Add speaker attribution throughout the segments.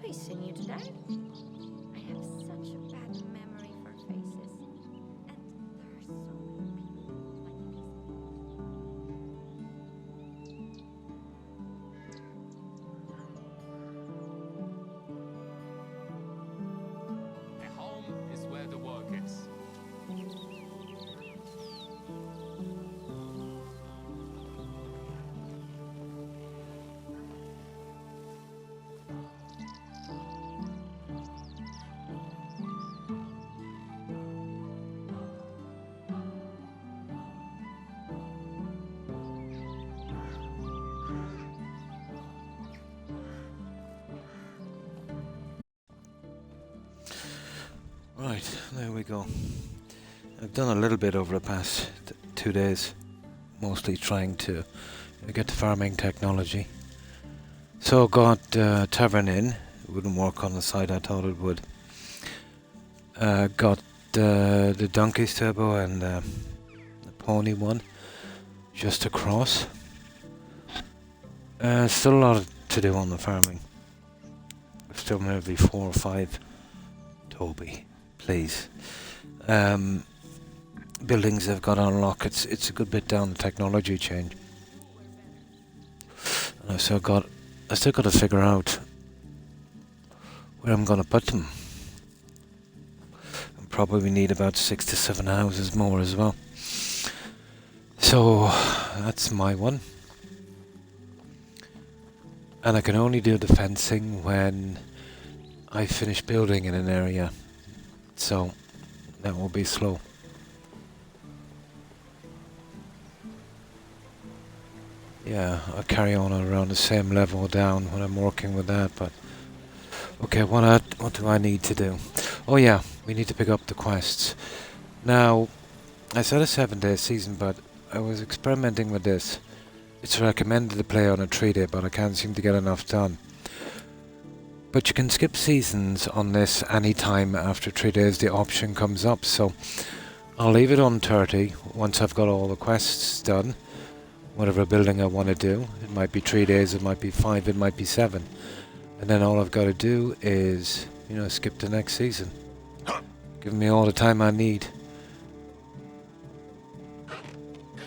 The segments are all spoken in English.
Speaker 1: Have I seen you today? I have such a bad memory for faces. And there are so many people
Speaker 2: At home is where the work is.
Speaker 3: Right, there we go. I've done a little bit over the past 2 days, mostly trying to get the farming technology. So got Tavern in, it wouldn't work on the site I thought it would. Got the donkey stable and the pony one just across. Still a lot to do on the farming. Still maybe 4 or 5. Toby, please. Buildings have got to unlock. It's a good bit down the technology chain. And I still got to figure out where I'm gonna put them. And probably need about 6 to 7 houses more as well. So that's my one. And I can only do the fencing when I finish building in an area. So that will be slow. Yeah, I'll carry on around the same level down when I'm working with that, but okay, what do I need to do? Oh yeah, we need to pick up the quests. Now, I said a 7-day season, but I was experimenting with this. It's recommended to play on a 3-day, but I can't seem to get enough done. But you can skip seasons on this anytime after 3 days the option comes up, so I'll leave it on 30 once I've got all the quests done. Whatever building I want to do. It might be 3 days, it might be 5, it might be 7. And then all I've got to do is, skip the next season. Give me all the time I need.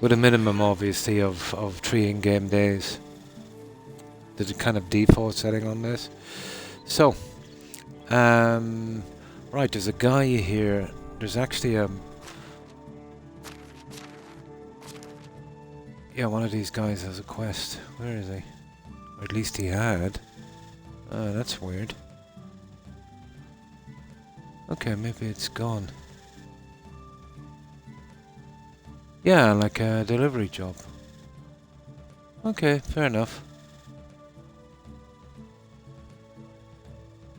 Speaker 3: With a minimum, obviously, of 3 in-game days. There's a kind of default setting on this. So, right, there's a guy here. There's actually yeah, one of these guys has a quest. Where is he? Or at least he had. That's weird. Okay, maybe it's gone. Yeah, like a delivery job. Okay, fair enough.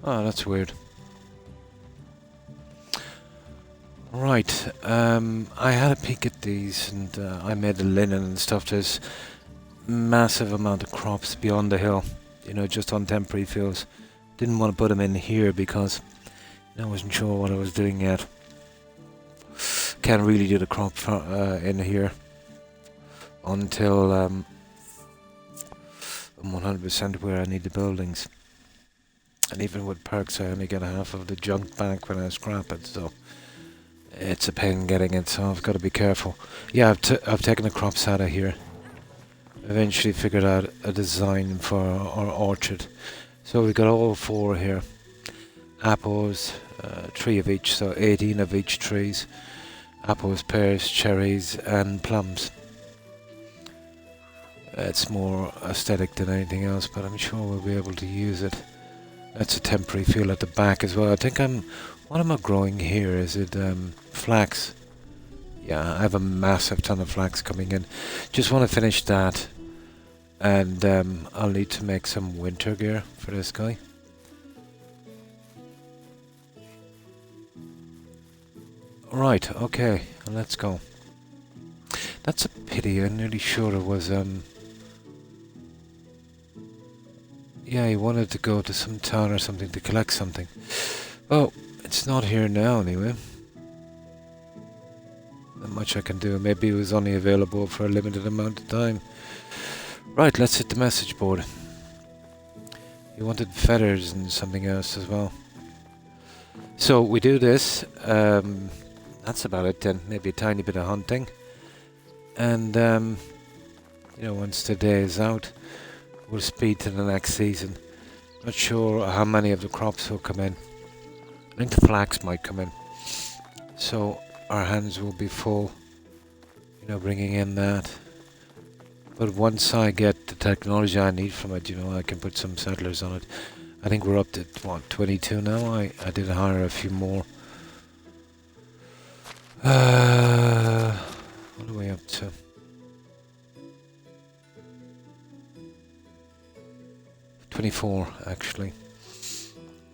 Speaker 3: Oh, that's weird. Right, I had a peek at these and I made the linen and stuff. There's massive amount of crops beyond the hill, just on temporary fields. Didn't want to put them in here because I wasn't sure what I was doing yet. Can't really do the crop in here until I'm 100% where I need the buildings. And even with perks I only get half of the junk back when I scrap it, so it's a pain getting it, so I've got to be careful. Yeah, I've taken the crops out of here. Eventually figured out a design for our orchard. So we've got all 4 here. Apples, 3 of each, so 18 of each trees. Apples, pears, cherries and plums. It's more aesthetic than anything else, but I'm sure we'll be able to use it. That's a temporary field at the back as well. I think what am I growing here? Is it flax? Yeah, I have a massive ton of flax coming in. Just want to finish that. And I'll need to make some winter gear for this guy. Right, okay, let's go. That's a pity, I'm nearly sure it was yeah, he wanted to go to some town or something to collect something. Oh, it's not here now anyway. Not much I can do. Maybe it was only available for a limited amount of time. Right, let's hit the message board. He wanted feathers and something else as well. So we do this. That's about it then. Maybe a tiny bit of hunting. And, you know, once the day is out, we'll speed to the next season. Not sure how many of the crops will come in. I think the flax might come in. So our hands will be full, you know, bringing in that. But once I get the technology I need from it, you know, I can put some settlers on it. I think we're up to, what, 22 now? I did hire a few more. What are we up to? $24, actually.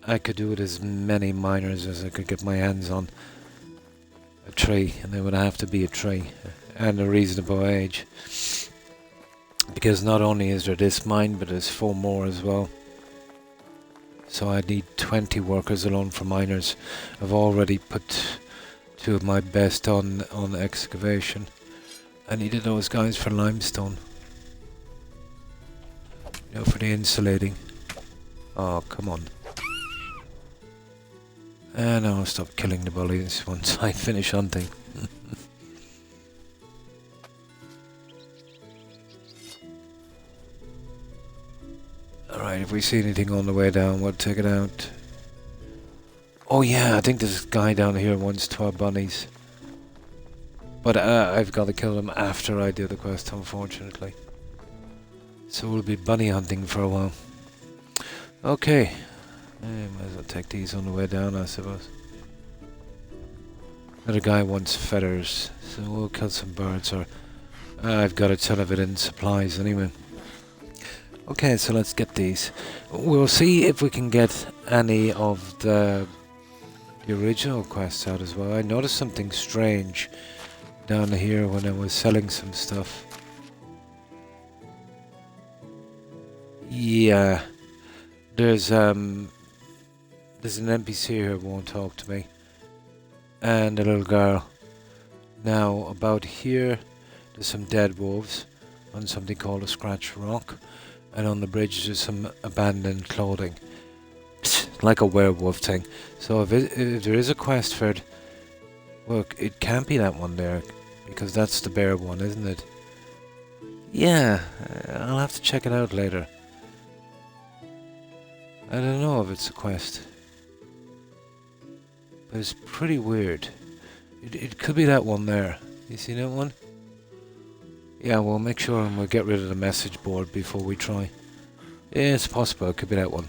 Speaker 3: I could do it as many miners as I could get my hands on. A tree, and they would have to be a tree and a reasonable age. Because not only is there this mine, but there's 4 more as well. So I need 20 workers alone for miners. I've already put 2 of my best on excavation. I needed those guys for limestone. You know, for the insulating. Oh, come on. And I'll stop killing the bullies once I finish hunting. Alright, if we see anything on the way down, we'll take it out. Oh yeah, I think there's a guy down here who wants 12 bunnies. But I've got to kill him after I do the quest, unfortunately. So we'll be bunny hunting for a while. Okay. Might as well take these on the way down, I suppose. Another guy wants feathers, so we'll kill some birds, or... I've got a ton of it in supplies anyway. Okay, so let's get these. We'll see if we can get any of the original quests out as well. I noticed something strange down here when I was selling some stuff. Yeah, there's an NPC here who won't talk to me, and a little girl. Now about here, there's some dead wolves on something called a scratch rock, and on the bridge there's some abandoned clothing, like a werewolf thing. So if there is a quest for it, well, it can't be that one there, because that's the bear one, isn't it? Yeah, I'll have to check it out later. I don't know if it's a quest, but it's pretty weird. It could be that one there. You see that one? Yeah, we'll make sure and we'll get rid of the message board before we try. Yeah, it's possible. It could be that one.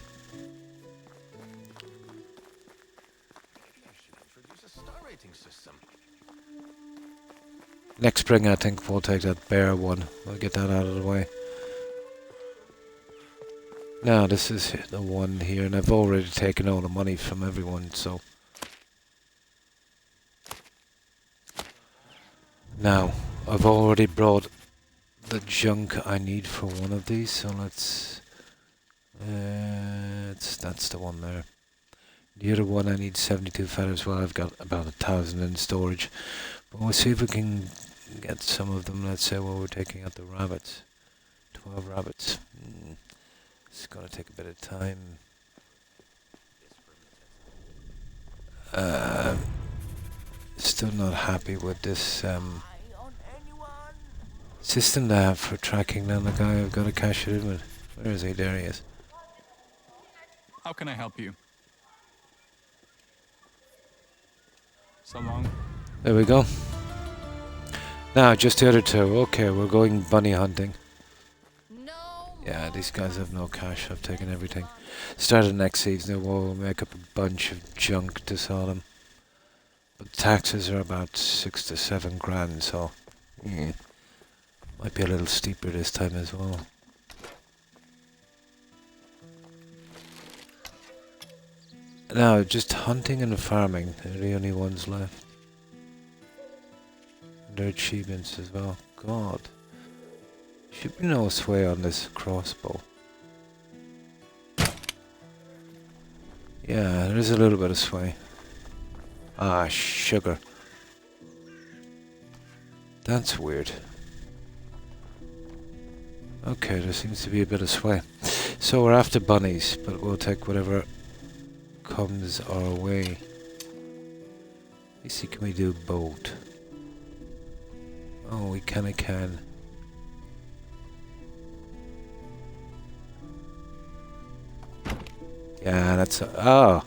Speaker 3: Next spring, I think we'll take that bear one. We'll get that out of the way. Now, this is the one here, and I've already taken all the money from everyone, so... Now, I've already brought the junk I need for one of these, so let's... that's the one there. The other one I need 72 feathers. Well, I've got about 1,000 in storage. But we'll see if we can get some of them. Let's say while we're taking out the rabbits. 12 rabbits. It's gonna take a bit of time. Still not happy with this system they have for tracking down the guy I've got to cash it in with. Where is he? There he is.
Speaker 2: How can I help you? So long.
Speaker 3: There we go. Now, just the other 2. Okay, we're going bunny hunting.
Speaker 1: No.
Speaker 3: Yeah, these guys have no cash. I've taken everything. Started next season, we'll make up a bunch of junk to sell them. But taxes are about 6 to 7 grand, so might be a little steeper this time as well. Now, just hunting and farming, they're the only ones left. And their achievements as well. God. Should be no sway on this crossbow. Yeah, there is a little bit of sway. Ah, sugar. That's weird. Okay, there seems to be a bit of sway. So we're after bunnies, but we'll take whatever comes our way. Let's see, can we do boat? Oh, we kinda can. Yeah, that's oh.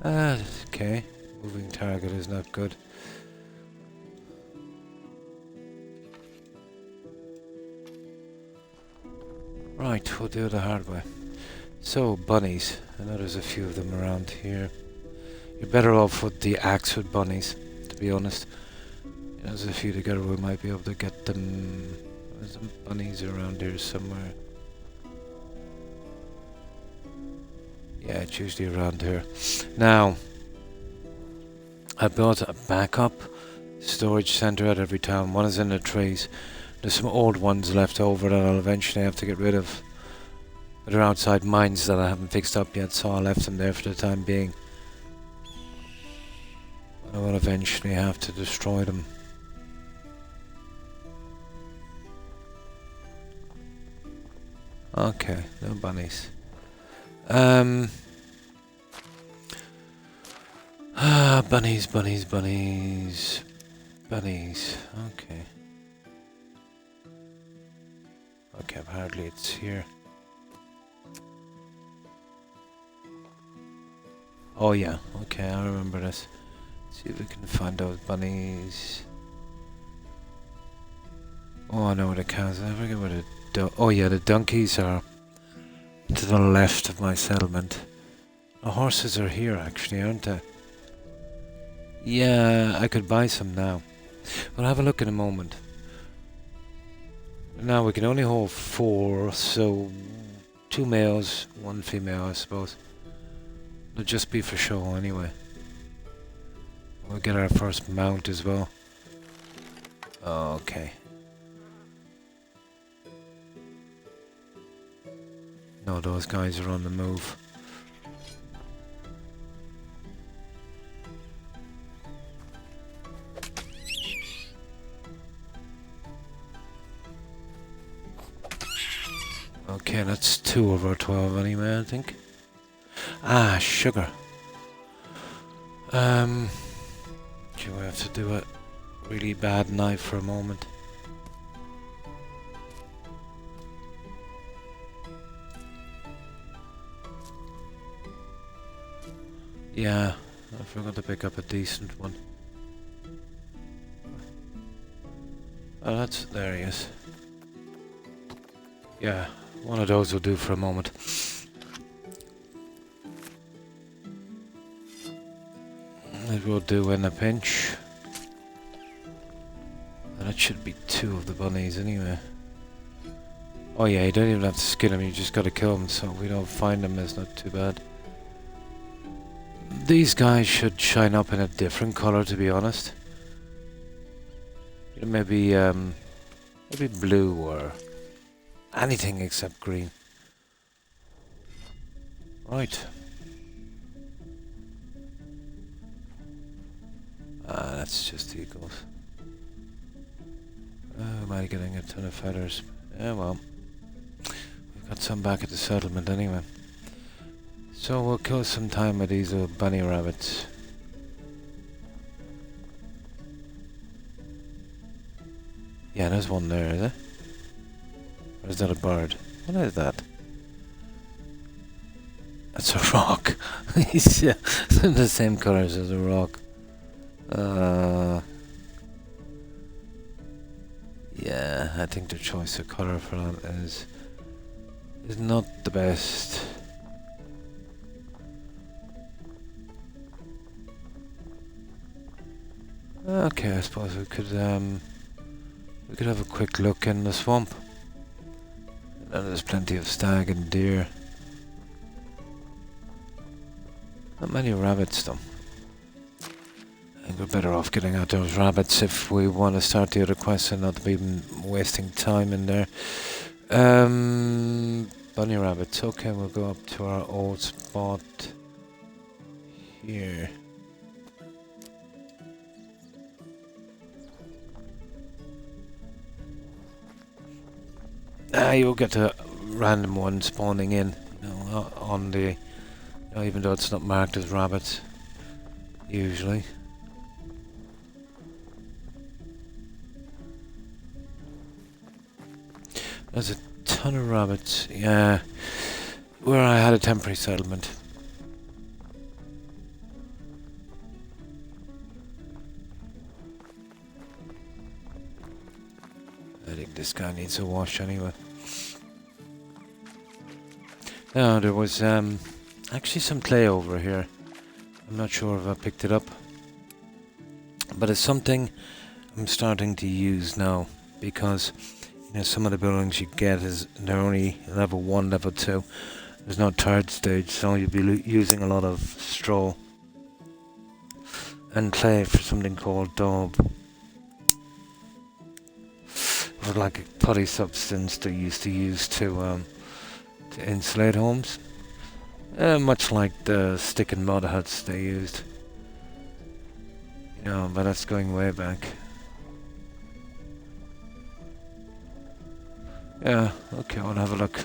Speaker 3: Okay. Moving target is not good. Right, we'll do it the hard way. So, bunnies. I know there's a few of them around here. You're better off with the axe with bunnies, to be honest. There's a few together, we might be able to get them. There's some bunnies around here somewhere. Yeah, it's usually around here. Now, I built a backup storage center at every town. One is in the trees. There's some old ones left over that I'll eventually have to get rid of. They're outside mines that I haven't fixed up yet, so I left them there for the time being. I will eventually have to destroy them. Okay, no bunnies. Bunnies, bunnies, bunnies. Bunnies, okay. Okay, apparently it's here. Oh yeah, okay, I remember this. See if we can find those bunnies. Oh, I know where the cows are. I forget where the oh yeah, the donkeys are to the left of my settlement. The horses are here actually, aren't they? Yeah, I could buy some now. We'll have a look in a moment. Now we can only hold 4, so 2 males, 1 female I suppose. It'll just be for show anyway. We'll get our first mount as well. Okay. No, those guys are on the move. Okay, that's 2 of our 12 anyway, I think. Ah, sugar. Do we have to do a really bad knife for a moment? Yeah, I forgot to pick up a decent one. Oh, that's... there he is. Yeah, one of those will do for a moment. It will do in a pinch. And it should be 2 of the bunnies anyway. Oh yeah, you don't even have to skin them, you just gotta kill them, so if we don't find them, it's not too bad. These guys should shine up in a different colour, to be honest. You know, maybe blue or anything except green. Right. Ah, that's just eagles. Am I getting a ton of feathers? Yeah, well. We've got some back at the settlement anyway. So we'll kill some time with these little bunny rabbits. Yeah, there's one there, is it? Or is that a bird? What is that? That's a rock. He's the same colours as a rock. Yeah, I think the choice of colour for that is not the best. Okay, I suppose we could have a quick look in the swamp. And there's plenty of stag and deer. Not many rabbits though. I think we're better off getting out those rabbits if we want to start the other quests and not be wasting time in there. Bunny rabbits. Okay, we'll go up to our old spot here. You'll get to random one spawning in, you know, on the, you know, even though it's not marked as rabbits, usually. There's a ton of rabbits, yeah, where I had a temporary settlement. I think this guy needs a wash anyway. Now, there was actually some clay over here. I'm not sure if I picked it up. But it's something I'm starting to use now. Because, you know, some of the buildings you get is they're only level 1, level 2. There's no 3rd stage, so you'll be using a lot of straw and clay for something called daub. Or like a putty substance they used to use to insulate homes. Much like the stick and mud huts they used. You know, but that's going way back. Yeah, okay, I'll have a look.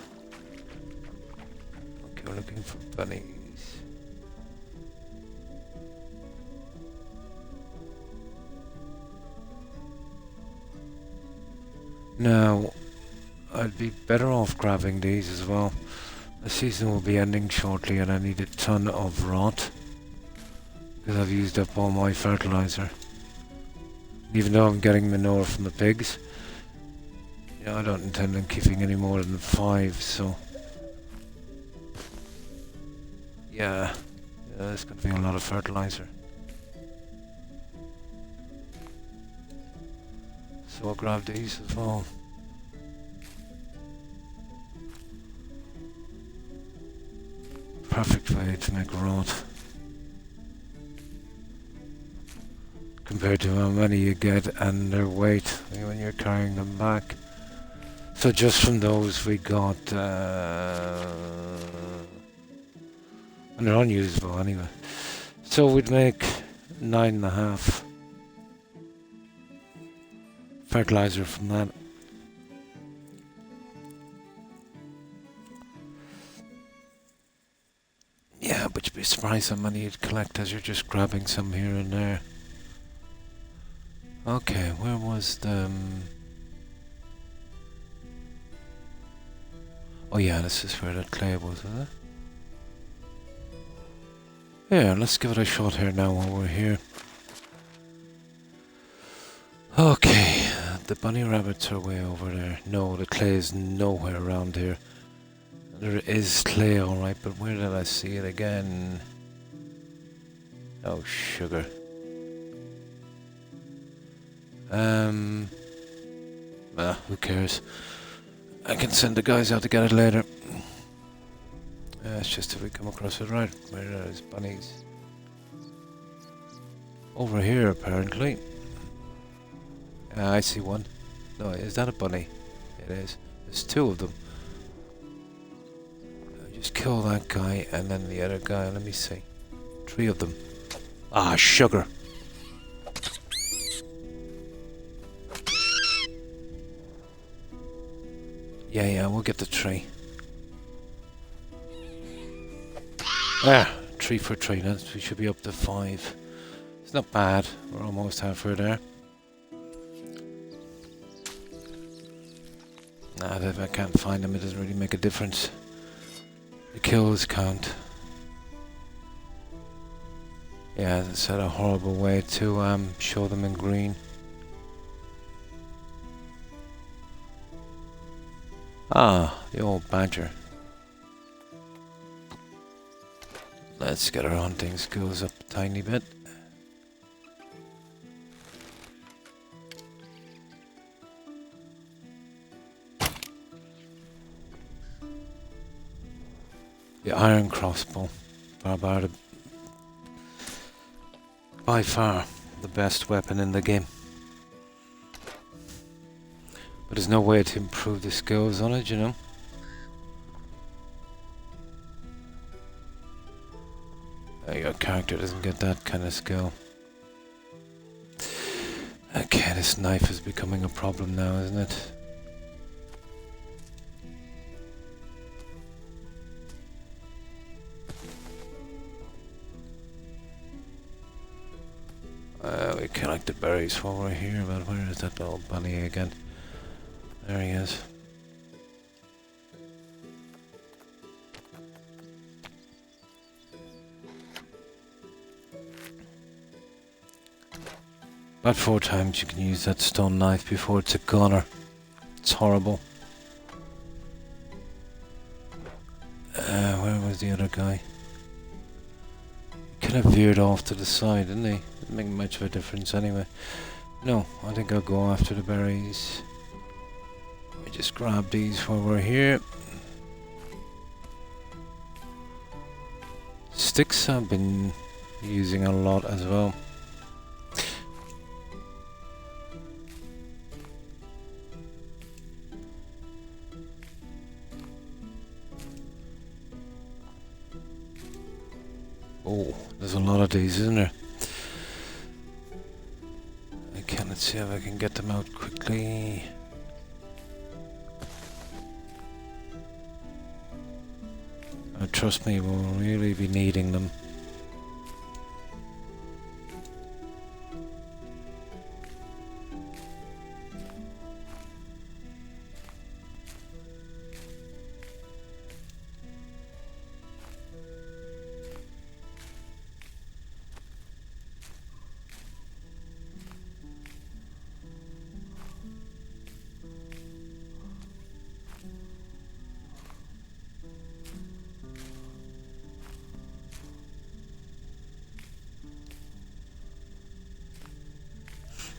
Speaker 3: Okay, we're looking for bunnies. Now, I'd be better off grabbing these as well. The season will be ending shortly and I need a ton of rot. Because I've used up all my fertilizer. Even though I'm getting manure from the pigs. Yeah, I don't intend on keeping any more than 5, so... Yeah, there's going to be a lot of fertilizer. So I'll grab these as well. Perfect way to make rot. Compared to how many you get and their weight when you're carrying them back. So just from those we got... and they're unusable anyway. So we'd make 9.5 fertilizer from that. Yeah, but you'd be surprised how many you'd collect as you're just grabbing some here and there. Okay, where was the... Oh yeah, this is where that clay was, is it? Yeah, let's give it a shot here now while we're here. Okay, the bunny rabbits are way over there. No, the clay is nowhere around here. There is clay, alright, but where did I see it again? Oh, sugar. Who cares? I can send the guys out to get it later. It's just if we come across it right. Where are those bunnies? Over here, apparently. I see one. No, is that a bunny? It is. There's 2 of them. Just kill that guy and then the other guy. Let me see. 3 of them. Ah, sugar. Yeah, we'll get the 3. Ah, 3 for 3. We should be up to 5. It's not bad. We're almost halfway there. Nah, if I can't find them, it doesn't really make a difference. The kills count. Yeah, that's a horrible way to show them in green. Ah, the old badger. Let's get our hunting skills up a tiny bit. The iron crossbow. By far the best weapon in the game. But there's no way to improve the skills on it, you know. Your character doesn't get that kind of skill. Okay, this knife is becoming a problem now, isn't it? collect the berries while we're here, but where is that little bunny again? There he is. About 4 times you can use that stone knife before it's a goner. It's horrible. Where was the other guy? He kind of veered off to the side, didn't he? Didn't make much of a difference anyway. No, I think I'll go after the berries. Let me just grab these while we're here. Sticks I've been using a lot as well. Oh, there's a lot of these, isn't there? Okay, let's see if I can get them out quickly. Trust me, we'll really be needing them.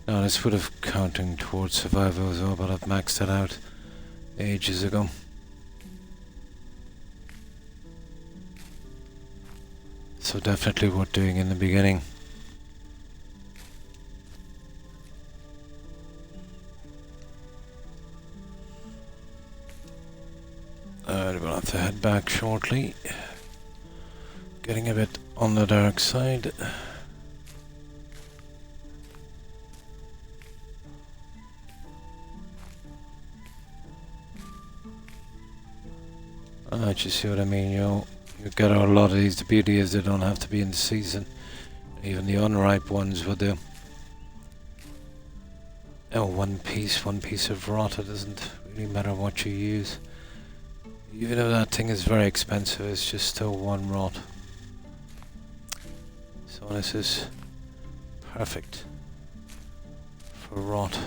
Speaker 3: No, this would have counting towards survival as well, but I've maxed it out ages ago. So definitely worth doing in the beginning. We'll have to head back shortly. Getting a bit on the dark side. You see what I mean? You get a lot of these. The beauty is they don't have to be in the season. Even the unripe ones will do. Oh, one piece of rot. It doesn't really matter what you use. Even though that thing is very expensive, it's just still one rot. So this is perfect for rot.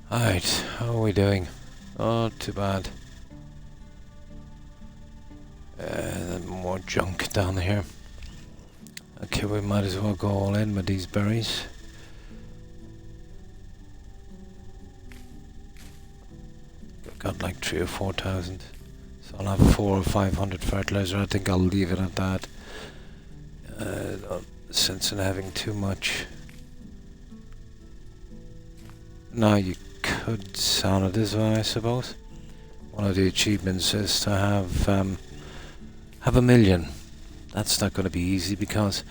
Speaker 3: Alright, how are we doing? Oh, too bad. More junk down here. Okay, we might as well go all in with these berries. Got like 3,000 or 4,000. So I'll have 400 or 500 fertilizer. I think I'll leave it at that. No sense in having too much. Now you could sell it as well, I suppose. One of the achievements is to have 1 million. That's not going to be easy because,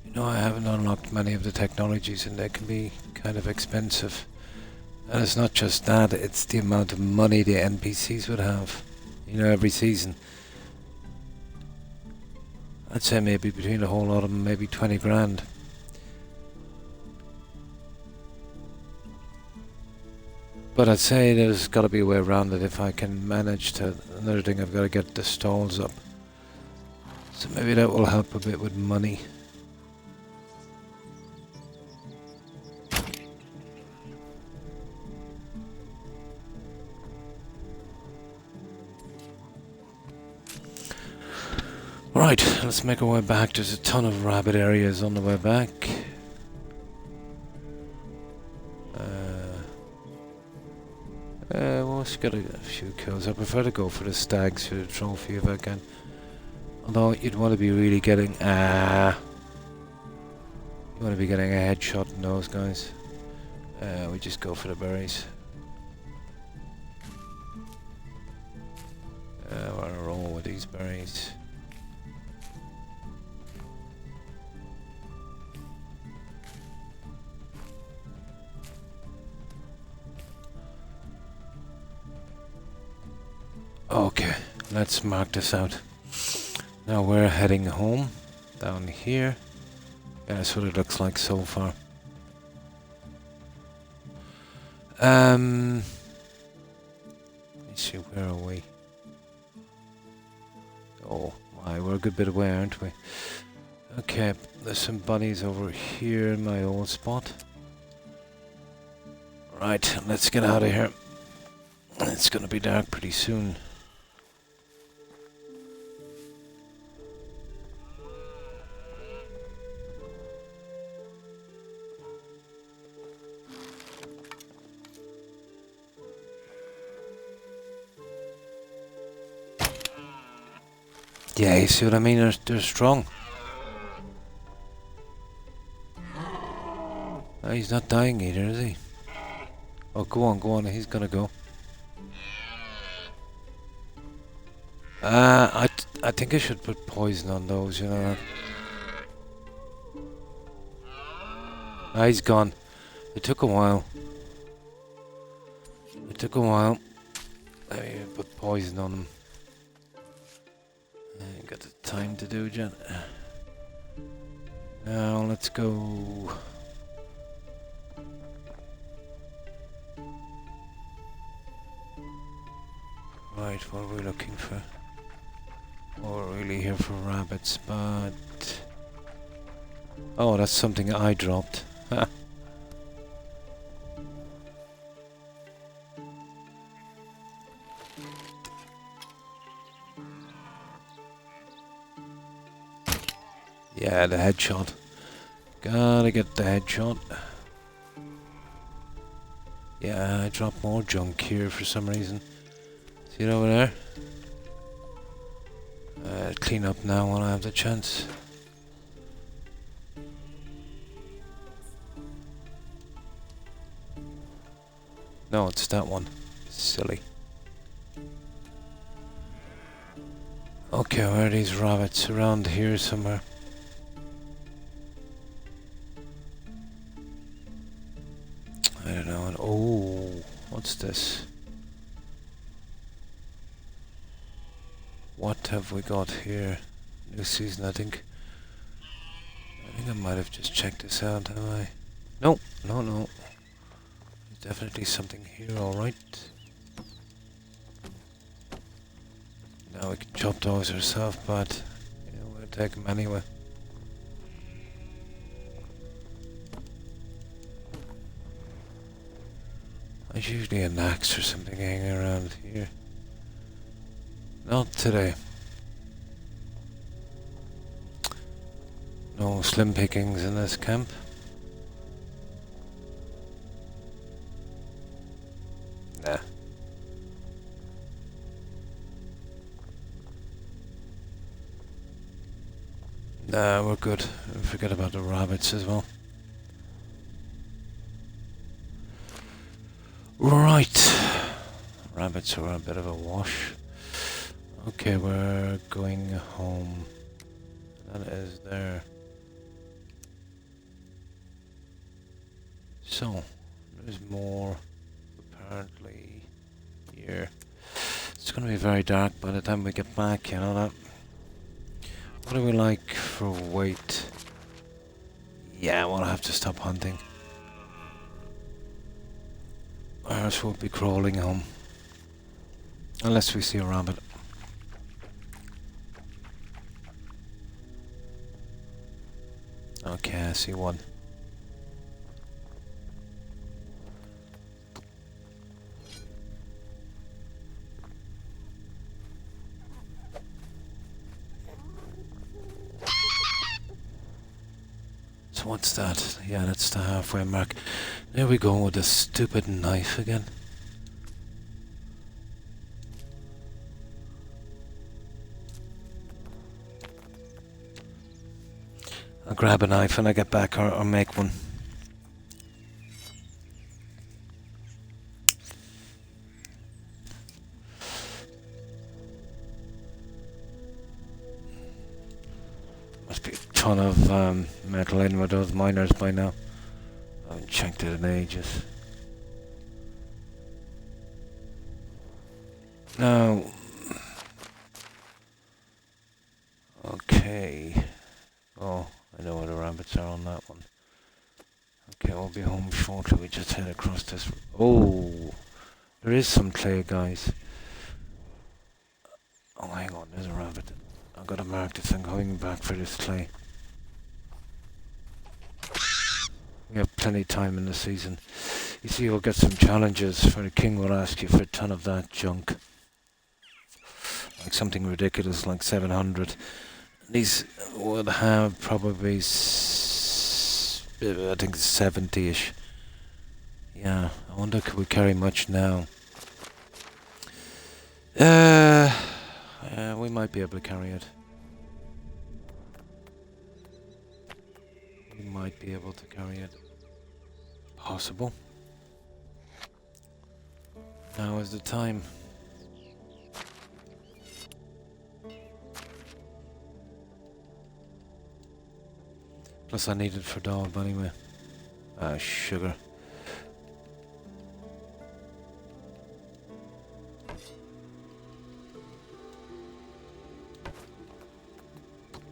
Speaker 3: you know, I haven't unlocked many of the technologies and they can be kind of expensive. And it's not just that, it's the amount of money the NPCs would have, you know, every season. I'd say maybe between the whole lot of them, maybe 20 grand. But I'd say there's got to be a way around it if I can manage to. Another thing, I've got to get the stalls up. So maybe that will help a bit with money. Right, let's make our way back. There's a ton of rabbit areas on the way back. Well, she's got a few kills. I prefer to go for the stags for the trophy if I can. Although you'd want to be really getting you want to be getting a headshot in those guys. We just go for the berries. We're on a roll with these berries. let's mark this out. Now we're heading home, down here. Yeah, that's what it looks like so far. Let me see, where are we? Oh my, we're a good bit away, aren't we? Okay, there's some bunnies over here in my old spot. Right, let's get out of here. It's gonna be dark pretty soon. Yeah, you see what I mean? They're strong. Oh, he's not dying either, is he? Oh, go on, he's gonna go. I think I should put poison on those, you know. Ah, he's gone. It took a while. Let me put poison on him. I ain't got the time to do it. Now, let's go. Right, what are we looking for? Oh, we're really here for rabbits, but... Oh, that's something I dropped. Yeah, the headshot. Gotta get the headshot. Yeah, I dropped more junk here for some reason. See it over there? Clean up now when I have the chance. No, it's that one. Silly. Okay, where are these rabbits? Around here somewhere. I don't know. Oh, what's this? What have we got here? New season, I think. I think I might have just checked this out, have I? No. There's definitely something here, alright. Now we can chop those ourselves, but you know, we'll take them anyway. There's usually an axe or something hanging around here. Not today. No slim pickings in this camp. Nah. Nah, we're good. Forget about the rabbits as well. Right. Rabbits are a bit of a wash. Okay, we're going home. That is there. So, there's more apparently here. It's going to be very dark by the time we get back, you know that. What do we like for weight? Yeah, we'll have to stop hunting. Or else we'll be crawling home. Unless we see a rabbit. Okay, I see one. So what's that? Yeah, that's the halfway mark. There we go with the stupid knife again. I'll grab a knife when I get back, or make one. Must be a ton of metal in with those miners by now. I haven't checked it in ages. Now, Okay. Oh, I know where the rabbits are on that one. Okay, we'll be home shortly. We just head across this. Oh, there is some clay, guys. Oh, hang on, there's a rabbit. I've got to mark this. I'm going back for this clay. We have plenty of time in the season. You see, you'll get some challenges for the king will ask you for a ton of that junk. Like something ridiculous like 700. These would have probably, I think 70-ish. Yeah, I wonder could we carry much now? We might be able to carry it. We might be able to carry it. Possible. Now is the time. Plus I need it for dog anyway. Sugar.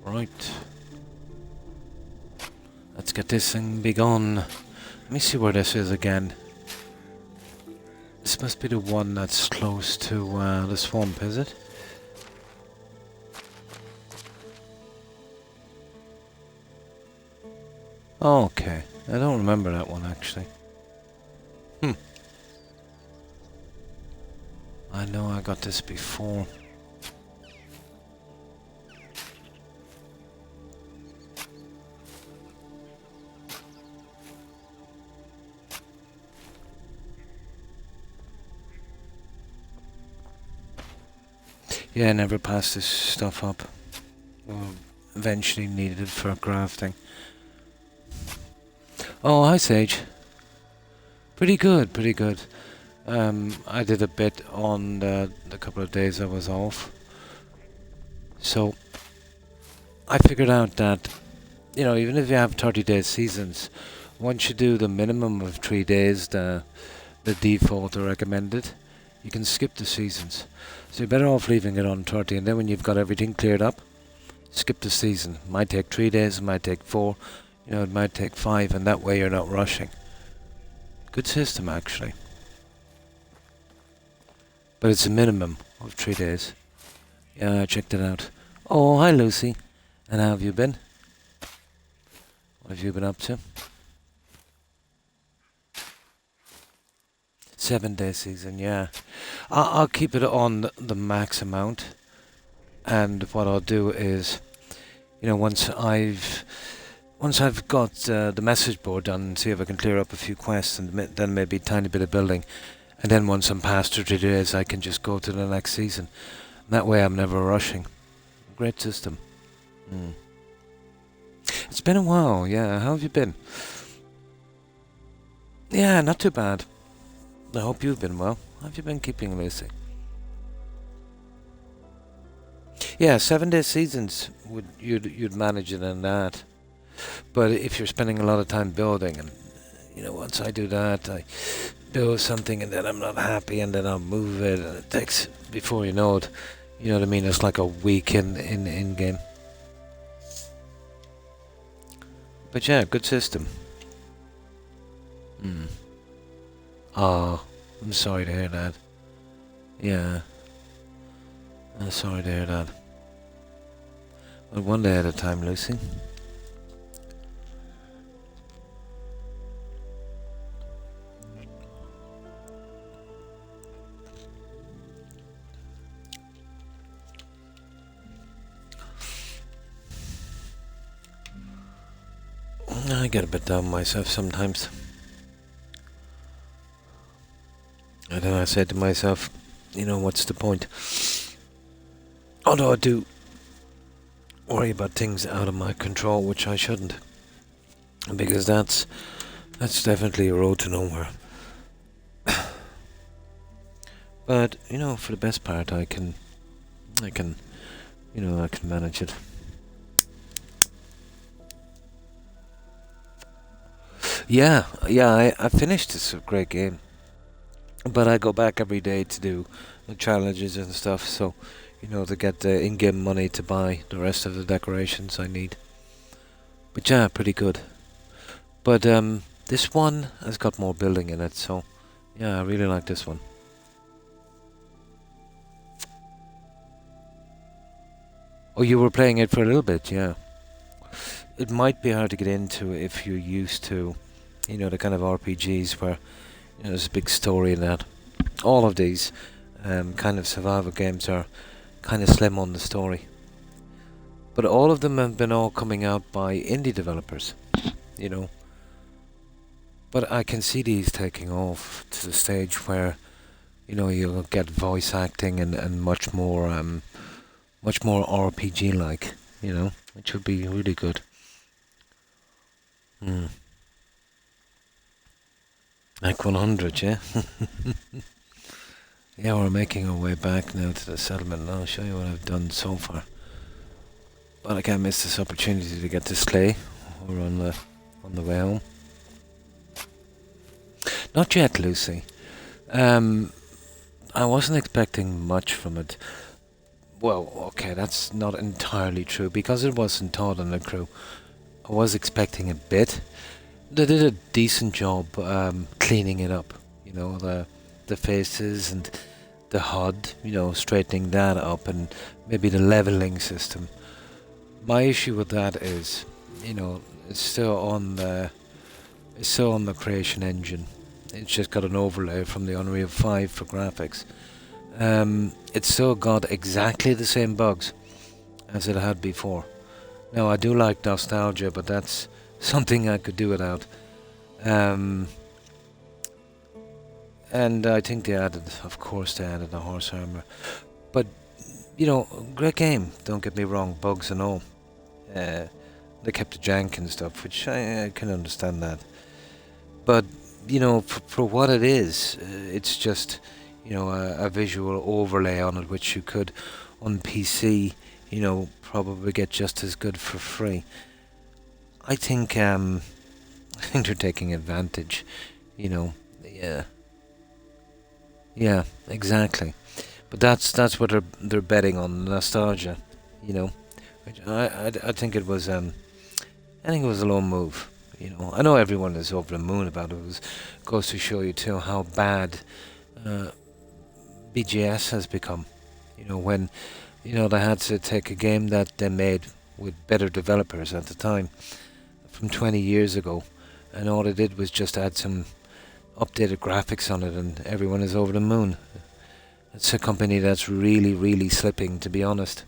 Speaker 3: Right. Let's get this thing begone. Let me see where this is again. This must be the one that's close to the swamp, is it? Okay. I don't remember that one actually. I know I got this before. Yeah, I never passed this stuff up. Eventually needed it for crafting. Oh, hi Sage. Pretty good, pretty good. I did a bit on the couple of days I was off. So, I figured out that, you know, even if you have 30-day seasons, once you do the minimum of 3 days, the default or recommended, you can skip the seasons. So you're better off leaving it on 30, and then when you've got everything cleared up, skip the season. It might take 3 days, it might take 4, you know, it might take 5, and that way you're not rushing. Good system, actually. But it's a minimum of 3 days. Yeah, I checked it out. Oh, hi Lucy. And how have you been? What have you been up to? 7-day season, yeah. I'll keep it on the max amount. And what I'll do is, you know, once I've got the message board done, see if I can clear up a few quests, and then maybe a tiny bit of building. And then once I'm past 3 days, I can just go to the next season. And that way I'm never rushing. Great system. It's been a while, yeah. How have you been? Yeah, not too bad. I hope you've been well. How have you been keeping, Lucy? Yeah, 7-day seasons you'd manage it in that. But if you're spending a lot of time building, and you know, once I do that, I build something and then I'm not happy, and then I'll move it, and it takes, before you know it, you know what I mean, it's like a week in game. But yeah, good system. Oh, I'm sorry to hear that. Yeah. I'm sorry to hear that. Well, one day at a time, Lucy. I get a bit down on myself sometimes. And then I said to myself, you know, what's the point? Although I do worry about things out of my control, which I shouldn't. Because that's definitely a road to nowhere. But, you know, for the best part, I can manage it. Yeah, I finished this great game. But I go back every day to do the challenges and stuff, so, to get the in-game money to buy the rest of the decorations I need. But yeah, pretty good. But this one has got more building in it, so yeah, I really like this one. Oh, you were playing it for a little bit, yeah. It might be hard to get into if you're used to, the kind of RPGs where there's a big story in that. All of these kind of survival games are kind of slim on the story. But all of them have been all coming out by indie developers, you know. But I can see these taking off to the stage where, you'll get voice acting and much more RPG-like, which would be really good. Like 100, yeah? Yeah, we're making our way back now to the settlement, and I'll show you what I've done so far. But I can't miss this opportunity to get this clay. We're on the way home. Not yet, Lucy. I wasn't expecting much from it. Well, okay, that's not entirely true, because it wasn't taught on the crew. I was expecting a bit. They did a decent job cleaning it up. The faces and the HUD, straightening that up, and maybe the leveling system. My issue with that is, it's still on the creation engine. It's just got an overlay from the Unreal 5 for graphics. It's still got exactly the same bugs as it had before. Now, I do like nostalgia, but that's something I could do without. And I think of course they added the horse armor. But, great game, don't get me wrong, bugs and all. They kept the jank and stuff, which I can understand that. But, for what it is, it's just, a visual overlay on it, which you could, on PC, probably get just as good for free. I think they're taking advantage, yeah. Yeah, exactly. But that's what they're betting on, nostalgia, Which I think it was a low move. I know everyone is over the moon about it. It goes to show you too how bad BGS has become. When they had to take a game that they made with better developers at the time from 20 years ago, and all they did was just add some updated graphics on it, and everyone is over the moon. It's a company that's really, really slipping, to be honest.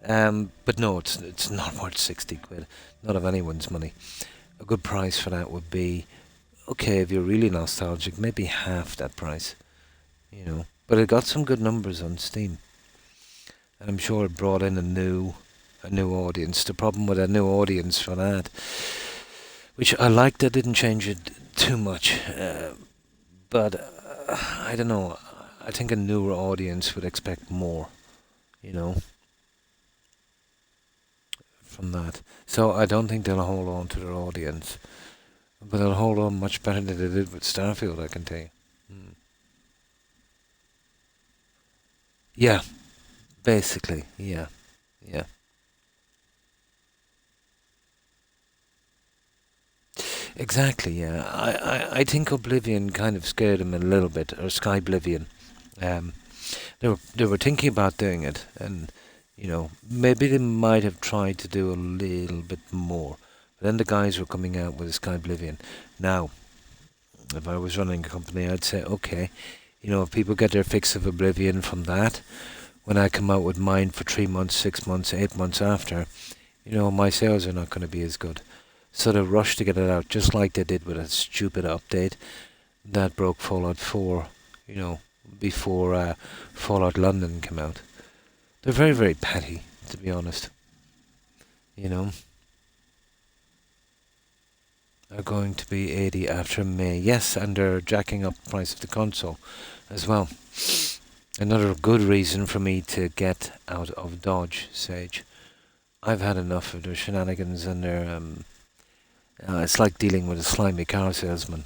Speaker 3: But no, it's not worth 60 quid. Not of anyone's money. A good price for that would be, okay, if you're really nostalgic, maybe half that price. But it got some good numbers on Steam, and I'm sure it brought in a new audience. The problem with a new audience for that, which I liked, that didn't change it too much, but I don't know. I think a newer audience would expect more, from that. So I don't think they'll hold on to their audience, but they'll hold on much better than they did with Starfield, I can tell you. Yeah, basically, yeah. Exactly, yeah. I think Oblivion kind of scared them a little bit, or Skyblivion. They were thinking about doing it, and maybe they might have tried to do a little bit more. But then the guys were coming out with Skyblivion. Now, if I was running a company, I'd say, okay, if people get their fix of Oblivion from that, when I come out with mine for 3 months, 6 months, 8 months after, my sales are not going to be as good. So they rush to get it out, just like they did with a stupid update that broke Fallout 4, before Fallout London came out. They're very, very petty, to be honest. Are going to be 80 after May. Yes, and they're jacking up the price of the console as well. Another good reason for me to get out of Dodge, Sage. I've had enough of their shenanigans and their it's like dealing with a slimy car salesman,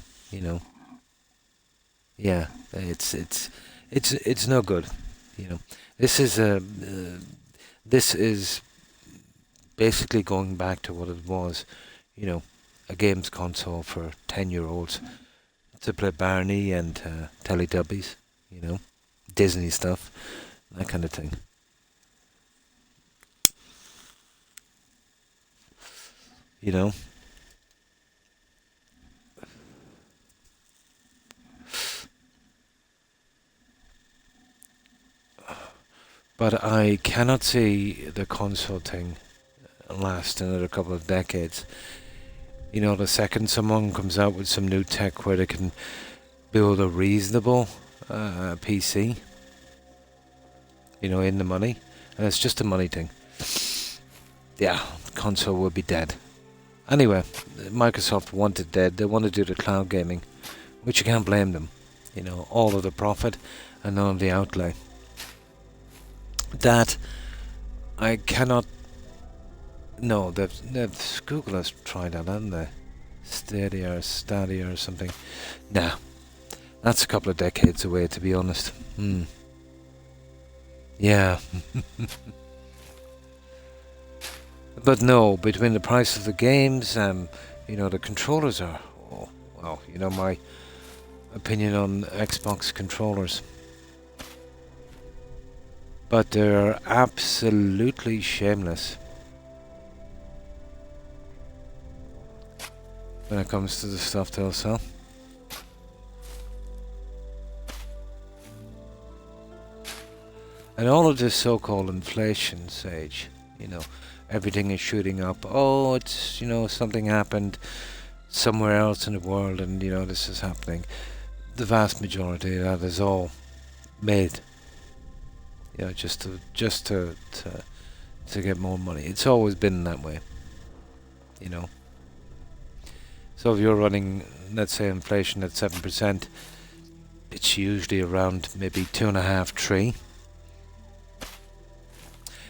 Speaker 3: Yeah, it's no good, You know, this is a this is basically going back to what it was. You know, a games console for 10-year-olds to play Barney and Teletubbies. You know, Disney stuff, that kind of thing. You know, but I cannot see the console thing last another couple of decades. You know, the second someone comes out with some new tech where they can build a reasonable PC, you know, in the money, and it's just a money thing, yeah, console will be dead. Anyway, Microsoft want it dead. They want to do the cloud gaming, which you can't blame them. You know, all of the profit and none of the outlay. That I cannot. No, Google has tried that, haven't they? Stadia or something. Nah, that's a couple of decades away, to be honest. Yeah. But no, between the price of the games, you know, the controllers are. Oh, well, you know my opinion on Xbox controllers. But they're absolutely shameless when it comes to the stuff they'll sell. And all of this so-called inflation, Sage, you know, everything is shooting up. Oh, it's, you know, something happened somewhere else in the world and, you know, this is happening. The vast majority of that is all made, you know, just to get more money. It's always been that way, you know. So if you're running, let's say, inflation at 7%, it's usually around maybe 2.5, 3.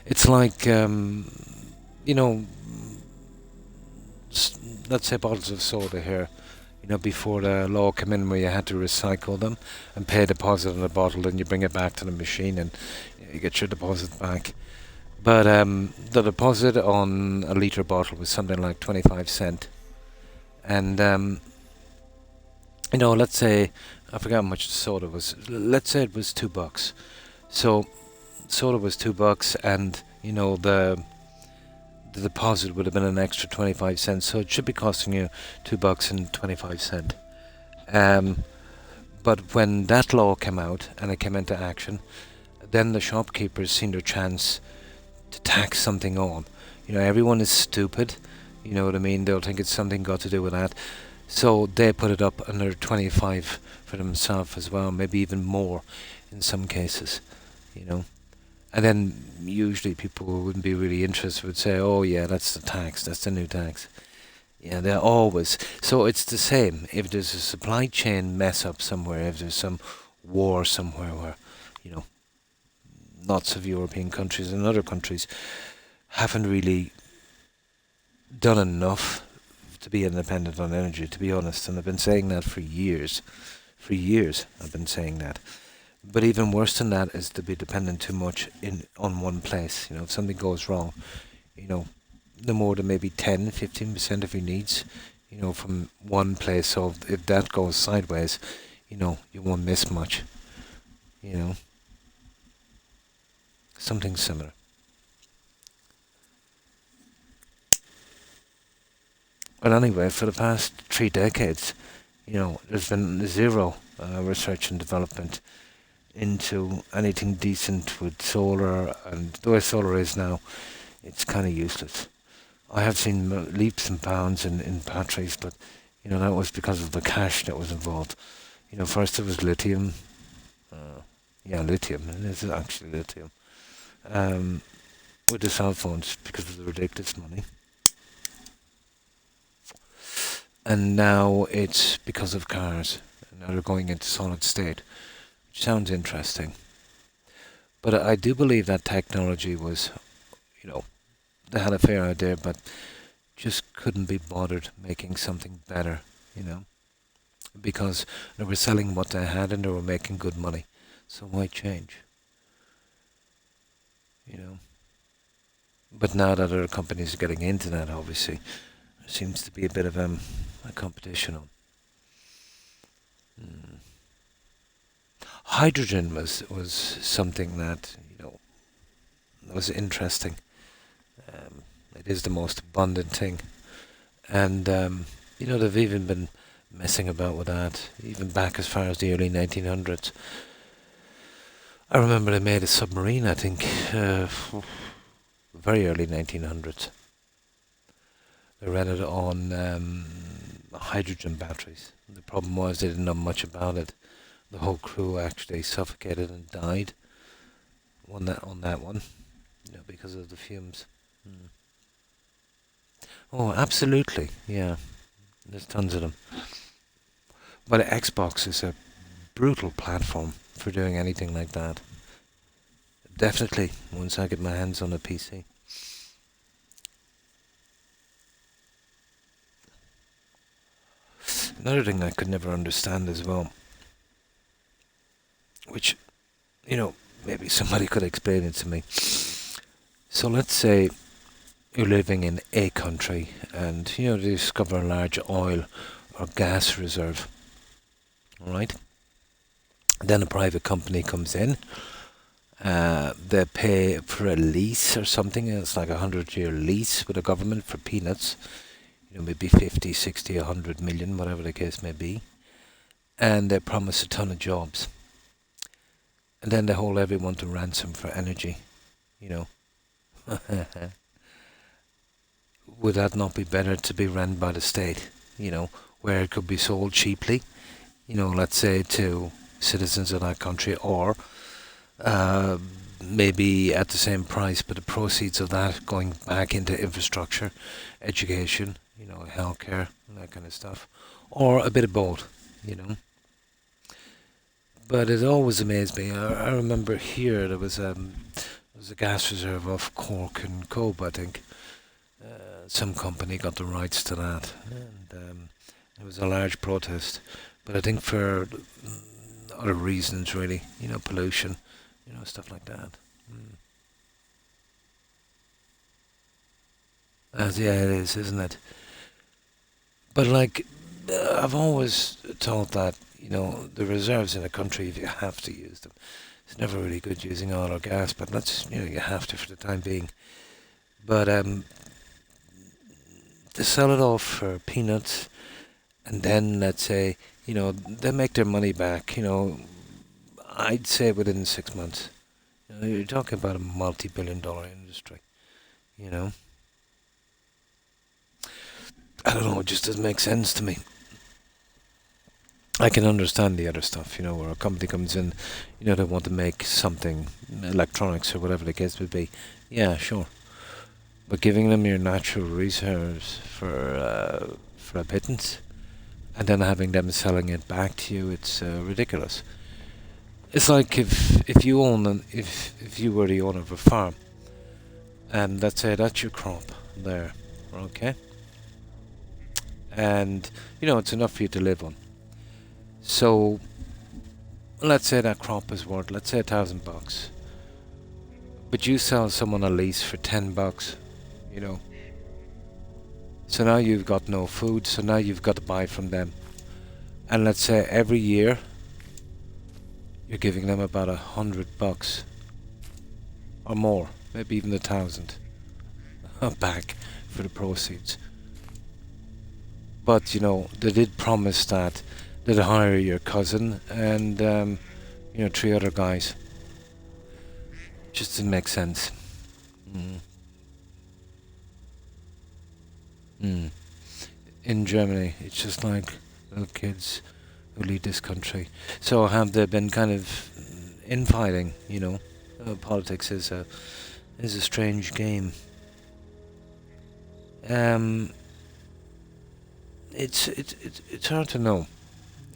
Speaker 3: It's like, you know, let's say bottles of soda here. You know, before the law came in where you had to recycle them and pay a deposit on a bottle, and you bring it back to the machine and you get your deposit back. But the deposit on a litre bottle was something like 25 cent. And, you know, let's say, I forgot how much the soda was. Let's say it was $2. So, soda was $2, and, you know, the deposit would have been an extra 25 cents. So it should be costing you $2.25. But when that law came out and it came into action, then the shopkeepers seen their chance to tax something on. You know, everyone is stupid. You know what I mean? They'll think it's something got to do with that. So they put it up another 25 for themselves as well, maybe even more in some cases, you know. And then usually people who wouldn't be really interested would say, oh yeah, that's the tax, that's the new tax. Yeah, they're always. So it's the same. If there's a supply chain mess up somewhere, if there's some war somewhere where, you know, lots of European countries and other countries haven't really done enough to be independent on energy, to be honest, and I've been saying that for years. For years I've been saying that. But even worse than that is to be dependent too much on one place. You know, if something goes wrong, you know, no more than maybe 10-15% of your needs, you know, from one place. So if that goes sideways, you know, you won't miss much. You know, something similar. But anyway, for the past 3 decades, you know, there's been zero research and development into anything decent with solar, and the way solar is now, it's kind of useless. I have seen leaps and bounds in batteries, but, you know, that was because of the cash that was involved. You know, first it was lithium. Yeah, lithium. This is actually lithium. With the cell phones, because of the ridiculous money. And now it's because of cars. Now they're going into solid state, which sounds interesting. But I do believe that technology was, you know, they had a fair idea, but just couldn't be bothered making something better, you know, because they were selling what they had and they were making good money. So why change? you know. But now that other companies are getting into that, obviously, there seems to be a bit of a competition on. Mm. Hydrogen was something that, you know, was interesting. It is the most abundant thing, and you know, they've even been messing about with that even back as far as the early 1900s. I remember they made a submarine, I think, very early 1900s. They ran it on hydrogen batteries. The problem was they didn't know much about it. The whole crew actually suffocated and died on that one, you know, because of the fumes. Mm. Oh, absolutely, yeah. There's tons of them. But Xbox is a brutal platform for doing anything like that. Definitely, once I get my hands on a PC. Another thing I could never understand as well, which, you know, maybe somebody could explain it to me. So let's say you're living in a country and, you know, you discover a large oil or gas reserve, alright? Then a private company comes in, they pay for a lease or something, it's like 100-year lease with the government for peanuts, you know, maybe 50, 60, 100 million, whatever the case may be, and they promise a ton of jobs. And then they hold everyone to ransom for energy, you know. Would that not be better to be run by the state, you know, where it could be sold cheaply, you know, let's say to citizens of that country, or maybe at the same price, but the proceeds of that going back into infrastructure, education, you know, healthcare, and that kind of stuff, or a bit of both, you know. But it always amazed me. I remember here there was a gas reserve off Cork and Cove, I think. Some company got the rights to that, and there was a large protest. But I think for other reasons, really, you know, pollution, you know, stuff like that. As yeah, it is, isn't it? But like, I've always thought that, you know, the reserves in a country, if you have to use them, it's never really good using oil or gas, but that's, you know, you have to for the time being. But to sell it off for peanuts, and then let's say, you know, they make their money back, you know, I'd say within 6 months. You know, you're talking about a multi-billion-dollar industry, you know. I don't know, it just doesn't make sense to me. I can understand the other stuff, you know, where a company comes in, you know, they want to make something, electronics or whatever the case would be. Yeah, sure. But giving them your natural reserves for a pittance, and then having them selling it back to you, it's ridiculous. It's like if you own if you were the owner of a farm, and let's say that's your crop there, okay, and you know it's enough for you to live on. So let's say that crop is worth, let's say $1,000, but you sell someone a lease for $10, you know. So now you've got no food, so now you've got to buy from them. And let's say every year you're giving them about $100 or more, maybe even 1,000 back for the proceeds. But you know, they did promise that they'd hire your cousin and you know, 3 other guys. Just didn't make sense. In Germany, it's just like little kids who lead this country. So have they been kind of infighting? You know, politics is a strange game. It's hard to know.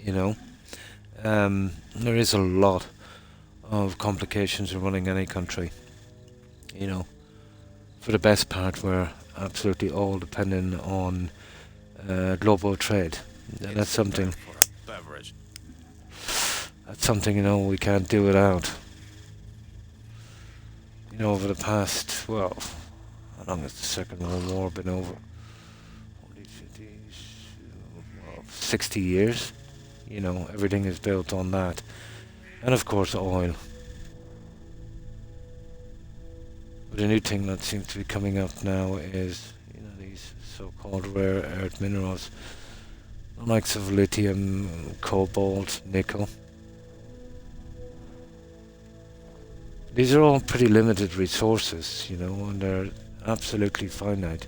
Speaker 3: You know, there is a lot of complications in running any country. You know, for the best part, we're absolutely all dependent on global trade. That's something. That's something, you know, we can't do without. You know, over the past, well, how long has the Second World War been over? Only 50, well, 60 years. You know, everything is built on that. And of course, oil. But a new thing that seems to be coming up now is, you know, these so-called rare earth minerals, the likes of lithium, cobalt, nickel. These are all pretty limited resources, you know, and they're absolutely finite.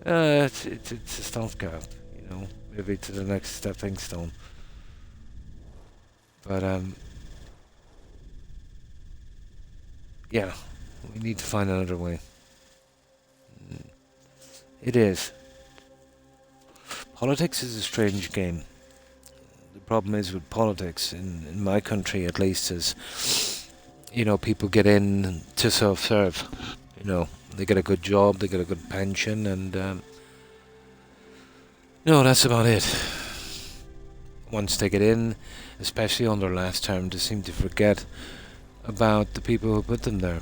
Speaker 3: It's a stopgap, you know, maybe to the next stepping stone. But yeah, we need to find another way. It is. Politics is a strange game. The problem is with politics, in my country at least, is, you know, people get in to self-serve. You know, they get a good job, they get a good pension, and no, that's about it. Once they get in, especially on their last term, they seem to forget about the people who put them there.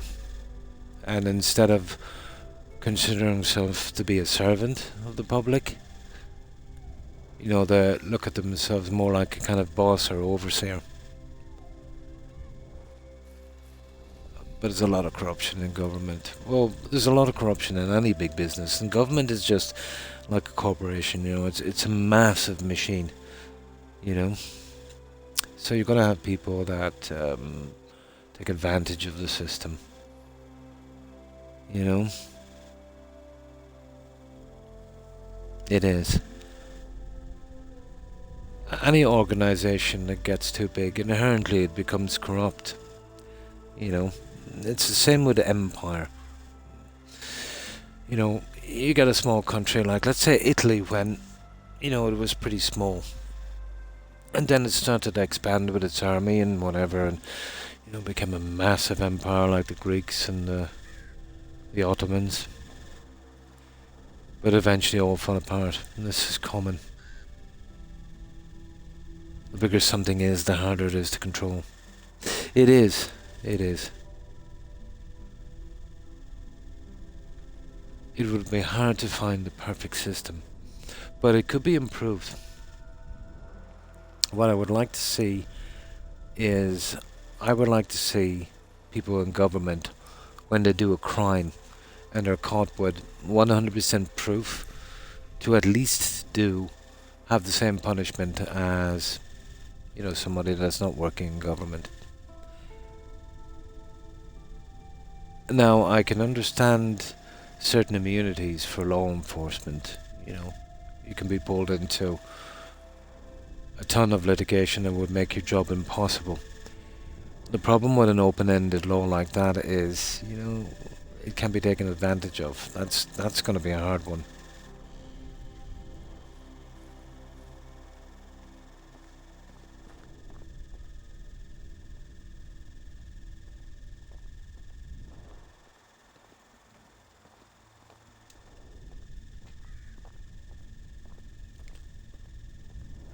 Speaker 3: And instead of considering themselves to be a servant of the public, you know, they look at themselves more like a kind of boss or overseer. But there's a lot of corruption in government. Well, there's a lot of corruption in any big business, and government is just like a corporation, you know, it's a massive machine, you know. So you're going to have people that take advantage of the system, you know. It is. Any organization that gets too big, inherently it becomes corrupt, you know. It's the same with the empire. You know, you get a small country like, let's say, Italy, when, you know, it was pretty small. And then it started to expand with its army and whatever, and, you know, became a massive empire like the Greeks and the Ottomans. But eventually all fell apart, and this is common. The bigger something is, the harder it is to control. It is. It is. It would be hard to find the perfect system, but it could be improved. What I would like to see is, I would like to see people in government, when they do a crime and are caught with 100% proof, to at least have the same punishment as, you know, somebody that's not working in government. Now, I can understand certain immunities for law enforcement. You know, you can be pulled into a ton of litigation that would make your job impossible. The problem with an open-ended law like that is, you know, it can be taken advantage of. That's going to be a hard one.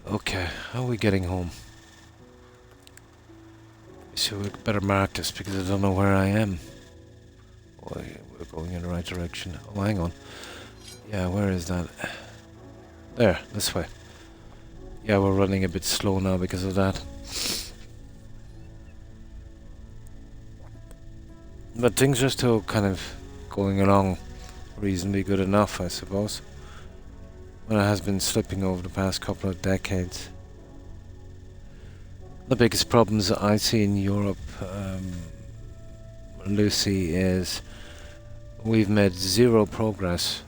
Speaker 3: Okay, how are we getting home? So we better mark this because I don't know where I am. Oh, yeah, we're going in the right direction. Oh, hang on. Yeah, where is that? There, this way. Yeah, we're running a bit slow now because of that. But things are still kind of going along reasonably good enough, I suppose. When it has been slipping over the past couple of decades. The biggest problems that I see in Europe, Lucy, is we've made zero progress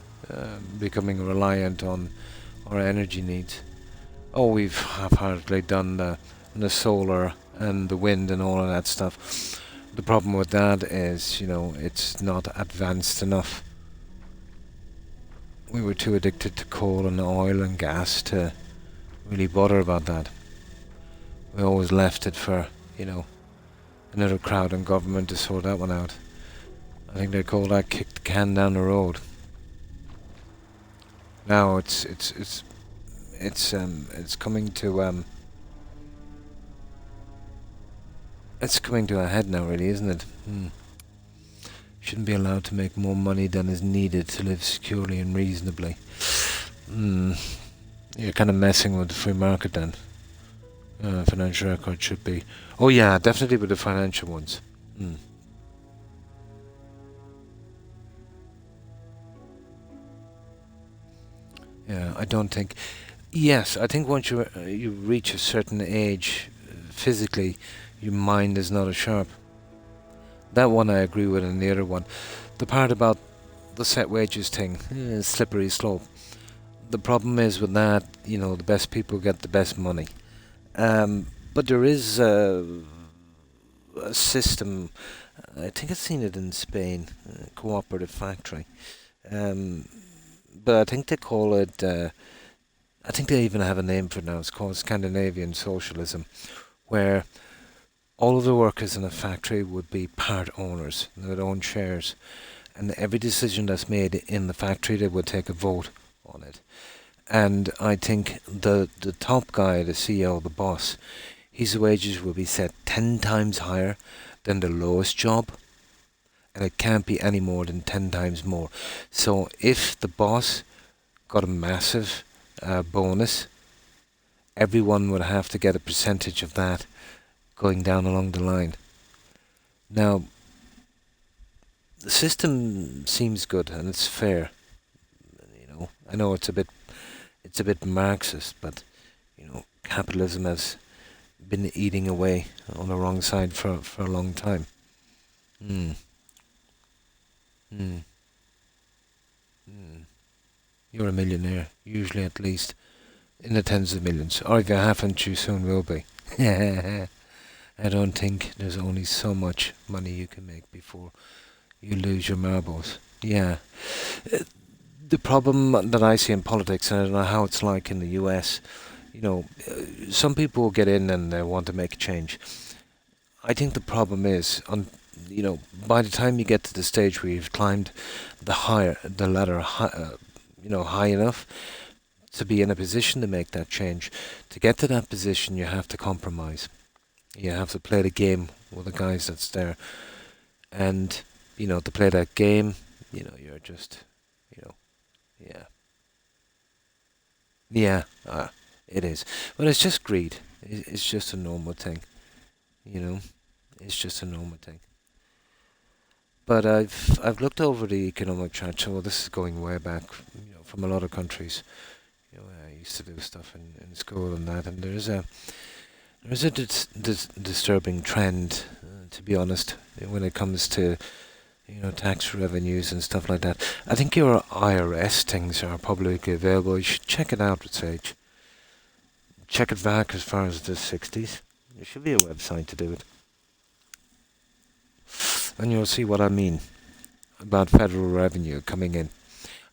Speaker 3: becoming reliant on our energy needs. Oh, we've half-heartedly done the solar and the wind and all of that stuff. The problem with that is, you know, it's not advanced enough. We were too addicted to coal and oil and gas to really bother about that. We always left it for, you know, another crowd in government to sort that one out. I think they call that kick the can down the road. Now it's coming to it's coming to a head now, really, isn't it? shouldn't be allowed to make more money than is needed to live securely and reasonably. You're kind of messing with the free market then. Financial records should be. Oh yeah, definitely with the financial ones. Yeah, I don't think. Yes, I think once you reach a certain age, physically, your mind is not as sharp. That one I agree with, and the other one, the part about the set wages thing, slippery slope. The problem is with that, the best people get the best money. But there is a system. I think I've seen it in Spain, cooperative factory. But I think they call it. I think they even have a name for it now. It's called Scandinavian socialism, where all of the workers in a factory would be part owners. They would own shares, and every decision that's made in the factory, they would take a vote on it. And I think the top guy, the CEO, the boss, his wages will be set 10 times higher than the lowest job, and it can't be any more than 10 times more. So if the boss got a massive bonus, everyone would have to get a percentage of that going down along the line. Now, the system seems good and it's fair. I know it's a bit Marxist, but capitalism has been eating away on the wrong side for a long time. Mm. Mm. Mm. You're a millionaire, usually at least in the tens of millions, or if you haven't, you soon will be. I don't think there's only so much money you can make before you lose your marbles. Yeah. The problem that I see in politics, and I don't know how it's like in the US, some people get in and they want to make a change. I think the problem is, by the time you get to the stage where you've climbed the ladder high enough to be in a position to make that change, to get to that position you have to compromise. You have to play the game with the guys that's there. And, to play that game, you're just, yeah. Yeah, it is. But it's just greed. It's just a normal thing. It's just a normal thing. But I've looked over the economic chart, so this is going way back, from a lot of countries. I used to do stuff in school and that, and there's a disturbing trend, to be honest, when it comes to tax revenues and stuff like that. I think your IRS things are publicly available. You should check it out, Sage. Check it back as far as the 60s. There should be a website to do it. And you'll see what I mean about federal revenue coming in.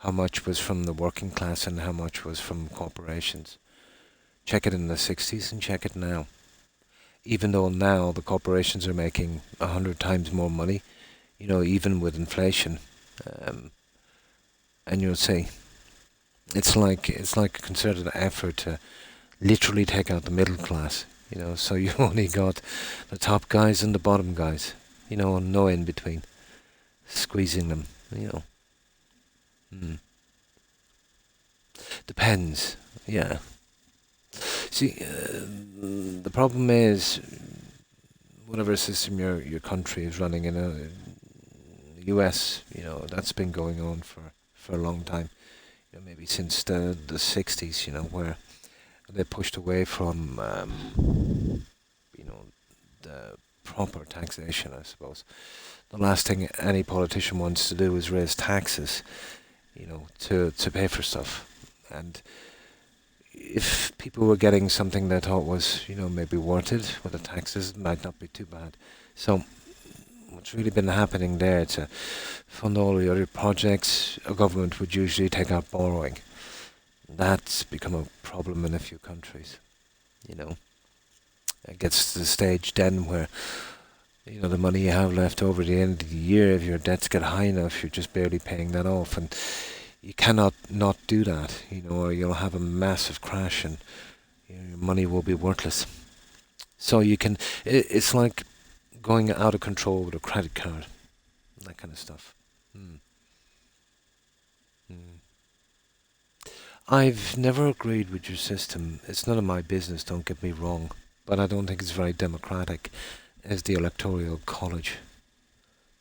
Speaker 3: How much was from the working class and how much was from corporations. Check it in the 60s and check it now. Even though now the corporations are making 100 times more money, even with inflation. And you'll see, it's like a concerted effort to literally take out the middle class. So you only got the top guys and the bottom guys. No in between, squeezing them. Depends. Yeah. See, the problem is, whatever system your country is running in, the US, that's been going on for a long time. Maybe since the 60s, where they pushed away from, the proper taxation, I suppose. The last thing any politician wants to do is raise taxes, to pay for stuff. And if people were getting something they thought was, maybe worth it with the taxes, it might not be too bad. So what's really been happening there to fund all the other projects, a government would usually take out borrowing. That's become a problem in a few countries. It gets to the stage then where, the money you have left over at the end of the year, if your debts get high enough, you're just barely paying that off. And you cannot not do that, or you'll have a massive crash and your money will be worthless. So it's like going out of control with a credit card. that kind of stuff. Hmm. Hmm. I've never agreed with your system. It's none of my business, don't get me wrong, but I don't think it's very democratic as the Electoral College,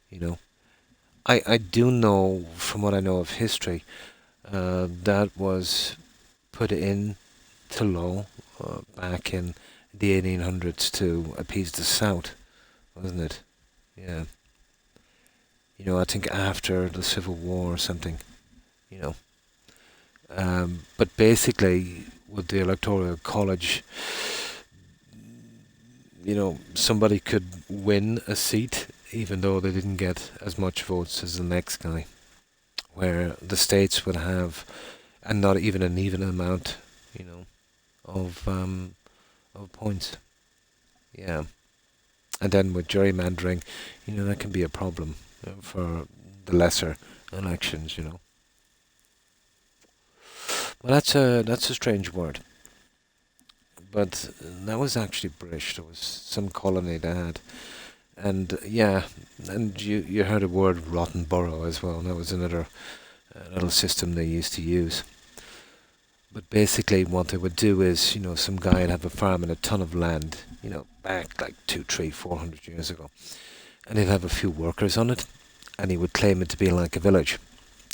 Speaker 3: you know. I do know, from what I know of history, that was put in to law back in the 1800s to appease the South, wasn't it? Yeah. You know, I think after the Civil War or something, you know. But basically, with the Electoral College, you know, somebody could win a seat even though they didn't get as much votes as the next guy, where the states would have, and not even an even amount, you know, of points. Yeah, and then with gerrymandering, you know, that can be a problem for the lesser elections, you know. Well, that's a strange word, but that was actually British. There was some colony they had, and yeah, and you heard the word rotten borough as well. That was another little system they used to use. But basically, what they would do is, you know, some guy would have a farm and a ton of land, you know, back like 2, 3, 400 years ago, and he'd have a few workers on it, and he would claim it to be like a village.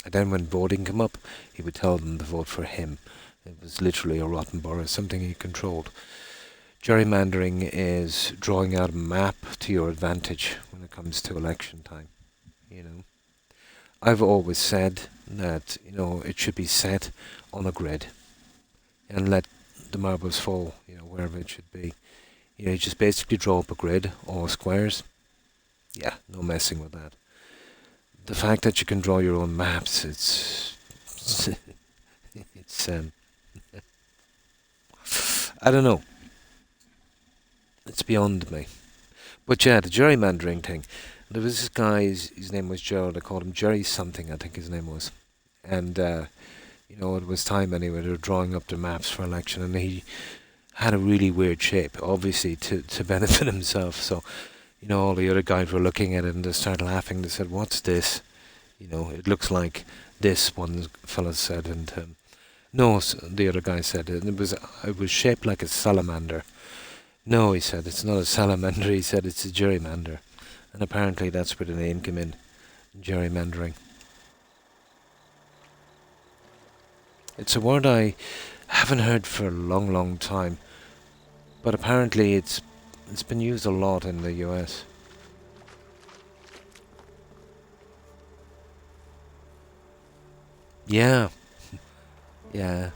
Speaker 3: And then when voting came up, he would tell them to vote for him. It was literally a rotten borough, something he controlled. Gerrymandering is drawing out a map to your advantage when it comes to election time, you know. I've always said that, you know, it should be set on a grid and let the marbles fall, you know, wherever it should be. You know, you just basically draw up a grid, all squares. Yeah, no messing with that. The fact that you can draw your own maps, it's I don't know. It's beyond me. But yeah, the gerrymandering thing. There was this guy, his name was Gerald, I called him Jerry something, I think his name was. And, you know, it was time anyway, they were drawing up the maps for election, and he had a really weird shape, obviously, to benefit himself. So, you know, all the other guys were looking at it and they started laughing. They said, "What's this? You know, it looks like this," one fella said. And, no, the other guy said, and it was shaped like a salamander. No, he said, it's not a salamander. He said, it's a gerrymander. And apparently that's where the name came in, gerrymandering. It's a word I haven't heard for a long, long time, but apparently it's been used a lot in the US. Yeah, yeah.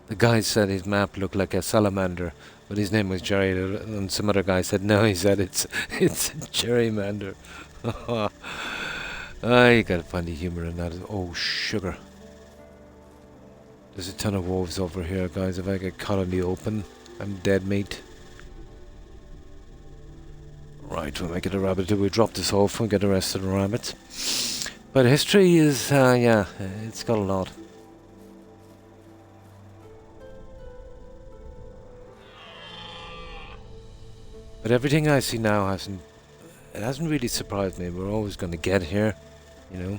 Speaker 3: The guy said his map looked like a salamander, but his name was Jerry, and some other guy said no. He said it's a gerrymander. You gotta find the humour in that. Oh, sugar. There's a ton of wolves over here, guys. If I get caught in the open, I'm dead meat. Right, we'll make it a rabbit. Do we drop this off and get the rest of the rabbits? But history is, yeah, it's got a lot. But everything I see now hasn't really surprised me. We're always going to get here, you know.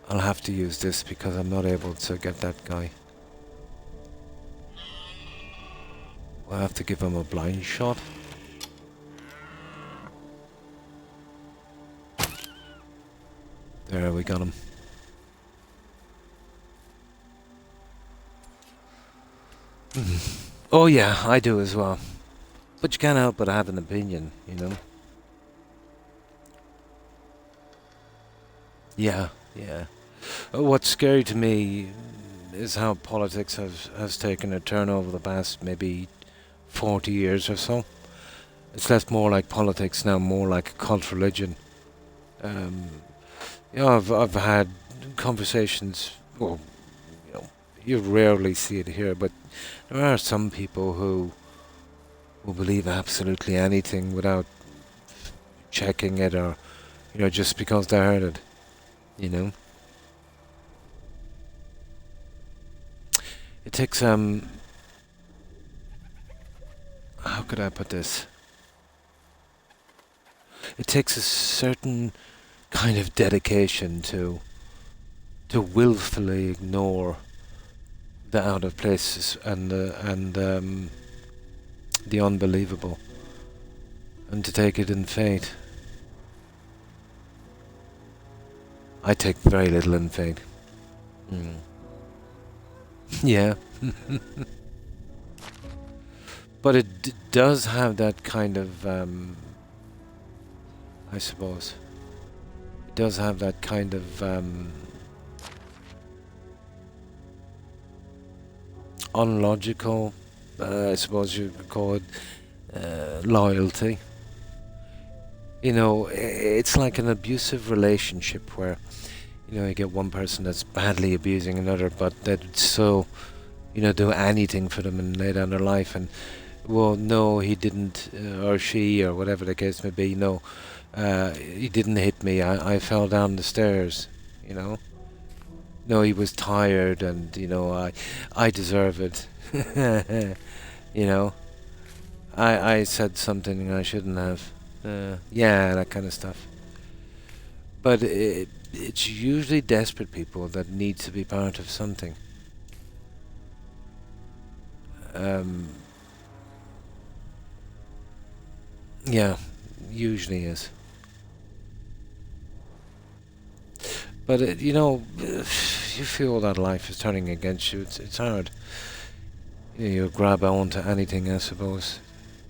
Speaker 3: I'll have to use this because I'm not able to get that guy. I'll have to give him a blind shot. There, we got him. Oh yeah, I do as well. But you can't help but have an opinion, you know. Yeah, yeah. What's scary to me is how politics has taken a turn over the past maybe 40 years or so. It's less more like politics now, more like a cult religion. Um, you know, I've had conversations. Well, you know, you rarely see it here, but there are some people who will believe absolutely anything without checking it, or you know, just because they heard it. You know, it takes how could I put this? it takes a certain kind of dedication to willfully ignore the out of places and the unbelievable, and to take it in faith. I take very little in faith. Yeah. But it does have that kind of, I suppose, it does have that kind of unlogical, I suppose you could call it, loyalty. You know, it's like an abusive relationship where, you know, you get one person that's badly abusing another, but they'd so, you know, do anything for them and lay down their life. And, well, no, he didn't, or she, or whatever the case may be, no, he didn't hit me, I fell down the stairs, you know. No, he was tired, and, you know, I deserve it. You know, I said something I shouldn't have. Yeah, that kind of stuff. But it's usually desperate people that need to be part of something. Yeah, usually is. But you know, you feel that life is turning against you. It's hard. You grab onto anything, I suppose,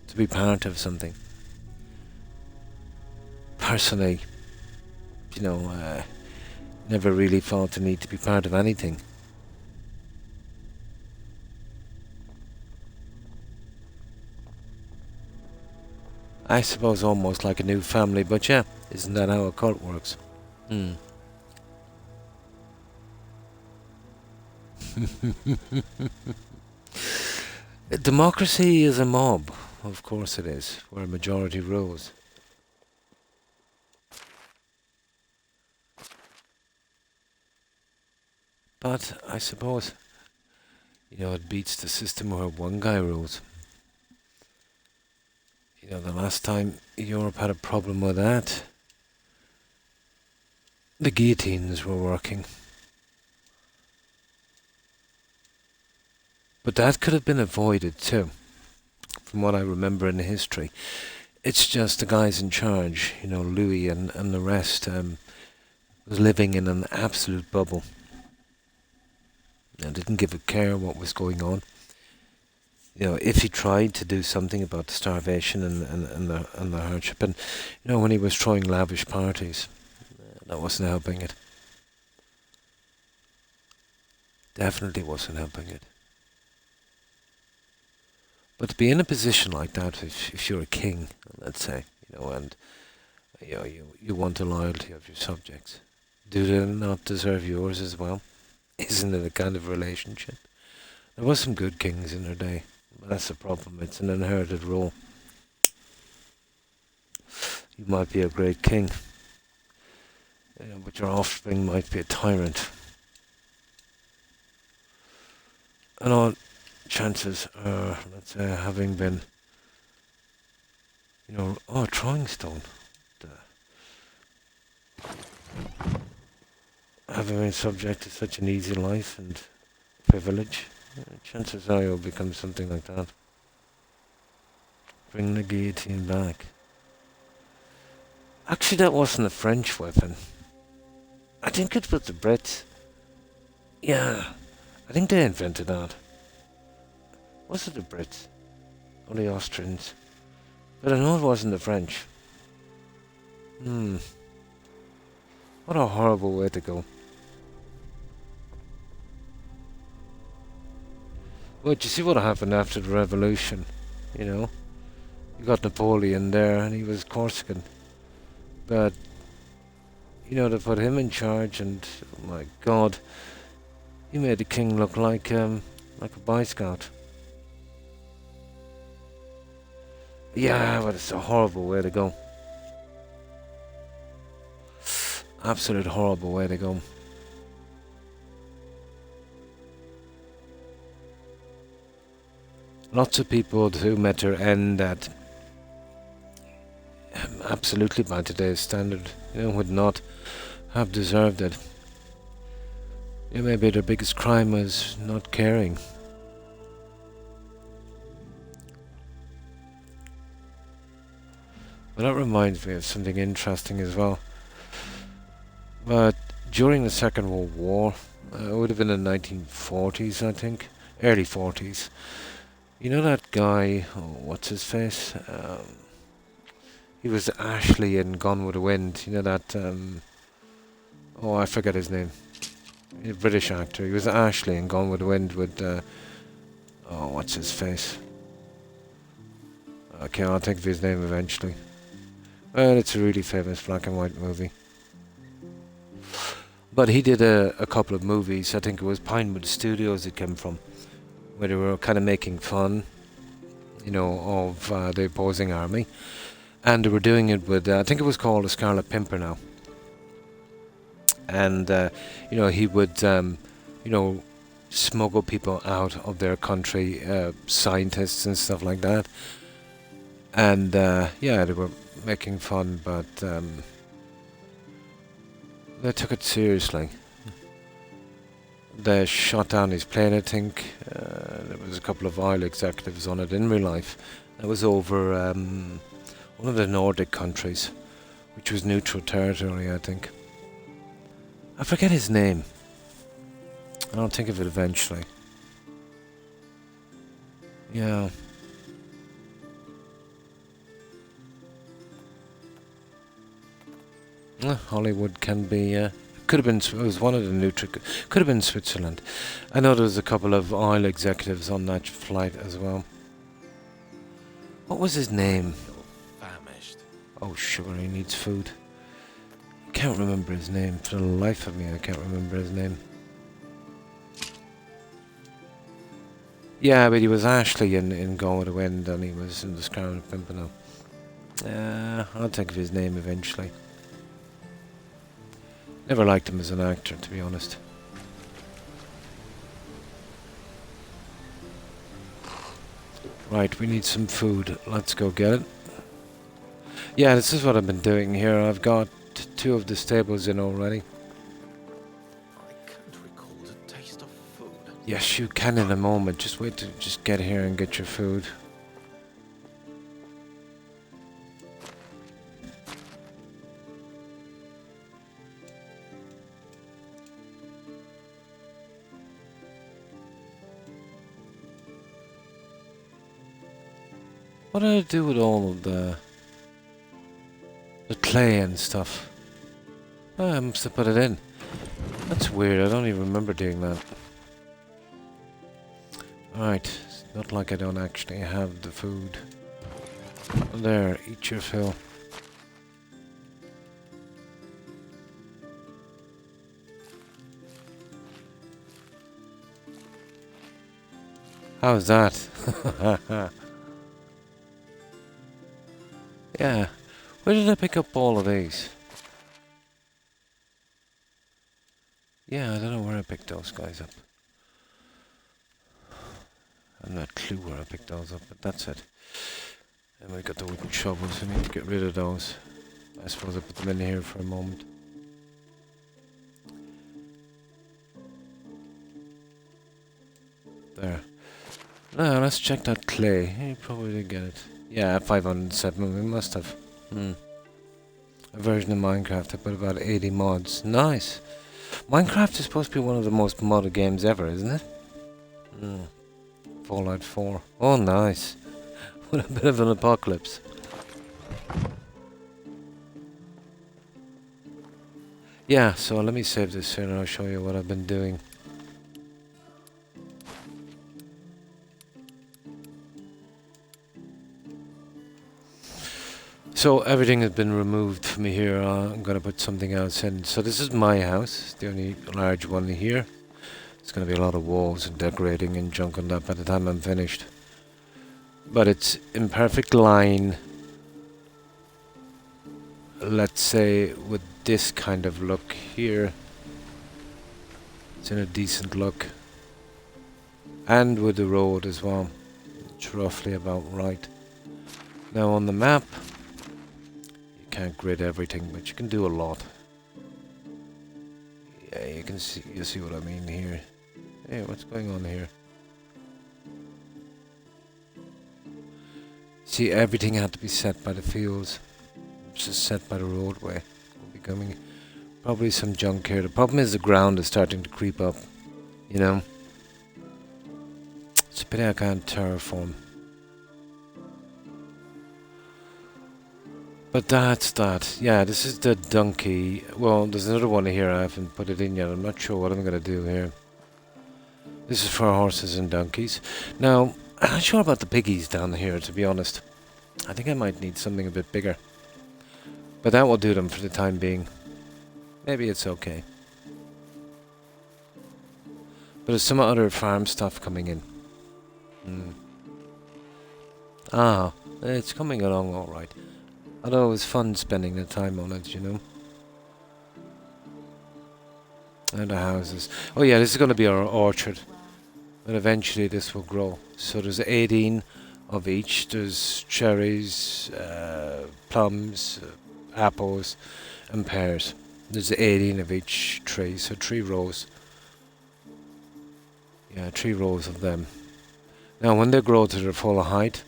Speaker 3: to be part of something. Personally, you know, never really felt the need to be part of anything. I suppose almost like a new family, but yeah, isn't that how a cult works? Democracy is a mob, of course it is, where a majority rules. But I suppose, you know, it beats the system where one guy rules. You know, the last time Europe had a problem with that, the guillotines were working. But that could have been avoided too, from what I remember in the history. It's just the guys in charge, you know, Louis and the rest, was living in an absolute bubble. And didn't give a care what was going on. You know, if he tried to do something about the starvation and the hardship, and, you know, when he was throwing lavish parties, that wasn't helping it. Definitely wasn't helping it. But to be in a position like that, if you're a king, let's say, you know, and, you know, you want the loyalty of your subjects, do they not deserve yours as well? Isn't it a kind of relationship? There was some good kings in their day, but that's the problem. It's an inherited role. You might be a great king, you know, but your offspring might be a tyrant. And all chances are, let's say, having been, you know, throwing stone. Having been subject to such an easy life and privilege, chances are you'll become something like that. Bring the guillotine back. Actually, that wasn't a French weapon. I think it was the Brits. Yeah, I think they invented that. Was it the Brits? Or the Austrians? But I know it wasn't the French. What a horrible way to go. But you see what happened after the revolution, you know? You got Napoleon there, and he was Corsican. But, you know, they put him in charge, and, oh my God, he made the king look like a Boy Scout. Yeah, but it's a horrible way to go. Absolute horrible way to go. Lots of people who met their end at absolutely by today's standard. Would not have deserved it. Maybe their biggest crime was not caring. But that reminds me of something interesting as well. But during the Second World War, it would have been in the 1940s, I think, early 40s. That guy, what's his face? He was Ashley in Gone with the Wind. I forget his name. He's a British actor. He was Ashley in Gone with the Wind with, what's his face? Okay, I'll think of his name eventually. Well, it's a really famous black and white movie. But he did a couple of movies. I think it was Pinewood Studios it came from, where they were kind of making fun, of the opposing army. And they were doing it with, I think it was called The Scarlet Pimpernel. And, he would, smuggle people out of their country, scientists and stuff like that. And, they were making fun, but they took it seriously. They shot down his plane, I think. There was a couple of oil executives on it in real life. It was over one of the Nordic countries, which was neutral territory, I think. I forget his name. I'll think of it eventually. Yeah. Hollywood can be, could have been, it was one of the neutral, could have been Switzerland. I know there was a couple of oil executives on that flight as well. What was his name?
Speaker 4: Famished.
Speaker 3: Oh, sugar, he needs food. I can't remember his name. For the life of me, I can't remember his name. Yeah, but he was Ashley in Gone with the Wind, and he was in The Scarlet Pimpernel. I'll think of his name eventually. Never liked him as an actor, to be honest. Right, we need some food. Let's go get it. Yeah, this is what I've been doing here. I've got 2 of the stables in already.
Speaker 4: I can't recall the taste of food.
Speaker 3: Yes, you can in a moment. Just wait to just get here and get your food. What did I do with all of the clay and stuff? Oh, I must have put it in. That's weird, I don't even remember doing that. Right, it's not like I don't actually have the food. There, eat your fill. How's that? Yeah. Where did I pick up all of these? Yeah, I don't know where I picked those guys up. I have no clue where I picked those up, but that's it. And we got the wooden shovels, we need to get rid of those. I suppose I put them in here for a moment. There. Now, let's check that clay. You probably did get it. Yeah, 507, we must have. A version of Minecraft, I put about 80 mods. Nice! Minecraft is supposed to be one of the most modded games ever, isn't it? Fallout 4. Oh, nice. What a bit of an apocalypse. Yeah, so let me save this here and I'll show you what I've been doing. So everything has been removed from here. I'm going to put something else in. So this is my house, the only large one here. It's going to be a lot of walls and decorating and junk on that by the time I'm finished. But it's in perfect line, let's say, with this kind of look here. It's in a decent look. And with the road as well. It's roughly about right. Now on the map, can't grid everything, but you can do a lot. Yeah, you see what I mean here. Hey, what's going on here? See, everything had to be set by the fields. It's just set by the roadway. We'll be coming probably some junk here. The problem is the ground is starting to creep up, you know. It's a pity I can't terraform. But that's that. Yeah, this is the donkey. Well, there's another one here. I haven't put it in yet. I'm not sure what I'm going to do here. This is for horses and donkeys. Now, I'm not sure about the piggies down here, to be honest. I think I might need something a bit bigger. But that will do them for the time being. Maybe it's okay. But there's some other farm stuff coming in. Ah, it's coming along alright. Although it was fun spending the time on it, you know. And the houses. Oh yeah, this is going to be our orchard. And eventually this will grow. So there's 18 of each. There's cherries, plums, apples, and pears. There's 18 of each tree, so 3 rows. Yeah, 3 rows of them. Now when they grow to their full height,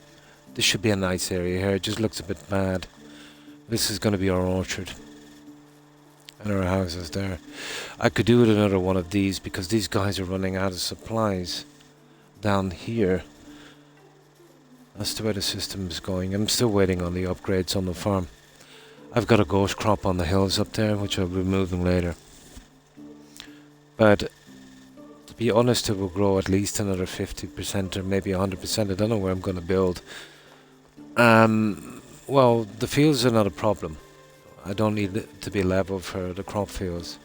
Speaker 3: this should be a nice area here. It just looks a bit bad. This is going to be our orchard. And our houses there. I could do with another one of these because these guys are running out of supplies down here. That's the way the system is going. I'm still waiting on the upgrades on the farm. I've got a ghost crop on the hills up there, which I'll be moving later. But to be honest, it will grow at least another 50% or maybe 100%. I don't know where I'm going to build. Well, the fields are not a problem. I don't need it to be level for the crop fields.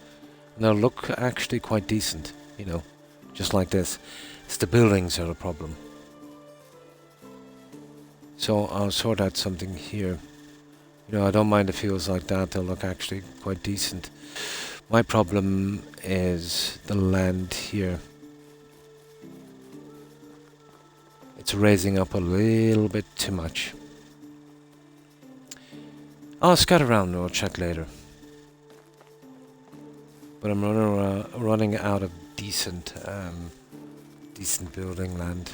Speaker 3: And they'll look actually quite decent, you know, just like this. It's the buildings are a problem. So I'll sort out something here. You know, I don't mind the fields like that. They'll look actually quite decent. My problem is the land here. It's raising up a little bit too much. I'll scout around and we'll check later. But I'm running out of decent building land.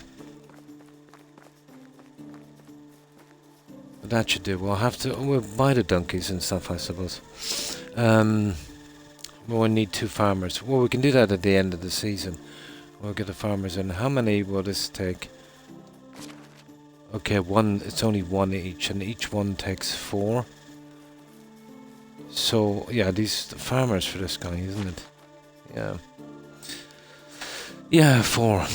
Speaker 3: But that should do. We'll buy the donkeys and stuff, I suppose. We'll need 2 farmers. Well, we can do that at the end of the season. We'll get the farmers in. How many will this take? Okay, it's only 1 each, and each one takes 4. So, yeah, these farmers for this guy, isn't it? Yeah. Yeah, 4.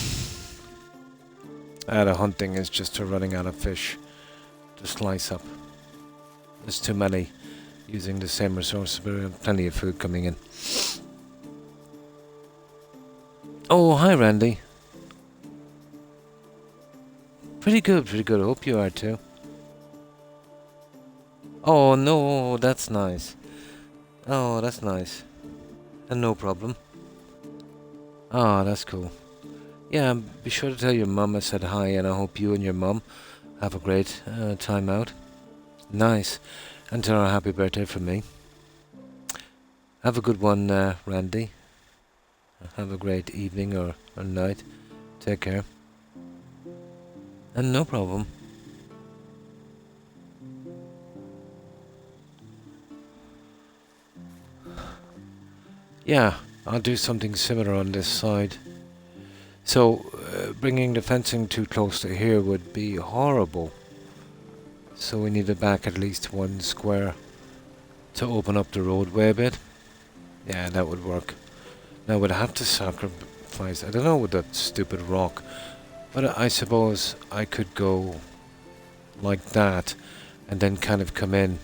Speaker 3: The hunting is just running out of fish to slice up. There's too many using the same resource, but we have plenty of food coming in. Oh, hi, Randy. Pretty good, pretty good. I hope you are too. Oh, no, that's nice. Oh, that's nice. And no problem. Oh, that's cool. Yeah, be sure to tell your mum I said hi, and I hope you and your mum have a great time out. Nice. And tell her a happy birthday from me. Have a good one, Randy. Have a great evening or night. Take care. And no problem. Yeah, I'll do something similar on this side. So, bringing the fencing too close to here would be horrible. So we need to back at least 1 square to open up the roadway a bit. Yeah, that would work. Now we'd have to sacrifice, I don't know, with that stupid rock. But I suppose I could go like that and then kind of come in.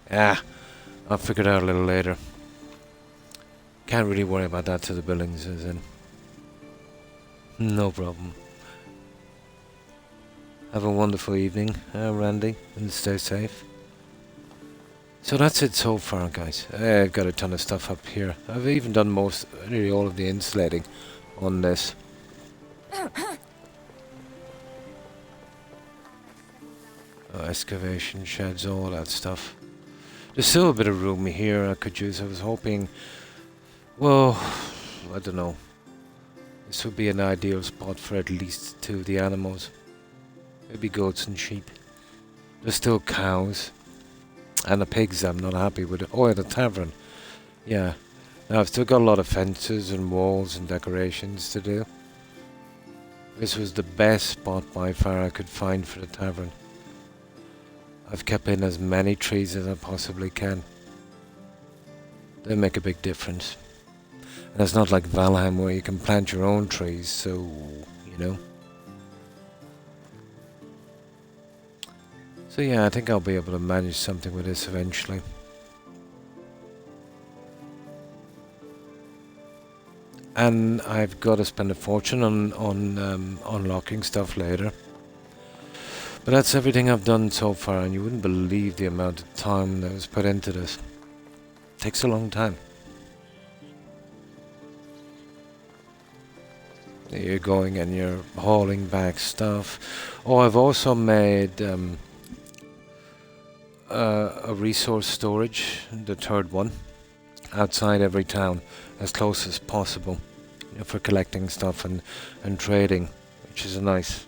Speaker 3: I'll figure it out a little later. Can't really worry about that till the buildings is in. No problem. Have a wonderful evening, Randy, and stay safe. So that's it so far, guys. I've got a ton of stuff up here. I've even done nearly all of the insulating on this. Excavation sheds, all that stuff. There's still a bit of room here I could use. I was hoping, well, I don't know. This would be an ideal spot for at least 2 of the animals. Maybe goats and sheep. There's still cows. And the pigs I'm not happy with. Oh, yeah, the tavern. Yeah. Now I've still got a lot of fences and walls and decorations to do. This was the best spot by far I could find for the tavern. I've kept in as many trees as I possibly can. They make a big difference. And it's not like Valheim where you can plant your own trees, so, you know. So yeah, I think I'll be able to manage something with this eventually. And I've got to spend a fortune on unlocking stuff later. But that's everything I've done so far, and you wouldn't believe the amount of time that was put into this. It takes a long time. You're going and you're hauling back stuff. Oh, I've also made a resource storage, the 3rd one, outside every town, as close as possible, you know, for collecting stuff and trading, which is nice.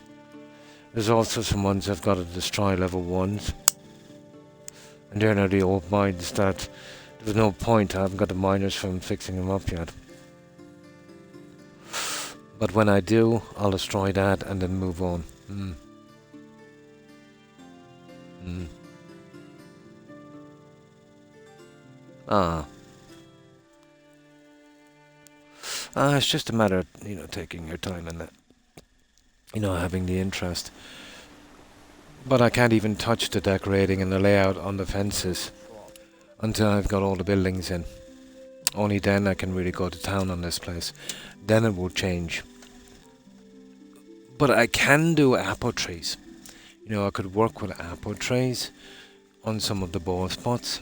Speaker 3: There's also some ones I've got to destroy, level 1s. And they're now the old mines that there's no point. I haven't got the miners from fixing them up yet. But when I do, I'll destroy that and then move on. It's just a matter of, you know, taking your time and that. You know, having the interest. But I can't even touch the decorating and the layout on the fences until I've got all the buildings in. Only then I can really go to town on this place. Then it will change. But I can do apple trees. You know, I could work with apple trees on some of the ball spots.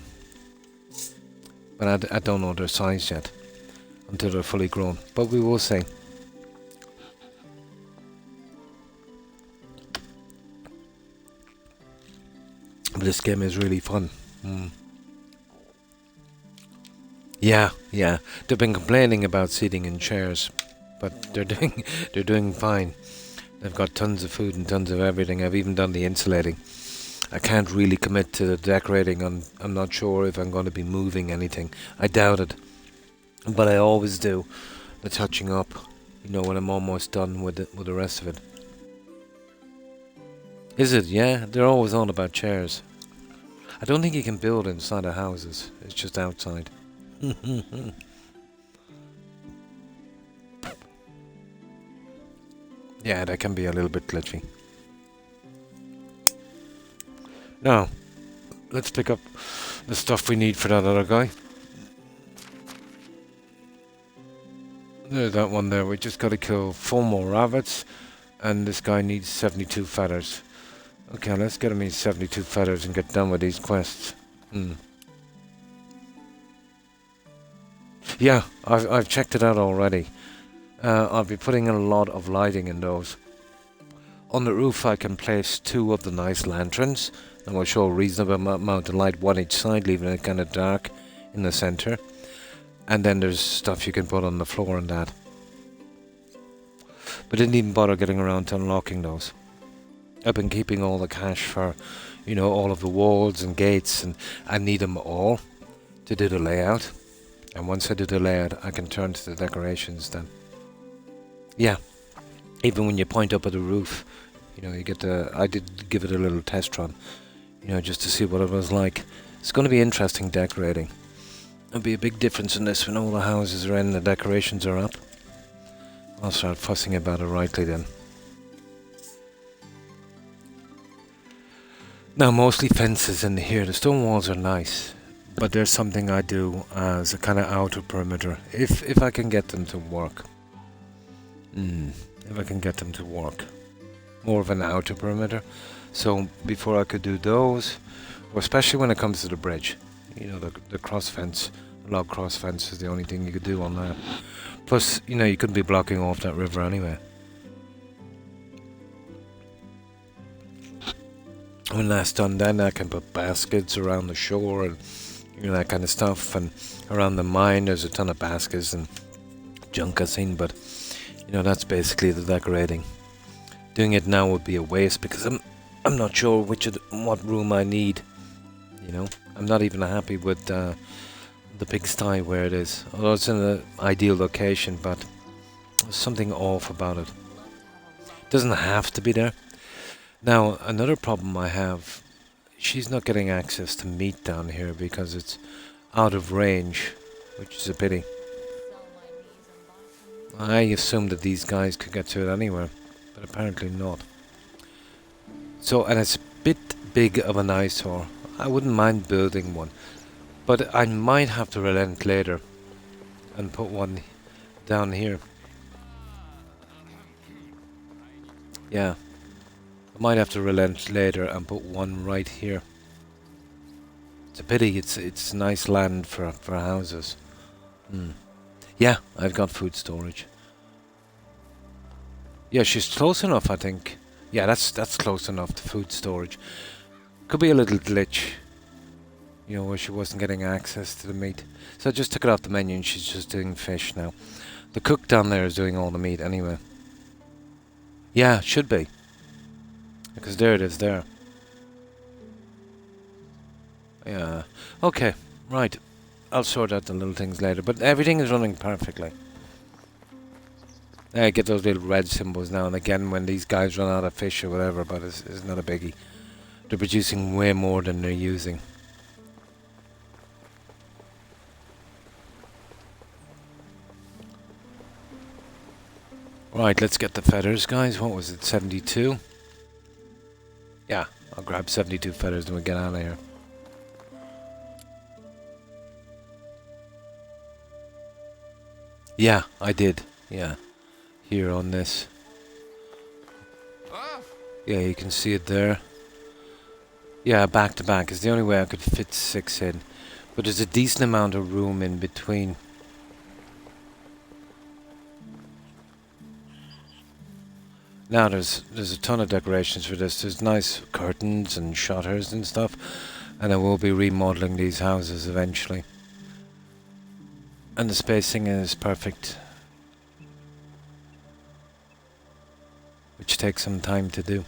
Speaker 3: But I don't know their size yet until they're fully grown. But we will see. But this game is really fun. Yeah. They've been complaining about seating in chairs, but they're doing fine. They've got tons of food and tons of everything. I've even done the insulating. I can't really commit to the decorating. I'm not sure if I'm going to be moving anything. I doubt it. But I always do the touching up, you know, when I'm almost done with the rest of it. Is it? Yeah, they're always on about chairs. I don't think you can build inside of houses. It's just outside. Yeah, that can be a little bit glitchy. Now, let's pick up the stuff we need for that other guy. There's that one there. We just got to kill 4 more rabbits, and this guy needs 72 feathers. Okay, let's get him his 72 feathers and get done with these quests. Yeah, I've checked it out already. I'll be putting a lot of lighting in those. On the roof I can place 2 of the nice lanterns, and will show a reasonable amount of light, 1 each side, leaving it kind of dark in the center. And then there's stuff you can put on the floor and that. But didn't even bother getting around to unlocking those. I've been keeping all the cash for, you know, all of the walls and gates, and I need them all to do the layout. And once I do the layout, I can turn to the decorations then. Yeah, even when you point up at the roof, you know, you get the... I did give it a little test run, you know, just to see what it was like. It's going to be interesting decorating. There'll be a big difference in this when all the houses are in and the decorations are up. I'll start fussing about it rightly then. Now, mostly fences in here. The stone walls are nice, but there's something I do as a kind of outer perimeter, if I can get them to work. If I can get them to work. More of an outer perimeter. So before I could do those, or especially when it comes to the bridge, you know, the cross fence, log cross fence is the only thing you could do on that. Plus, you know, you couldn't be blocking off that river anyway. When that's done, then I can put baskets around the shore and You know, that kind of stuff. And around the mine, there's a ton of baskets and junk I've seen, but you know, that's basically the decorating. Doing it now would be a waste because I'm not sure what room I need. You know, I'm not even happy with the pigsty where it is. Although it's in an ideal location, but there's something off about it. Doesn't have to be there. Now, another problem I have, she's not getting access to meat down here because it's out of range, which is a pity. I assumed that these guys could get to it anywhere, but apparently not. So, and it's a bit big of an eyesore. I wouldn't mind building one, but I might have to relent later and put one down here. Yeah, I might have to relent later and put one right here. It's a pity. It's nice land for houses. Yeah, I've got food storage. Yeah, she's close enough, I think. Yeah, that's close enough to food storage. Could be a little glitch, you know, where she wasn't getting access to the meat. So I just took it off the menu and she's just doing fish now. The cook down there is doing all the meat anyway. Yeah, should be. Because there it is there. Yeah. Okay, right. I'll sort out the little things later, but everything is running perfectly. I get those little red symbols now and again when these guys run out of fish or whatever, but it's not a biggie. They're producing way more than they're using. Right, let's get the feathers, guys. What was it, 72? Yeah, I'll grab 72 feathers and we'll get out of here. Yeah, I did. Yeah, here on this. Yeah, you can see it there. Yeah, back to back is the only way I could fit 6 in. But there's a decent amount of room in between. Now there's a ton of decorations for this. There's nice curtains and shutters and stuff. And I will be remodeling these houses eventually. And the spacing is perfect. Which takes some time to do.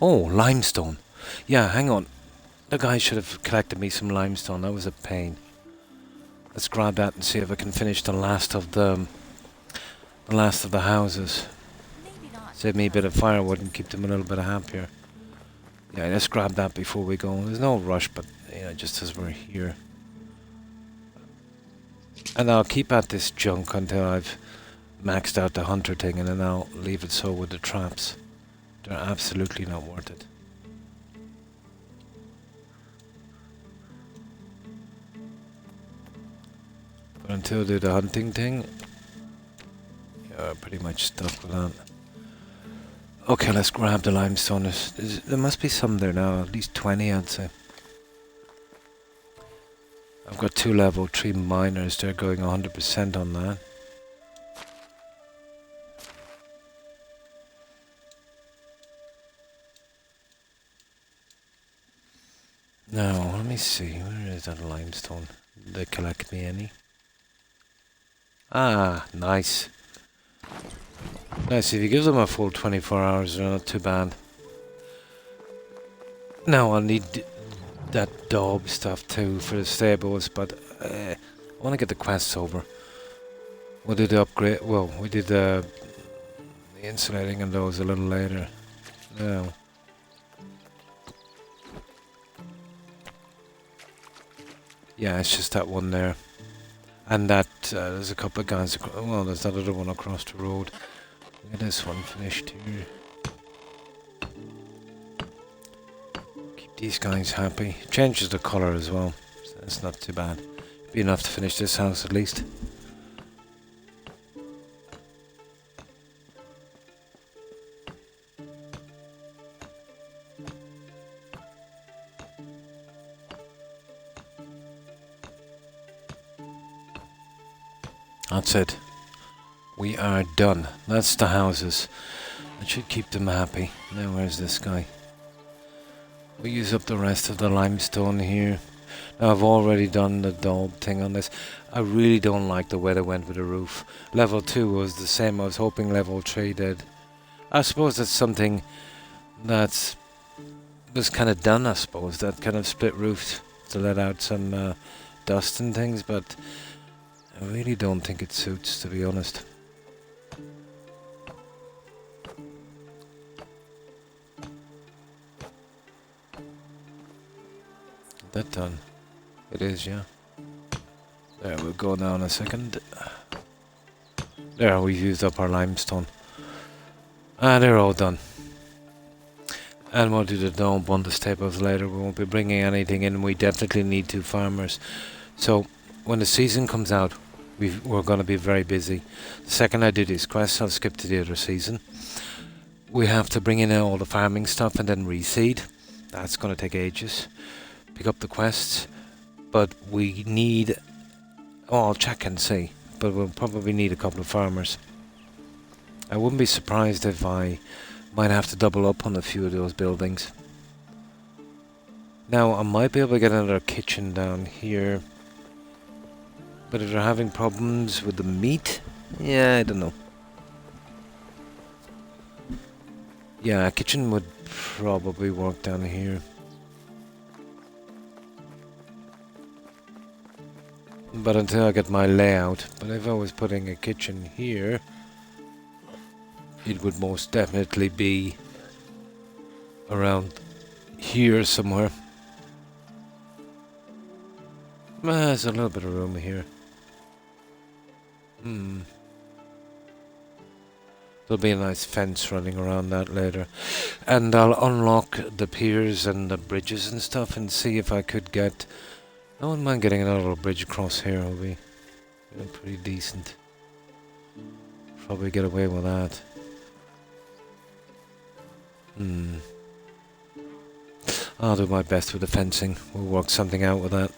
Speaker 3: Oh, limestone. Yeah, hang on. The guy should have collected me some limestone. That was a pain. Let's grab that and see if I can finish the last of the houses. Save me a bit of firewood and keep them a little bit happier. Yeah, let's grab that before we go. There's no rush, but you know, just as we're here. And I'll keep at this junk until I've maxed out the hunter thing, and then I'll leave it so with the traps. They're absolutely not worth it. But until I do the hunting thing, yeah, pretty much stuck with that. Okay, let's grab the limestone. There must be some there now, at least 20 I'd say. I've got 2 level 3 miners, they're going 100% on that. Now, let me see, where is that limestone? Did they collect me any? Ah, nice. Nice, if you give them a full 24 hours, they're not too bad. Now, I'll need that daub stuff too for the stables, but I want to get the quests over. We'll do the upgrade, well, we did the insulating and those a little later. Now. Yeah, it's just that one there. And that, there's a couple of guys, well, there's that other one across the road. Look at this one finished here. Keep these guys happy. Changes the colour as well, so that's not too bad. Be enough to finish this house at least. That's it. We are done. That's the houses. That should keep them happy. Now where's this guy? We use up the rest of the limestone here. Now, I've already done the daub thing on this. I really don't like the way they went with the roof. Level 2 was the same. I was hoping level 3 did. I suppose that's something that was kind of done, I suppose. That kind of split roofed to let out some dust and things, but I really don't think it suits, to be honest. That done? It is, yeah. There, we'll go now in a second. There, we've used up our limestone. They're all done. And we'll do the dome on the staples later. We won't be bringing anything in. We definitely need 2 farmers. So, when the season comes out, we're going to be very busy. The second I do these quests, I'll skip to the other season. We have to bring in all the farming stuff and then reseed. That's going to take ages. Pick up the quests. But we need... Oh, I'll check and see. But we'll probably need a couple of farmers. I wouldn't be surprised if I might have to double up on a few of those buildings. Now, I might be able to get another kitchen down here. But if they're having problems with the meat, yeah, I don't know. Yeah, a kitchen would probably work down here. But until I get my layout. But if I was putting a kitchen here, it would most definitely be around here somewhere. There's a little bit of room here. There'll be a nice fence running around that later. And I'll unlock the piers and the bridges and stuff and see if I could get... I wouldn't mind getting another little bridge across here. It'll be pretty decent. Probably get away with that. I'll do my best with the fencing. We'll work something out with that.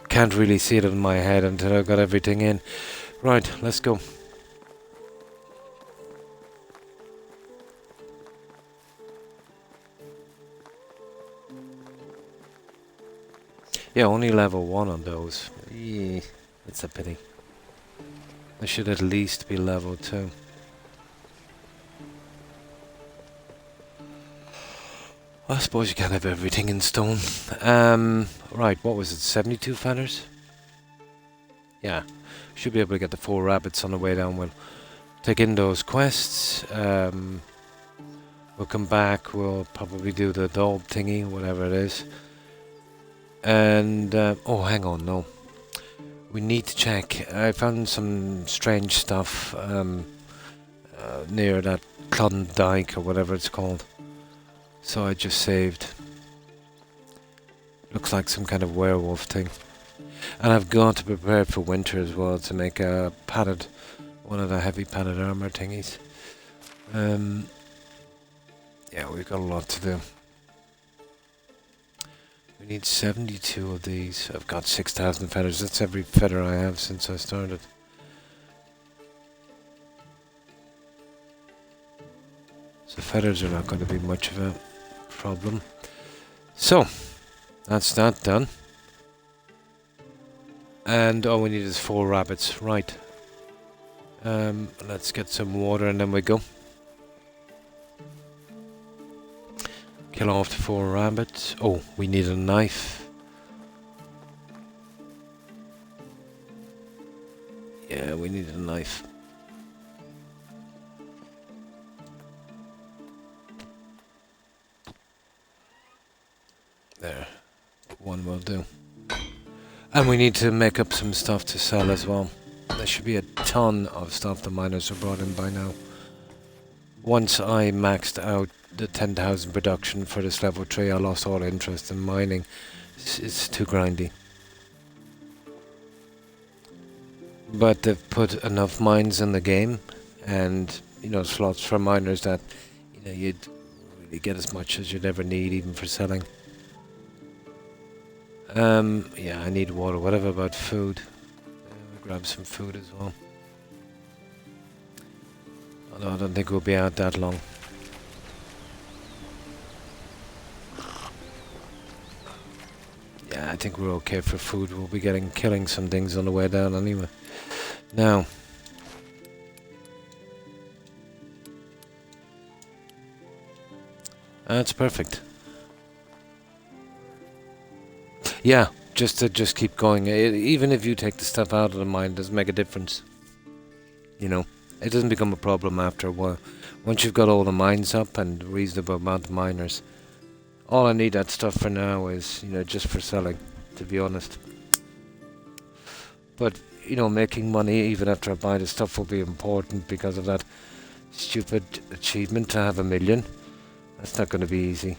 Speaker 3: Can't really see it in my head until I've got everything in. Right, let's go. Yeah, only level 1 on those. Eee, it's a pity. They should at least be level 2. I suppose you can't have everything in stone. Right, what was it? 72 feathers? Yeah, should be able to get the 4 rabbits on the way down. We'll take in those quests. We'll come back. We'll probably do the daub thingy, whatever it is. And, oh, hang on, no. We need to check. I found some strange stuff near that Klondike or whatever it's called. So I just saved. Looks like some kind of werewolf thing. And I've got to prepare for winter as well to make a padded, one of the heavy padded armor thingies. Yeah, we've got a lot to do. We need 72 of these. I've got 6,000 feathers. That's every feather I have since I started. So feathers are not going to be much of a problem. So, that's that done. And all we need is 4 rabbits. Right. Let's get some water and then we go. Kill off the 4 rabbits. Oh, we need a knife. Yeah, we need a knife. There. 1 will do. And we need to make up some stuff to sell as well. There should be a ton of stuff the miners have brought in by now. Once I maxed out the 10,000 production for this level 3, I lost all interest in mining. It's too grindy. But they've put enough mines in the game and, you know, slots for miners that, you know, you'd really get as much as you'd ever need even for selling. Yeah, I need water. Whatever about food? I'll grab some food as well. Although I don't think we'll be out that long. I think we're okay for food. We'll be killing some things on the way down anyway. Now, that's perfect. Yeah, just keep going. Even if you take the stuff out of the mine, it doesn't make a difference. You know, it doesn't become a problem after a while. Once you've got all the mines up and a reasonable amount of miners, all I need that stuff for now is, just for selling, to be honest. But, making money even after I buy the stuff will be important because of that stupid achievement to have 1 million. That's not going to be easy.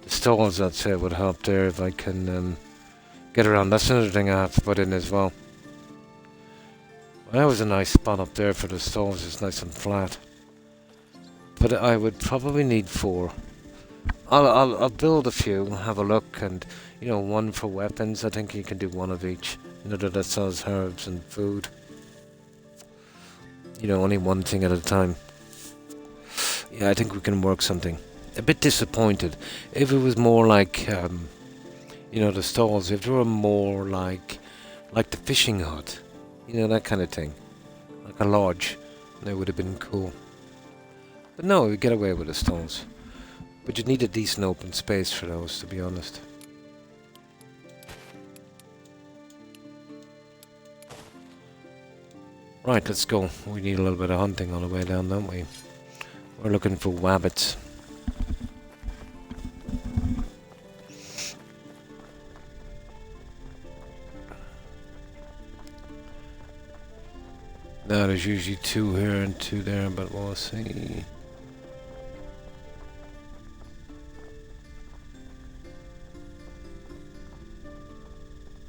Speaker 3: The stalls, I'd say, would help there if I can get around. That's another thing I have to put in as well. Well, that was a nice spot up there for the stalls. It's nice and flat. But I would probably need 4. I'll build a few, have a look, and, one for weapons. I think you can do 1 of each. Another that sells herbs and food. Only one thing at a time. Yeah, I think we can work something. A bit disappointed. If it was more like, the stalls, if they were more like the fishing hut, that kind of thing. Like a lodge, that would have been cool. But no, we get away with the stalls. But you need a decent open space for those, to be honest. Right, let's go. We need a little bit of hunting on the way down, don't we? We're looking for wabbits. Now there's usually 2 here and 2 there, but we'll see.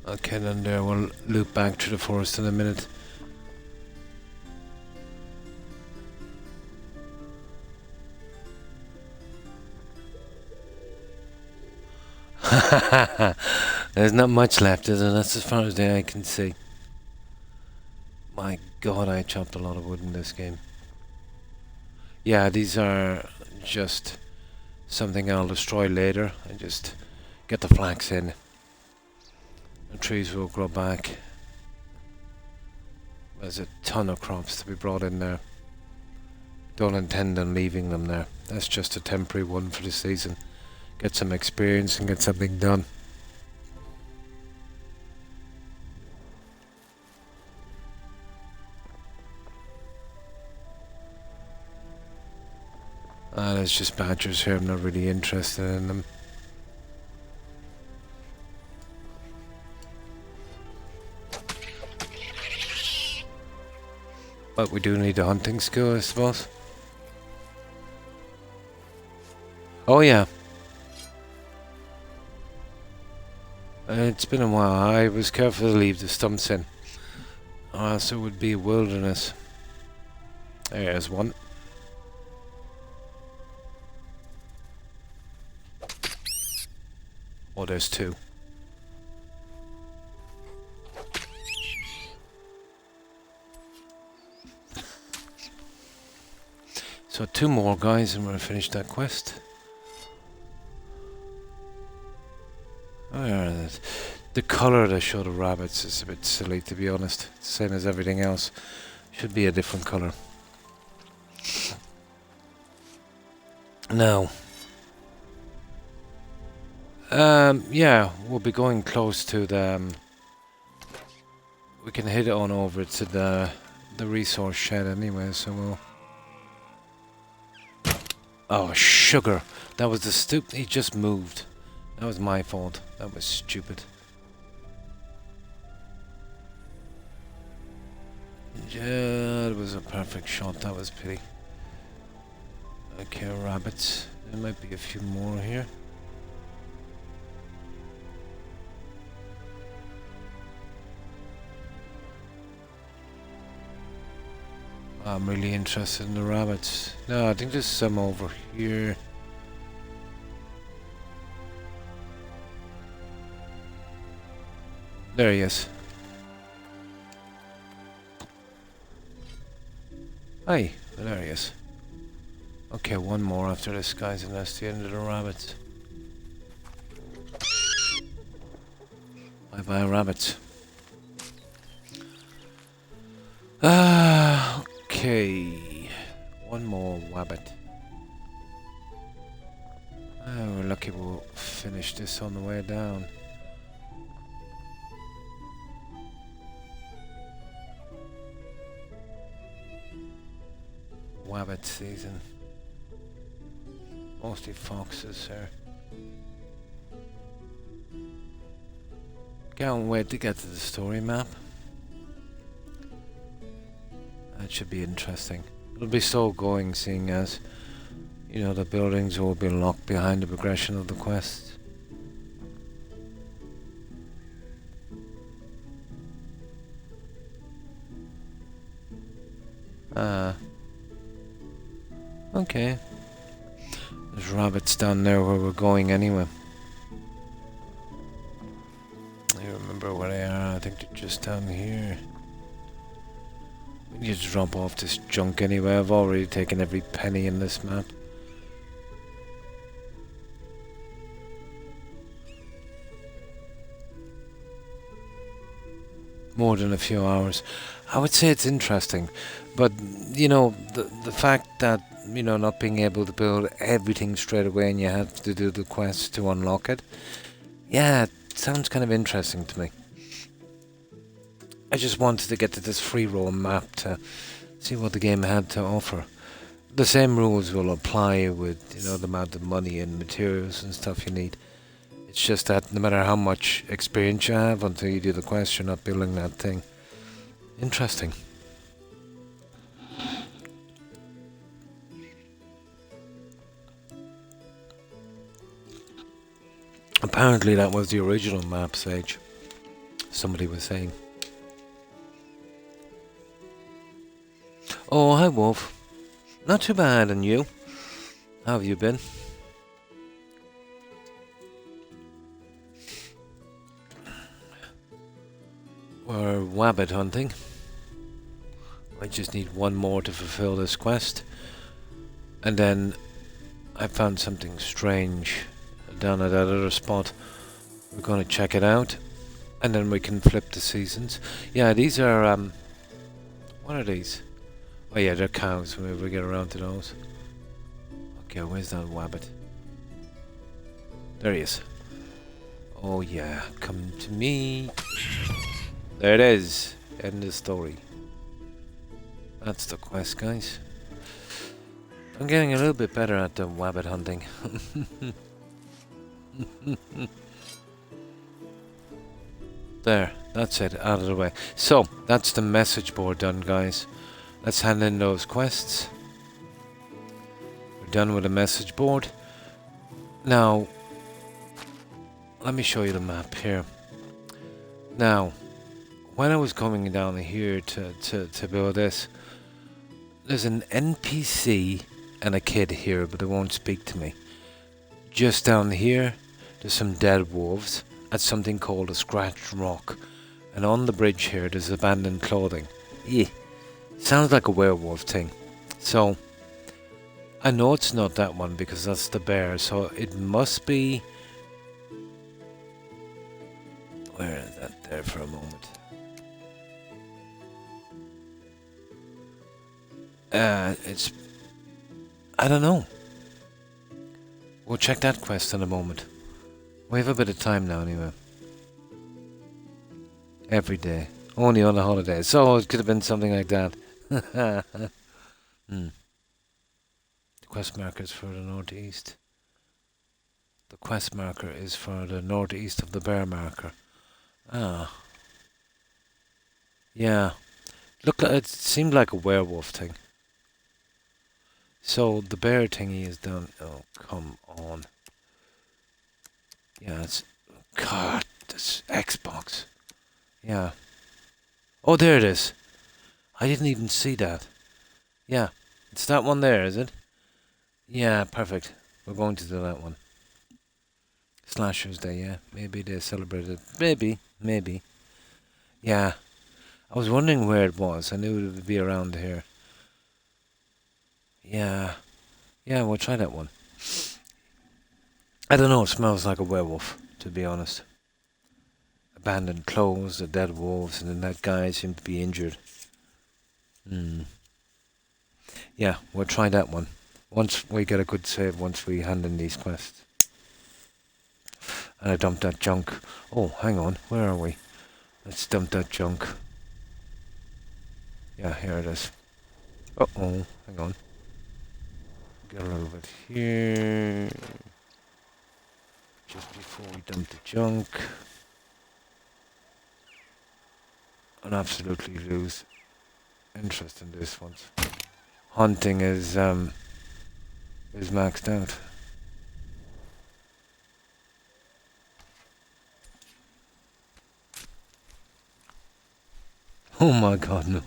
Speaker 3: Okay, then there, we'll loop back to the forest in a minute. There's not much left, is there? That's as far as the eye can see. My god, I chopped a lot of wood in this game. Yeah, these are just something I'll destroy later. I just get the flax in. The trees will grow back. There's a ton of crops to be brought in there. Don't intend on leaving them there. That's just a temporary one for the season. Get some experience and get something done. There's just badgers here. I'm not really interested in them. But we do need a hunting skill, I suppose. Oh yeah. It's been a while. I was careful to leave the stumps in. So it would be a wilderness. There's one. Oh, there's 2. So 2 more guys and we'll finish that quest. Oh yeah, the colour they show the rabbits is a bit silly, to be honest. Same as everything else. Should be a different colour. Now, yeah, we'll be going close to the. We can head on over to the resource shed anyway, so we'll. Oh, sugar! That was the he just moved. That was my fault. That was stupid. Yeah, it was a perfect shot. That was pity. Okay, rabbits. There might be a few more here. I'm really interested in the rabbits. No, I think there's some over here. There he is. Hey, there he is. Okay, one more after this, guys, and that's the end of the rabbits. Bye-bye, rabbits. Okay. One more wabbit. We're lucky we'll finish this on the way down. Wabbit season. Mostly foxes here. Can't wait to get to the story map. That should be interesting. It'll be slow going, seeing as, you know, the buildings will be locked behind the progression of the quests. Okay. There's rabbits down there where we're going anyway. I remember where they are. I think they're just down here. We need to drop off this junk anyway. I've already taken every penny in this map. More than a few hours. I would say it's interesting, but you know, the fact that, you know, not being able to build everything straight away and you have to do the quests to unlock it, yeah, it sounds kind of interesting to me. I just wanted to get to this free roam map to see what the game had to offer. The same rules will apply with, you know, the amount of money and materials and stuff you need. It's just that no matter how much experience you have, until you do the quest, you're not building that thing. Interesting. Apparently that was the original map, Sage. Somebody was saying. Oh, hi Wolf. Not too bad, and you? How have you been? We're wabbit hunting. I just need one more to fulfill this quest. And then I found something strange down at that other spot. We're going to check it out. And then we can flip the seasons. Yeah, these are, what are these? Oh yeah, they're cows, whenever we get around to those. Okay, where's that wabbit? There he is. Oh yeah, come to me. There it is. End of story. That's the quest, guys. I'm getting a little bit better at the wabbit hunting. There, that's it, out of the way. So, that's the message board done, guys. Let's hand in those quests. We're done with the message board. Now, let me show you the map here. Now, when I was coming down here to build this, there's an NPC and a kid here, but they won't speak to me. Just down here, there's some dead wolves at something called a scratched rock. And on the bridge here, there's abandoned clothing. Yeah, sounds like a werewolf thing. So, I know it's not that one because that's the bear, so it must be... Where is that there for a moment? It's... I don't know. We'll check that quest in a moment. We have a bit of time now anyway. Every day. Only on the holidays. So it could have been something like that. The quest marker is for the northeast. The quest marker is for the northeast of the bear marker. Ah. Yeah. Look, it seemed like a werewolf thing. So the bear thingy is done. Oh, come on. Yeah, it's... God, this Xbox. Yeah. Oh, there it is. I didn't even see that. Yeah, it's that one there, is it? Yeah, perfect. We're going to do that one. Slashers Day, yeah. Maybe they celebrated. Maybe. Yeah. I was wondering where it was. I knew it would be around here. Yeah. Yeah, we'll try that one. I don't know, it smells like a werewolf, to be honest. abandoned clothes, the dead wolves, and then that guy seemed to be injured. Yeah, we'll try that one. Once we get a good save, once we hand in these quests. And I dumped that junk. Oh, hang on, where are we? Let's dump that junk. Yeah, here it is. Uh-oh, hang on. Get a little bit here. Just before we dump the junk. And absolutely lose interest in this one. Hunting is maxed out. Oh my god, no.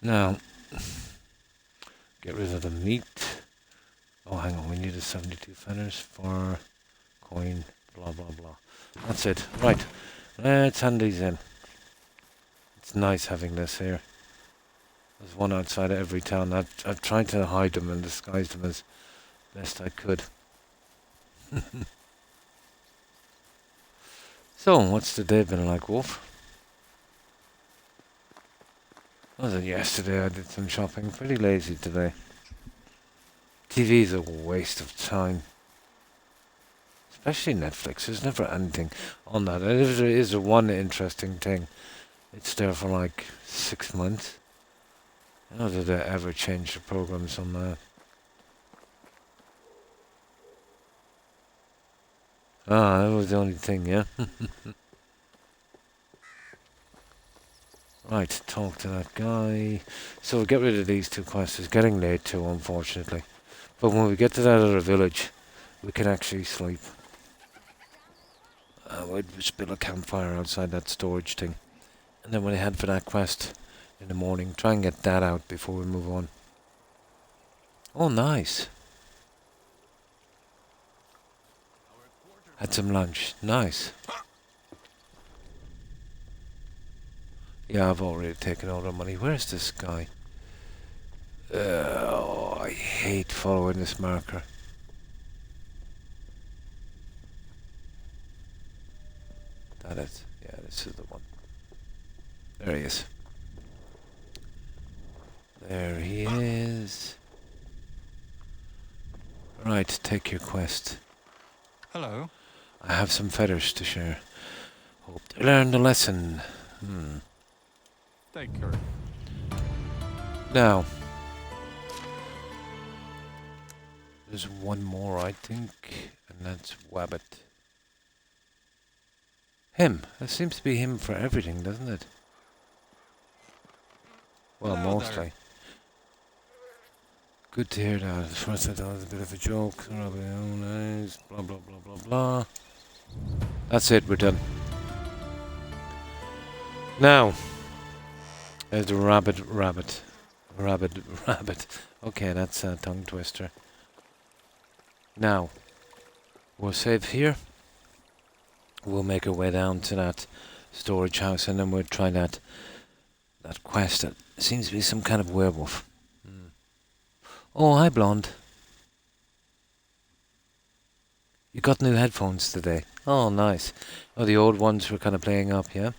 Speaker 3: Now, get rid of the meat. Oh, hang on, we need a 72 feathers for coin, blah blah blah. That's it. Right, let's hand these in. It's nice having this here. There's one outside of every town. I've tried to hide them and disguise them as best I could. So, what's the day been like, Wolf? Was it yesterday? I did some shopping. Pretty lazy today. TV's a waste of time. Especially Netflix. There's never anything on that. And if there is one interesting thing, it's there for like 6 months. I don't know if they ever change the programs on that. Ah, that was the only thing, yeah? Right, talk to that guy. So we'll get rid of these two quests. It's getting late too, unfortunately. But when we get to that other village, we can actually sleep. We'd just build a campfire outside that storage thing. And then when I head for that quest in the morning, try and get that out before we move on. Oh, nice. Had some lunch. Nice. Yeah, I've already taken all the money. Where's this guy? Oh, I hate following this marker. That is. Yeah, this is the one. There he is. There he is. Right, take your quest.
Speaker 2: Hello.
Speaker 3: I have some feathers to share. Hope to learn the lesson.
Speaker 2: Take her.
Speaker 3: Now, there's one more, I think, and that's Wabbit. Him. It seems to be him for everything, doesn't it? Well,
Speaker 2: Hello
Speaker 3: mostly.
Speaker 2: there.
Speaker 3: Good to hear that. At first I thought it was a bit of a joke. Blah, blah, blah, blah, blah. That's it, we're done. Now, there's the rabbit. Okay, that's a tongue twister. Now, we'll save here. We'll make our way down to that storage house and then we'll try that quest that seems to be some kind of werewolf. Oh, hi, Blonde. You got new headphones today. Oh, nice. Oh, the old ones were kind of playing up, yeah?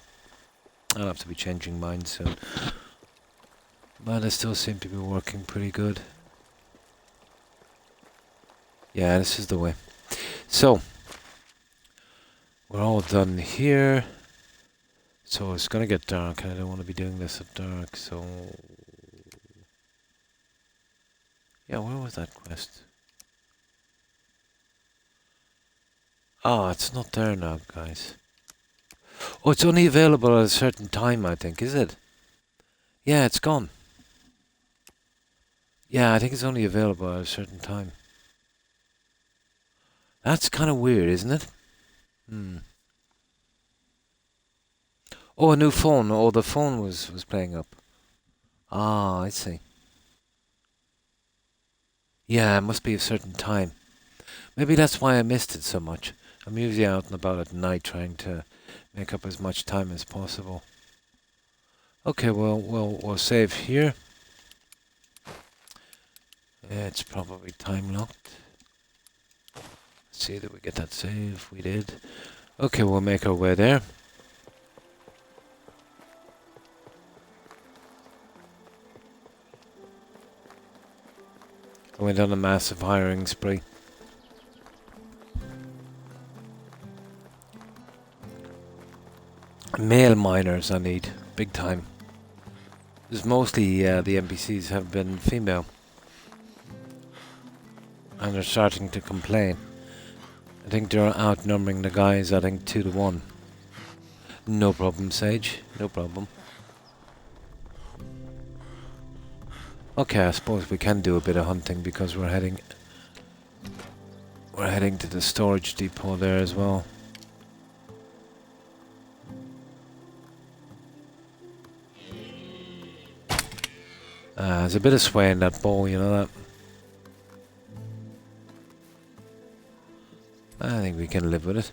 Speaker 3: I'll have to be changing mine soon. But they still seem to be working pretty good. Yeah, this is the way. So, we're all done here. So it's gonna get dark and I don't want to be doing this at dark, so... Yeah, where was that quest? Oh, it's not there now, guys. Oh, it's only available at a certain time, I think, is it? Yeah, it's gone. Yeah, I think it's only available at a certain time. That's kind of weird, isn't it? Oh, a new phone. Oh, the phone was playing up. Ah, I see. Yeah, it must be a certain time. Maybe that's why I missed it so much. I'm usually out and about at night trying to make up as much time as possible. Okay, well, we'll save here. Yeah, it's probably time locked. Let's see, did we get that save? We did. Okay, we'll make our way there. I went on a massive hiring spree. Male miners I need, big time. Because mostly the NPCs have been female. And they're starting to complain. I think they're outnumbering the guys, I think 2 to 1. No problem, Sage. No problem. Okay, I suppose we can do a bit of hunting because we're heading to the storage depot there as well. There's a bit of sway in that bowl, you know that? I think we can live with it.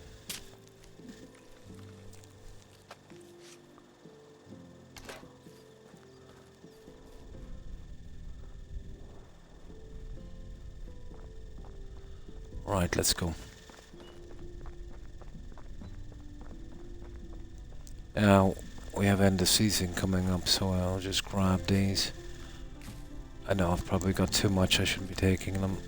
Speaker 3: Right, let's go. Now, we have end of season coming up, so I'll just grab these. I know I've probably got too much, I shouldn't be taking them.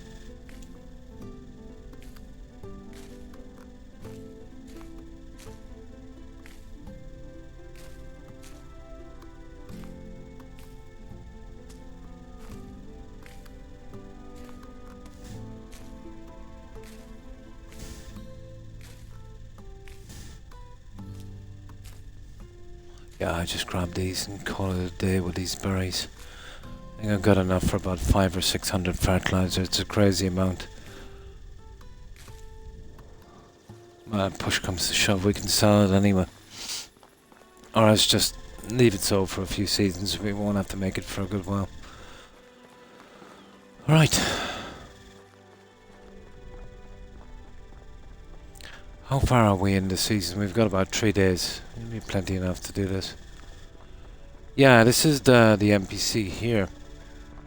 Speaker 3: Yeah, I just grabbed these and call it a day with these berries. I think I've got enough for about 500 or 600 fertilizer. It's a crazy amount. Push comes to shove, we can sell it anyway. Or else just leave it so for a few seasons. We won't have to make it for a good while. Right. How far are we in the season? We've got about 3 days. It'll be plenty enough to do this. Yeah, this is the NPC here.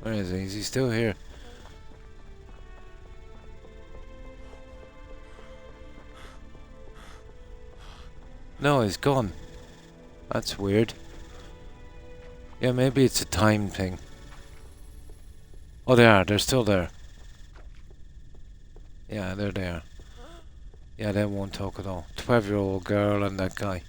Speaker 3: Where is he? Is he still here? No, he's gone. That's weird. Yeah, maybe it's a time thing. Oh, they are. They're still there. Yeah, they're there. Yeah, they won't talk at all. 12-year-old girl and that guy.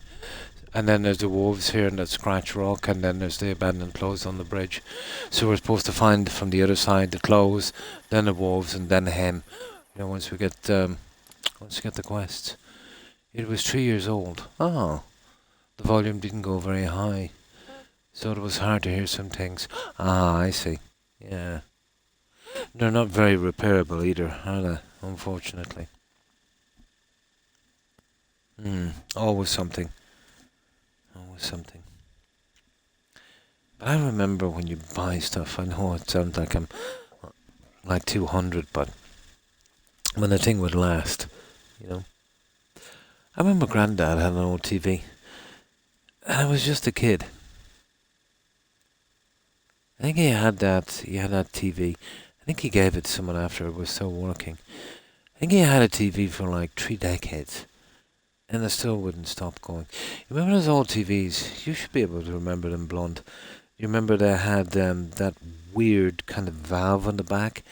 Speaker 3: And then there's the wolves here and that Scratch Rock, and then there's the abandoned clothes on the bridge. So we're supposed to find from the other side the clothes, then the wolves, and then the hen. You know, once we get the quests. It was 3 years old. Oh, the volume didn't go very high, so it was hard to hear some things. Ah, I see. Yeah, they're not very repairable either, are they? Unfortunately. Always something. Always something. But I remember when you buy stuff, I know it sounds like I'm like 200, but when the thing would last, you know. I remember Granddad had an old TV, and I was just a kid. I think he had that TV. I think he gave it to someone after it was still working. I think he had a TV for like 3 decades. And I still wouldn't stop going. You remember those old TVs? You should be able to remember them, Blonde. You remember they had that weird kind of valve on the back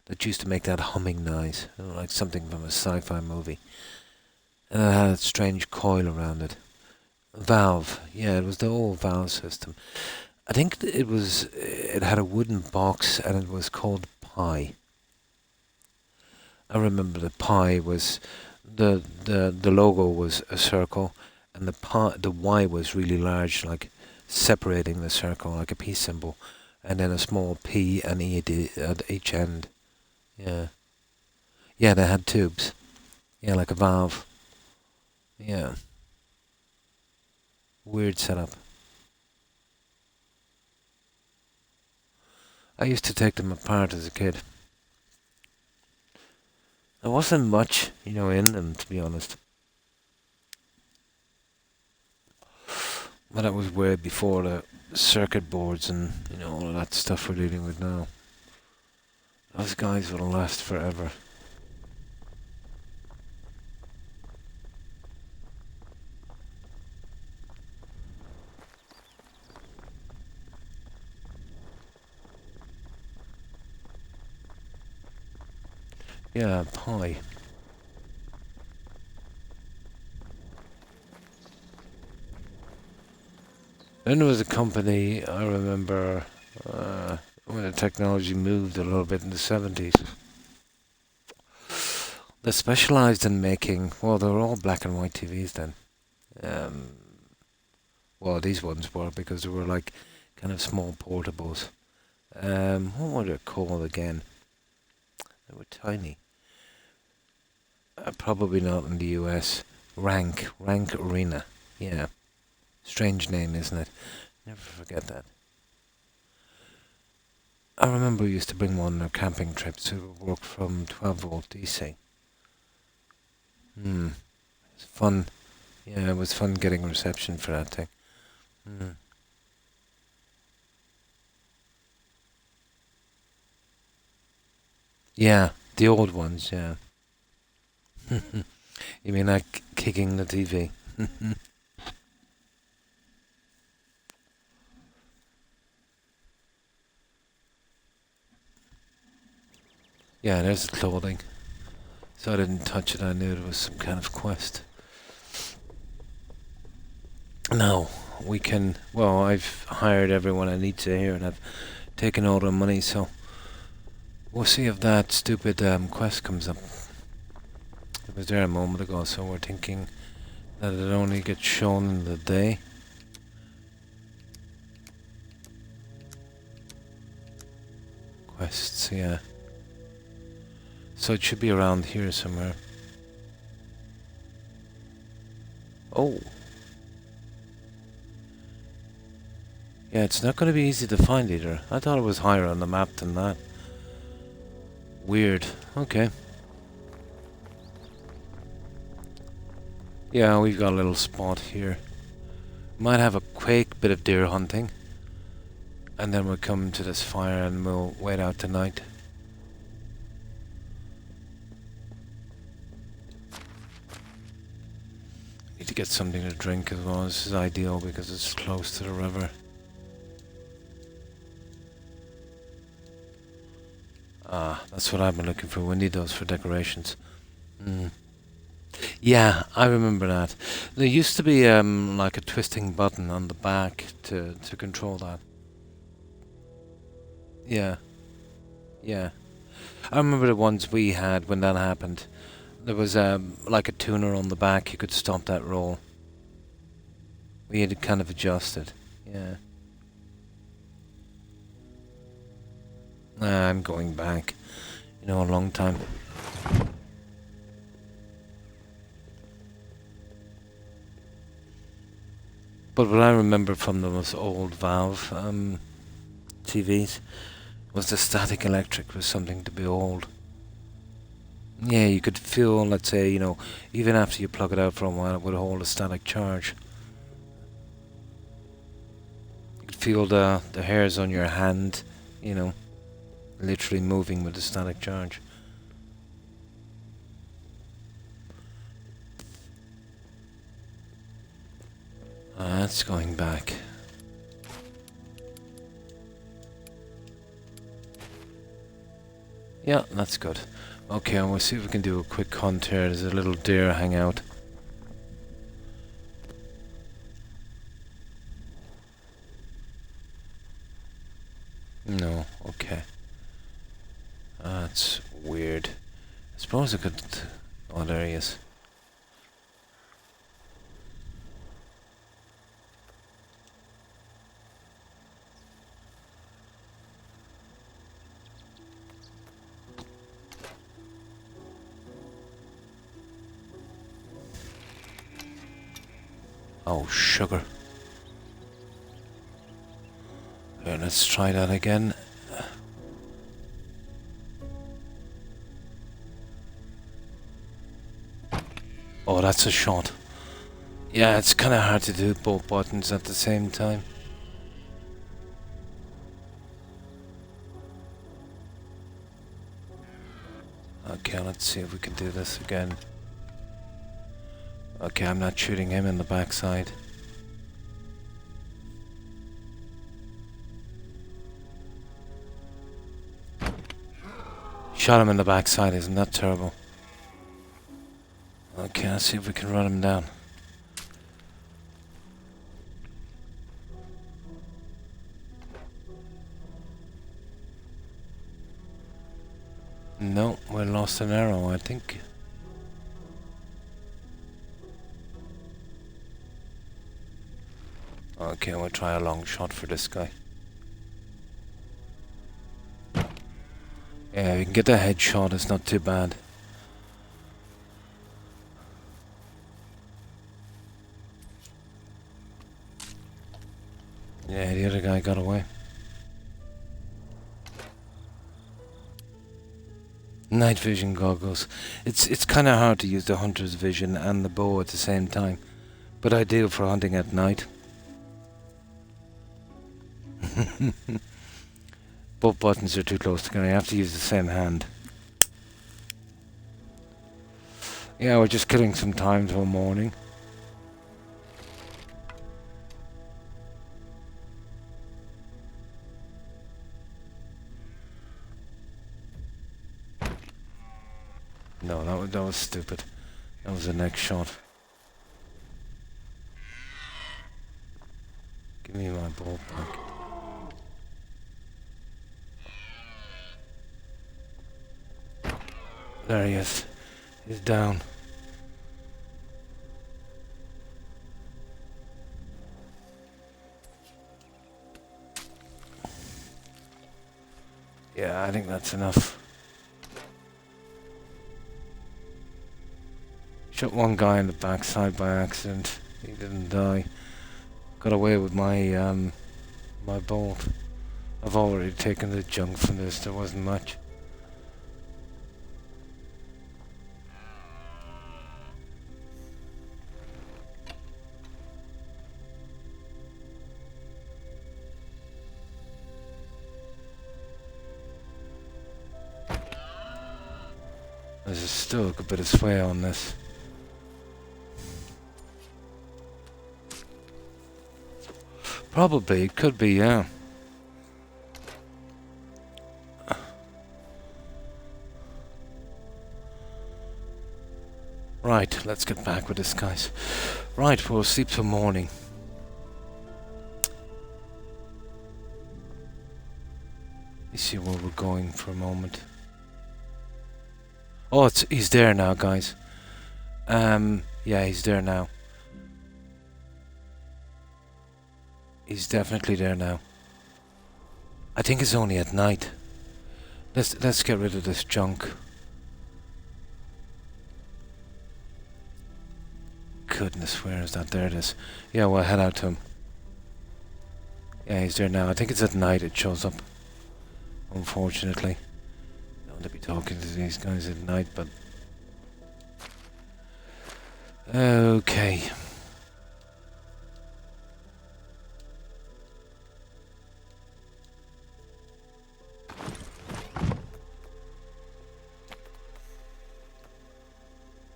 Speaker 3: that used to make that humming noise, like something from a sci-fi movie. And it had a strange coil around it. Valve, yeah, it was the old valve system. I think it had a wooden box and it was called Pi. I remember the Pi was the logo was a circle, and the Y was really large, like separating the circle like a peace symbol, and then a small P and E at each end. Yeah. Yeah, they had tubes. Yeah, like a valve. Yeah. Weird setup. I used to take them apart as a kid. There wasn't much, in them, to be honest. But that was way before the circuit boards and, all of that stuff we're dealing with now. Those guys will last forever. Yeah, pie. Then there was a company, I remember, when the technology moved a little bit in the 70s. They specialised in making, well, they were all black and white TVs then. Um, well, these ones were because they were like kind of small portables. What were they called again? They were tiny. Probably not in the US. Rank Arena. Yeah. Strange name, isn't it? Never forget that. I remember we used to bring one on our camping trips to work from 12 volt DC. It's fun. Yeah, it was fun getting reception for that thing. Yeah, the old ones, yeah. You mean like kicking the TV? Yeah, there's the clothing. So I didn't touch it, I knew it was some kind of quest. Now, we can... Well, I've hired everyone I need to here and I've taken all the money, so... We'll see if that stupid quest comes up. It was there a moment ago, so we're thinking that it only gets shown in the day. Quests, yeah. So it should be around here somewhere. Oh. Yeah, it's not going to be easy to find either. I thought it was higher on the map than that. Weird. Okay. Yeah, we've got a little spot here. Might have a quick bit of deer hunting. And then we'll come to this fire and we'll wait out the night. Need to get something to drink as well. This is ideal because it's close to the river. Ah, that's what I've been looking for. We need those for decorations. Yeah, I remember that. There used to be like a twisting button on the back to control that. Yeah. Yeah. I remember the ones we had when that happened. There was like a tuner on the back. You could stop that roll. We had to kind of adjust it. Yeah. I'm going back. You know, a long time. But what I remember from those old Valve TVs was the static electric was something to behold. Yeah, you could feel, let's say, you know, even after you plug it out for a while, it would hold a static charge. You could feel the hairs on your hand, you know, literally moving with the static charge. That's going back. Yeah, that's good. Okay, and we'll see if we can do a quick hunt here. There's a little deer hangout. No, okay. That's weird. I suppose I could... Oh, there he is. Oh, sugar. Here, let's try that again. Oh, that's a shot. Yeah, it's kind of hard to do both buttons at the same time. Okay, let's see if we can do this again. Okay, I'm not shooting him in the backside. Shot him in the backside, isn't that terrible? Okay, let's see if we can run him down. No, we lost an arrow, I think. Okay, we'll try a long shot for this guy. Yeah, we can get the headshot, it's not too bad. Yeah, the other guy got away. Night vision goggles. It's kind of hard to use the hunter's vision and the bow at the same time, but ideal for hunting at night. Both buttons are too close together. You have to use the same hand. Yeah, we're just killing some time till morning. No, that was stupid. That was the next shot. Give me my ball back. There he is. He's down. Yeah, I think that's enough. Shot one guy in the backside by accident. He didn't die. Got away with my my bolt. I've already taken the junk from this. There wasn't much. There's still a good bit of sway on this. Probably, it could be, yeah. Right, let's get back with this, guys. Right, we'll sleep till morning. Let's see where we're going for a moment. Oh, he's there now, guys. Yeah, he's there now. He's definitely there now. I think it's only at night. Let's get rid of this junk. Goodness, where is that? There it is. Yeah, we'll head out to him. Yeah, he's there now. I think it's at night it shows up. Unfortunately. I don't want to be talking to these guys at night, but... Okay.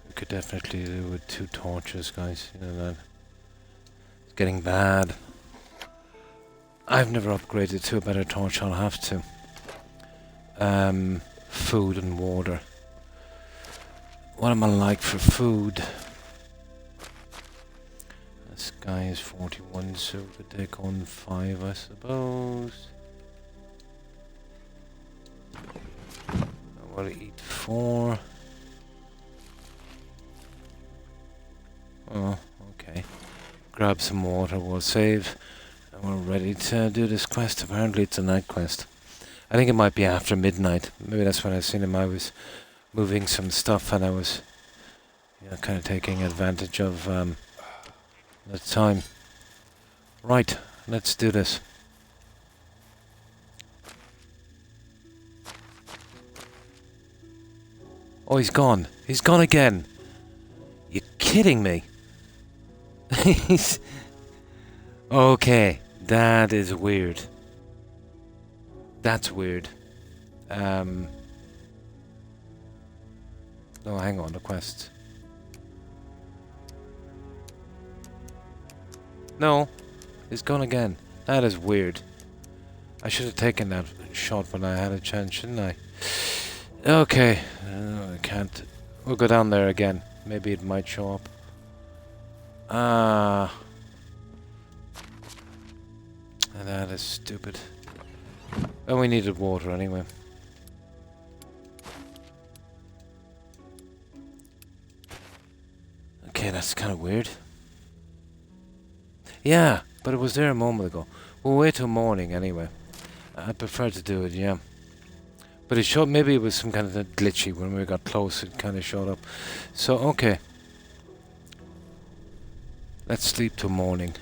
Speaker 3: We could definitely do with 2 torches, guys. You know that. It's getting bad. I've never upgraded to a better torch, I'll have to. Food and water. What am I like for food? This guy is 41, so we could take on 5, I suppose. I want to eat 4. Oh, okay. Grab some water, we'll save. And we're ready to do this quest. Apparently it's a night quest. I think it might be after midnight. Maybe that's when I seen him. I was moving some stuff and I was, you know, kind of taking advantage of the time. Right, let's do this. Oh, he's gone. He's gone again. You're kidding me. He's... Okay, that is weird. That's weird. No, hang on, the quest. No, it's gone again. That is weird. I should have taken that shot when I had a chance, shouldn't I? Okay, I can't. We'll go down there again. Maybe it might show up. Ah. That is stupid. Oh, we needed water anyway. Okay, that's kind of weird. Yeah, but it was there a moment ago. We'll wait till morning anyway. I prefer to do it, yeah. But it showed, maybe it was some kind of glitchy when we got close, it kind of showed up. So, okay. Let's sleep till morning.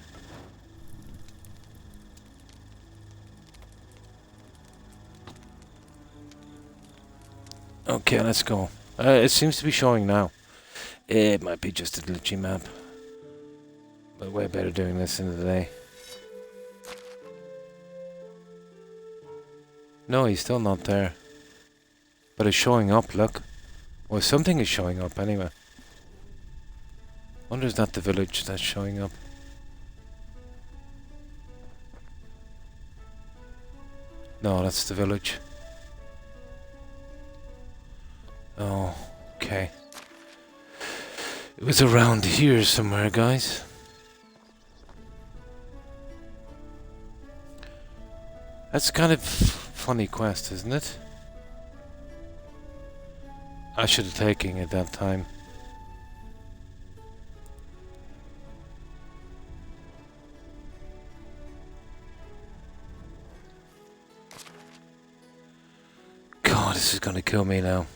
Speaker 3: Okay, let's go. It seems to be showing now. It might be just a glitchy map. But way better doing this in the day. No, he's still not there. But it's showing up, look. Well, something is showing up anyway. Wonder is that the village that's showing up? No, that's the village. Oh, okay. It was around here somewhere, guys. That's kind of funny quest, isn't it? I should have taken it that time. God, this is gonna kill me now.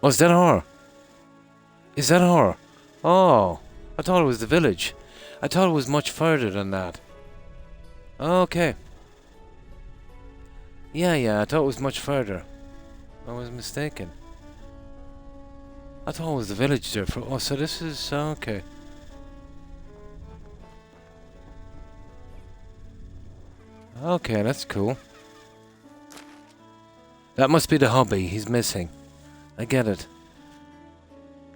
Speaker 3: Oh, is that her? Is that her? Oh, I thought it was the village. I thought it was much further than that. Okay. Yeah, I thought it was much further. I was mistaken. I thought it was the village there. Oh, so this is... okay. Okay, that's cool. That must be the hobby he's missing. I get it.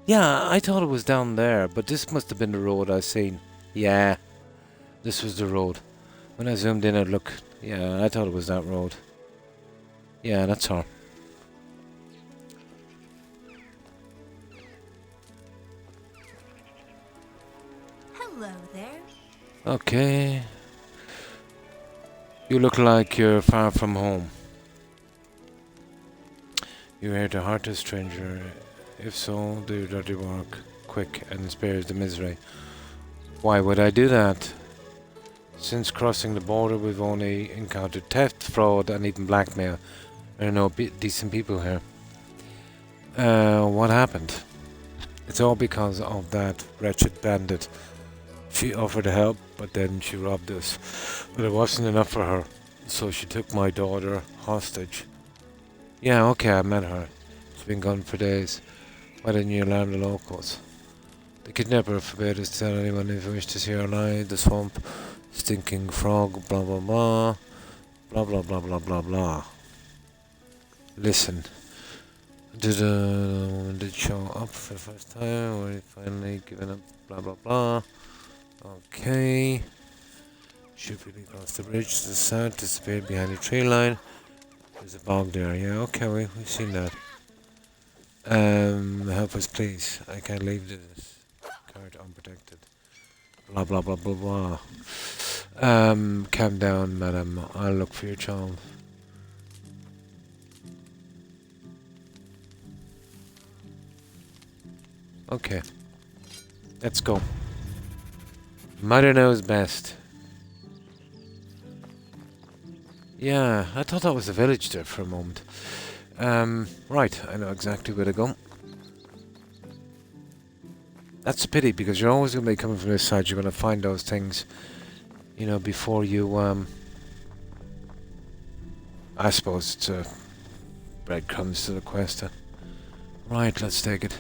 Speaker 3: Yeah, I thought it was down there, but this must have been the road I seen. Yeah, this was the road. When I zoomed in, it looked... yeah, I thought it was that road. Yeah, that's her.
Speaker 1: Hello there.
Speaker 3: Okay. You look like you're far from home. You're here to hurt a stranger. If so, do your dirty work quick and spare the misery. Why would I do that? Since crossing the border, we've only encountered theft, fraud, and even blackmail. There are no decent people here. What happened? It's all because of that wretched bandit. She offered help, but then she robbed us. But it wasn't enough for her, so she took my daughter hostage. Yeah, okay, I met her. She's been gone for days. Why didn't you alarm the locals? The kidnapper forbade us to tell anyone if we wished to see her alive. The swamp, stinking frog, blah blah blah. Blah blah blah blah blah blah. Listen. Did the woman did show up for the first time, or he finally given up, blah blah blah. Okay. Should really cross the bridge to the south, disappeared behind the tree line. There's a bog there, yeah, okay, we've seen that. Help us please. I can't leave this cart unprotected. Blah blah blah blah blah. Calm down, madam. I'll look for your child. Okay. Let's go. Mother knows best. Yeah, I thought that was a village there for a moment. Right, I know exactly where to go. That's a pity, because you're always going to be coming from this side. You're going to find those things, you know, before you, I suppose it's breadcrumbs to the quest. Right, let's take it.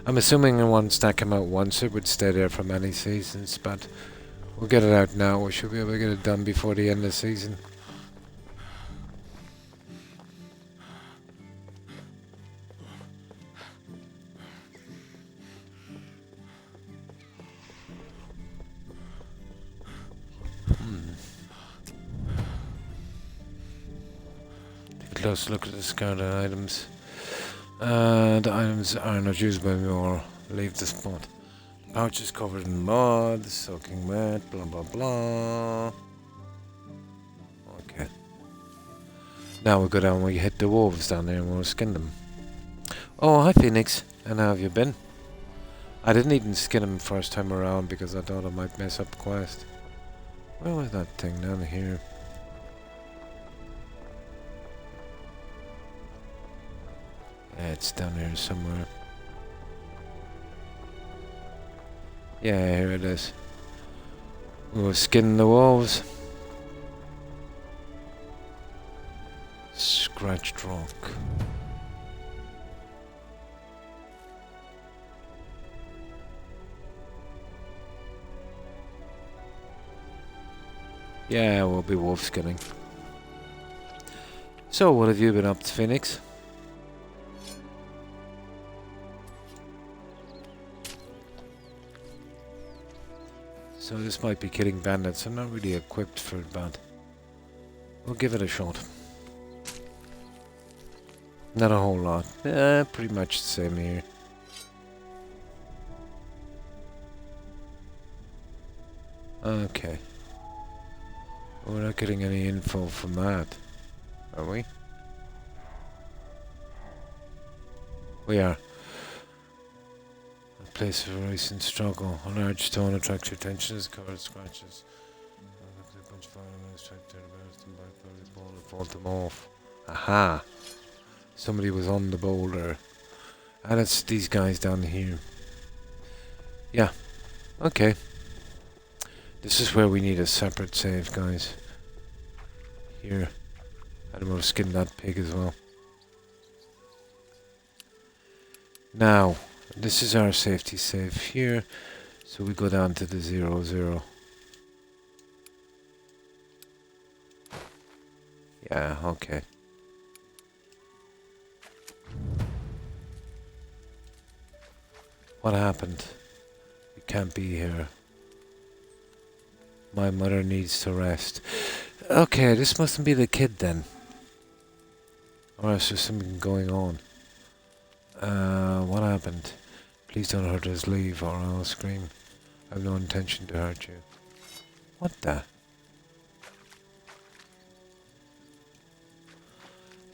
Speaker 3: I'm assuming once that came out once, it would stay there for many seasons, but we'll get it out now. We should be able to get it done before the end of the season. closer look at the discarded items. The items are not usable anymore. Leave the spot. Pouch is covered in mud, soaking wet, blah blah blah. Okay. Now we go down, we hit the wolves down there and we'll skin them. Oh, hi Phoenix. And how have you been? I didn't even skin him first time around because I thought I might mess up the quest. Where was that thing down here? Yeah, it's down here somewhere. Yeah, here it is. We'll skin the wolves. Scratched rock. Yeah, we'll be wolf skinning. So, what have you been up to, Phoenix? So this might be killing bandits. I'm not really equipped for it, but we'll give it a shot. Not a whole lot. Pretty much the same here. Okay. We're not getting any info from that, are we? We are. A place of recent struggle. A large stone attracts your attention as covered with scratches. A bunch of firemen tracked their birds and back by the boulder fought them off. Aha! Somebody was on the boulder. And it's these guys down here. Yeah. Okay. This is where we need a separate save, guys. Here. And we'll skin that pig as well. Now, this is our safety save here. So we go down to the 0, 0. Yeah, okay. What happened? You can't be here. My mother needs to rest. Okay, this mustn't be the kid then. Or else there's something going on. What happened? Please don't hurt us, leave or I'll scream. I have no intention to hurt you. What the?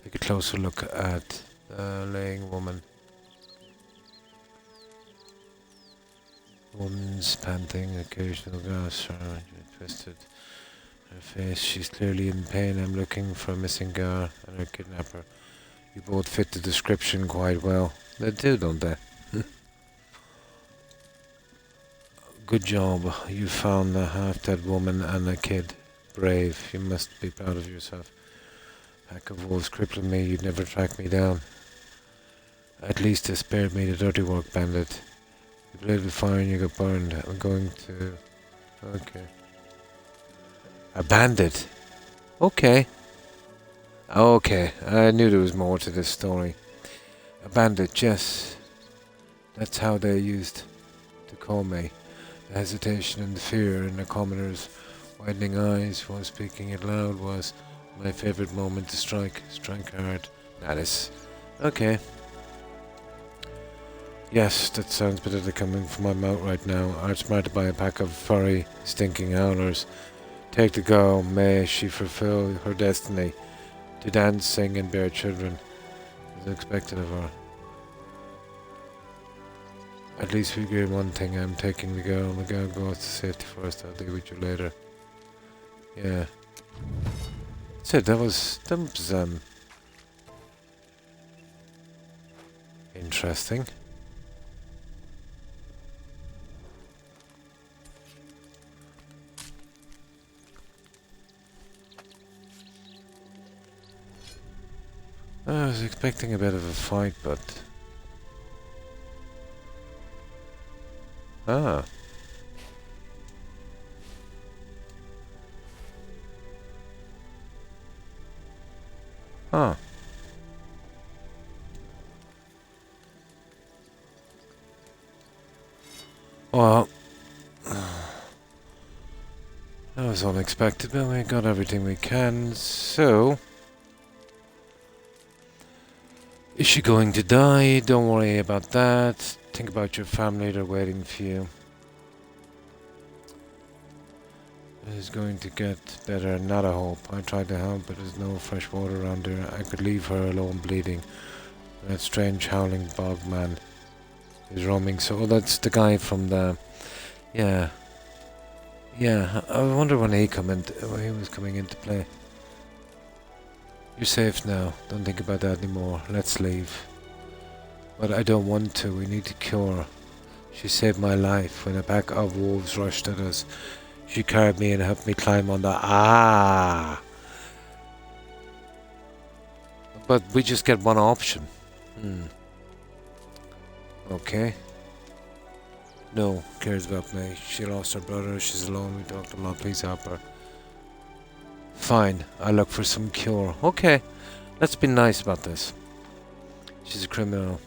Speaker 3: Take a closer look at the laying woman. Woman's panting, occasional gasp, twisted. Her face, she's clearly in pain. I'm looking for a missing girl and her kidnapper. You both fit the description quite well. They do, don't they? Good job. You found a half-dead woman and a kid. Brave. You must be proud of yourself. Pack of wolves crippling me. You'd never track me down. At least they spared me the dirty work, bandit. You played with fire and you got burned. I'm going to... Okay. A bandit? Okay. Okay. I knew there was more to this story. A bandit, yes. That's how they used to call me. The hesitation and the fear in the commoner's widening eyes while speaking it loud was my favourite moment to strike. Strike hard. That is... Okay. Yes, that sounds better than coming from my mouth right now. Art smart to buy a pack of furry, stinking howlers. Take the girl, may she fulfill her destiny to dance, sing, and bear children, as expected of her. At least we agree on one thing. I'm taking the girl. The girl goes to safety first. I'll deal with you later. Yeah. That's it. That was interesting. I was expecting a bit of a fight, but... Ah. Huh. Well... That was unexpected, but we got everything we can, so... Is she going to die? Don't worry about that. Think about your family, they're waiting for you. It is going to get better, not a hope. I tried to help, but there's no fresh water around here. I could leave her alone bleeding. That strange howling bog man is roaming. So that's the guy from the... Yeah. Yeah, I wonder when he when he was coming into play. You're safe now. Don't think about that anymore. Let's leave. But I don't want to. We need to cure her. She saved my life when a pack of wolves rushed at us. She carried me and helped me climb on the... Ah! But we just get one option. Okay. No, cares about me. She lost her brother. She's alone. We talked a lot. Please help her. Fine. I'll look for some cure. Okay. Let's be nice about this. She's a criminal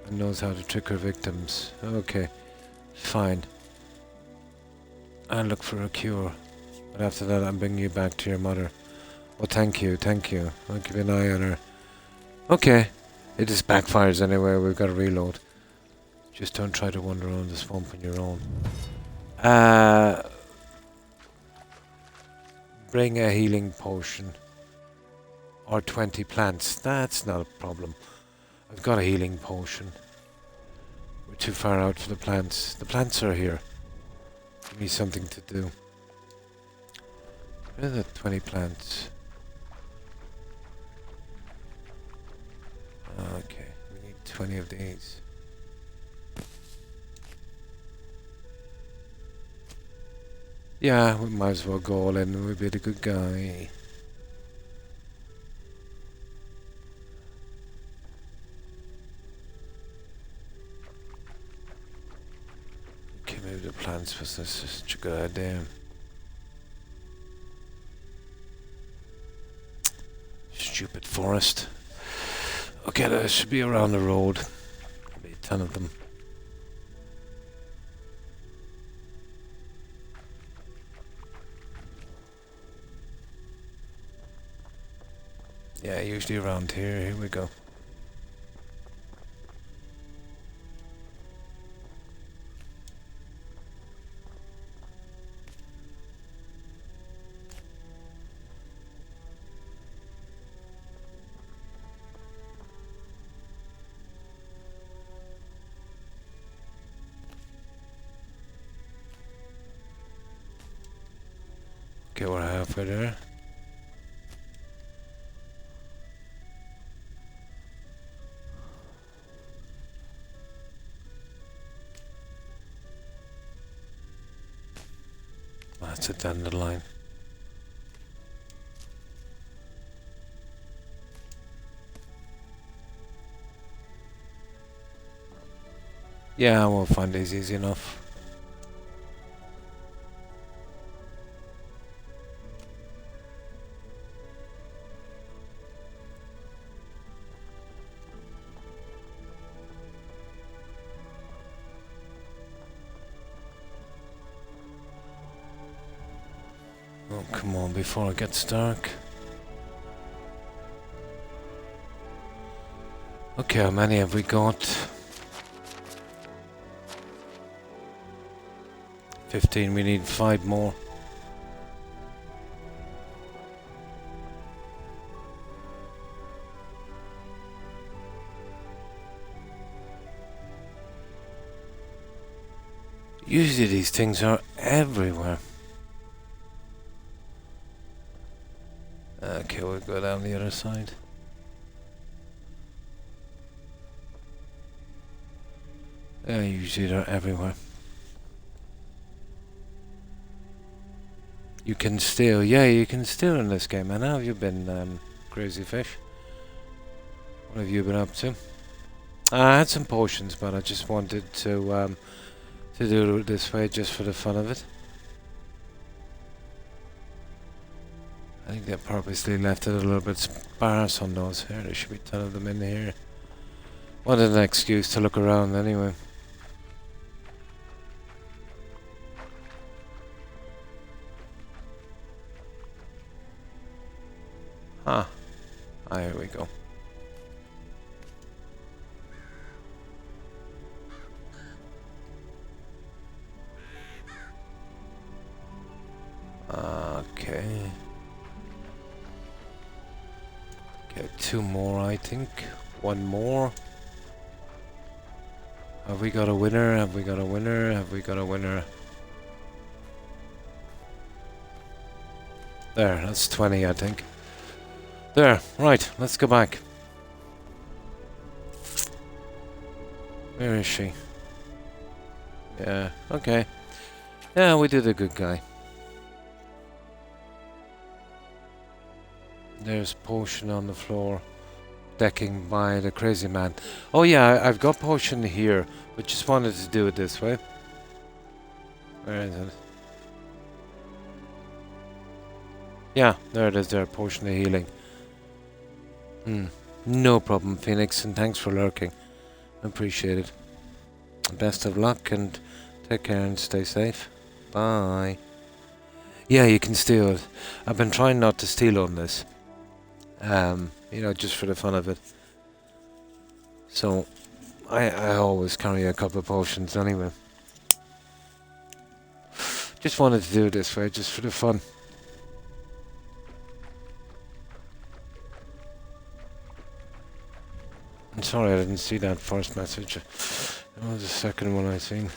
Speaker 3: and knows how to trick her victims. Okay. Fine. I'll look for a cure. But after that, I'm bringing you back to your mother. Oh, thank you. Thank you. I'll keep an eye on her. Okay. It just backfires anyway. We've got to reload. Just don't try to wander around the swamp on your own. Bring a healing potion. Or 20 plants. That's not a problem. I've got a healing potion. We're too far out for the plants. The plants are here. Give me something to do. Where are the 20 plants? Okay, we need 20 of these. Yeah, we might as well go all in. We'll be the good guy. Okay, maybe the plants was such a good idea. Stupid forest. Okay, there should be around the road. Maybe a ton of them. Yeah, usually around here. Here we go. Okay, we're halfway there. That's a dandelion. Yeah, we'll find these easy enough. Oh, come on, before it gets dark. Okay, how many have we got? 15, we need 5 more. Usually these things are everywhere. Okay, we'll go down the other side. Yeah, usually they're everywhere. You can steal. Yeah, you can steal in this game. And how have you been, Crazy Fish? What have you been up to? I had some potions, but I just wanted to do it this way just for the fun of it. I think they purposely left it a little bit sparse on those here. There should be a ton of them in here. Wanted an excuse to look around anyway. Ah, here we go. Okay. Okay, 2 more, I think. 1 more. Have we got a winner? Have we got a winner? Have we got a winner? There, that's 20, I think. There, right, let's go back. Where is she? Yeah, okay. Yeah, we did a good guy. There's potion on the floor. Decking by the crazy man. Oh yeah, I've got potion here, but just wanted to do it this way. Where is it? Yeah, there it is there, potion of healing. No problem, Phoenix, and thanks for lurking. Appreciate it. Best of luck and take care and stay safe. Bye. Yeah, you can steal it. I've been trying not to steal on this. You know, just for the fun of it. So, I always carry a couple of potions anyway. Just wanted to do it this way, just for the fun. I'm sorry I didn't see that first message. That was the second one I seen.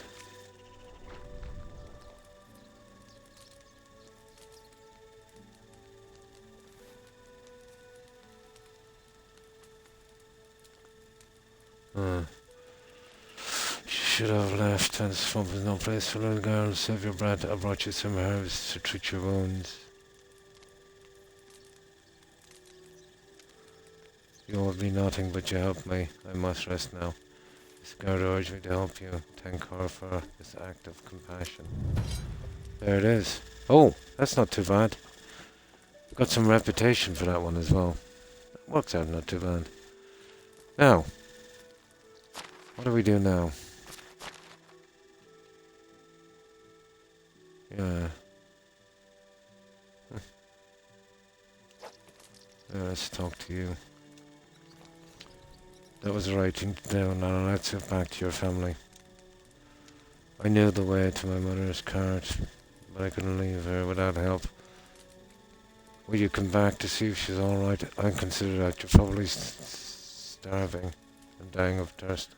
Speaker 3: Should have left. This swamp is no place for little girls. Save your breath. I brought you some herbs to treat your wounds. You owed me nothing, but you helped me. I must rest now. This girl urged me to help you. Thank her for this act of compassion. There it is. Oh, that's not too bad. Got some reputation for that one as well. Works out not too bad. Now, what do we do now? Yeah. Let's talk to you. That was the right thing to do. Now let's get back to your family. I knew the way to my mother's cart, but I couldn't leave her without help. Will you come back to see if she's alright? I consider that you're probably starving and dying of thirst.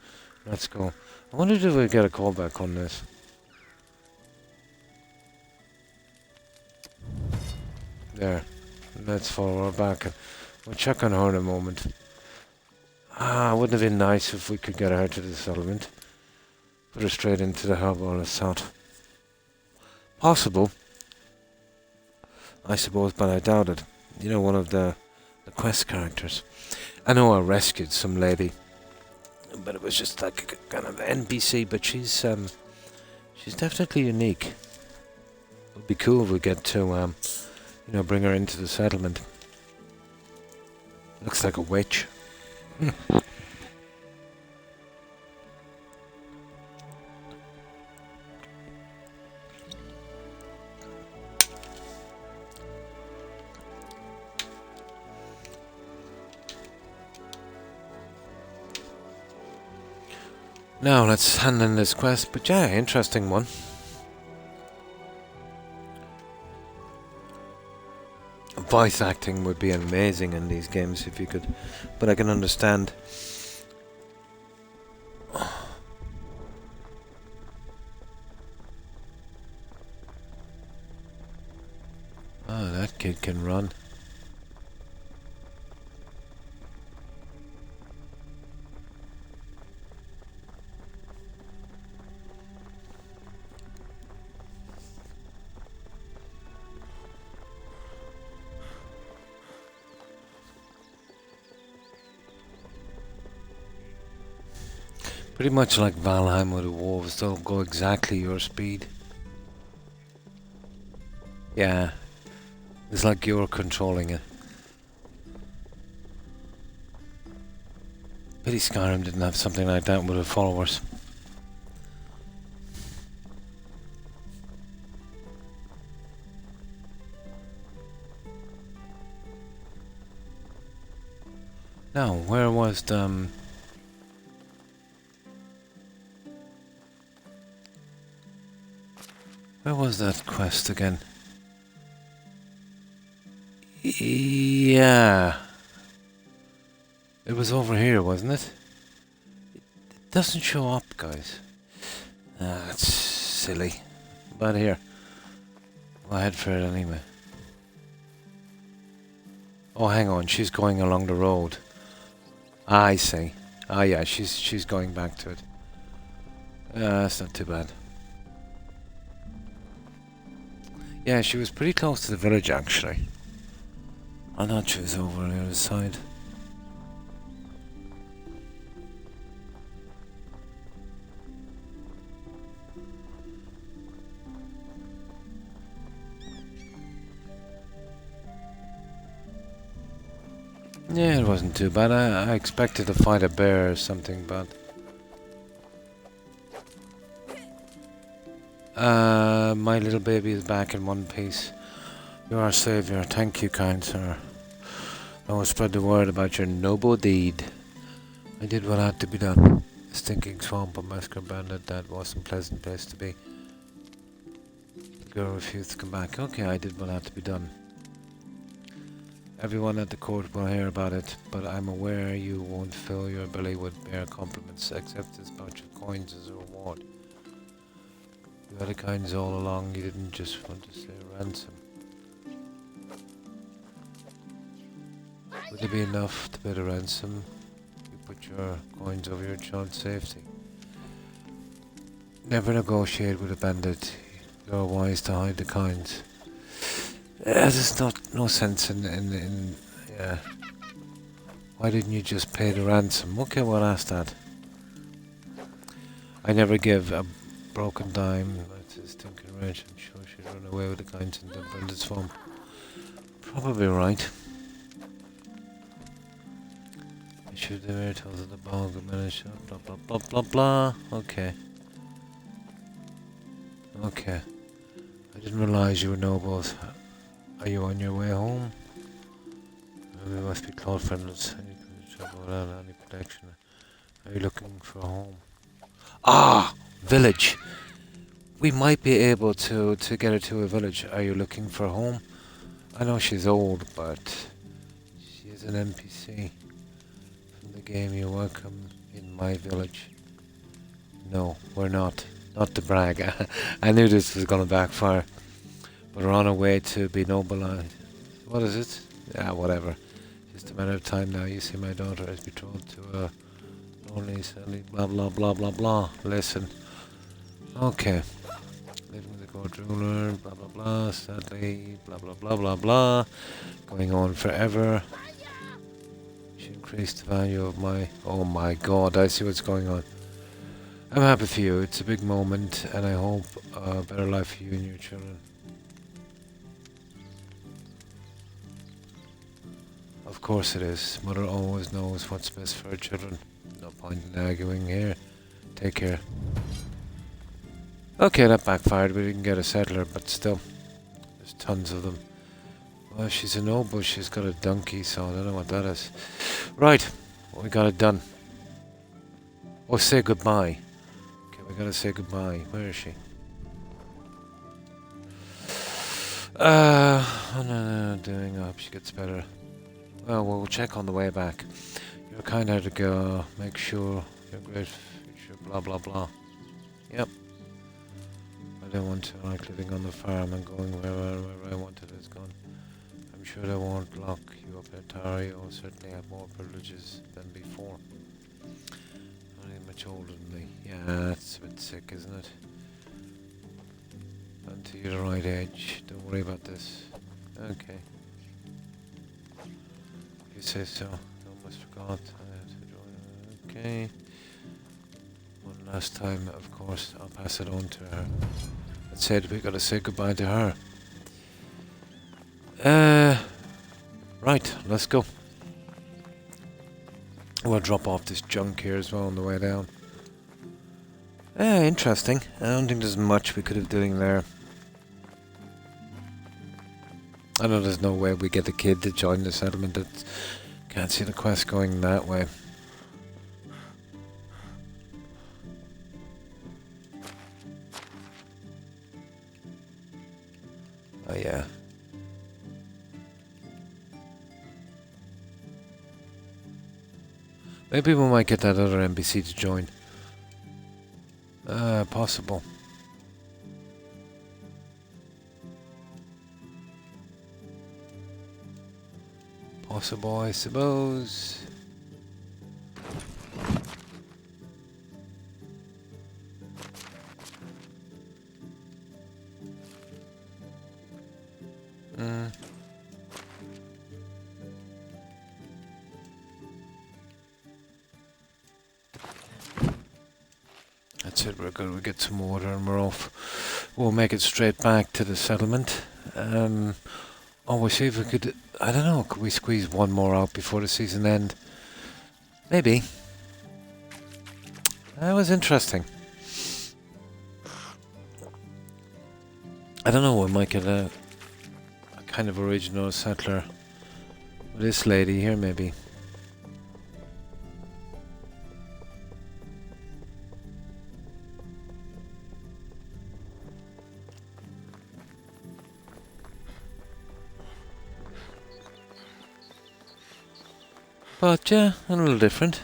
Speaker 3: Let's go. I wonder if we get a call back on this. There. Let's follow her back. We'll check on her in a moment. Wouldn't have been nice if we could get her to the settlement. Put her straight into the herbalist's hut. Possible. I suppose, but I doubt it. You know, one of the quest characters. I know I rescued some lady, but it was just like a kind of NPC, but she's definitely unique. It would be cool if we get to, you know, bring her into the settlement. Looks like a witch. Now let's hand in this quest, but yeah, interesting one. Voice acting would be amazing in these games if you could, but I can understand. Oh, that kid can run. Pretty much like Valheim with the wolves, they'll go exactly your speed. Yeah, it's like you're controlling it. Pity Skyrim didn't have something like that with the followers. Now, where was the... Where was that quest again? Yeah. It was over here, wasn't it? It doesn't show up, guys. That's silly. But here. I'll head for it anyway. Oh, hang on. She's going along the road. I see. Ah, yeah. She's going back to it. That's not too bad. Yeah, she was pretty close to the village, actually. I thought she was over on the other side. Yeah, it wasn't too bad. I expected to fight a bear or something, but... my little baby is back in one piece. You are our saviour. Thank you, kind sir. I will spread the word about your noble deed. I did what had to be done. The stinking swamp of Massacre Bandit, that wasn't a pleasant place to be. The girl refused to come back. Okay, I did what had to be done. Everyone at the court will hear about it, but I'm aware you won't fill your belly with bare compliments. Accept this bunch of coins as a reward. You had the kinds all along, you didn't just want to say ransom. Would it be enough to pay the ransom? You put your coins over your child's safety. Never negotiate with a bandit. You're wise to hide the coins. There's no sense in yeah. Why didn't you just pay the ransom? Okay, well, ask that. I never give a broken dime. That's a stinking wretch. I'm sure she'd run away with the coins in the bandit swamp. Probably right. I should have never told her the bog a minute. Blah blah blah blah blah. Okay. Okay. I didn't realize you were nobles. Are you on your way home? We must be called friendless. Any trouble without any protection. Are you looking for a home? Ah! Village! We might be able to get her to a village. Are you looking for a home? I know she's old, but she is an NPC. From the game, you're welcome in my village. No, we're not. Not to brag. I knew this was going to backfire. But we're on our way to be nobilized. What is it? Yeah, whatever. Just a matter of time now. You see, my daughter is betrothed to a lonely, silly, blah blah blah blah blah. Listen. Okay. Living with the court ruler, blah blah blah. Sadly, blah blah blah blah blah. Going on forever. She increased the value of my... Oh my god, I see what's going on. I'm happy for you. It's a big moment, and I hope a better life for you and your children. Of course it is. Mother always knows what's best for her children. No point in arguing here. Take care. Okay, that backfired. We didn't get a settler, but still. There's tons of them. Well, she's a noble. She's got a donkey, so I don't know what that is. Right. We got it done. Oh, say goodbye. Okay, we gotta say goodbye. Where is she? Oh no, doing. I hope she gets better. Well, we'll check on the way back. You're kind-hearted girl. Make sure you're great future. Blah blah blah. Yep. I don't want to like living on the farm and going wherever I wanted is gone. I'm sure they won't lock you up in a tower. You'll certainly have more privileges than before. Only much older than me. Yeah, that's a bit sick, isn't it? Until you're the right age. Don't worry about this. Okay. You say so. Almost forgot. Okay. One last time, of course. I'll pass it on to her. That said, we gotta say goodbye to her. Right, let's go. We'll drop off this junk here as well on the way down. Interesting. I don't think there's much we could have doing there. I know there's no way we get the kid to join the settlement. Can't see the quest going that way. Oh yeah. Maybe we might get that other NPC to join. Possible. Possible, I suppose. That's it, we're good. We get some water and we're off. We'll make it straight back to the settlement. We'll see if we could... I don't know, could we squeeze one more out before the season end? Maybe. That was interesting. I don't know, we might get a kind of original settler. This lady here, maybe. But yeah, a little different.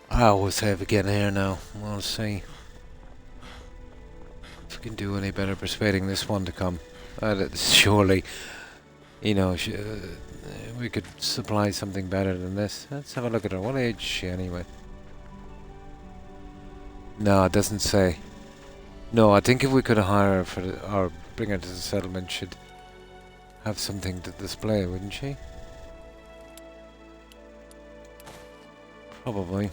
Speaker 3: I will save again here now. We'll see if we can do any better persuading this one to come. Surely, you know, we could supply something better than this. Let's have a look at her. What age is she anyway? No, it doesn't say. No, I think if we could hire her for or bring her to the settlement, she'd have something to display, wouldn't she? Probably.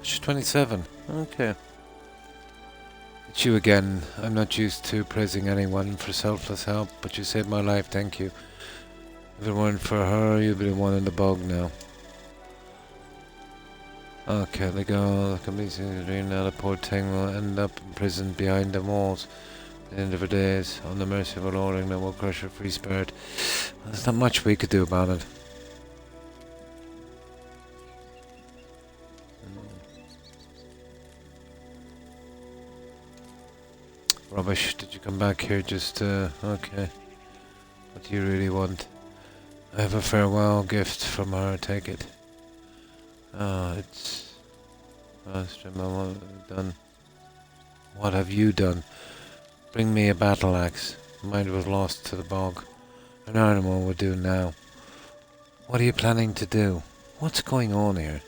Speaker 3: She's 27. Okay. It's you again. I'm not used to praising anyone for selfless help, but you saved my life, thank you. If it weren't for her, you'd be the one in the bog now. Okay, they go. The company's dream now. The poor thing will end up in prison behind the walls. At the end of her days, on the mercy of a Lord that will crush her free spirit. There's not much we could do about it. Rubbish, did you come back here just, okay. What do you really want? I have a farewell gift from her, take it. It's... Master, what have you done? What have you done? Bring me a battle axe. Mine was lost to the bog. An animal will do now. What are you planning to do? What's going on here?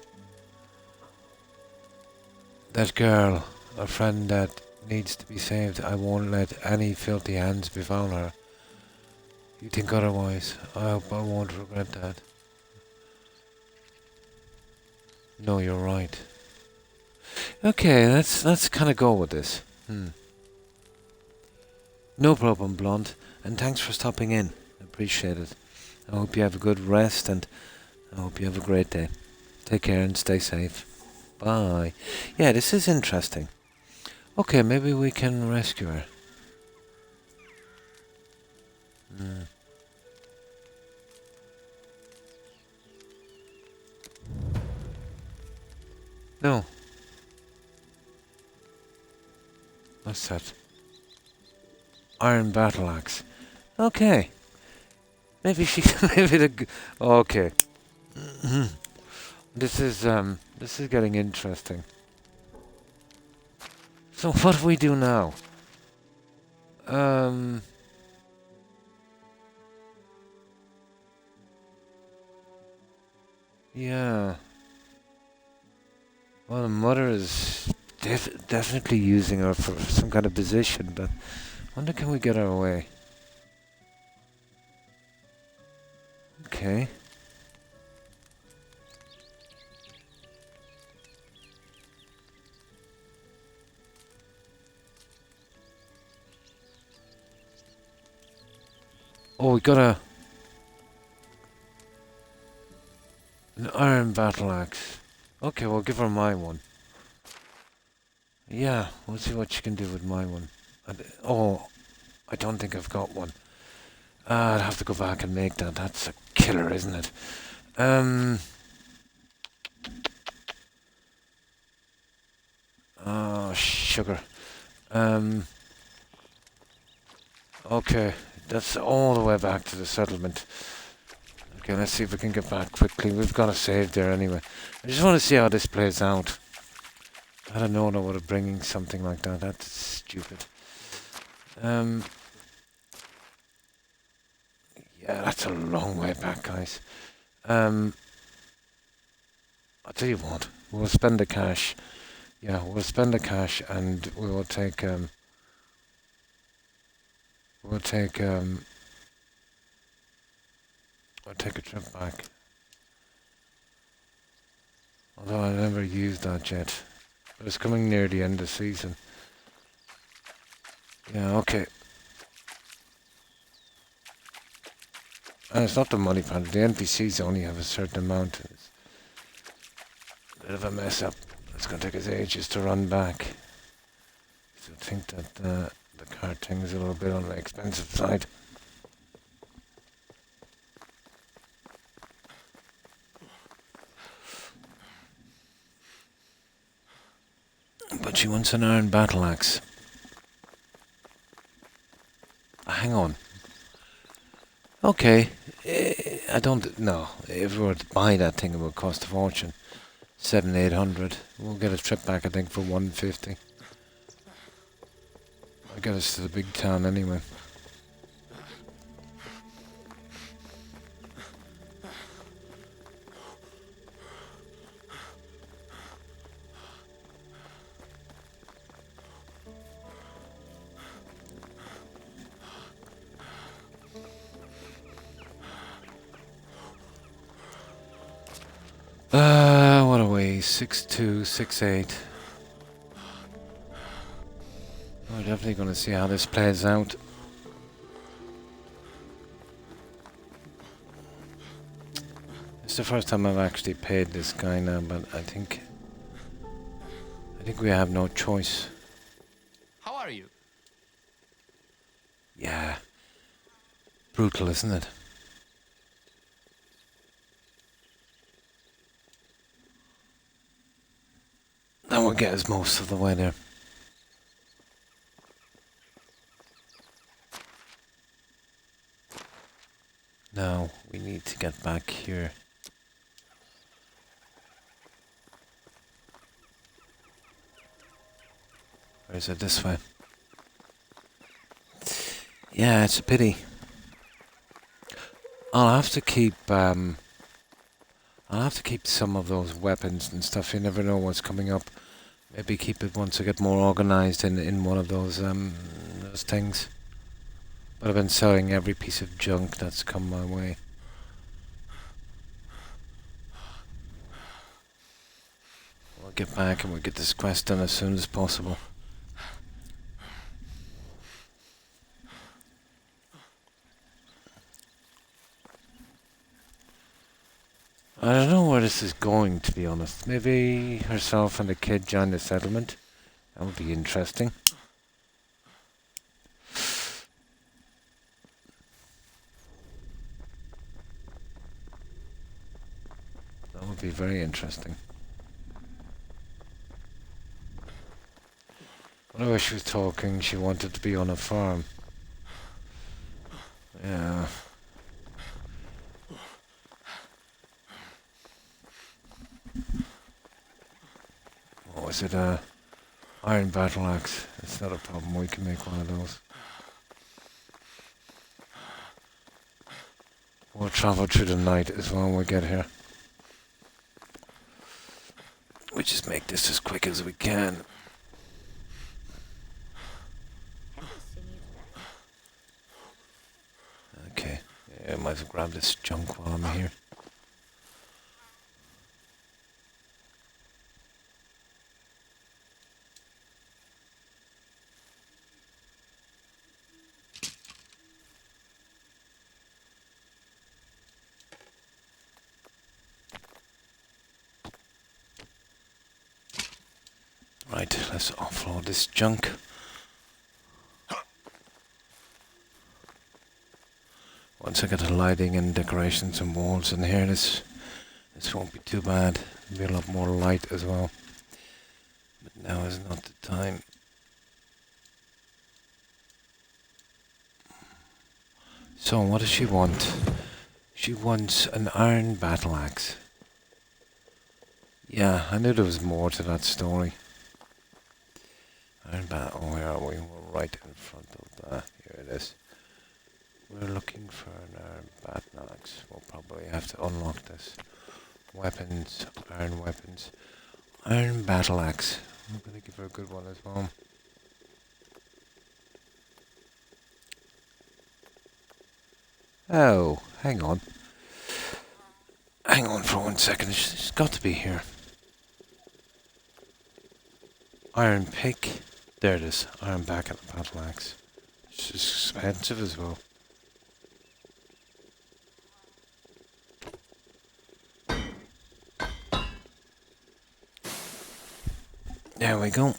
Speaker 3: That girl, a friend that needs to be saved. I won't let any filthy hands befoul her. You think otherwise? I hope I won't regret that. No, you're right. Okay, let's kind of go with this. No problem, Blonde. And thanks for stopping in. I appreciate it. I hope you have a good rest and I hope you have a great day. Take care and stay safe. Bye. Yeah, this is interesting. Okay, maybe we can rescue her. No. What's that? Iron battle axe. Okay. Maybe she. Maybe the. Okay. This is getting interesting. So what do we do now? Yeah. Well, the mother is definitely using her for some kind of position, but I wonder can we get her away? Okay. Oh, we got an iron battle axe. Okay, we'll give her my one. Yeah, we'll see what she can do with my one. I don't think I've got one. I'd have to go back and make that. That's a killer, isn't it? Oh, sugar. Okay, that's all the way back to the settlement. Okay, let's see if we can get back quickly. We've got a save there anyway. I just want to see how this plays out. I don't know what of bringing something like that. That's stupid. Yeah, that's a long way back, guys. I'll tell you what. We'll spend the cash. Yeah, we'll spend the cash and we will take we'll take a trip back. Although I never used that yet. But it's coming near the end of the season. Yeah, okay. And it's not the money part. The NPCs only have a certain amount. It's a bit of a mess up. It's going to take us ages to run back. So I think that the cart thing is a little bit on the expensive side. But she wants an iron battle axe. Hang on. Okay. I don't know. If we were to buy that thing, it would cost a fortune. 700-800. We'll get a trip back, I think, for 150. I'll get us to the big town anyway. What are we? 6'2", 6'8". We're definitely going to see how this plays out. It's the first time I've actually paid this guy now, but I think we have no choice.
Speaker 2: How are you?
Speaker 3: Yeah. Brutal, isn't it? That will get us most of the way there. Now, we need to get back here. Or is it this way? Yeah, it's a pity. I'll have to keep some of those weapons and stuff. You never know what's coming up. Maybe keep it once I get more organized in one of those things. But I've been selling every piece of junk that's come my way. We'll get back and we'll get this quest done as soon as possible. I don't know where this is going, to be honest. Maybe herself and the kid join the settlement. That would be interesting. That would be very interesting. Whenever she was talking, she wanted to be on a farm. Yeah. What was it? Iron battle axe. It's not a problem. We can make one of those. We'll travel through the night as well when we get here. We just make this as quick as we can. Okay. Yeah, I might as well grab this junk while I'm here. Right, let's offload this junk. Once I get the lighting and decorations and walls in here, this won't be too bad. There'll be a lot more light as well. But now is not the time. So what does she want? She wants an iron battle axe. Yeah, I knew there was more to that story. Iron battle. Oh, where are we? We're right in front of that. Here it is. We're looking for an iron battle axe. We'll probably have to unlock this. Weapons, iron weapons. Iron battle axe. I'm going to give her a good one as well. Oh, hang on. Hang on for 1 second. She's got to be here. Iron pick. There it is. Iron back at the battle axe. It's expensive as well. There we go.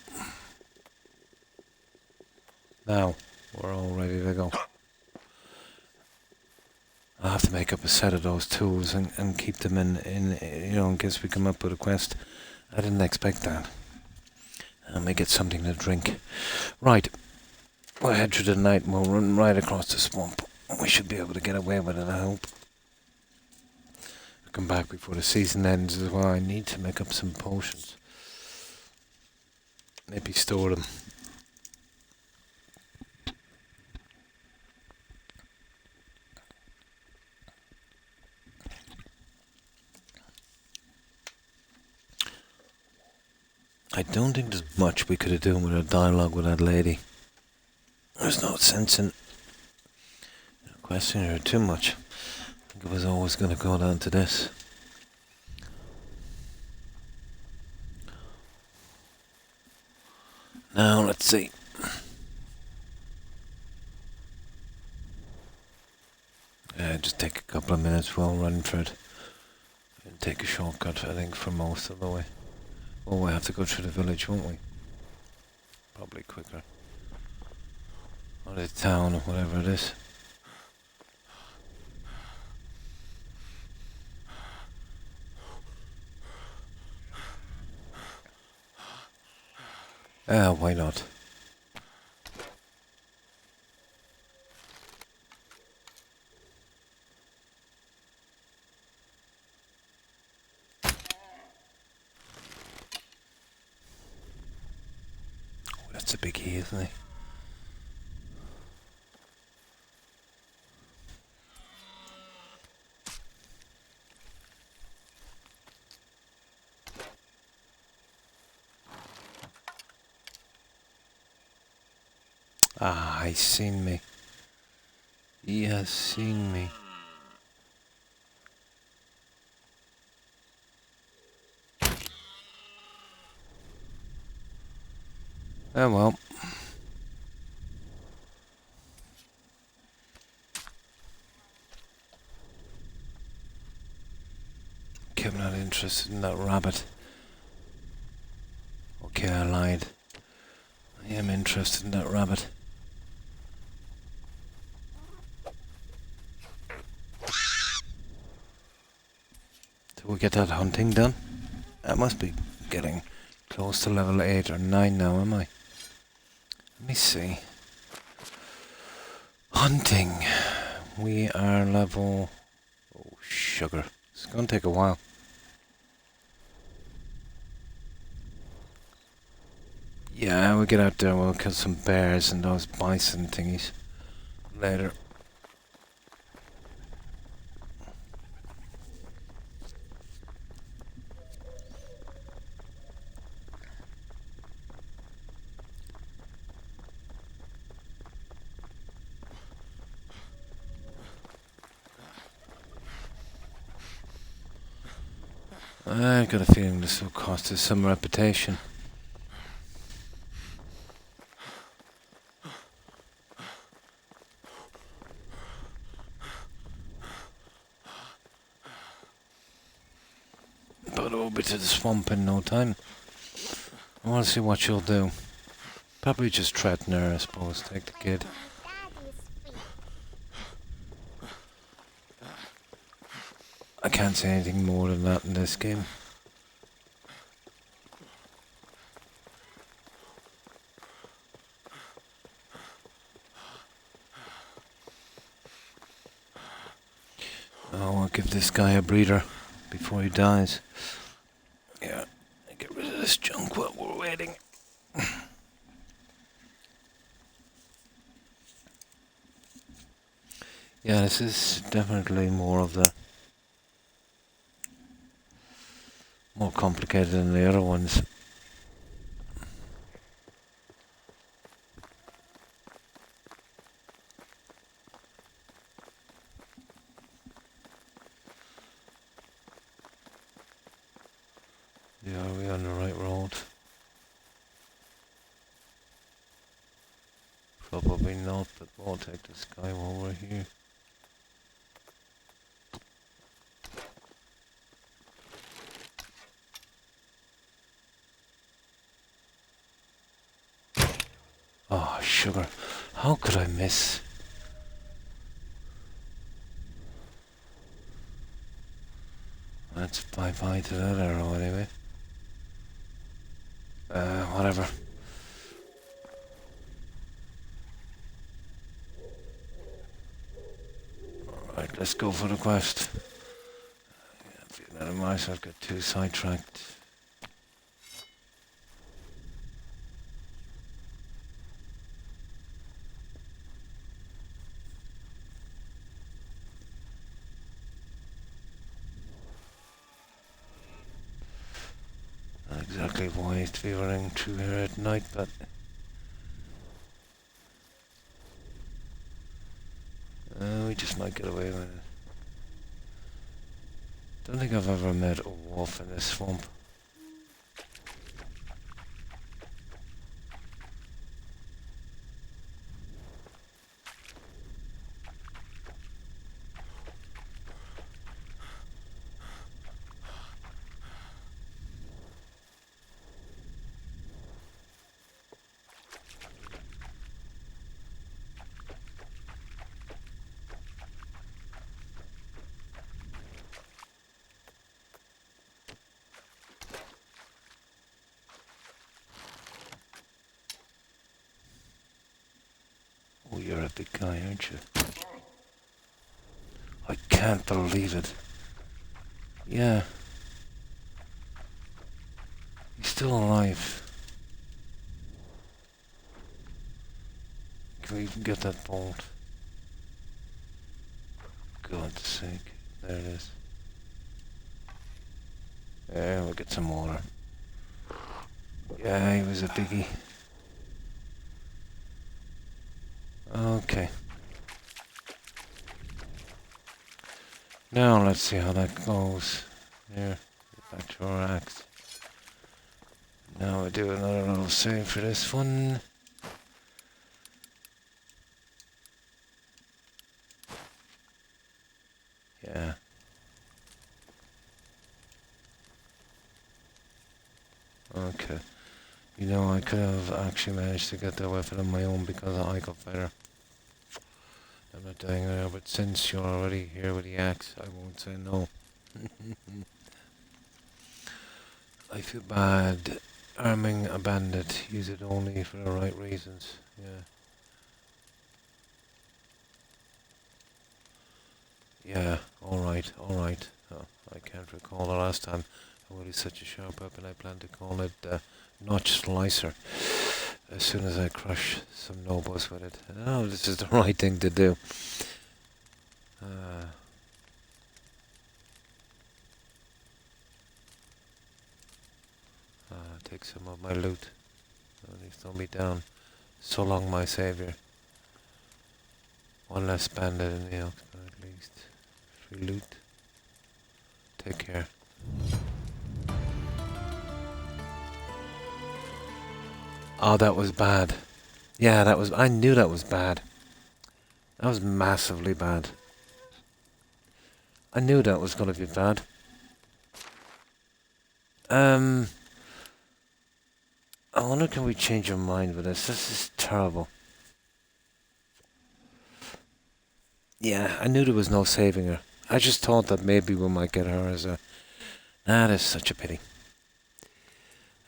Speaker 3: Now, we're all ready to go. I'll have to make up a set of those tools and keep them in case we come up with a quest. I didn't expect that. I may get something to drink. Right. We'll head through the night and we'll run right across the swamp. We should be able to get away with it, I hope. I'll come back before the season ends as well. I need to make up some potions. Maybe store them. I don't think there's much we could have done with a dialogue with that lady. There's no sense in questioning her too much. I think it was always going to go down to this. Now, let's see. Just take a couple of minutes while running for it. And take a shortcut, I think, for most of the way. Oh, we have to go through the village, won't we? Probably quicker. Or the town, or whatever it is. Why not? That's a big key, isn't it? Ah, he's seen me. He has seen me. Oh well. Okay, I'm not interested in that rabbit. Okay, I lied. I am interested in that rabbit. Did we get that hunting done? I must be getting close to level 8 or 9 now, am I? Let me see. Hunting. We are level... Oh, sugar. It's going to take a while. Yeah, we'll get out there, we'll kill some bears and those bison thingies later. I've got a feeling this will cost us some reputation. But over to the swamp in no time. I want to see what you'll do. Probably just threaten her, I suppose. Take the kid. I can't say anything more than that in this game. Oh, I'll give this guy a breather before he dies. Yeah, get rid of this junk while we're waiting. Yeah, this is definitely more complicated than the other ones. Yeah, are we on the right road? Probably not, but we'll take this guy while we're here. Oh, sugar. How could I miss? That's bye-bye to that arrow anyway. Whatever. Alright, let's go for the quest. Never mind, I've got too sidetracked. Not exactly wise to be running through here at night, but we just might get away with it. Don't think I've ever met a wolf in this swamp. Oh, you're a big guy, aren't you? I can't believe it. Yeah. He's still alive. Can we even get that bolt? God's sake. There it is. Yeah, we'll get some water. Yeah, he was a biggie. Okay. Now let's see how that goes. Here, back to our axe. Now we do another little save for this one. Yeah. Okay. You know, I could have actually managed to get that weapon on my own because I got better. I'm not doing it, but since you're already here with the axe, I won't say no. I feel bad arming a bandit. Use it only for the right reasons. Yeah. Yeah, alright. Oh, I can't recall the last time I wanted such a sharp weapon. I plan to call it Notch Slicer as soon as I crush some Nobos with it. Oh, this is the right thing to do. Take some of my loot. He's thrown me down. So long, my saviour. One less bandit in the Oxford at least. Free loot. Take care. Oh, that was bad. Yeah, that was... I knew that was bad. That was massively bad. I knew that was going to be bad. I wonder, can we change our mind with this? This is terrible. Yeah, I knew there was no saving her. I just thought that maybe we might get her as a... That is such a pity.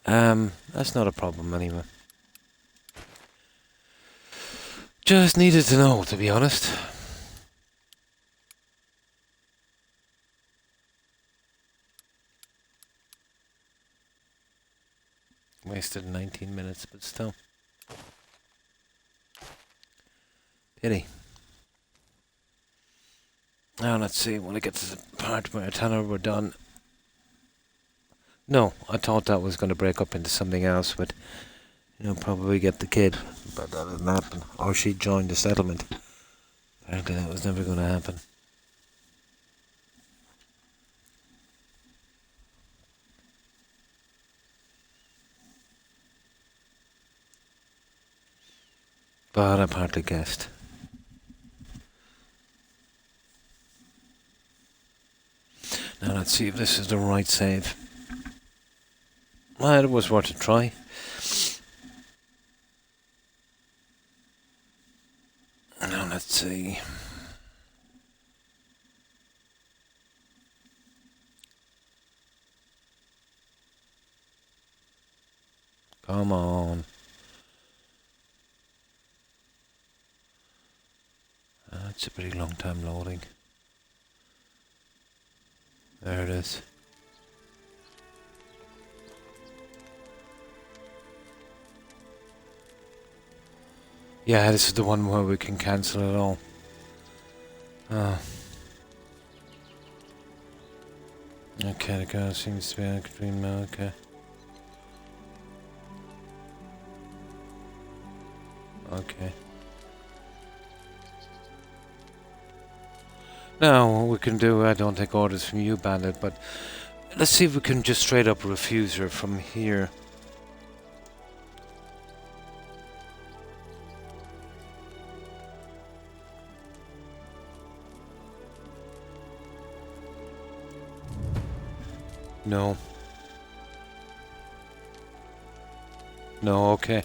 Speaker 3: That's not a problem anyway. Just needed to know, to be honest. Wasted 19 minutes, but still. Pity. Now let's see, when I get to the part where I tell her we're done. No, I thought that was going to break up into something else, but, you know, probably get the kid. But that didn't happen. Or she joined the settlement. Apparently that was never going to happen. But I partly guessed. Now let's see if this is the right save. Well, it was worth a try. Now let's see. Come on. It's a pretty long time loading. There it is. Yeah, this is the one where we can cancel it all. Okay, the girl seems to be on a dream now, okay. Okay. Now, what we can do, I don't take orders from you, Bandit, but let's see if we can just straight up refuse her from here. No. No, okay.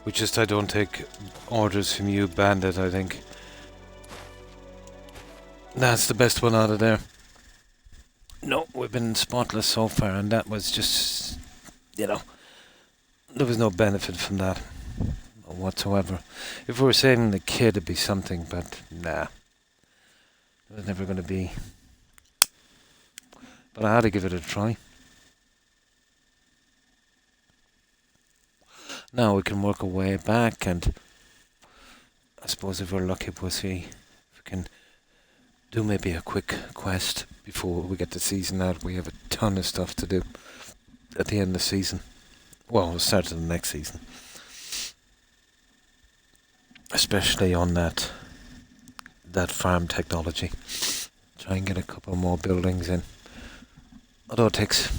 Speaker 3: I don't take orders from you, Bandit, I think. That's the best one out of there. No, we've been spotless so far, and that was just, you know, there was no benefit from that whatsoever. If we were saving the kid, it'd be something, but nah. It was never going to be. But I had to give it a try. Now we can work our way back, and I suppose if we're lucky, we'll see if we can do maybe a quick quest before we get the season out. We have a ton of stuff to do at the end of the season. Well, the start of the next season. Especially on that farm technology. Try and get a couple more buildings in. Although it takes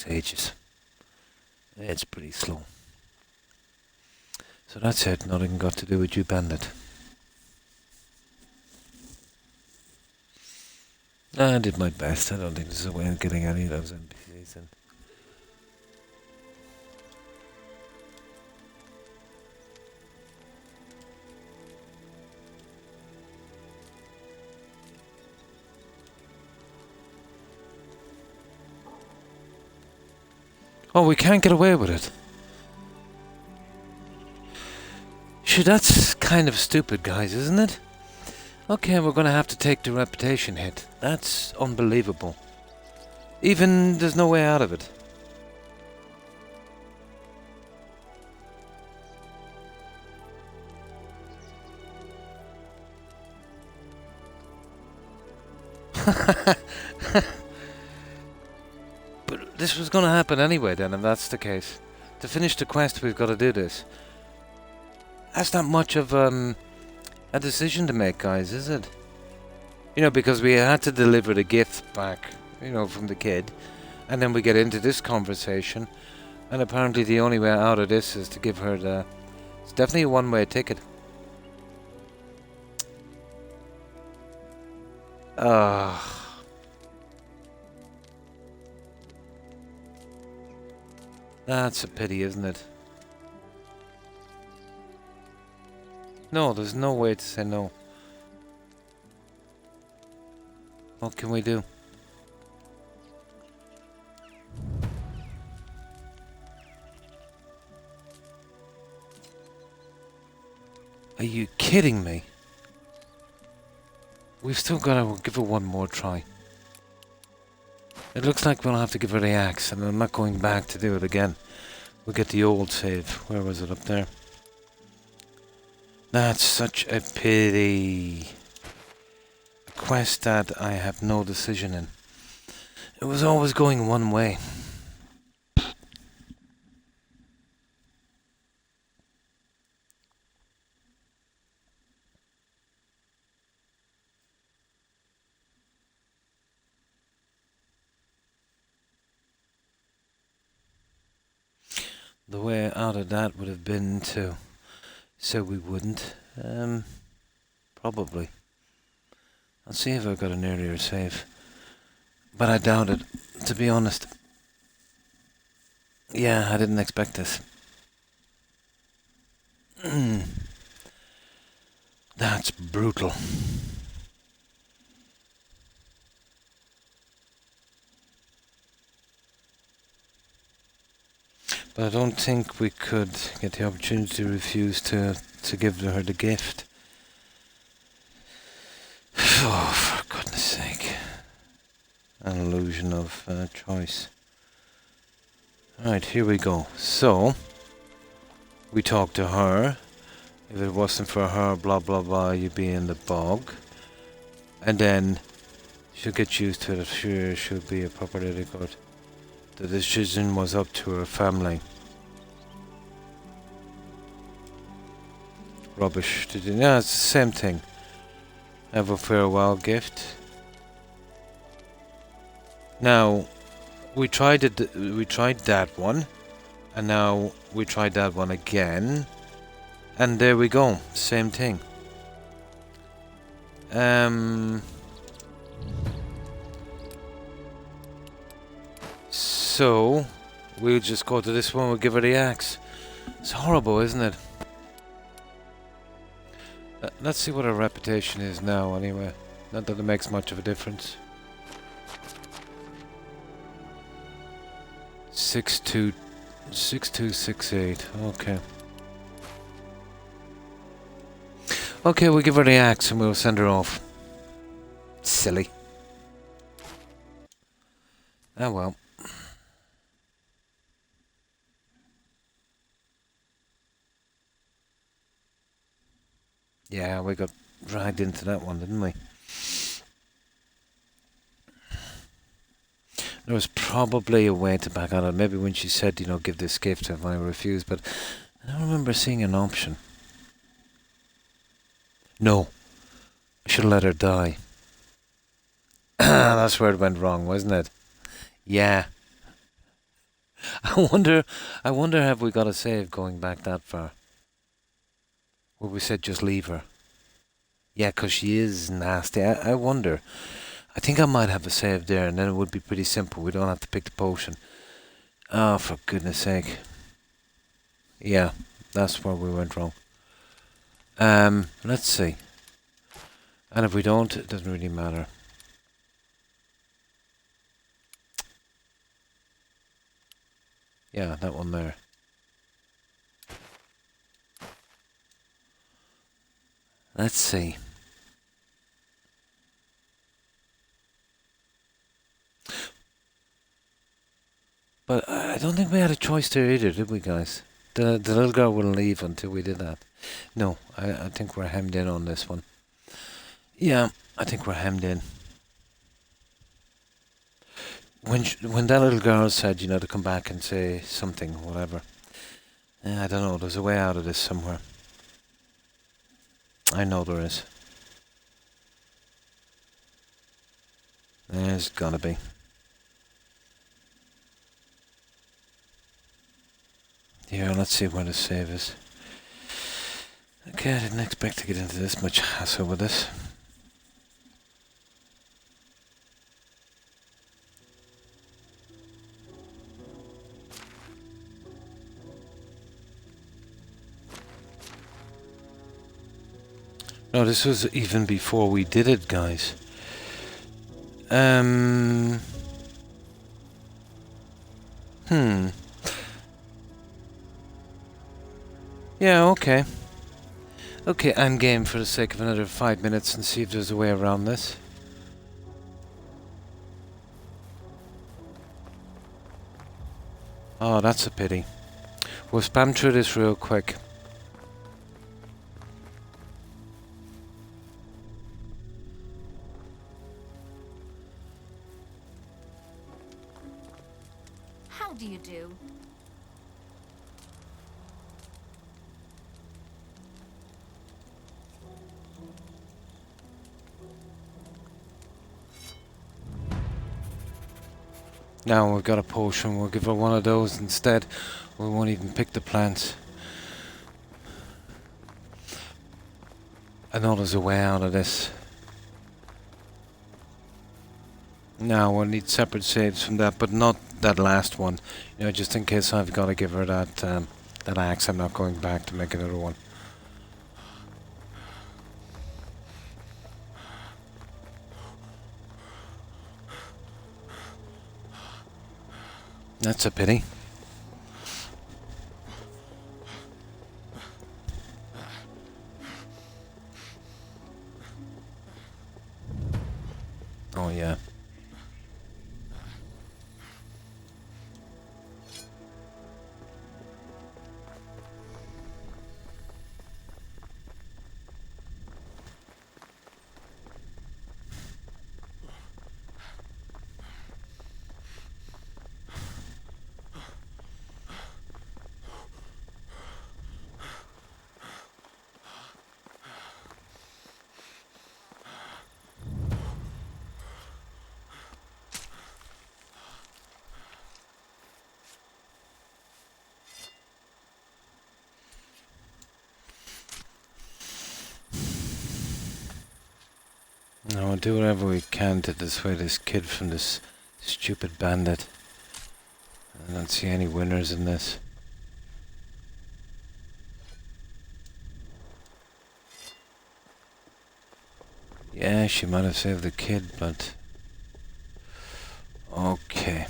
Speaker 3: ages. It's pretty slow. So that's it, nothing got to do with you, Bandit. I did my best. I don't think there's a way of getting any of those NPCs in. Oh, we can't get away with it. Sure, that's kind of stupid, guys, isn't it? Okay, we're gonna have to take the reputation hit. That's unbelievable. Even there's no way out of it. But this was gonna happen anyway then, if that's the case. To finish the quest, we've got to do this. That's not much of a decision to make, guys, is it? You know, because we had to deliver the gift back, you know, from the kid. And then we get into this conversation. And apparently the only way out of this is to give her the... It's definitely a one-way ticket. That's a pity, isn't it? No, there's no way to say no. What can we do? Are you kidding me? We've still got to give it one more try. It looks like we'll have to give her the axe, and I'm not going back to do it again. We'll get the old save. Where was it? Up there? That's such a pity. A quest that I have no decision in. It was always going one way. The way out of that would have been to say we wouldn't. Probably. I'll see if I've got an earlier save. But I doubt it, to be honest. Yeah, I didn't expect this. That's brutal. But I don't think we could get the opportunity to refuse to give her the gift. Oh, for goodness sake. An illusion of choice. Right, here we go. So, we talk to her. If it wasn't for her, blah blah blah, you'd be in the bog. And then, she'll get used to it. Sure, she'll be a proper little good. The decision was up to her family. Rubbish. Yeah, it's the same thing. Have a farewell gift. Now, we tried that one, and now we tried that one again, and there we go. Same thing. So, we'll just go to this one, we'll give her the axe. It's horrible, isn't it? Let's see what her reputation is now, anyway. Not that it makes much of a difference. 6268, okay. Okay, we'll give her the axe and we'll send her off. Silly. Ah well. Yeah, we got dragged into that one, didn't we? There was probably a way to back out of it. Maybe when she said, you know, give this gift if I refuse, but I don't remember seeing an option. No. I should have let her die. That's where it went wrong, wasn't it? Yeah. I wonder have we got a save going back that far? Where we said just leave her. Yeah, 'cause she is nasty. I wonder. I think I might have a save there, and then it would be pretty simple. We don't have to pick the potion. Oh, for goodness sake. Yeah, that's where we went wrong. Let's see. And if we don't, it doesn't really matter. Yeah, that one there. Let's see. But I don't think we had a choice there either, did we, guys? The little girl wouldn't leave until we did that. No, I think we're hemmed in on this one. Yeah, I think we're hemmed in. When that little girl said, you know, to come back and say something, whatever. I don't know, there's a way out of this somewhere. I know there is. There's gotta be. Here, let's see where the save is. Okay, I didn't expect to get into this much hassle with this. No, this was even before we did it, guys. Um. Hmm. Yeah, okay. Okay, I'm game for the sake of another 5 minutes and see if there's a way around this. Oh, that's a pity. We'll spam through this real quick.
Speaker 5: How do you do?
Speaker 3: Now we've got a potion, we'll give her one of those instead. We won't even pick the plants. I know there's a way out of this. Now we'll need separate saves from that, but not that last one. You know, just in case I've got to give her that that axe, I'm not going back to make another one. That's a pity. Oh yeah. No, we'll do whatever we can to dissuade this kid from this stupid bandit. I don't see any winners in this. Yeah, she might have saved the kid, but... Okay.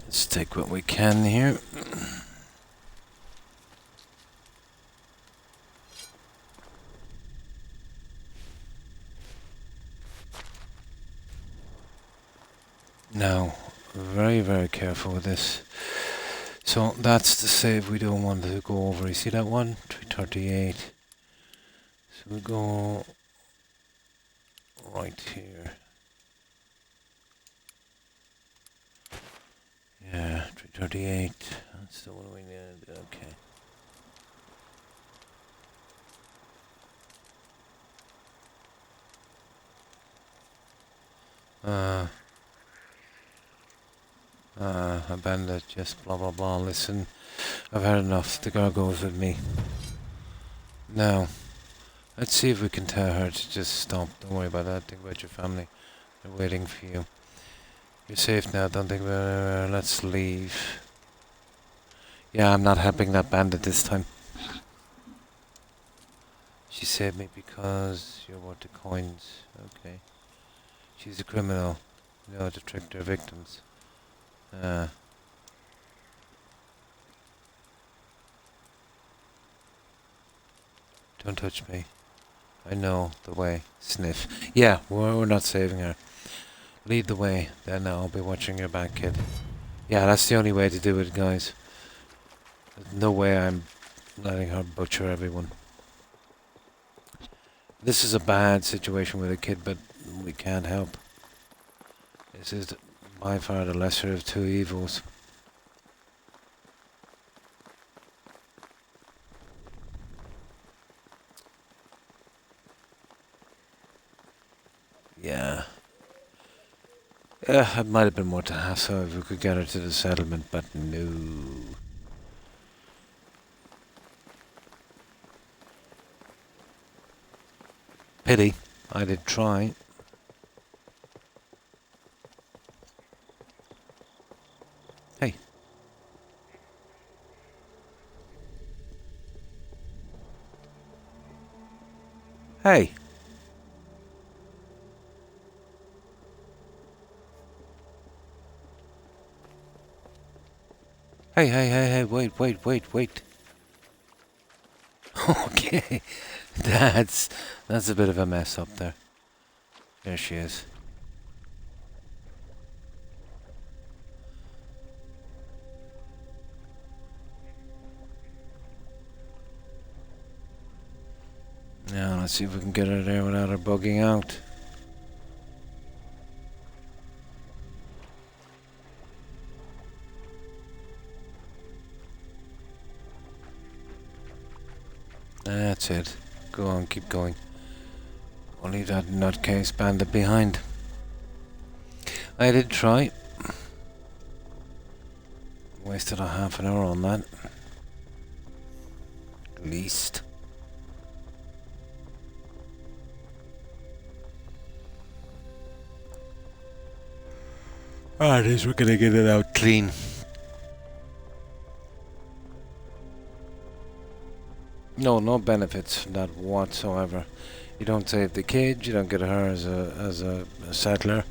Speaker 3: Let's take what we can here. Now, very, very careful with this. So that's the save we don't want to go over. You see that one? 338. So we go right here. Yeah, 338. That's the one we need. Okay. A bandit, just blah blah blah. Listen, I've had enough. The girl goes with me. Now, let's see if we can tell her to just stop. Don't worry about that. Think about your family. They're waiting for you. You're safe now. Don't think about it. Let's leave. Yeah, I'm not helping that bandit this time. She saved me because you're worth the coins. Okay. She's a criminal. You know, to trick their victims. Don't touch me. I know the way. Sniff. Yeah, we're not saving her. Lead the way. Then I'll be watching your back, kid. Yeah, that's the only way to do it, guys. There's no way I'm letting her butcher everyone. This is a bad situation with a kid, but we can't help. This is by far the lesser of two evils. Yeah. It might have been more to hassle if we could get her to the settlement, but no. Pity. I did try. Hey. Hey. Hey, wait. Okay. That's a bit of a mess up there. There she is. Now let's see if we can get her there without her bugging out. That's it. Go on, keep going. I'll leave that nutcase bandit behind. I did try. Wasted a half an hour on that. At least. At least we're gonna get it out clean. No benefits from that whatsoever. You don't save the kid, you don't get her as a settler.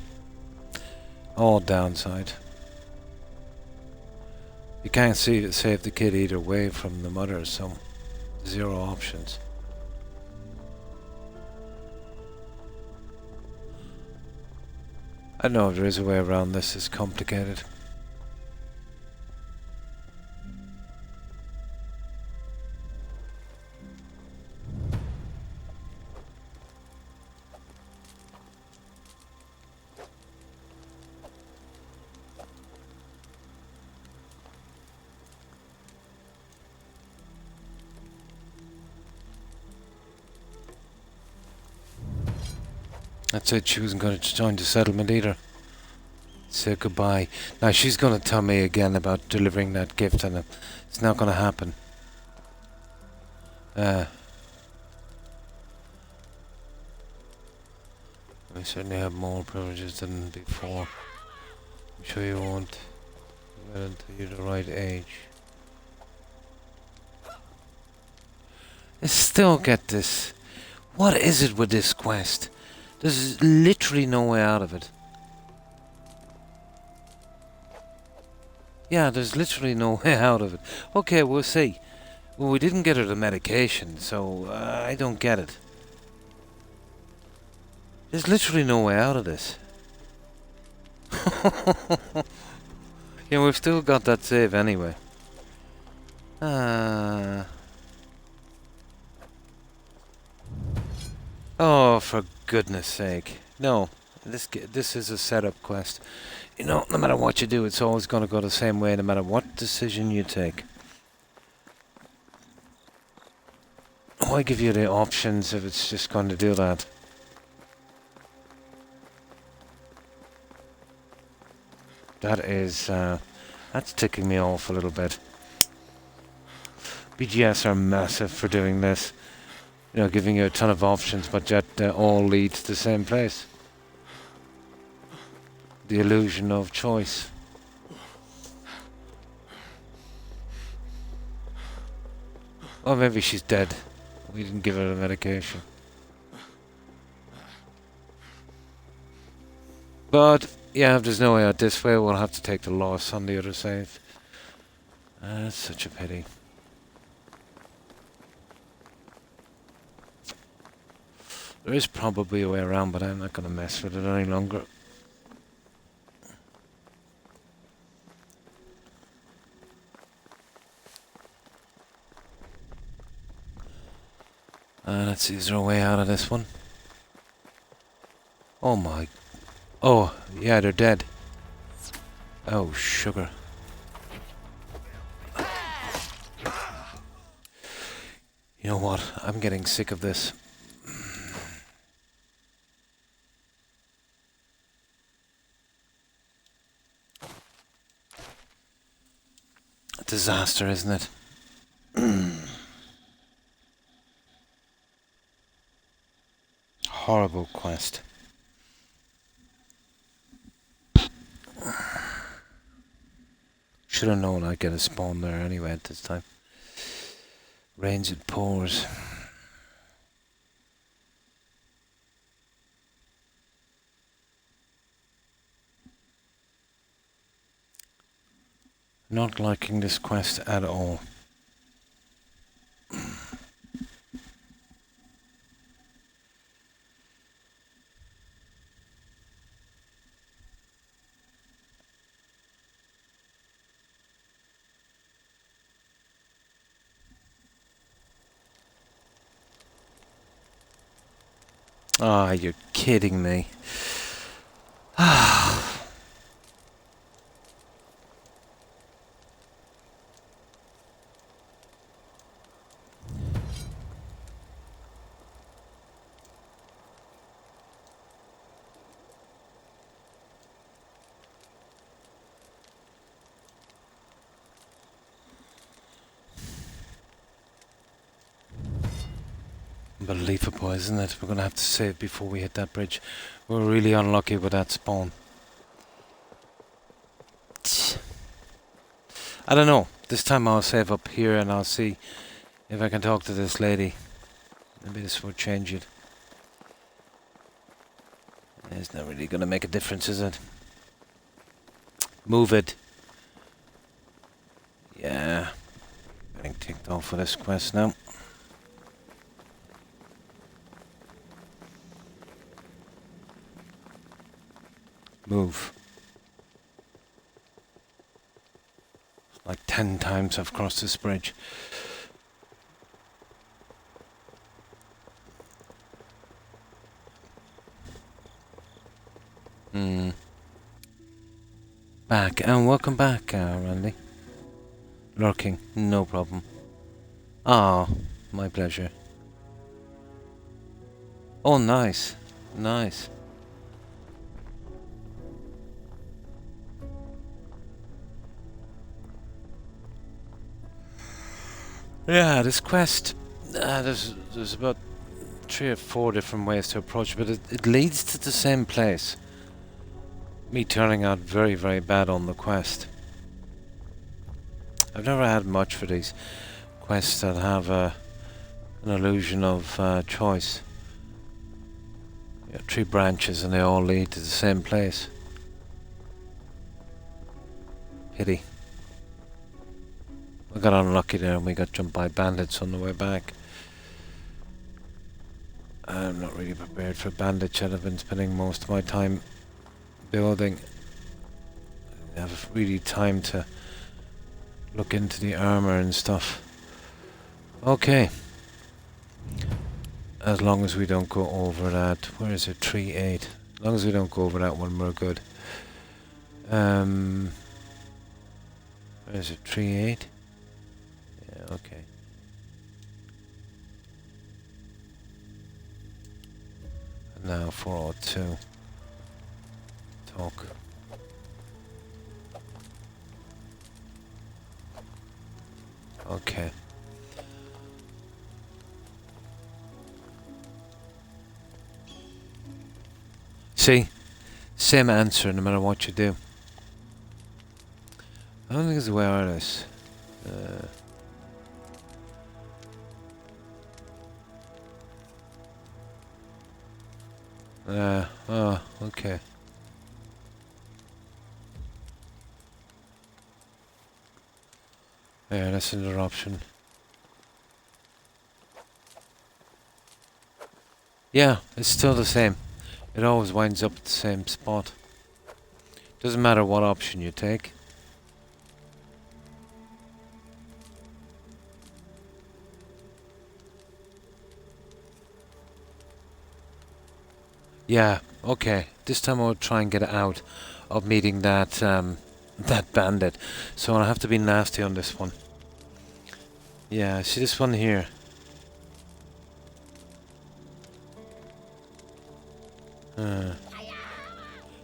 Speaker 3: All downside. You can't save the kid either way from the mother, so zero options. I know there is a way around this, it's complicated. That's it, she wasn't going to join the settlement either. Say goodbye. Now she's going to tell me again about delivering that gift and it's not going to happen. We certainly have more privileges than before. I'm sure you won't wait until you're the right age. I still get this. What is it with this quest? There's literally no way out of it. Yeah, there's literally no way out of it. Okay, we'll see. Well, we didn't get her the medication, so I don't get it. There's literally no way out of this. Yeah, we've still got that save anyway. Oh, for goodness sake. No, this is a setup quest. You know, no matter what you do, it's always going to go the same way, no matter what decision you take. Why give you the options if it's just going to do that? That is, that's ticking me off a little bit. BGS are massive for doing this. You know, giving you a ton of options, but yet they all lead to the same place. The illusion of choice. Or maybe she's dead. We didn't give her the medication. But, yeah, if there's no way out this way, we'll have to take the loss on the other save. That's such a pity. There is probably a way around, but I'm not going to mess with it any longer. Let's see, is there a way out of this one? Oh my... Oh, yeah, they're dead. Oh, sugar. You know what? I'm getting sick of this. A disaster, isn't it? Horrible quest. Should have known I'd get a spawn there anyway at this time. Rains it pours. Not liking this quest at all. Ah, you're kidding me. Unbelievable, isn't it? We're gonna have to save before we hit that bridge. We're really unlucky with that spawn. I don't know. This time I'll save up here and I'll see if I can talk to this lady. Maybe this will change it. It's not really gonna make a difference, is it? Move it. Yeah. Getting ticked off for this quest now. Move. Like 10 times I've crossed this bridge. Back, and welcome back, Randy. Lurking, no problem. Ah, my pleasure. Oh, nice. Nice. Yeah, this quest, there's about 3 or 4 different ways to approach it, but it leads to the same place. Me turning out very, very bad on the quest. I've never had much for these quests that have an illusion of choice. You have 3 branches and they all lead to the same place. Pity. We got unlucky there and we got jumped by bandits on the way back. I'm not really prepared for bandits yet. I've been spending most of my time building. I have really time to look into the armor and stuff. Okay. As long as we don't go over that. Where is it? 3-8. As long as we don't go over that one, we're good. Where is it? 3-8? Yeah, okay. And now 402. Talk. Okay. See? Same answer no matter what you do. I don't think it's the way out of this. Oh, okay. Yeah, that's another option. Yeah, it's still the same. It always winds up at the same spot. Doesn't matter what option you take. Yeah, okay. This time I'll try and get out of meeting that that bandit. So I'll have to be nasty on this one. Yeah, see this one here.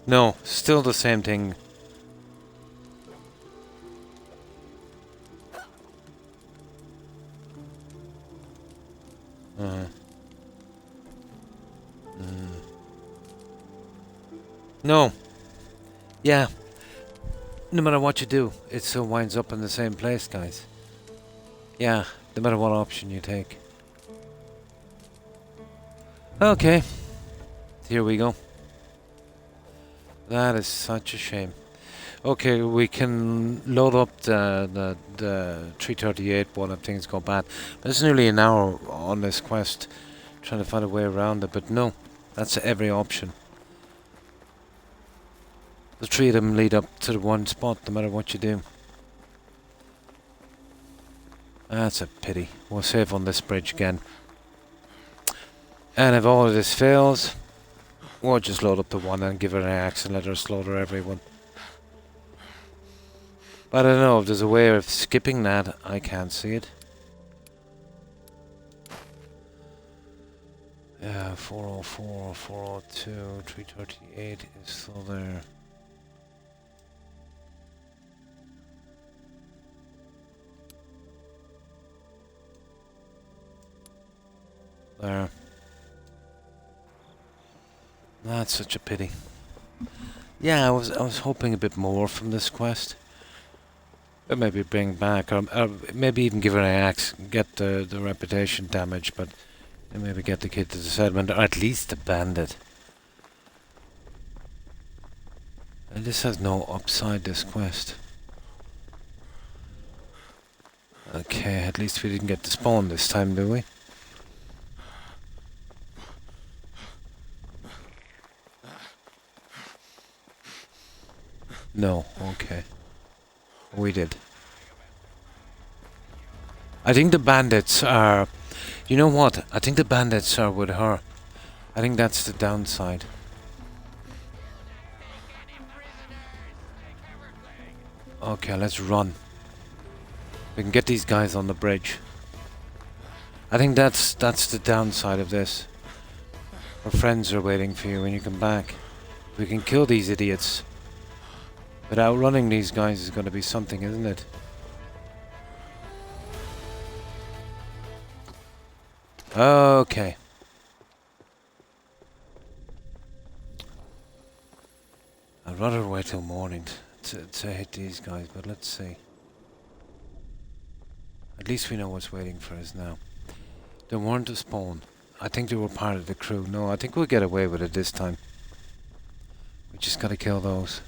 Speaker 3: No, still the same thing. No. Yeah. No matter what you do, it still winds up in the same place, guys. Yeah, no matter what option you take. Okay. Here we go. That is such a shame. Okay, we can load up the 338 one if things go bad. But it's nearly an hour on this quest, trying to find a way around it. But no, that's every option. The three of them lead up to the one spot, no matter what you do. That's a pity. We'll save on this bridge again. And if all of this fails, we'll just load up the one and give her an axe and let her slaughter everyone. But I don't know if there's a way of skipping that. I can't see it. Yeah, 404, 402, 338 is still there. There. That's such a pity. Yeah, I was hoping a bit more from this quest. Or maybe bring back, or maybe even give her an axe, get the reputation damage, but maybe get the kid to the settlement, or at least the bandit. And this has no upside, this quest. Okay, at least we didn't get to spawn this time, do we? No, okay. We did. I think the bandits are... You know what? I think the bandits are with her. I think that's the downside. Okay, let's run. We can get these guys on the bridge. I think that's the downside of this. Her friends are waiting for you when you come back. We can kill these idiots. But outrunning these guys is going to be something, isn't it? Okay. I'd rather wait till morning to hit these guys, but let's see. At least we know what's waiting for us now. They weren't a spawn. I think they were part of the crew. No, I think we'll get away with it this time. We just gotta kill those.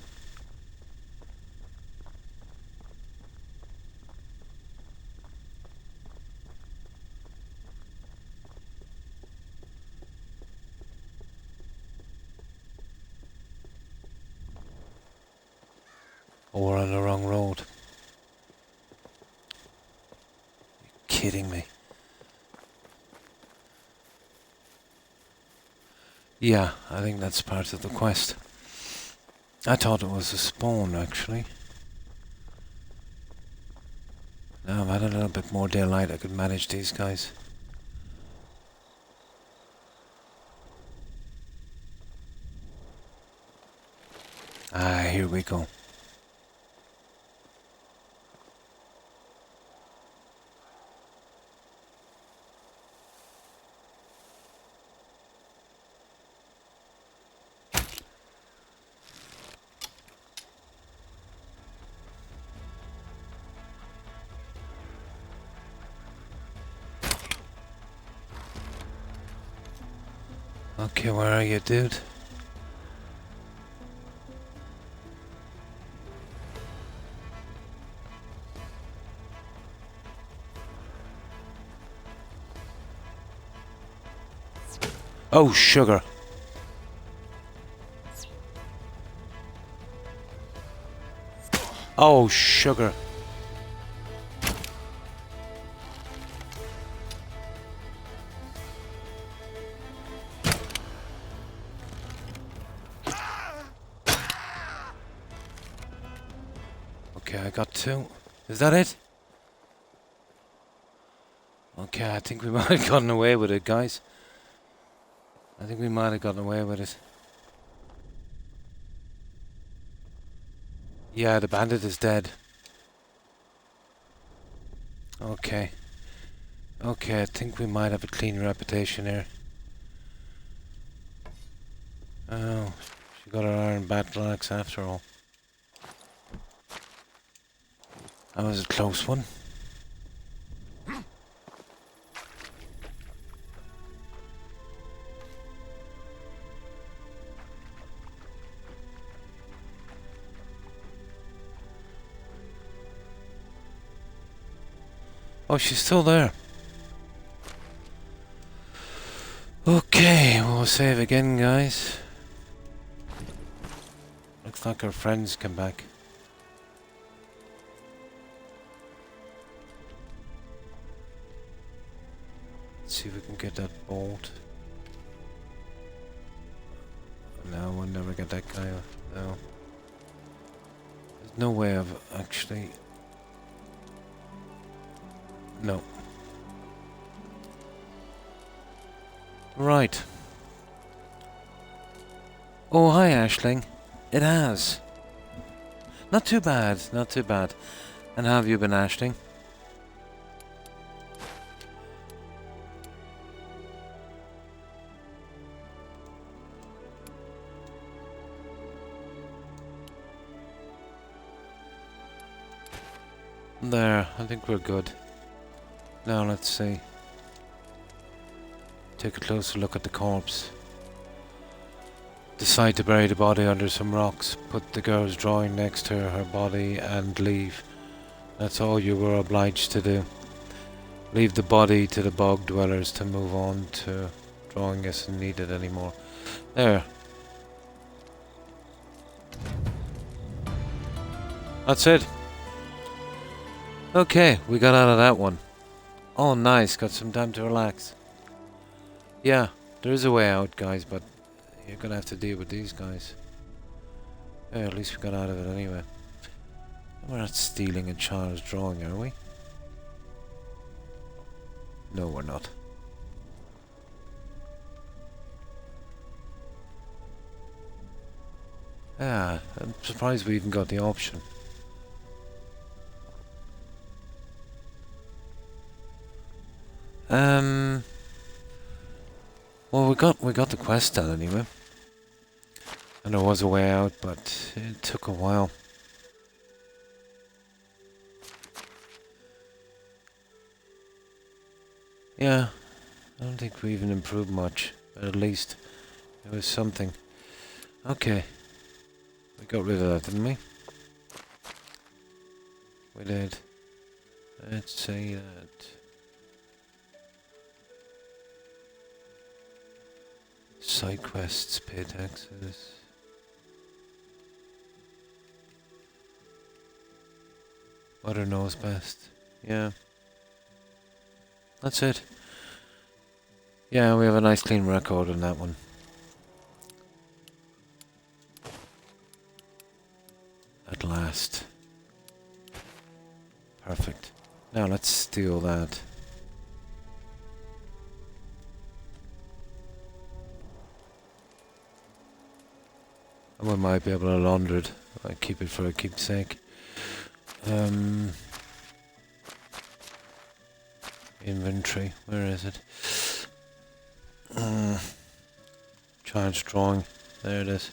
Speaker 3: Oh, we're on the wrong road. You're kidding me. Yeah, I think that's part of the quest. I thought it was a spawn, actually. Now I've had a little bit more daylight, I could manage these guys. Ah, here we go. Okay, where are you, dude? Oh, sugar. Oh, sugar. Okay, I got two. Is that it? Okay, I think we might have gotten away with it, guys. I think we might have gotten away with it. Yeah, the bandit is dead. Okay. Okay, I think we might have a clean reputation here. Oh, she got her iron battle axe after all. That was a close one. Oh, she's still there. Okay, we'll save again, guys. Looks like our friends come back. Let's see if we can get that bolt. No, we'll never get that guy off. No. There's no way of actually... No. Right. Oh, hi, Aisling. It has. Not too bad, not too bad. And how have you been, Aisling? There, I think we're good. Now let's see. Take a closer look at the corpse. Decide to bury the body under some rocks. Put the girl's drawing next to her body and leave. That's all you were obliged to do. Leave the body to the bog dwellers to move on to drawing isn't needed anymore. There. That's it. Okay, we got out of that one. Oh, nice. Got some time to relax. Yeah, there is a way out, guys, but you're gonna have to deal with these guys. Yeah, at least we got out of it anyway. We're not stealing a child's drawing, are we? No, we're not. Yeah, I'm surprised we even got the option. Well, we got the quest done anyway. And there was a way out, but it took a while. Yeah, I don't think we even improved much, but at least it was something. Okay. We got rid of that, didn't we? We did. Let's say that. Side quests, pay taxes. Mother knows best. Yeah. That's it. Yeah, we have a nice clean record on that one. At last. Perfect. Now let's steal that. And we might be able to launder it. I keep it for a keepsake. Inventory, where is it? Child's drawing, there it is.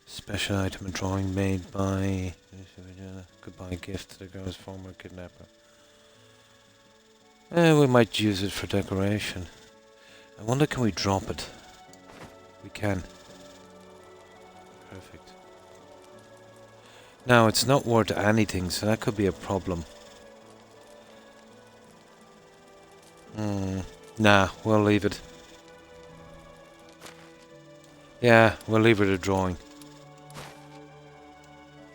Speaker 3: Special item and drawing made by... Goodbye gift to the girl's former kidnapper. We might use it for decoration. I wonder, can we drop it? We can. Perfect. Now, it's not worth anything, so that could be a problem. Nah, we'll leave it. Yeah, we'll leave it a drawing.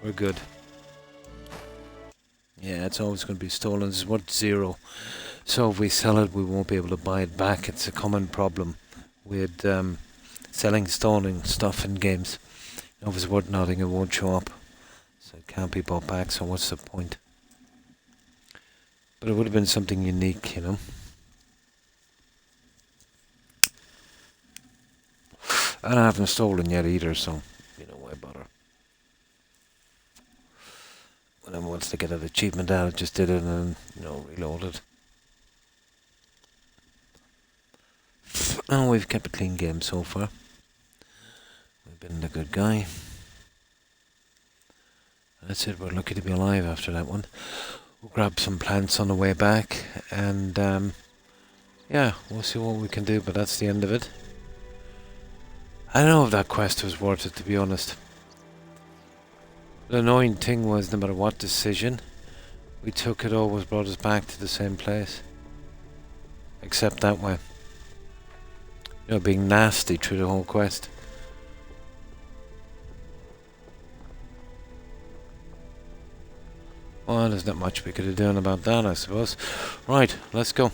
Speaker 3: We're good. Yeah, it's always going to be stolen. It's worth 0. So if we sell it, we won't be able to buy it back. It's a common problem with selling stolen stuff in games. If it's worth nothing, it won't show up. So it can't be bought back, so what's the point? But it would have been something unique, you know. And I haven't stolen yet either, so, you know, why bother? When I wanted to get an achievement out, I just did it and, you know, reloaded. Oh, we've kept a clean game so far. We've been the good guy. That's it, we're lucky to be alive after that one. We'll grab some plants on the way back, and yeah, we'll see what we can do, but that's the end of it. I don't know if that quest was worth it, to be honest. The annoying thing was, no matter what decision, we took it always brought us back to the same place. Except that way. You know, being nasty through the whole quest. Well, there's not much we could have done about that, I suppose. Right, let's go.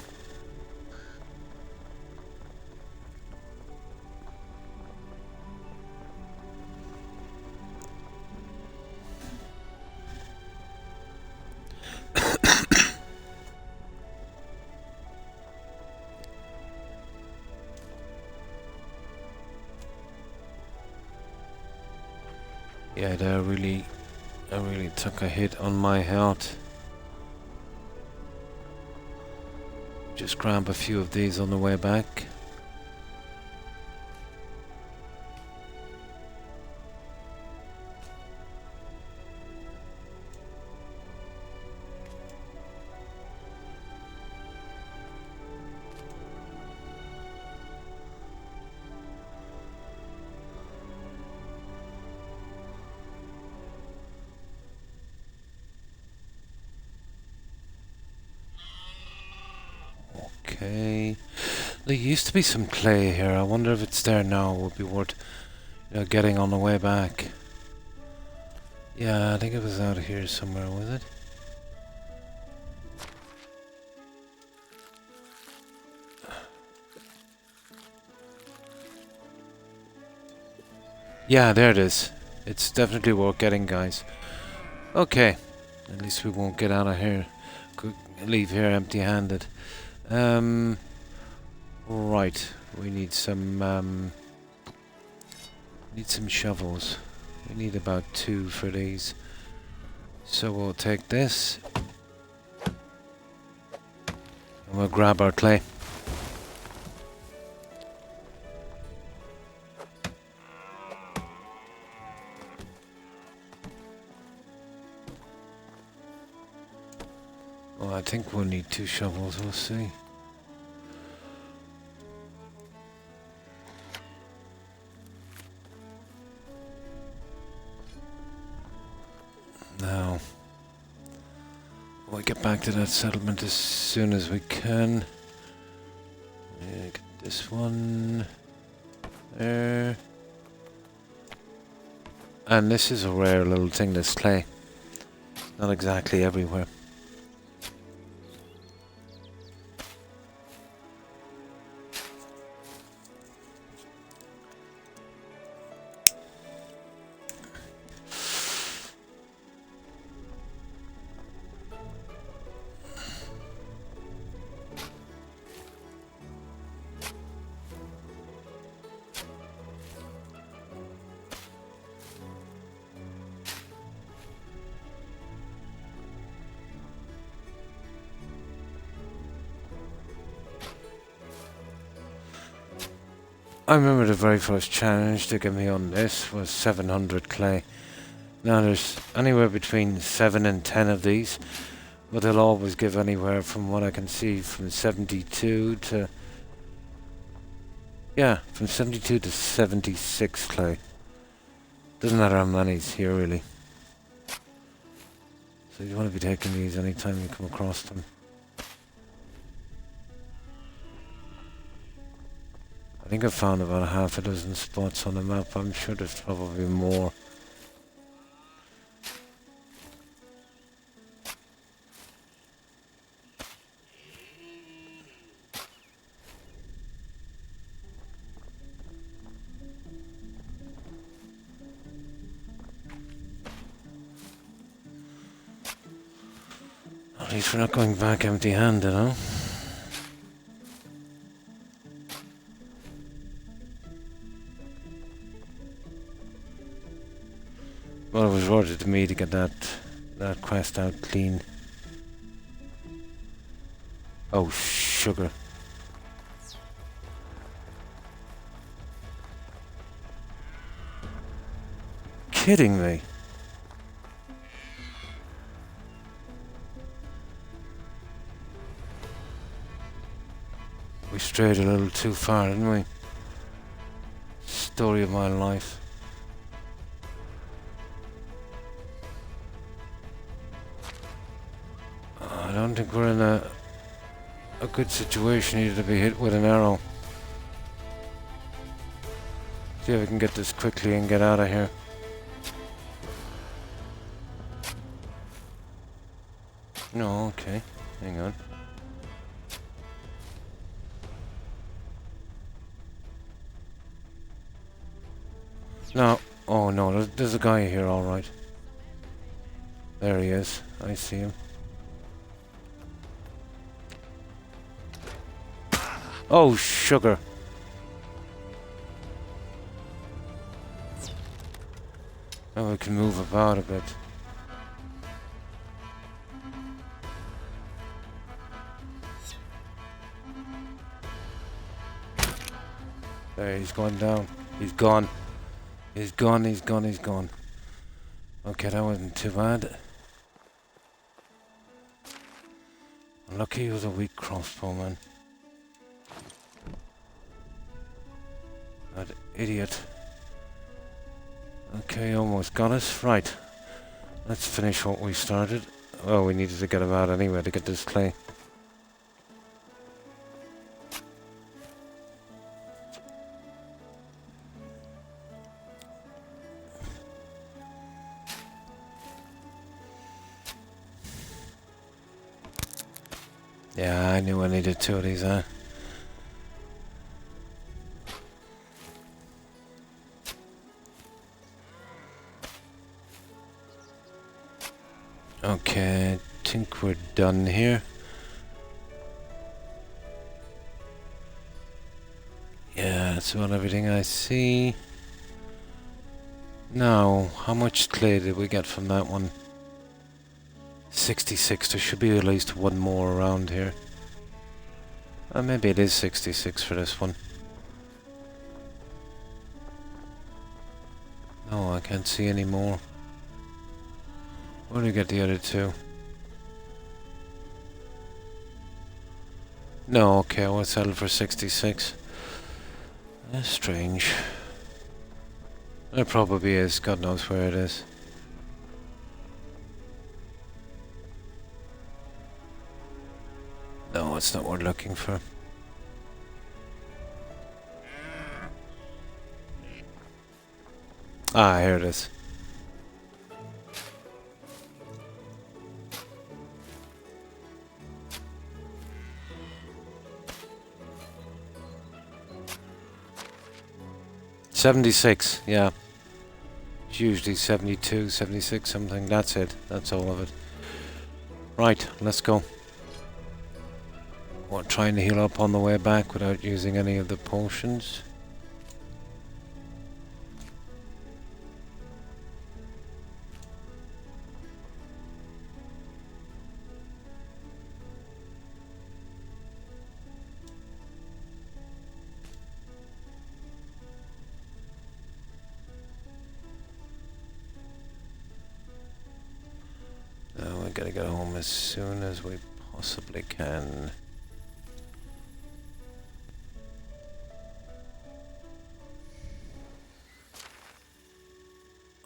Speaker 3: Yeah, I really took a hit on my health. Just grab a few of these on the way back. Okay. There used to be some clay here. I wonder if it's there now. It would be worth, you know, getting on the way back. Yeah, I think it was out here somewhere, was it? Yeah, there it is. It's definitely worth getting, guys. Okay. At least we won't get out of here. Could leave here empty-handed. Right. We need some shovels. We need about 2 for these. So we'll take this. And we'll grab our clay. Well, I think we'll need 2 shovels, we'll see. Now, we'll get back to that settlement as soon as we can. Get this one. There. And this is a rare little thing, this clay. Not exactly everywhere. I remember the very first challenge to get me on this was 700 clay. Now there's anywhere between 7 and 10 of these, but they'll always give anywhere from what I can see from 72 to... yeah, from 72 to 76 clay. Doesn't matter how many's here really. So you want to be taking these anytime you come across them. I think I found about half a dozen spots on the map. I'm sure there's probably more. At least we're not going back empty-handed, huh? Well, it was worth it to me to get that quest out clean. Oh, sugar. Kidding me? We strayed a little too far, didn't we? Story of my life. I don't think we're in a good situation either to be hit with an arrow. See if we can get this quickly and get out of here. No, okay. Hang on. No. Oh no, there's a guy here, alright. There he is. I see him. Oh, sugar. Now we can move about a bit. There, he's going down. He's gone. He's gone, he's gone, he's gone. Okay, that wasn't too bad. Lucky he was a weak crossbowman. That idiot. Okay, almost got us. Right. Let's finish what we started. Oh, we needed to get him out anyway to get this clay. Yeah, I knew I needed two of these, huh? Okay, I think we're done here. Yeah, that's about everything I see. Now, how much clay did we get from that one? 66. There should be at least one more around here. Maybe it is 66 for this one. No, I can't see any more. Where do we get the other two? No, okay, we'll settle for 66. That's strange. It probably is. God knows where it is. No, it's not what we're looking for. Ah, here it is. $76, yeah. It's usually 72, 76, something. That's it. That's all of it. Right, let's go. We're trying to heal up on the way back without using any of the potions. We gotta get home as soon as we possibly can.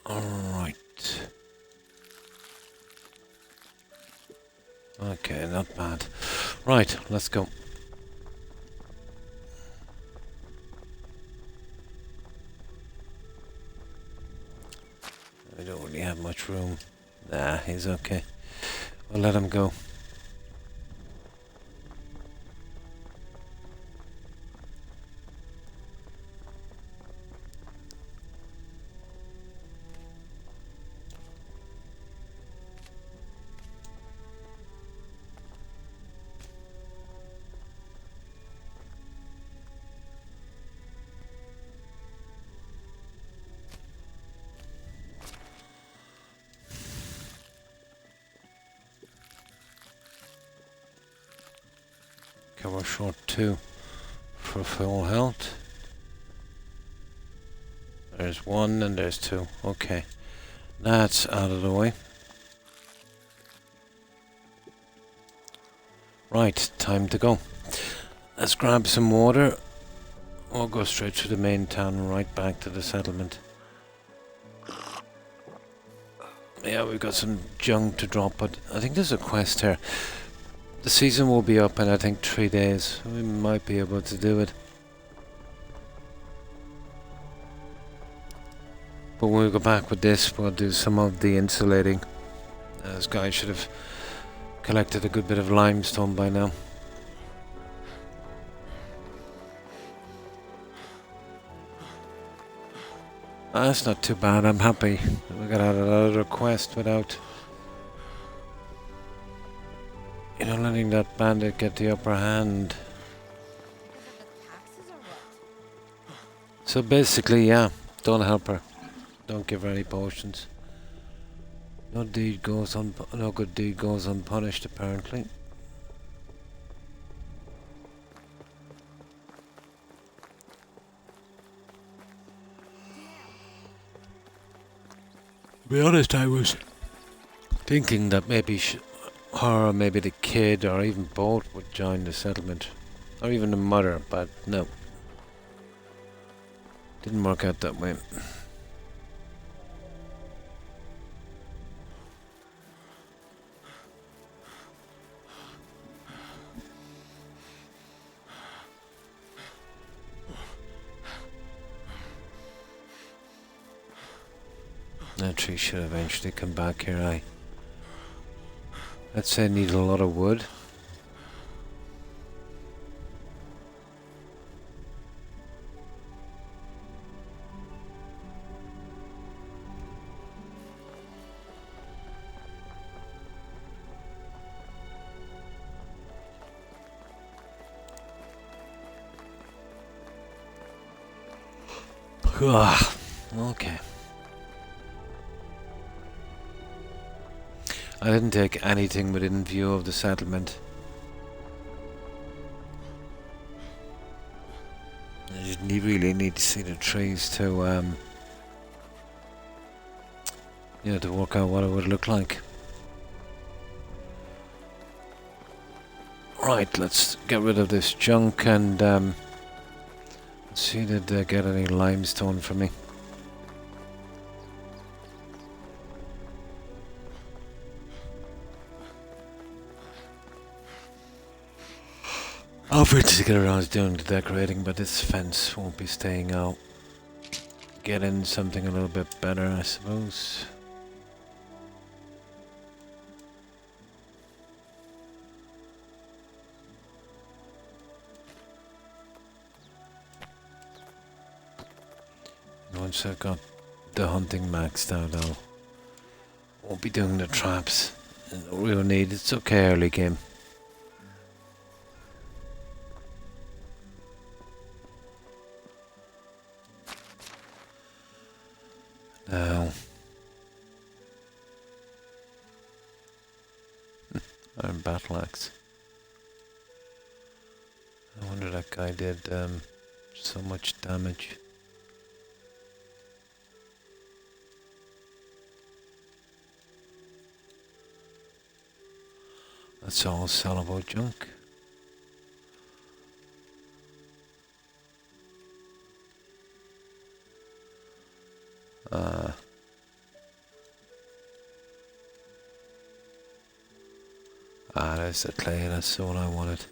Speaker 3: Alright. Okay, not bad. Right, let's go. I don't really have much room. Nah, he's okay. We'll let him go. Okay, we're short 2 for full health. There's 1 and there's 2. Okay, that's out of the way. Right, time to go. Let's grab some water. We'll go straight through the main town and right back to the settlement. Yeah, we've got some junk to drop, but I think there's a quest here. The season will be up in, I think, 3 days. We might be able to do it. But when we go back with this, we'll do some of the insulating. This guy should have collected a good bit of limestone by now. That's not too bad. I'm happy we got out another quest without, you know, letting that bandit get the upper hand.
Speaker 1: Because of the taxes or what?
Speaker 3: So basically, yeah, don't help her. Don't give her any potions. No good deed goes unpunished, apparently. To be honest, I was thinking that maybe her or maybe the kid or even both would join the settlement. Or even the mother, but no. Didn't work out that way. That tree should eventually come back here, I'd say I need a lot of wood. Okay. I didn't take anything within view of the settlement. I just really need to see the trees to, you know, to work out what it would look like. Right, let's get rid of this junk and let's see, did they get any limestone for me? I'll to get around to doing the decorating, but this fence won't be staying out. Get in something a little bit better, I suppose. Once I've got the hunting maxed out, I won't be doing the traps. No real need. It's okay, early game. Now, iron battle axe. I wonder that guy did so much damage. That's all sellable junk. There's the clay, that's all I wanted.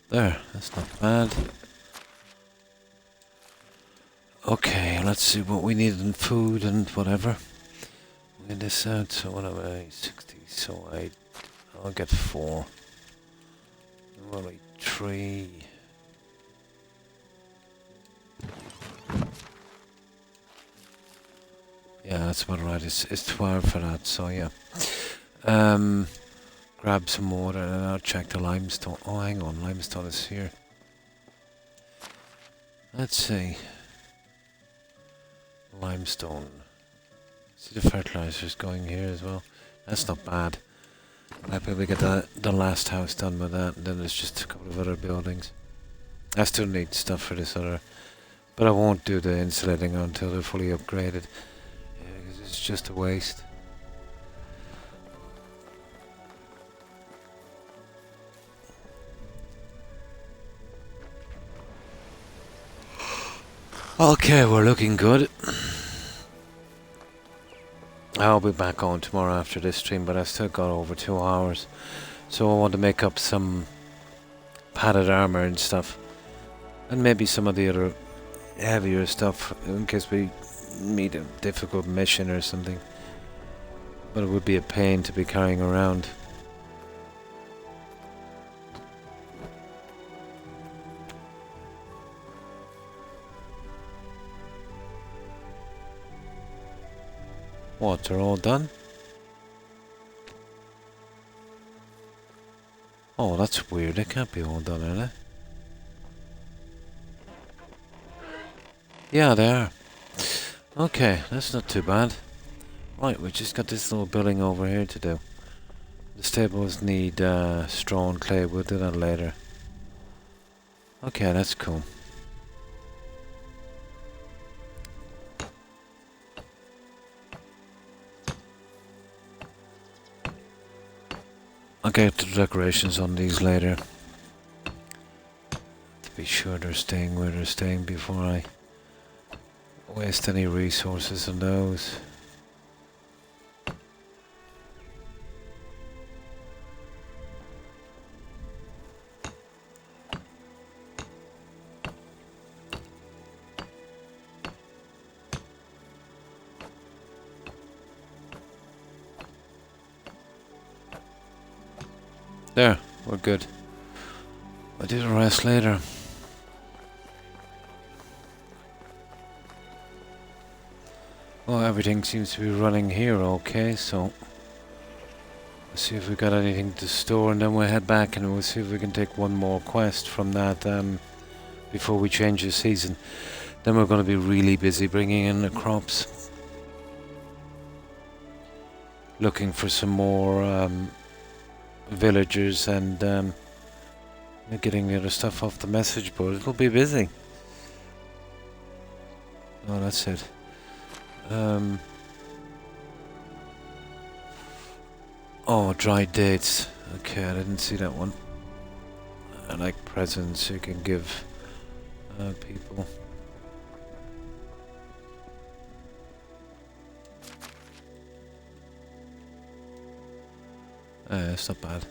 Speaker 3: There, that's not bad. Okay, let's see what we need in food and whatever. We'll get this out, so what am I, 60, so I'll get 4. Well, like 3. Yeah, that's about right. It's 12 for that, so yeah. Grab some water and I'll check the limestone. Oh, hang on, limestone is here. Let's see. Limestone. See the fertilizer's going here as well. That's not bad. Maybe we get the last house done with that, and then there's just a couple of other buildings. I still need stuff for this other, but I won't do the insulating until they're fully upgraded. Because it's just a waste. Okay, we're looking good. I'll be back on tomorrow after this stream, but I still got over 2 hours. So I want to make up some padded armor and stuff. And maybe some of the other heavier stuff in case we meet a difficult mission or something. But it would be a pain to be carrying around. What, they're all done? Oh, that's weird. They can't be all done, are they? Yeah, they are. Okay, that's not too bad. Right, we just got this little building over here to do. The stables need straw and clay. We'll do that later. Okay, that's cool. I'll get the decorations on these later. To be sure they're staying where they're staying before I waste any resources on those. There, we're good. I'll do the rest later. Well, everything seems to be running here okay, so let's see if we got anything to store, and then we'll head back and we'll see if we can take one more quest from that before we change the season. Then we're going to be really busy bringing in the crops. Looking for some more villagers and getting the other stuff off the message board. It'll be busy. Oh, that's it. Oh, dried dates. Okay, I didn't see that one. I like presents you can give people. It's not bad.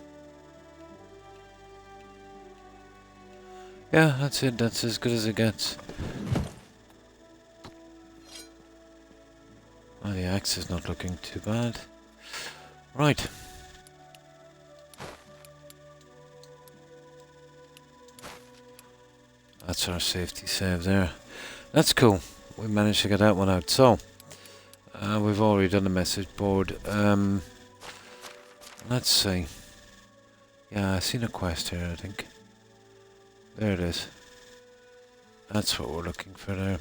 Speaker 3: Yeah, that's it. That's as good as it gets. Oh, the axe is not looking too bad. Right. That's our safety save there. That's cool. We managed to get that one out. So, we've already done the message board. Let's see. Yeah, I seen a quest here, I think. There it is. That's what we're looking for there.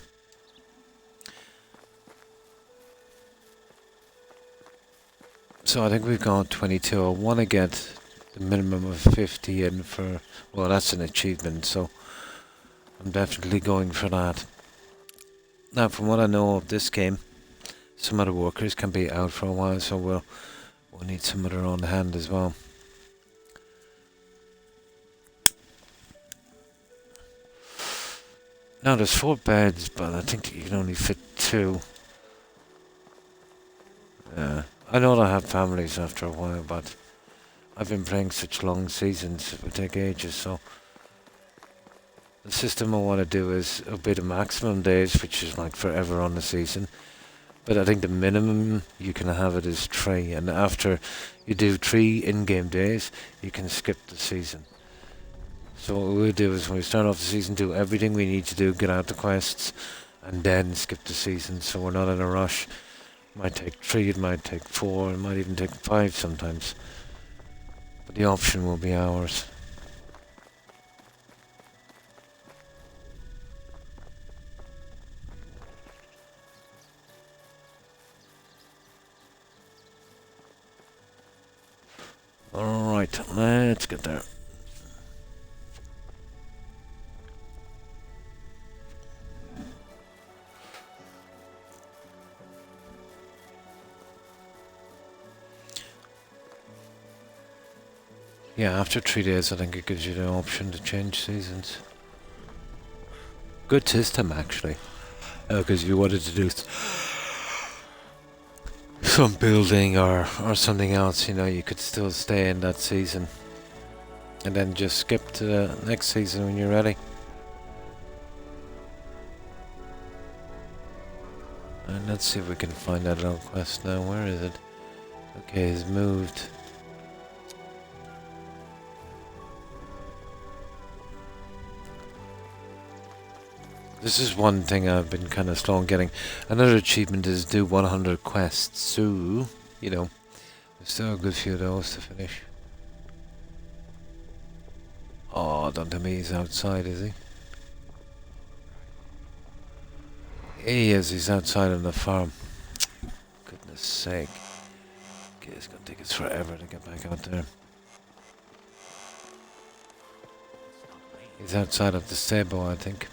Speaker 3: So I think we've got 22. I want to get the minimum of 50 in for... Well, that's an achievement, so I'm definitely going for that. Now, from what I know of this game, some other workers can be out for a while, so we'll need some other on hand as well. Now, there's 4 beds, but I think you can only fit 2. I know I have families after a while, but I've been playing such long seasons, it would take ages, so the system I want to do is a bit of maximum days, which is like forever on the season. But I think the minimum you can have it is 3, and after you do 3 in-game days, you can skip the season. So what we'll do is when we start off the season, do everything we need to do, get out the quests, and then skip the season, so we're not in a rush. It might take 3, it might take 4, it might even take 5 sometimes. But the option will be ours. Alright, let's get there. Yeah, after 3 days I think it gives you the option to change seasons. Good system actually. Because you wanted to do some building or something else, you know, you could still stay in that season. And then just skip to the next season when you're ready. And let's see if we can find that little quest now. Where is it? Okay, it's moved. This is one thing I've been kind of slow on getting. Another achievement is do 100 quests. So, you know, there's still a good few of those to finish. Oh, don't tell me he's outside, is he? He is, he's outside on the farm. Goodness sake. Okay, it's gonna take us forever to get back out there. He's outside of the stable, I think.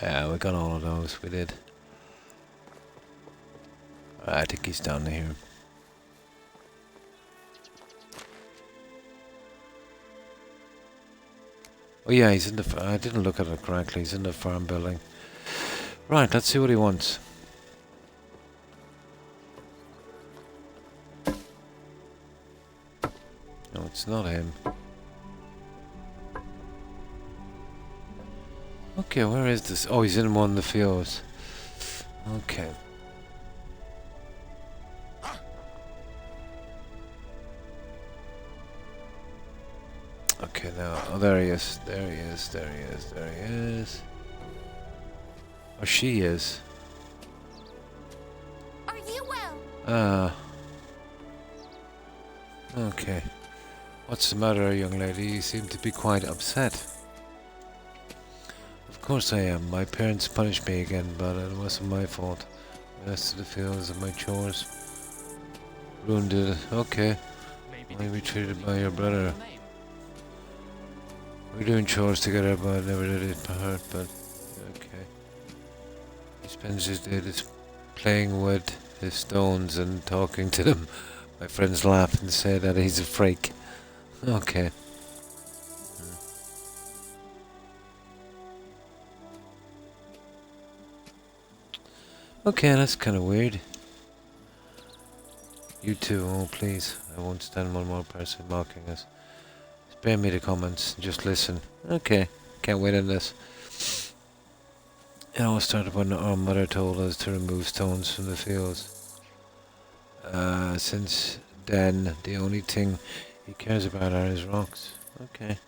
Speaker 3: Yeah, we got all of those, we did. I think he's down here. Oh yeah, he's in the... I didn't look at it correctly, he's in the farm building. Right, let's see what he wants. No, it's not him. Okay, where is this? Oh, he's in one of the fields. Okay. Okay, now, oh, there he is. There he is. There he is. There he is. Oh, she is.
Speaker 5: Are you well?
Speaker 3: Ah. Okay. What's the matter, young lady? You seem to be quite upset. Of course I am. My parents punished me again, but it wasn't my fault. The rest of the fields and my chores. Ruined it. Okay. Maybe treated by your brother. We're doing chores together, but I never did it hurt, but okay. He spends his days playing with his stones and talking to them. My friends laugh and say that he's a freak. Okay. Okay, that's kind of weird. You too, oh please. I won't stand one more person mocking us. Spare me the comments, just listen. Okay, can't wait on this. It all started when our mother told us to remove stones from the fields. Since then, the only thing he cares about are his rocks. Okay.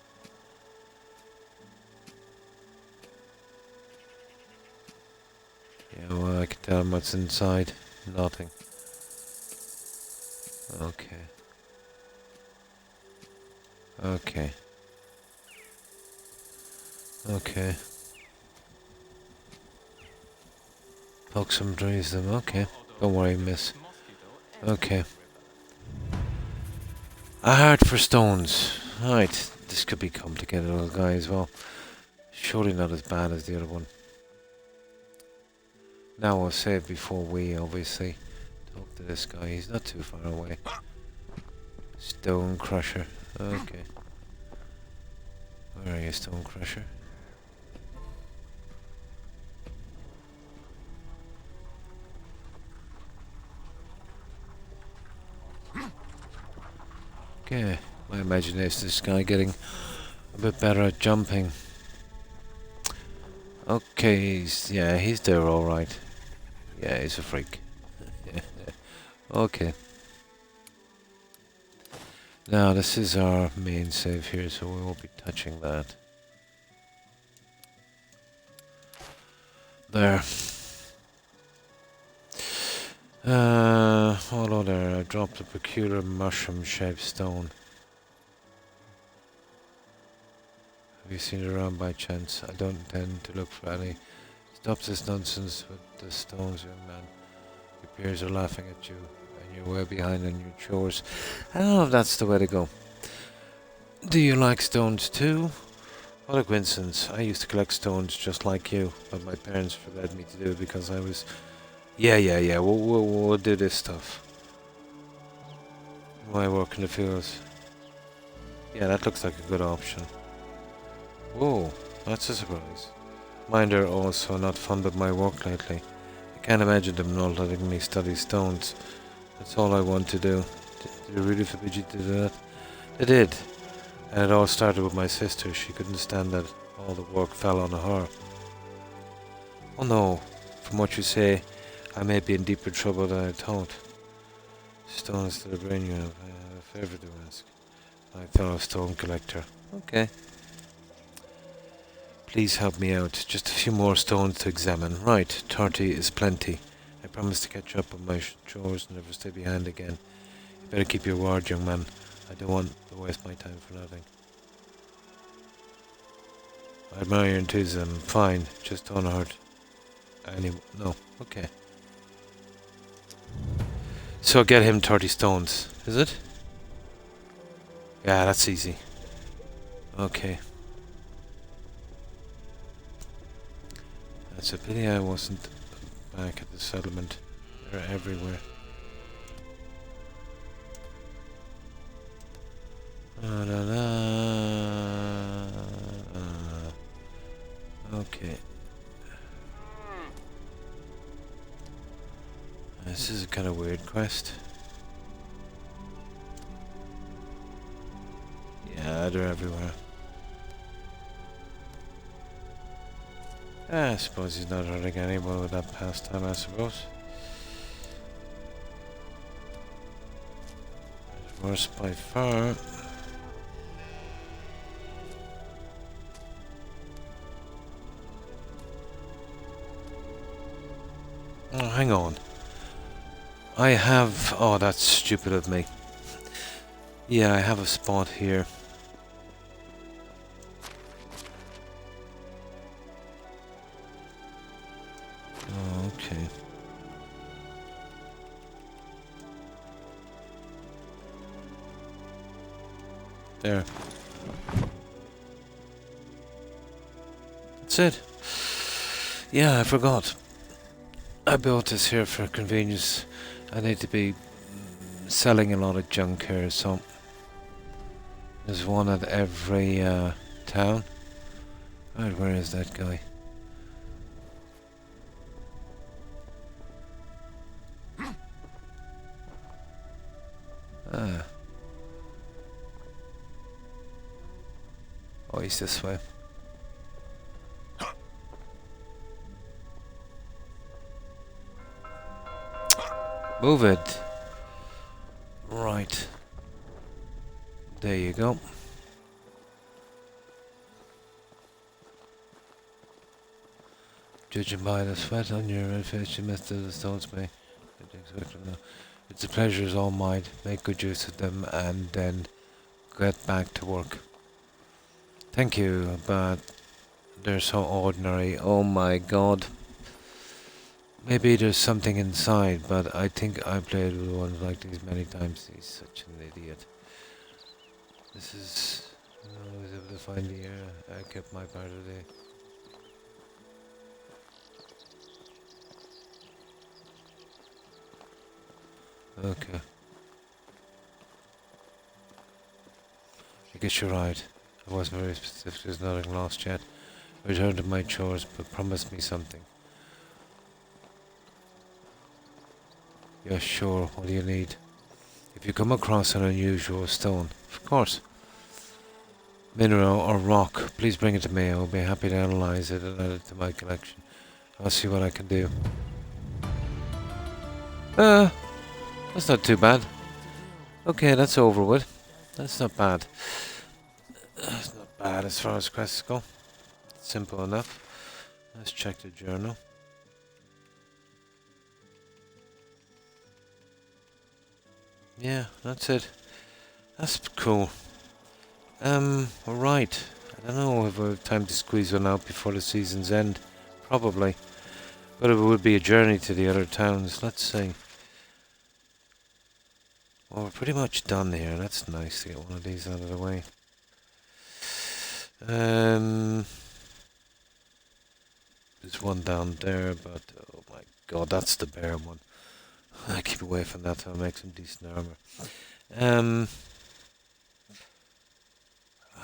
Speaker 3: Yeah, well, I can tell him what's inside. Nothing. Okay. Okay. Okay. Poke some trees them. Okay. Don't worry, miss. Okay. A heart for stones. Right. This could be complicated, little guy, as well. Surely not as bad as the other one. Now I'll save before we, obviously, talk to this guy. He's not too far away. Stone Crusher. Okay. Where are you, Stone Crusher? Okay. My imagination is this guy getting a bit better at jumping. Okay, he's there alright. Yeah, he's a freak. Okay. Now, this is our main save here, so we won't be touching that. There. Hold on there, I dropped a peculiar mushroom-shaped stone. Have you seen it around by chance? I don't intend to look for any. Stop this nonsense with the stones, young man. Your peers are laughing at you, and you're way behind on your chores. I don't know if that's the way to go. Do you like stones too? What a coincidence. I used to collect stones just like you, but my parents forbade me to do it because I was... Yeah, we'll do this stuff. Why work in the fields? Yeah, that looks like a good option. Whoa, that's a surprise. Mind are also not fond of my work lately. I can't imagine them not letting me study stones. That's all I want to do. Did they really forbid you to do that? They did. And it all started with my sister. She couldn't stand that all the work fell on her. Oh no, from what you say, I may be in deeper trouble than I thought. Stones to the brain you have. I have a favour to ask. I thought a stone collector. Okay. Please help me out. Just a few more stones to examine. Right, 30 is plenty. I promise to catch up on my chores and never stay behind again. You better keep your word, young man. I don't want to waste my time for nothing. I admire your enthusiasm. Fine, just don't hurt anyone. No, okay. So get him 30 stones, is it? Yeah, that's easy. Okay. It's a pity I wasn't back at the settlement. They're everywhere. La, la, la. Okay. This is a kind of weird quest. Yeah, they're everywhere. I suppose he's not hurting anyone with that pastime, I suppose. Worse by far. Oh, hang on. I have... Oh, that's stupid of me. Yeah, I have a spot here. Oh, okay. There. That's it. Yeah, I forgot. I built this here for convenience. I need to be selling a lot of junk here, so there's one at every town. Right, where is that guy? Ah. Oh, he's this way. Move it. Right. There you go. Judging by the sweat on your red face, you missed the stones, mate. It's a pleasure as all mine. Make good use of them and then get back to work. Thank you, but they're so ordinary. Oh my god. Maybe there's something inside, but I think I played with ones like these many times. He's such an idiot. This is... I was able to find the air. I kept my part of the... Okay. I guess you're right. I wasn't very specific. There's nothing lost yet. I returned to my chores, but promise me something. Yeah, sure. What do you need? If you come across an unusual stone, of course, mineral or rock, please bring it to me. I'll be happy to analyze it and add it to my collection. I'll see what I can do. That's not too bad. Okay, that's over with. That's not bad. That's not bad as far as quests go. Simple enough. Let's check the journal. Yeah, that's it. That's cool. Right. I don't know if we have time to squeeze one out before the season's end. Probably. But it would be a journey to the other towns. Let's see. Well, we're pretty much done here. That's nice to get one of these out of the way. There's one down there, but oh my god, that's the bear one. I keep away from that till I make some decent armor.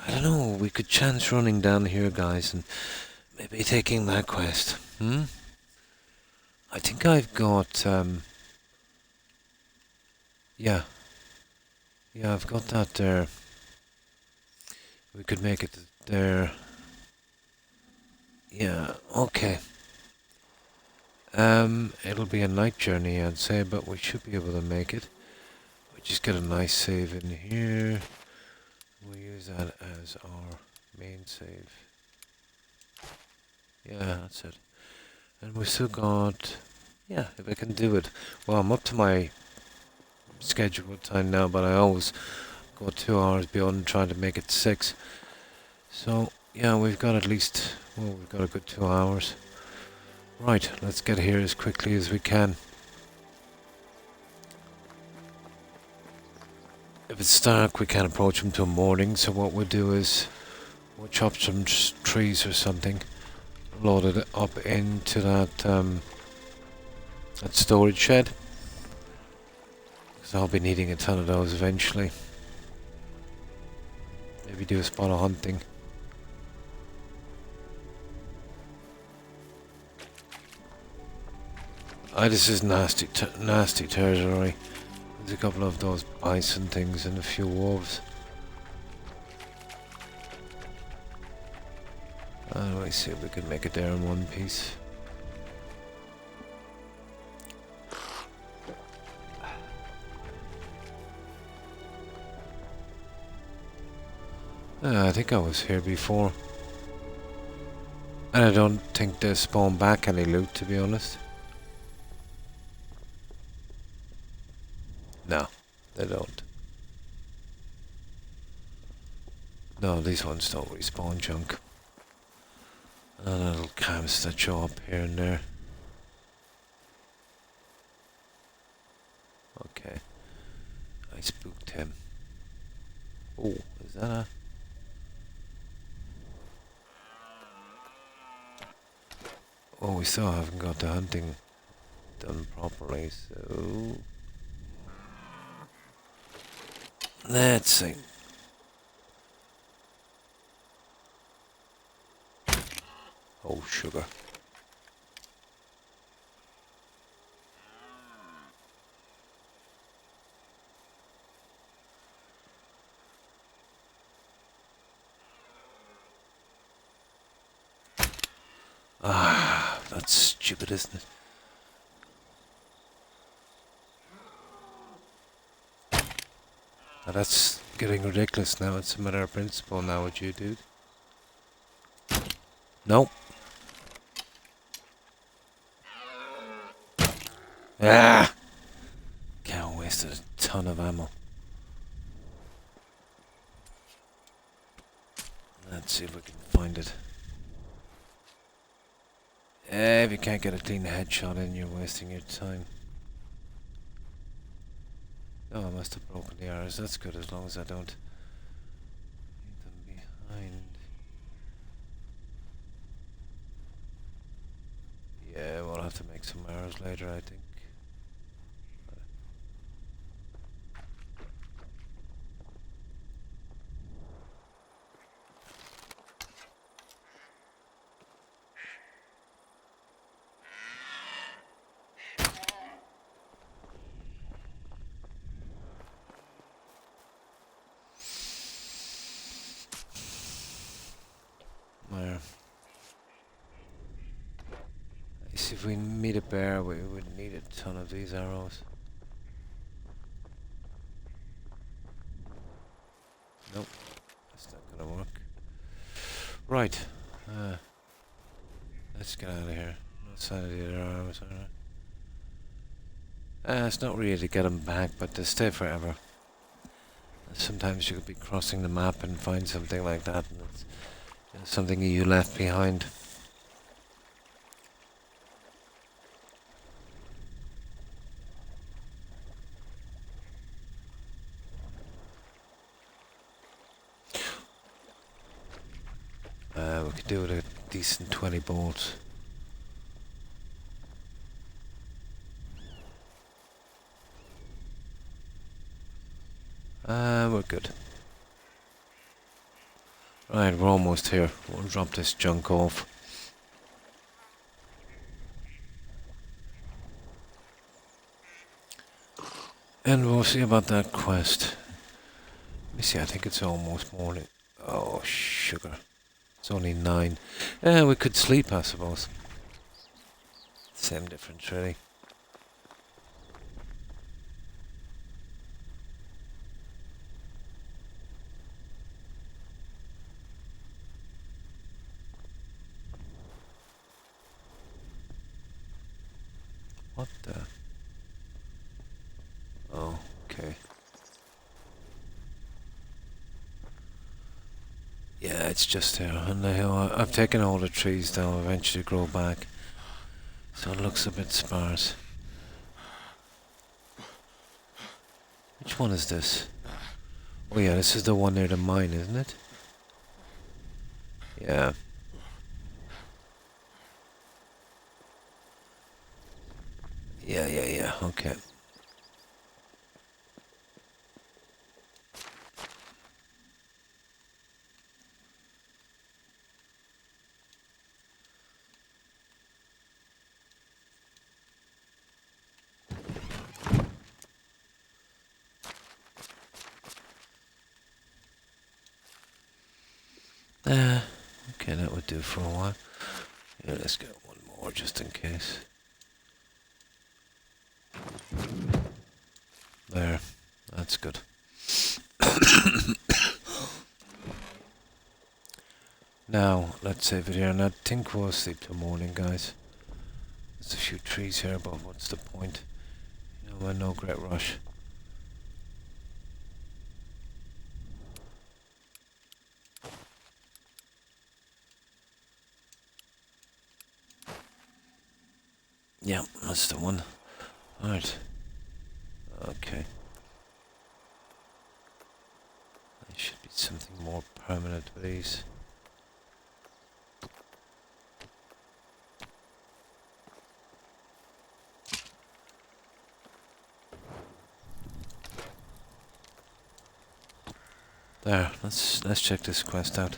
Speaker 3: I don't know, we could chance running down here, guys, and maybe taking that quest. I think I've got, yeah. Yeah, I've got that there. We could make it there. Yeah, okay. It'll be a night journey, I'd say, but we should be able to make it. We just get a nice save in here. We'll use that as our main save. Yeah, that's it. And we've still got... Yeah, if I can do it. Well, I'm up to my scheduled time now, but I always go 2 hours beyond trying to make it 6. So, yeah, we've got at least... Well, we've got a good 2 hours. Right, let's get here as quickly as we can. If it's dark, we can't approach them till morning, so what we'll do is we'll chop some trees or something, load it up into that storage shed, because I'll be needing a ton of those eventually. Maybe do a spot of hunting. This is nasty territory. There's a couple of those bison things and a few wolves. Let me see if we can make it there in one piece. I think I was here before. And I don't think they spawn back any loot, to be honest. No, they don't. No, these ones don't respawn junk. And little camps that show up here and there. Okay. I spooked him. Oh, is that a... Oh, we still haven't got the hunting done properly, so... Let's see. Oh, sugar. Ah, that's stupid, isn't it? Now that's getting ridiculous now. It's a matter of principle now, what you do. Nope. Ah! Cow wasted a ton of ammo. Let's see if we can find it. If you can't get a clean headshot in, you're wasting your time. Oh, I must have broken the arrows. That's good, as long as I don't leave them behind. Yeah, we'll have to make some arrows later, I think. There. If we meet a bear, we would need a ton of these arrows. Nope, that's not gonna work. Right, let's get out of here. No sign of the other arrows, alright. It's not really to get them back, but to stay forever. Sometimes you could be crossing the map and find something like that, and it's something you left behind. We could do it a decent 20 bolts. We're good. Right, we're almost here. We'll drop this junk off. And we'll see about that quest. Let me see, I think it's almost morning. Oh, sugar. It's only 9. We could sleep, I suppose. Same difference, really. What the? Oh, okay. Yeah, it's just there on the hill. I've taken all the trees down, eventually grow back. So it looks a bit sparse. Which one is this? Oh yeah, this is the one near the mine, isn't it? Yeah. Yeah, okay. Okay, that would do for a while. Yeah, let's get one more just in case. There, that's good. Now, let's save it here, and I think we'll sleep till morning, guys. There's a few trees here, but what's the point? You know, we're in no great rush. Yeah, that's the one. Alright. Okay. There should be something more permanent, please. There, let's check this quest out.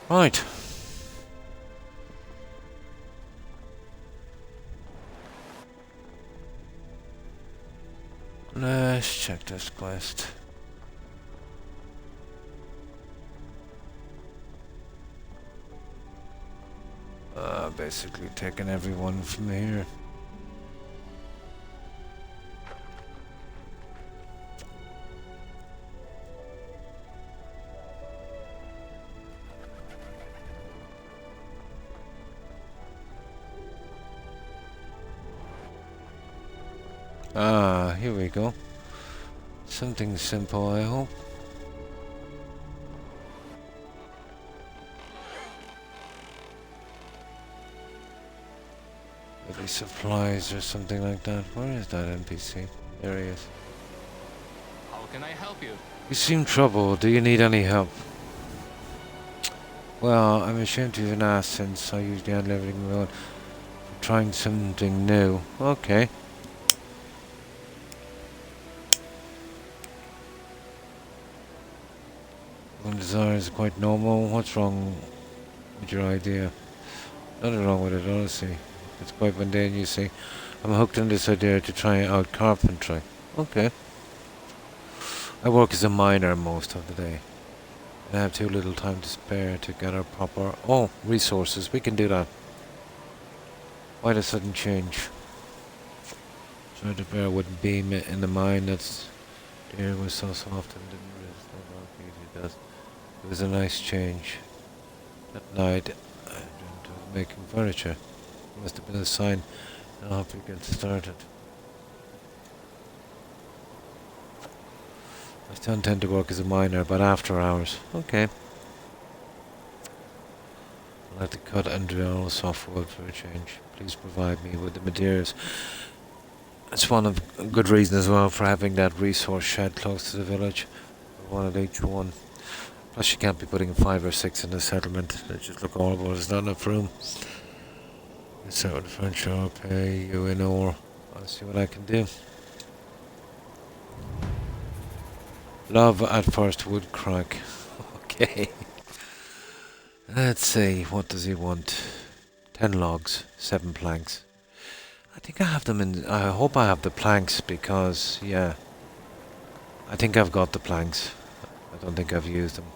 Speaker 3: Right. Let's check this quest. Basically taking everyone from here. Ah, here we go. Something simple, I hope. Maybe supplies or something like that. Where is that NPC? There he is.
Speaker 2: How can I help you?
Speaker 3: You seem troubled. Do you need any help? Well, I'm ashamed to even ask since I usually handle everything alone. I'm trying something new. Okay. One desire is quite normal. What's wrong with your idea? Nothing wrong with it, honestly. It's quite mundane, you see. I'm hooked on this idea to try out carpentry. Okay. I work as a miner most of the day. And I have too little time to spare to gather proper... Oh, resources. We can do that. Why the sudden change? Try to bear wooden beam in the mine that's... The air was so soft and didn't resist the work it usually does. It was a nice change. That night, I dreamt of making furniture. It must have been a sign. I'll have to get started. I still intend to work as a miner, but after hours. Okay. I'll have to cut and drill softwood for a change. Please provide me with the materials. It's one of a good reason as well for having that resource shed close to the village. One at each one. Plus you can't be putting 5 or 6 in the settlement. They just look horrible. There's not enough room. Let's start with the French. I'll pay you in ore. I'll see what I can do. Love at first wood crack. Okay. Let's see. What does he want? 10 logs. 7 planks. I think I have them in... I hope I have the planks because, yeah. I think I've got the planks. I don't think I've used them.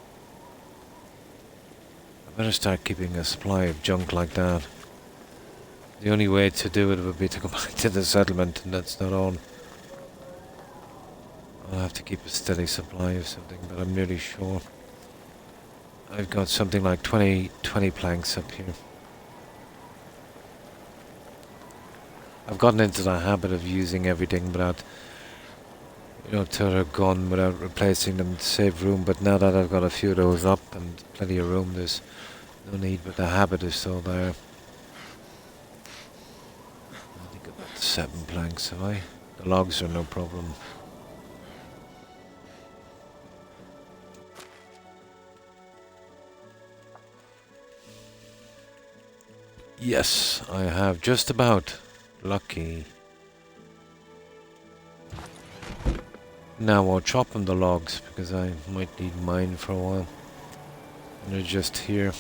Speaker 3: I better start keeping a supply of junk like that. The only way to do it would be to go back to the settlement, and that's not on. I'll have to keep a steady supply of something, but I'm nearly sure. I've got something like 20 planks up here. I've gotten into the habit of using everything without, you know, till they're gone, without replacing them to save room, but now that I've got a few of those up and plenty of room, there's no need, but the habit is still there. I think about 7 planks, have I? The logs are no problem. Yes, I have just about. Lucky. Now I'll chop them the logs because I might need mine for a while. And they're just here.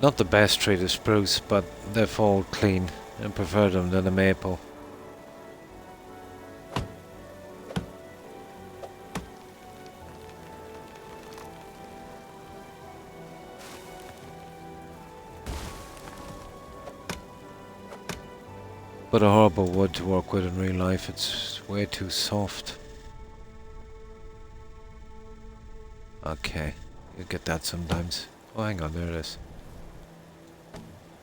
Speaker 3: Not the best tree to spruce, but they fall clean. I prefer them than the maple. But a horrible wood to work with in real life, it's way too soft. Okay, you get that sometimes. Oh, hang on, there it is.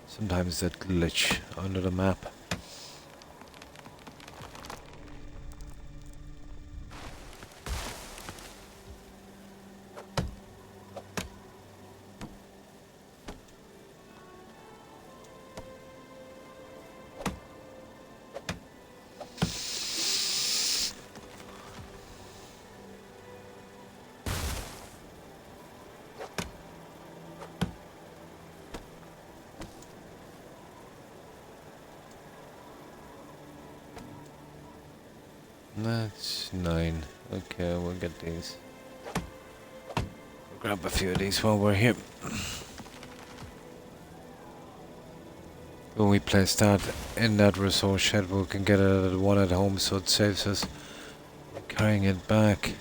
Speaker 3: Sometimes that glitch under the map. That's 9. Okay, we'll get these. We'll grab a few of these while we're here. When we place that in that resource shed, we can get it one at home, so it saves us carrying it back.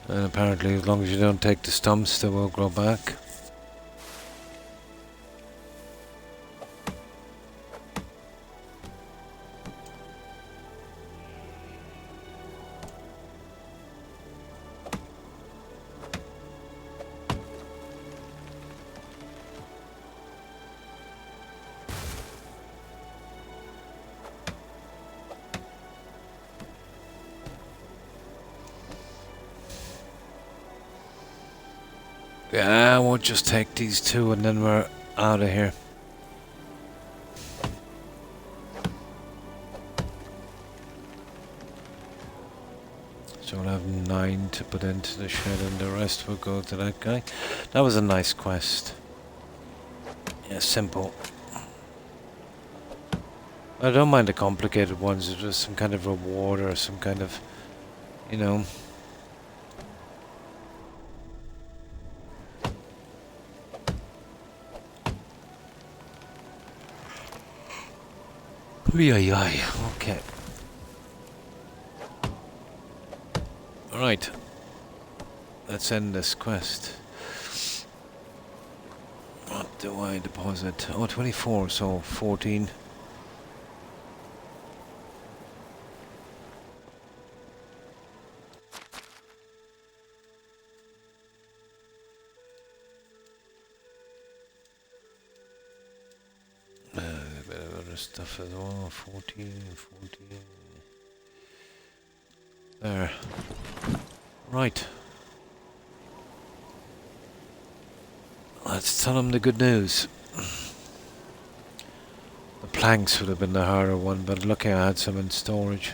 Speaker 3: And apparently, as long as you don't take the stumps, they will grow back. Yeah, we'll just take these 2 and then we're out of here. So we'll have 9 to put into the shed and the rest will go to that guy. That was a nice quest. Yeah, simple. I don't mind the complicated ones, if there's some kind of reward or some kind of, you know... Okay. Alright. Let's end this quest. What do I deposit? Oh, 24, so 14. A bit of extra stuff as well. 14, 14. There. Right. Let's tell him the good news. The planks would have been the harder one, but lucky I had some in storage.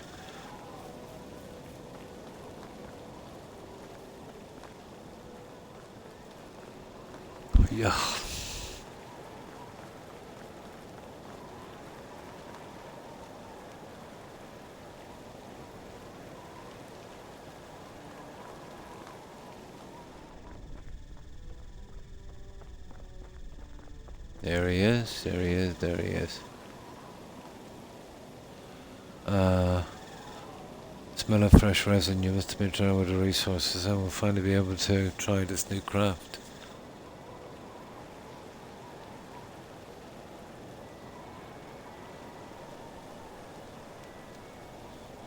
Speaker 3: Yeah. There he is, there he is, there he is. Smell of fresh resin. You must be trying with the resources. I will finally be able to try this new craft.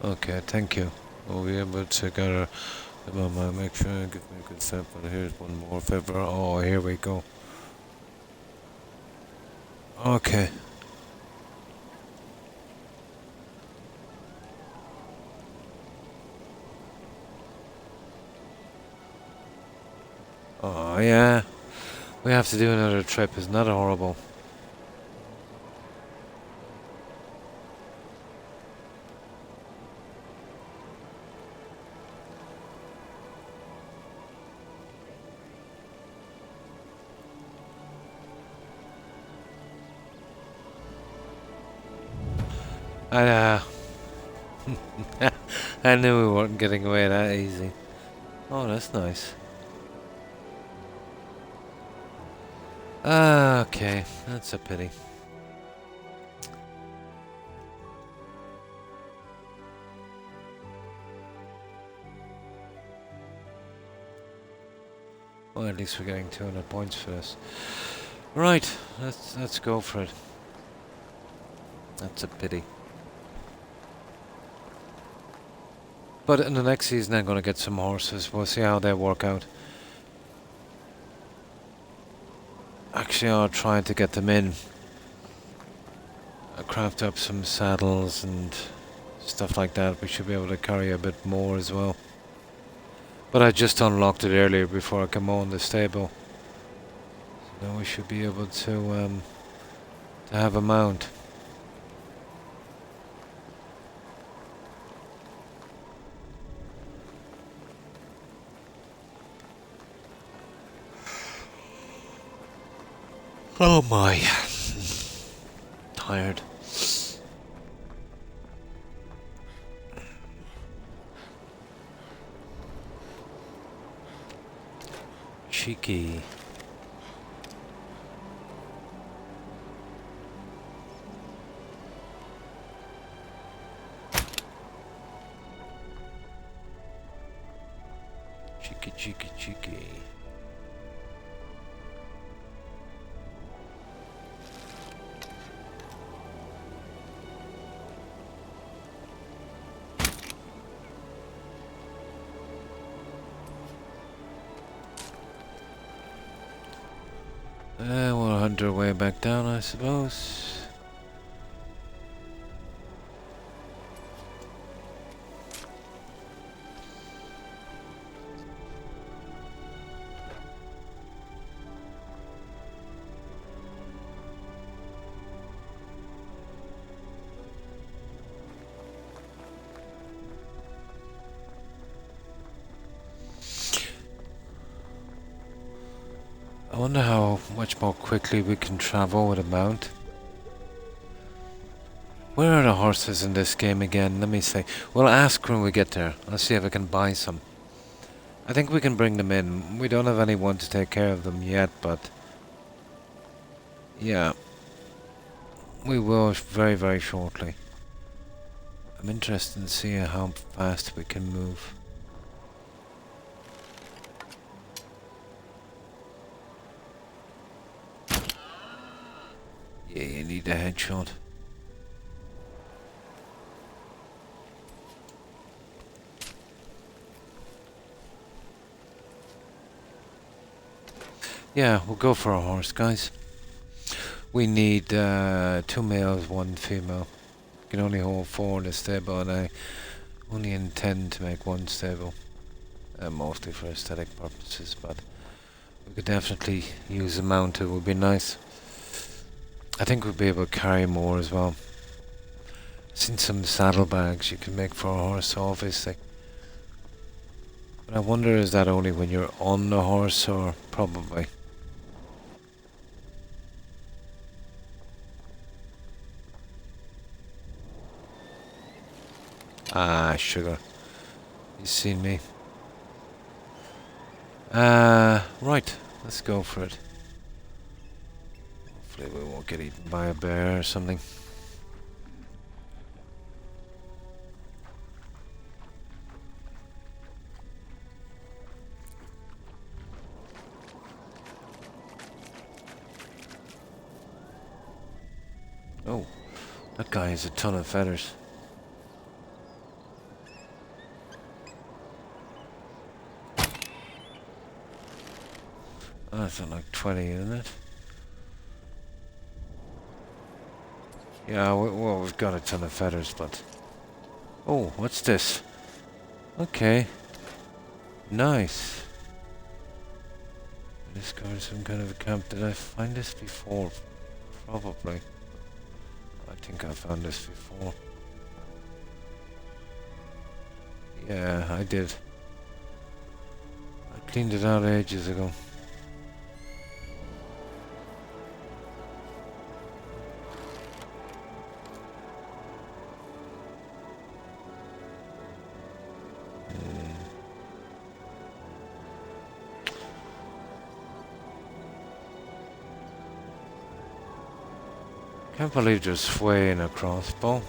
Speaker 3: Okay, thank you. We'll be able to gather them on my make sure and give me a good sample. Here's one more favor. Oh, here we go. Okay. Oh yeah. We have to do another trip. Isn't that horrible? I I knew we weren't getting away that easy. Oh, that's nice. Okay, that's a pity. Well, at least we're getting 200 points for this. Right, let's go for it. That's a pity. But in the next season I'm going to get some horses. We'll see how they work out. Actually, I'll try to get them in. I'll craft up some saddles and stuff like that. We should be able to carry a bit more as well. But I just unlocked it earlier before I came on the stable. So now we should be able to have a mount. Oh my. Tired. Cheeky. Cheeky, cheeky, cheeky. We'll hunt our way back down, I suppose. I wonder how much more quickly we can travel with a mount. Where are the horses in this game again? Let me see. We'll ask when we get there. Let's see if I can buy some. I think we can bring them in. We don't have anyone to take care of them yet, but... yeah. We will very, very shortly. I'm interested in seeing how fast we can move. Yeah, you need a headshot. Yeah, we'll go for a horse, guys. We need 2 males, 1 female. We can only hold 4 in the stable, and I only intend to make 1 stable. Mostly for aesthetic purposes, but we could definitely use a mount. It would be nice. I think we'll be able to carry more as well. I've seen some saddlebags you can make for a horse, obviously. But I wonder, is that only when you're on the horse, or probably? Ah, sugar. He's seen me. Right. Let's go for it. Hopefully we won't get eaten by a bear or something. Oh, that guy has a ton of feathers. Oh, that's not like 20, isn't it? Yeah, well, we've got a ton of feathers, but... Oh, what's this? Okay. Nice. I discovered some kind of a camp. Did I find this before? Probably. I think I found this before. Yeah, I did. I cleaned it out ages ago. Can't believe there's sway in a crossbow.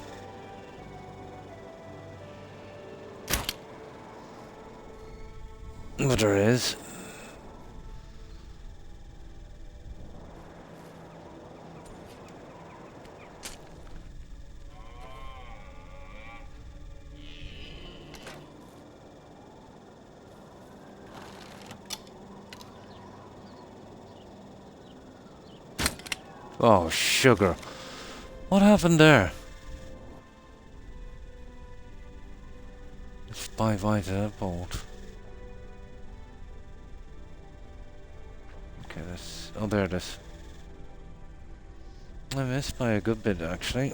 Speaker 3: But there is. Oh, sugar. What happened there? Let's buy to that bolt. Okay, that's... Oh, there it is. I missed by a good bit, actually.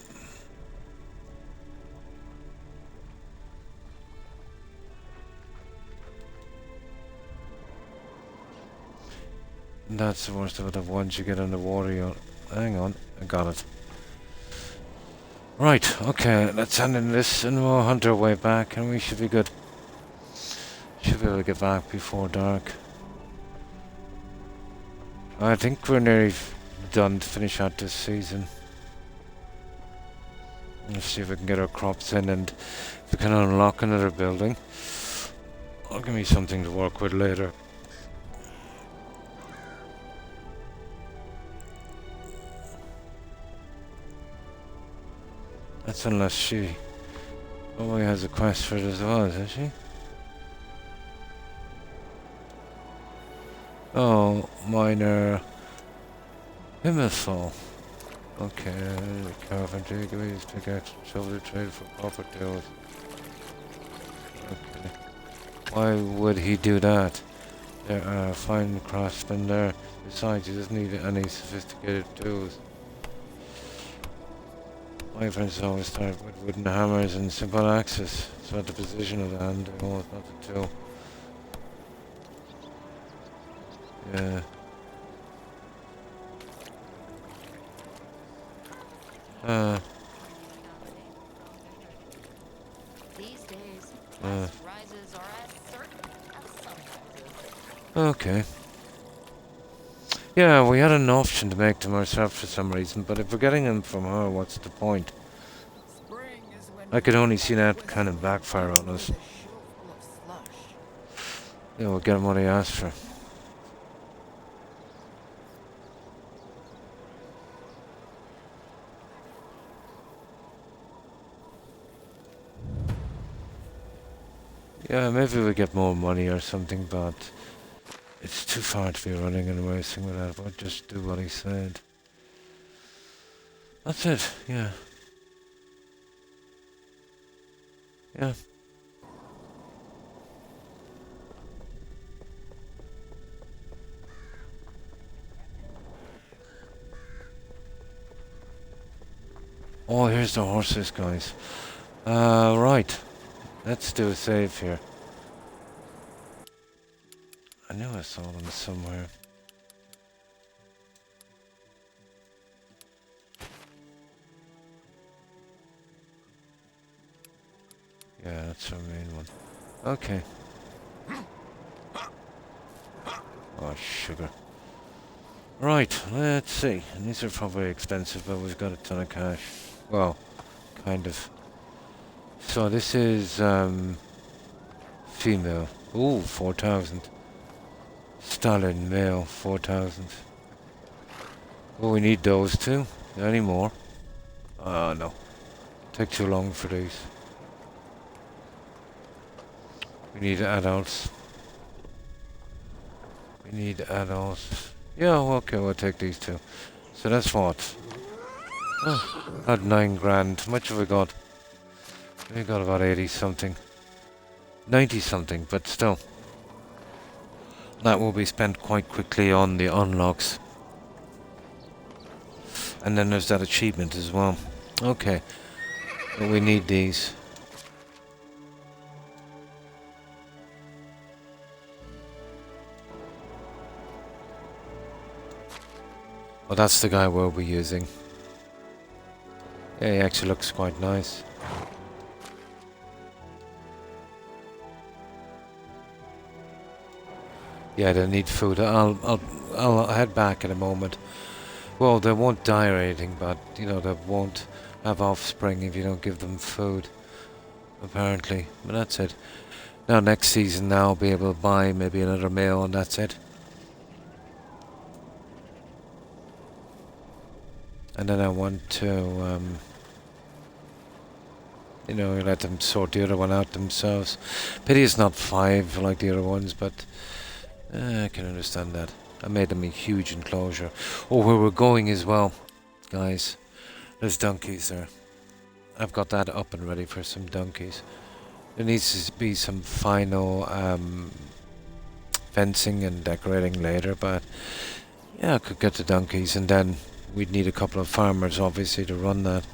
Speaker 3: And that's the worst of it, once you get underwater, you'll... Hang on, I got it. Right, okay, let's end in this and we'll hunt our way back and we should be good. Should be able to get back before dark. I think we're nearly done to finish out this season. Let's see if we can get our crops in, and if we can unlock another building. That'll give me something to work with later. That's unless she probably has a quest for it as well, does she? Oh, minor Himmelfall. Okay, carpentry, give me pick out shovel trade for proper deals. Okay. Why would he do that? There are fine craftsmen there. Besides, he doesn't need any sophisticated tools. My friends always start with wooden hammers and simple axes. It's about the position of the hand, not the tool. Yeah.
Speaker 5: These days, price rises are as certain as sunrises.
Speaker 3: Okay. Yeah, we had an option to make them ourselves for some reason, but if we're getting them from her, what's the point?
Speaker 4: Spring is when
Speaker 3: I could only see that kind of backfire on us.
Speaker 4: a shoe full of slush.
Speaker 3: Yeah, we'll get him what he asked for. Yeah, maybe we'll get more money or something, but it's too far to be running and racing with that. We'll just do what he said. That's it, yeah. Yeah. Oh, here's the horses, guys. Right. Let's do a save here. I knew I saw them somewhere. Yeah, that's our main one. Okay. Oh, sugar. Right, let's see. And these are probably expensive, but we've got a ton of cash. Well, kind of. So this is, female. Ooh, 4,000. Stallion male, 4,000. Oh, we need those too. Any more? No. Take too long for these. We need adults. We need adults. Yeah, okay, we'll take these two. So that's what? Oh, about 9 grand. How much have we got? We got about 80 something. 90 something, but still. That will be spent quite quickly on the unlocks. And then there's that achievement as well. Okay. But we need these. Well, that's the guy we'll be using. Yeah, he actually looks quite nice. Yeah, they need food. I'll head back in a moment. Well, they won't die or anything, but you know they won't have offspring if you don't give them food. Apparently, but that's it. Now next season, now I'll be able to buy maybe another male, and that's it. And then I want to, you know, let them sort the other one out themselves. Pity it's not 5 like the other ones, but I can understand that. I made them a huge enclosure. Oh, where we're going as well, guys. There's donkeys there. I've got that up and ready for some donkeys. There needs to be some final fencing and decorating later, but yeah, I could get the donkeys, and then we'd need a couple of farmers, obviously, to run that.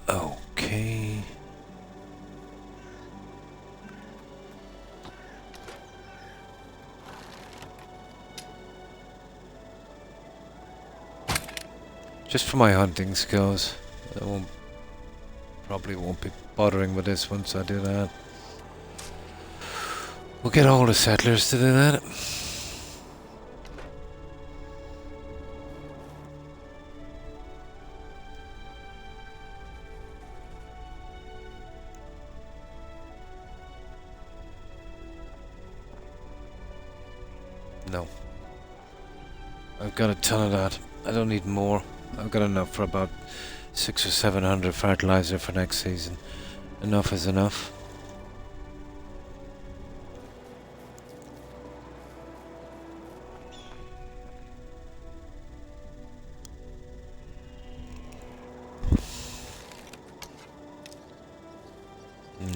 Speaker 3: Okay. Just for my hunting skills. Probably won't be bothering with this once I do that. We'll get all the settlers to do that. No. I've got a ton of that. I don't need more. I've got enough for about 600 or 700 fertilizer for next season. Enough is enough.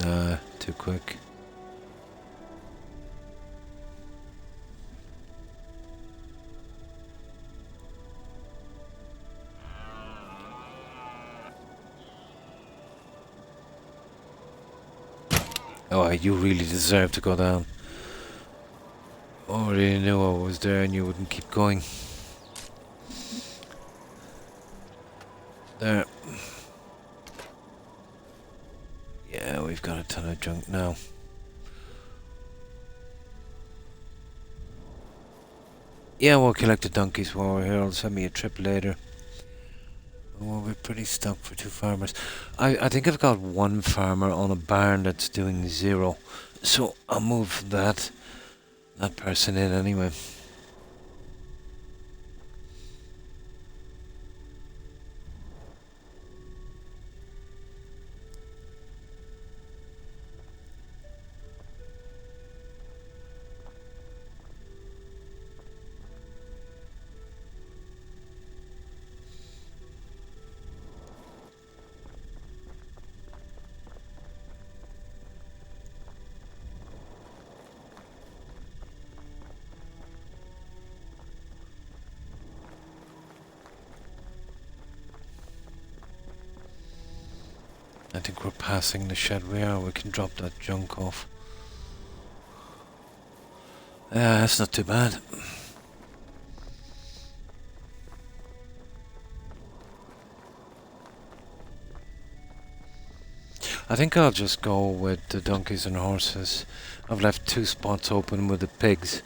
Speaker 3: Nah, too quick. Oh, you really deserve to go down. Already knew I was there and you wouldn't keep going. There. Yeah, we've got a ton of junk now. Yeah, we'll collect the donkeys while we're here. It'll send me a trip later. Well, we're pretty stuck for 2 farmers. I think I've got 1 farmer on a barn that's doing 0. So I'll move that person in anyway. I think we're passing the shed. We can drop that junk off. Yeah, that's not too bad. I think I'll just go with the donkeys and horses. I've left 2 spots open with the pigs,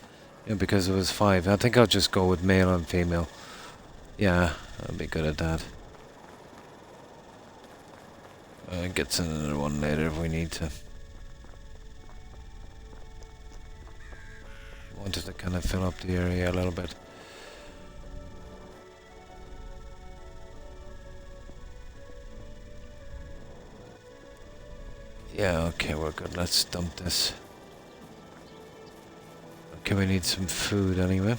Speaker 3: because it was 5. I think I'll just go with male and female. Yeah, I'll be good at that. Get another one later if we need to. Wanted to kind of fill up the area a little bit. Yeah, okay, we're good. Let's dump this. Okay, we need some food anyway.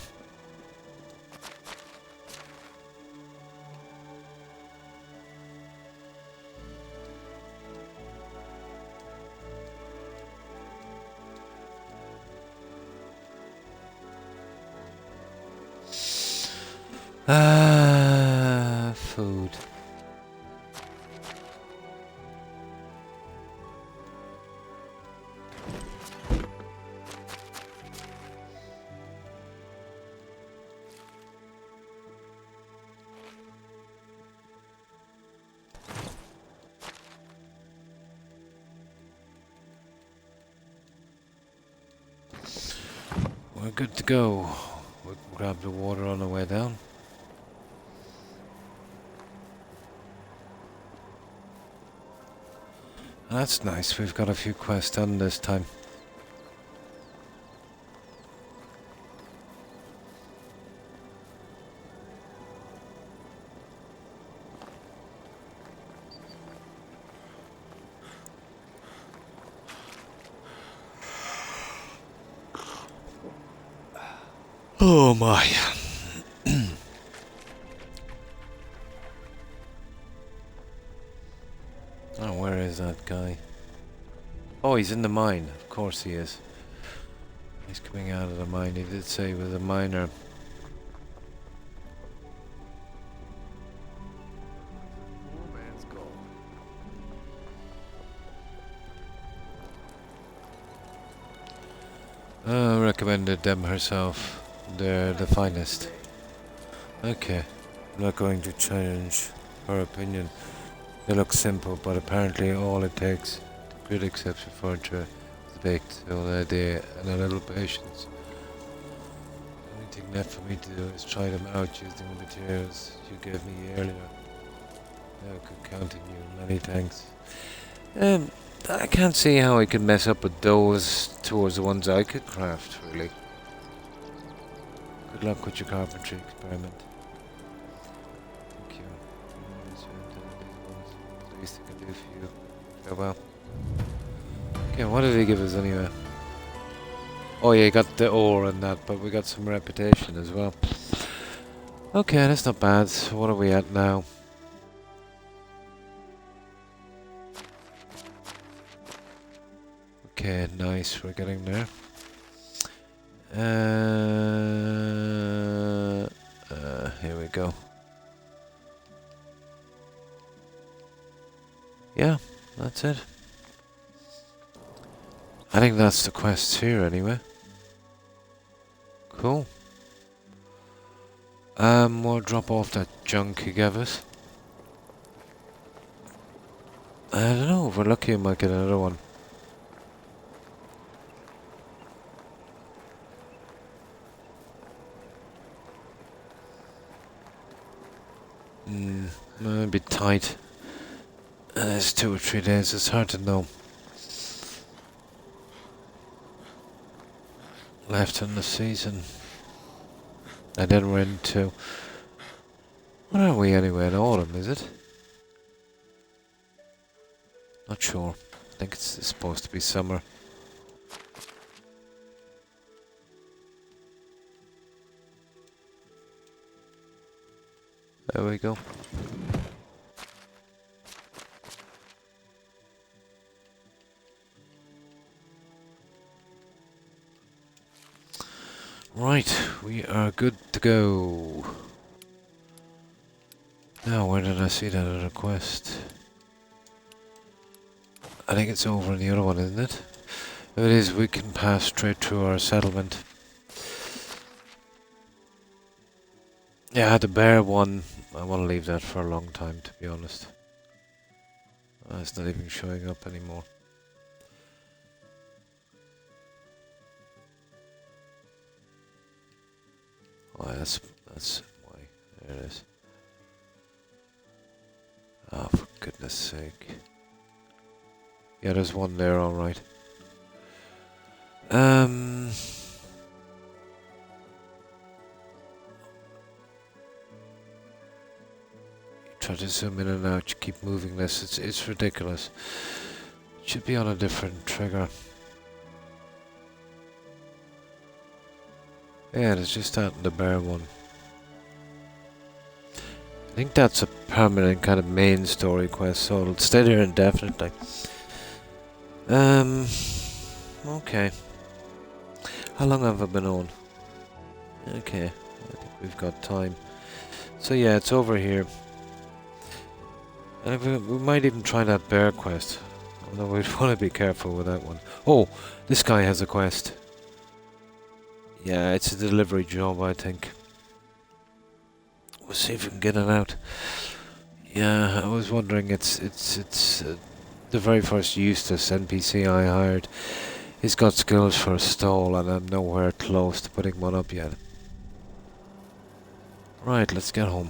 Speaker 3: Food. We're good to go. We'll grab the water on the way down. That's nice, we've got a few quests done this time. Oh my. Oh, where is that guy? Oh, he's in the mine. Of course he is. He's coming out of the mine. He did say he was a miner.
Speaker 4: Poor man's gone.
Speaker 3: Recommended them herself. They're the finest. Okay. I'm not going to challenge her opinion. They look simple, but apparently all it takes, the great exception for it to bake, so an idea and a little patience. The only thing left for me to do is try them out using the materials you gave me earlier. I could count on you. Many thanks. I can't see how I could mess up with those towards the ones I could craft, really. Good luck with your carpentry experiment. Thank you. The least I can do for you. Farewell. Okay, what did he give us anyway? Oh yeah, he got the ore and that, but we got some reputation as well. Okay, that's not bad. So what are we at now? Okay, nice, we're getting there. Here we go. Yeah, that's it. I think that's the quests here anyway. Cool. We'll drop off that junk he gave us. I don't know, if we're lucky we might get another one. A bit tight. It's 2 or 3 days, it's hard to know. Left in the season. And then we're into... What are we anyway, in autumn, is it? Not sure. I think it's supposed to be summer. There we go. Right, we are good to go. Now, where did I see that other quest? I think it's over in the other one, isn't it? If it is, we can pass straight through our settlement. Yeah, the bear one, I want to leave that for a long time, to be honest. It's not even showing up anymore. Oh, that's why. There it is. Oh, for goodness sake. Yeah, there's one there, alright. Try to zoom in and out, you keep moving this, it's ridiculous. It should be on a different trigger. Yeah, there's just that and the bear one. I think that's a permanent kind of main story quest, so it'll stay there indefinitely. Okay. How long have I been on? Okay, I think we've got time. So yeah, it's over here. And we might even try that bear quest. Although we'd want to be careful with that one. Oh, this guy has a quest. Yeah, it's a delivery job, I think. We'll see if we can get it out. Yeah, I was wondering, it's the very first Eustace NPC I hired. He's got skills for a stall, and I'm nowhere close to putting one up yet. Right, let's get home.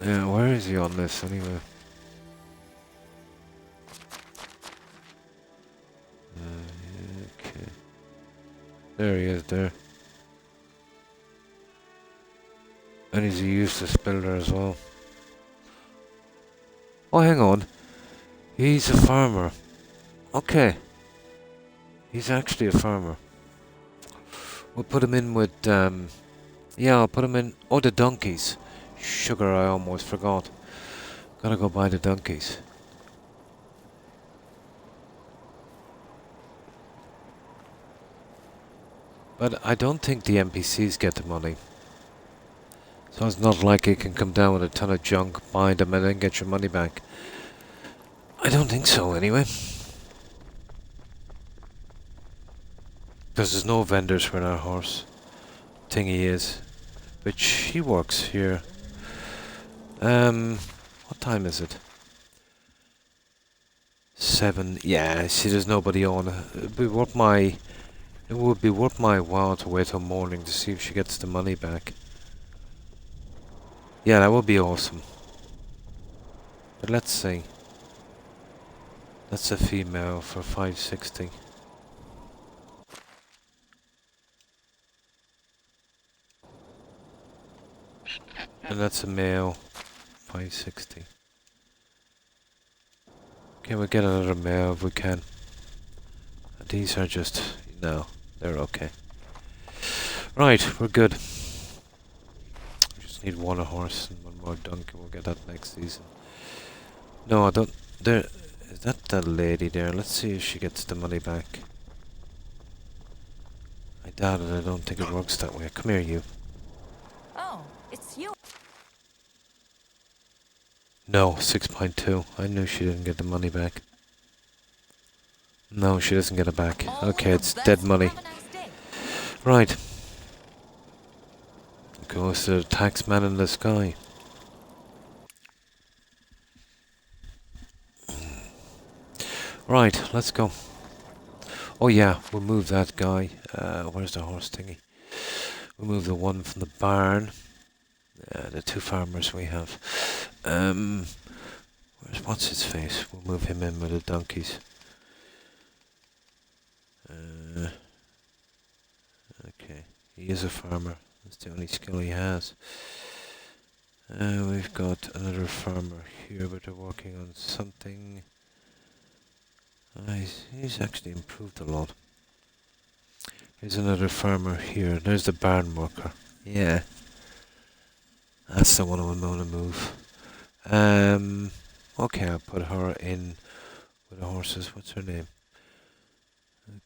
Speaker 3: Yeah, where is he on this anyway? Okay. There he is there. And he's a useless builder as well. Oh, hang on. He's a farmer. Okay. He's actually a farmer. We'll put him in with, yeah, I'll put him in... Oh, the donkeys. Sugar, I almost forgot. Gotta go buy the donkeys. But I don't think the NPCs get the money. So it's not like you can come down with a ton of junk, buy them and then get your money back. I don't think so anyway. Because there's no vendors for that horse. Thingy is. Which he works here. What time is it? 7. Yeah, see there's nobody on. It would be worth my while to wait till morning to see if she gets the money back. Yeah, that would be awesome. But let's see. That's a female for 560. And that's a male, 560. Okay, we'll get another male if we can. And these are just... no, they're okay. Right, we're good. We just need one horse and one more donkey. We'll get that next season. No, I don't... There... Is that that lady there? Let's see if she gets the money back. I doubt it. I don't think it works that way. Come here, you.
Speaker 5: Oh, it's you.
Speaker 3: No, 6.2. I knew she didn't get the money back. No, she doesn't get it back. Okay, it's dead money.
Speaker 5: Have a nice day.
Speaker 3: Right. Goes to the tax man in the sky. Right, let's go. Oh yeah, we'll move that guy. Where's the horse thingy? We'll move the one from the barn. The two farmers we have. What's his face? We'll move him in with the donkeys. Okay, he is a farmer. That's the only skill he has. We've got another farmer here, but they're working on something. He's actually improved a lot. Here's another farmer here. There's the barn worker. Yeah. That's the one I'm going to move. Okay, I'll put her in with the horses. What's her name?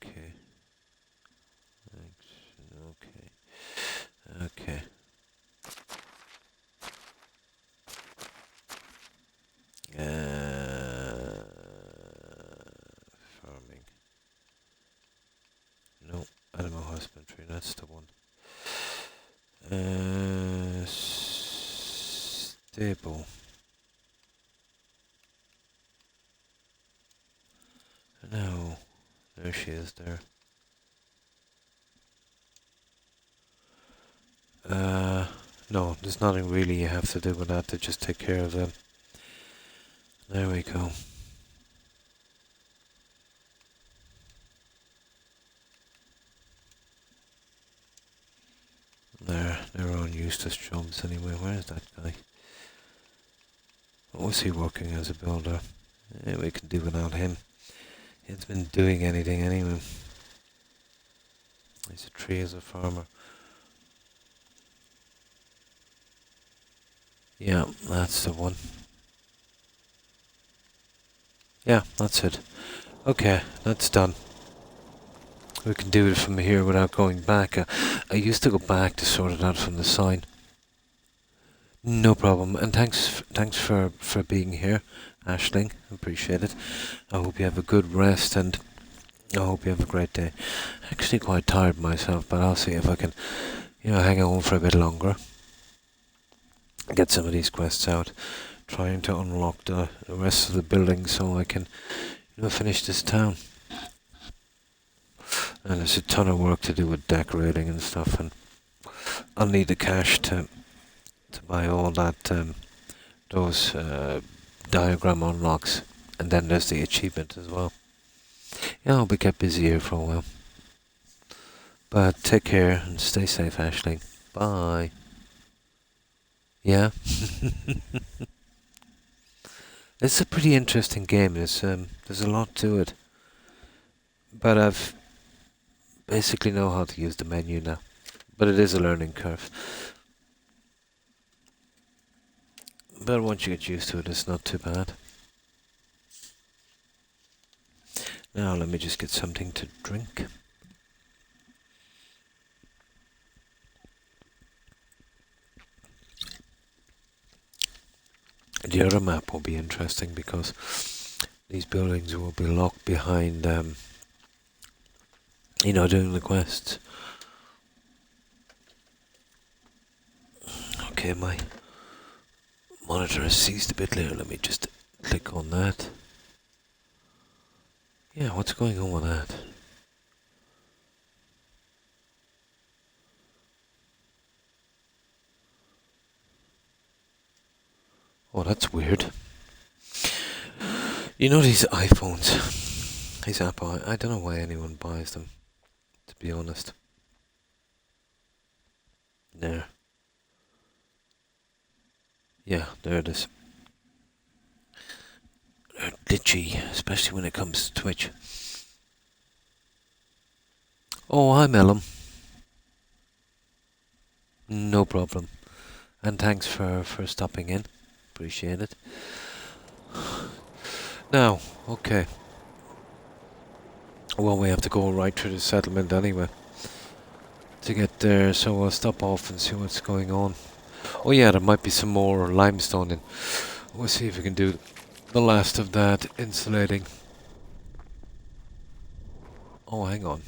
Speaker 3: Okay. Okay. Farming. No, animal husbandry, that's the one. Stable. No, there she is there. No, there's nothing really you have to do with that to just take care of them. There we go. They're on useless jobs anyway. Where is that guy? What was he working as a builder? Yeah, we can do without him. He hasn't been doing anything anyway. He's a tree as a farmer. Yeah, that's the one. Yeah, that's it. Okay, that's done. We can do it from here without going back. I used to go back to sort it out from the sign. No problem, and thanks for being here, Aisling. Appreciate it. I hope you have a good rest, and I hope you have a great day. Actually, quite tired myself, but I'll see if I can, hang on for a bit longer. Get some of these quests out, trying to unlock the rest of the buildings so I can, finish this town. And there's a ton of work to do with decorating and stuff, and I'll need the cash to buy all that, those diagram unlocks, and then there's the achievement as well. Yeah, I'll be kept busy here for a while. But take care and stay safe, Aisling. Bye. Yeah. It's a pretty interesting game. There's a lot to it, but I've basically know how to use the menu now. But it is a learning curve. But once you get used to it, it's not too bad. Now let me just get something to drink. The other map will be interesting because these buildings will be locked behind, doing the quests. Okay, my monitor has ceased a bit later. Let me just click on that. Yeah, what's going on with that? Oh, that's weird. These iPhones, these Apple, I don't know why anyone buys them, to be honest. There. Yeah, there it is. They're glitchy, especially when it comes to Twitch. Oh, hi, Mellum. No problem. And thanks for stopping in. Appreciate it. Now, okay. Well, we have to go right through the settlement anyway to get there, so we'll stop off and see what's going on. Oh yeah, there might be some more limestone in. We'll see if we can do the last of that insulating. Oh, hang on.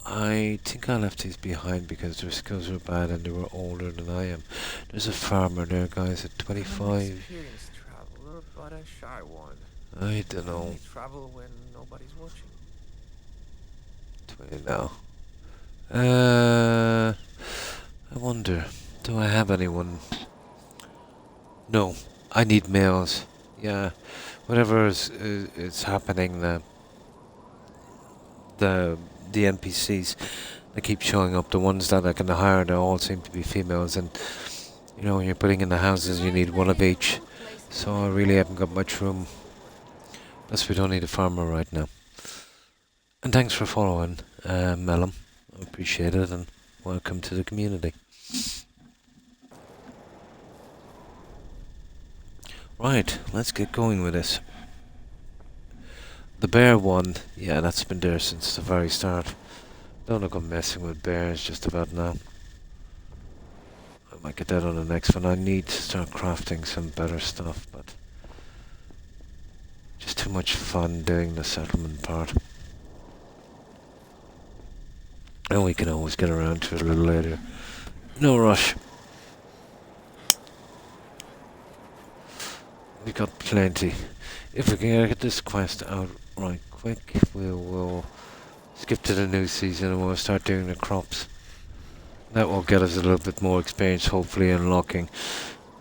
Speaker 3: I think I left these behind because their skills were bad and they were older than I am. There's a farmer there, guys, at 25.
Speaker 4: Experienced traveler, but a shy one.
Speaker 3: I don't know.
Speaker 4: Only travel when nobody's watching.
Speaker 3: 20 now. I wonder, do I have anyone? No, I need males. Yeah, whatever is happening, the NPCs that keep showing up, the ones that I can hire, they all seem to be females, and when you're putting in the houses, you need one of each. So I really haven't got much room. Plus, we don't need a farmer right now. And thanks for following, Mellum. I appreciate it, and welcome to the community. Right, let's get going with this. The bear one, yeah, that's been there since the very start. Don't look I'm messing with bears just about now. Might get that on the next one. I need to start crafting some better stuff, but just too much fun doing the settlement part. And we can always get around to it a little later. No rush. We got plenty. If we can get this quest out right quick, we will skip to the new season and we'll start doing the crops. That will get us a little bit more experience, hopefully unlocking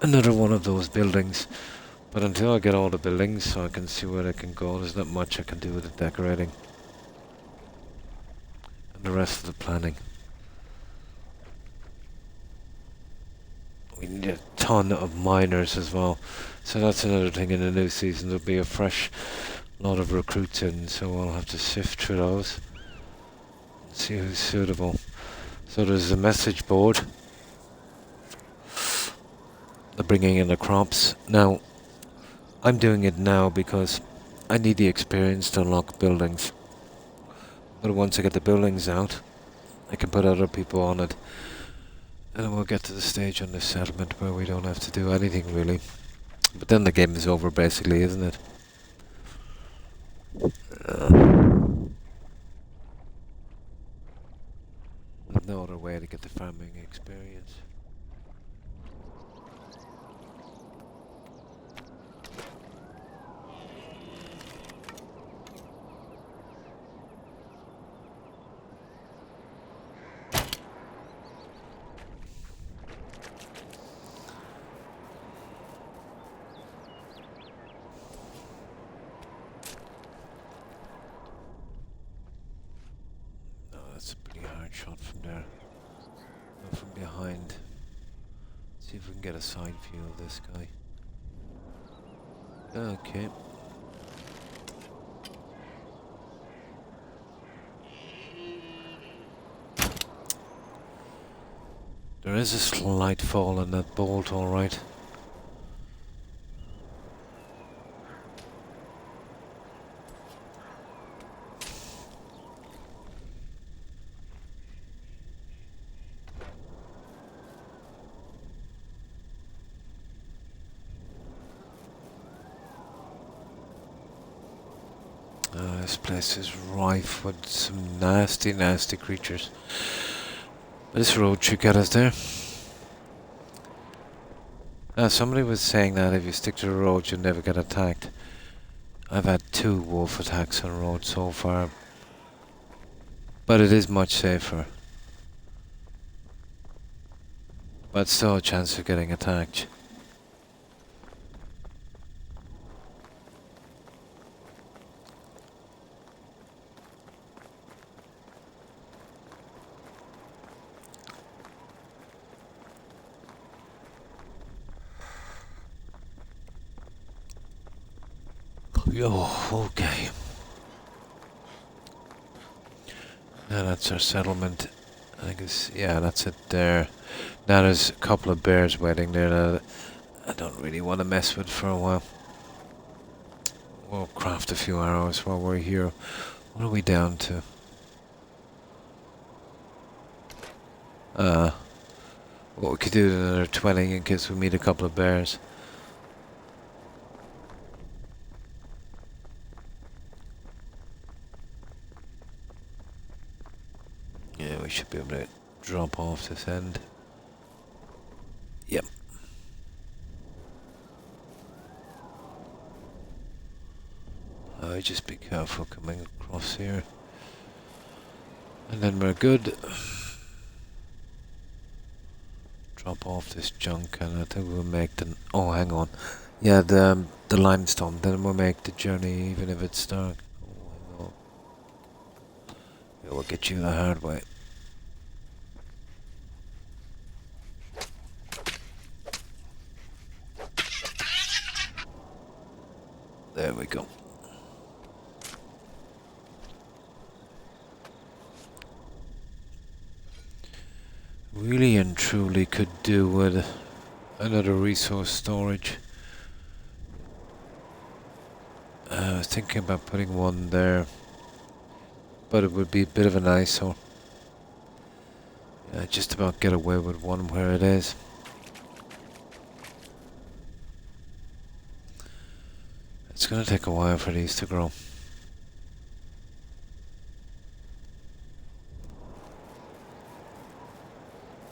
Speaker 3: another one of those buildings. But until I get all the buildings so I can see where they can go, there's not much I can do with the decorating. And the rest of the planning. We need a ton of miners as well. So that's another thing in the new season. There'll be a fresh lot of recruits in, so we'll have to sift through those. And see who's suitable. So there's a message board. They're bringing in the crops. Now, I'm doing it now because I need the experience to unlock buildings. But once I get the buildings out, I can put other people on it. And then we'll get to the stage on this settlement where we don't have to do anything really. But then the game is over basically, isn't it? There's no other way to get the farming experience. That's a pretty hard shot from there. Go from behind. See if we can get a side view of this guy. Okay. There is a slight fall in that bolt, alright. This place is rife with some nasty, nasty creatures. But this road should get us there. Somebody was saying that if you stick to the road, you'll never get attacked. I've had 2 wolf attacks on the road so far. But it is much safer. But still a chance of getting attacked. Oh, okay. Now that's our settlement. I guess, yeah, that's it there. Now there's a couple of bears waiting there that I don't really want to mess with for a while. We'll craft a few arrows while we're here. What are we down to? What we could do is another 20 in case we meet a couple of bears. Yeah, we should be able to drop off this end. Yep. Just be careful coming across here. And then we're good. Drop off this junk and I think we'll make the... Oh, hang on. Yeah, the limestone. Then we'll make the journey even if it's dark. Oh, hang on. Yeah, we'll get you the hard way. There we go. Really and truly could do with another resource storage. I was thinking about putting one there, but it would be a bit of an eyesore. Just about get away with one where it is. It's gonna take a while for these to grow.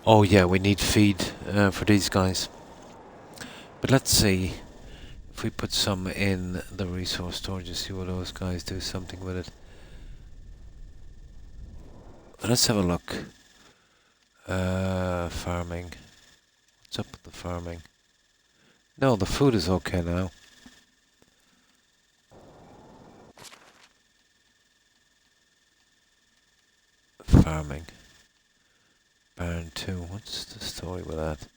Speaker 3: Oh yeah, we need feed for these guys. But let's see if we put some in the resource storage and see what those guys do something with it. Let's have a look. Farming. What's up with the farming? No, the food is okay now. Farming. Barn 2. What's the story with that?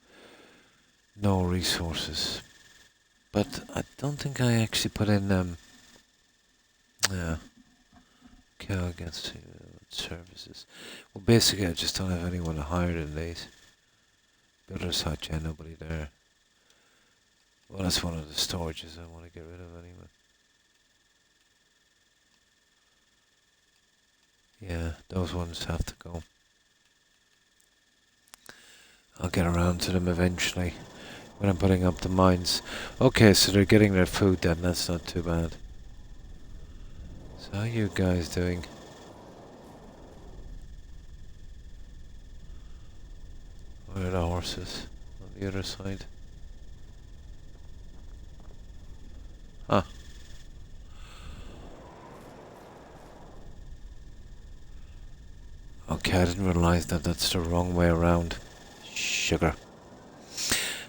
Speaker 3: No resources. But I don't think I actually put in yeah. Kill against services. Well, basically I just don't have anyone hired in these. Builder's hut, yeah, nobody there. Well, that's one of the storages I want to get rid of anyway. Yeah, those ones have to go. I'll get around to them eventually when I'm putting up the mines. Okay, so they're getting their food then, that's not too bad. So how are you guys doing? Where are the horses? On the other side. Huh. Okay, I didn't realise that that's the wrong way around. Sugar.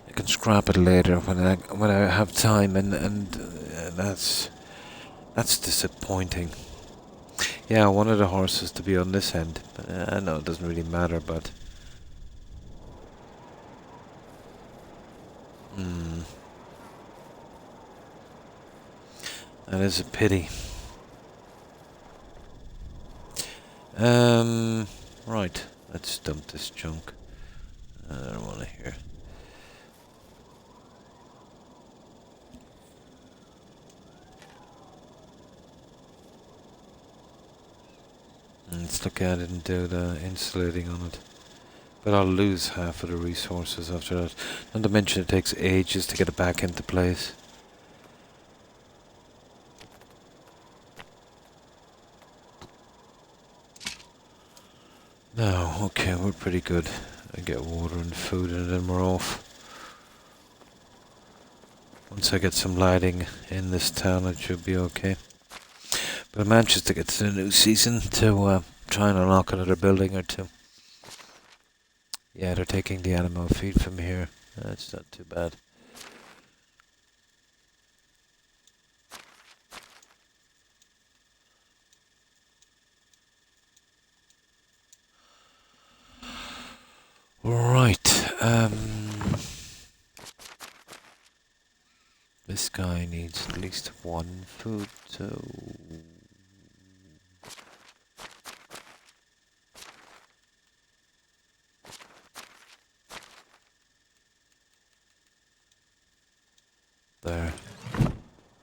Speaker 3: I can scrap it later when I have time, and that's disappointing. Yeah, I wanted the horses to be on this end. I know it doesn't really matter, but that is a pity. Right. Let's dump this junk. I don't want to hear. It's lucky I didn't do the insulating on it. But I'll lose half of the resources after that. Not to mention it takes ages to get it back into place. No, okay, we're pretty good. I get water and food and then we're off. Once I get some lighting in this town, it should be okay. But I'm anxious to get to the new season to try and unlock another building or two. Yeah, they're taking the animal feed from here. That's not too bad. Right, this guy needs at least one food, so... There.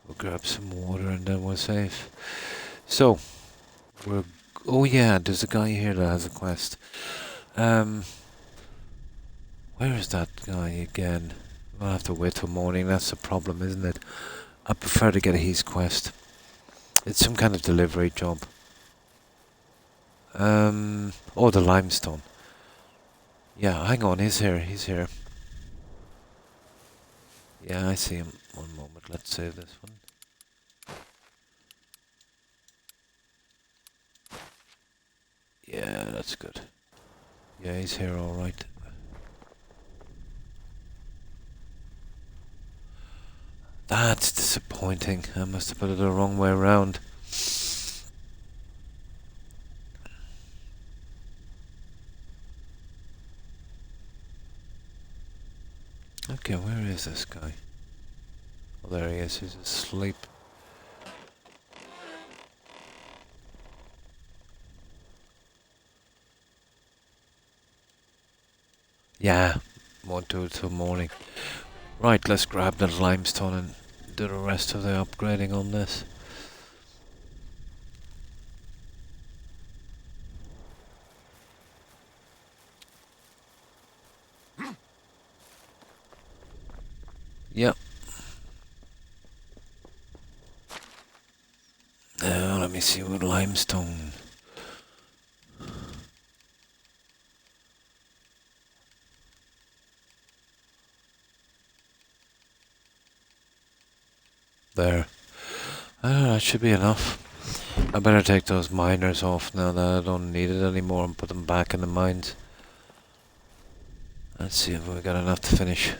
Speaker 3: We'll grab some water and then we're safe. So, we're... Oh yeah, there's a guy here that has a quest. Where is that guy again? We'll have to wait till morning, that's the problem, isn't it? I prefer to get his quest. It's some kind of delivery job. Oh, the limestone. Yeah, hang on, he's here. Yeah, I see him. One moment, let's save this one. Yeah, that's good. Yeah, he's here alright. That's disappointing. I must have put it the wrong way around. Okay, where is this guy? Oh, there he is. He's asleep. Yeah, won't do it till morning. Right, let's grab the limestone and do the rest of the upgrading on this. Yep. see with limestone. There. That should be enough. I better take those miners off now that I don't need it anymore and put them back in the mines. Let's see if we got enough to finish.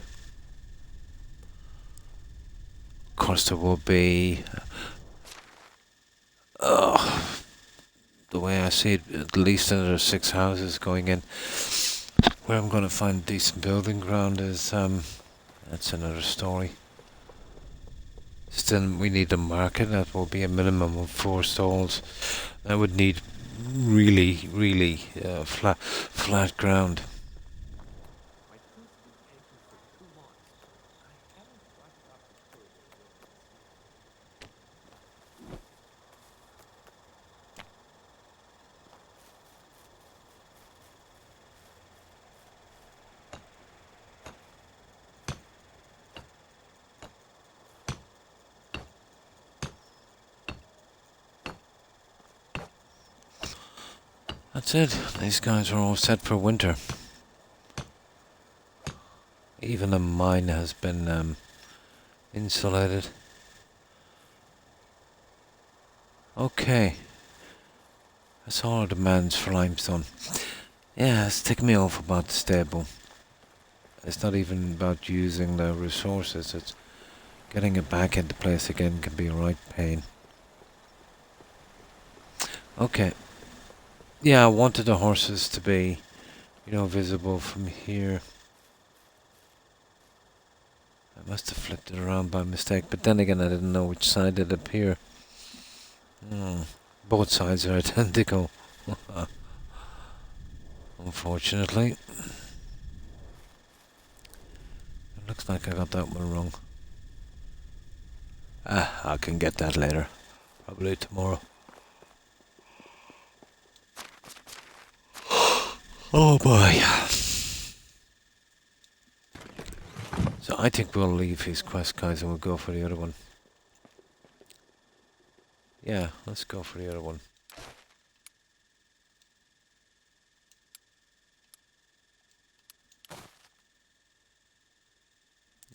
Speaker 3: Of course there will be... the way I see it, at least another 6 houses going in. Where I'm going to find decent building ground is... that's another story. Still, we need a market. That will be a minimum of 4 stalls. I would need really flat ground. That's it. These guys are all set for winter. Even the mine has been insulated. Okay. That's all our demands for limestone. Yeah, it's ticking me off about the stable. It's not even about using the resources. It's getting it back into place again can be a right pain. Okay. Yeah, I wanted the horses to be, visible from here. I must have flipped it around by mistake, but then again I didn't know which side it'd appear. Both sides are identical. Unfortunately. It looks like I got that one wrong. I can get that later. Probably tomorrow. Oh boy. So I think we'll leave his quest, guys, and we'll go for the other one. Yeah, let's go for the other one.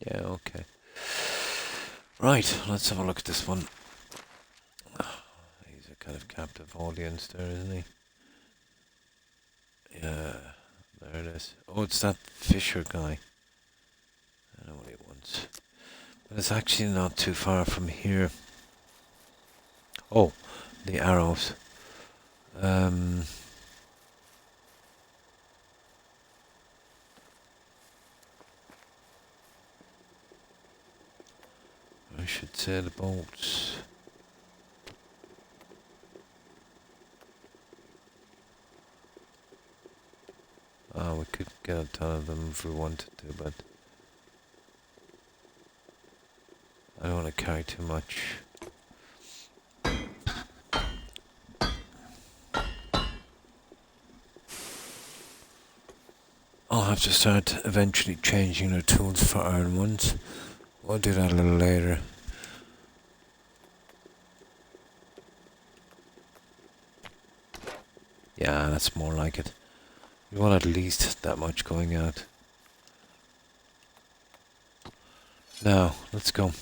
Speaker 3: Yeah, okay. Right, let's have a look at this one. He's a kind of captive audience there, isn't he? Yeah, there it is. Oh, it's that Fisher guy. I know what he wants. But it's actually not too far from here. Oh, the arrows. I should say the bolts. We could get a ton of them if we wanted to, but I don't want to carry too much. I'll have to start eventually changing the tools for iron ones. We'll do that a little later. Yeah, that's more like it. You want at least that much going out. Now, let's go.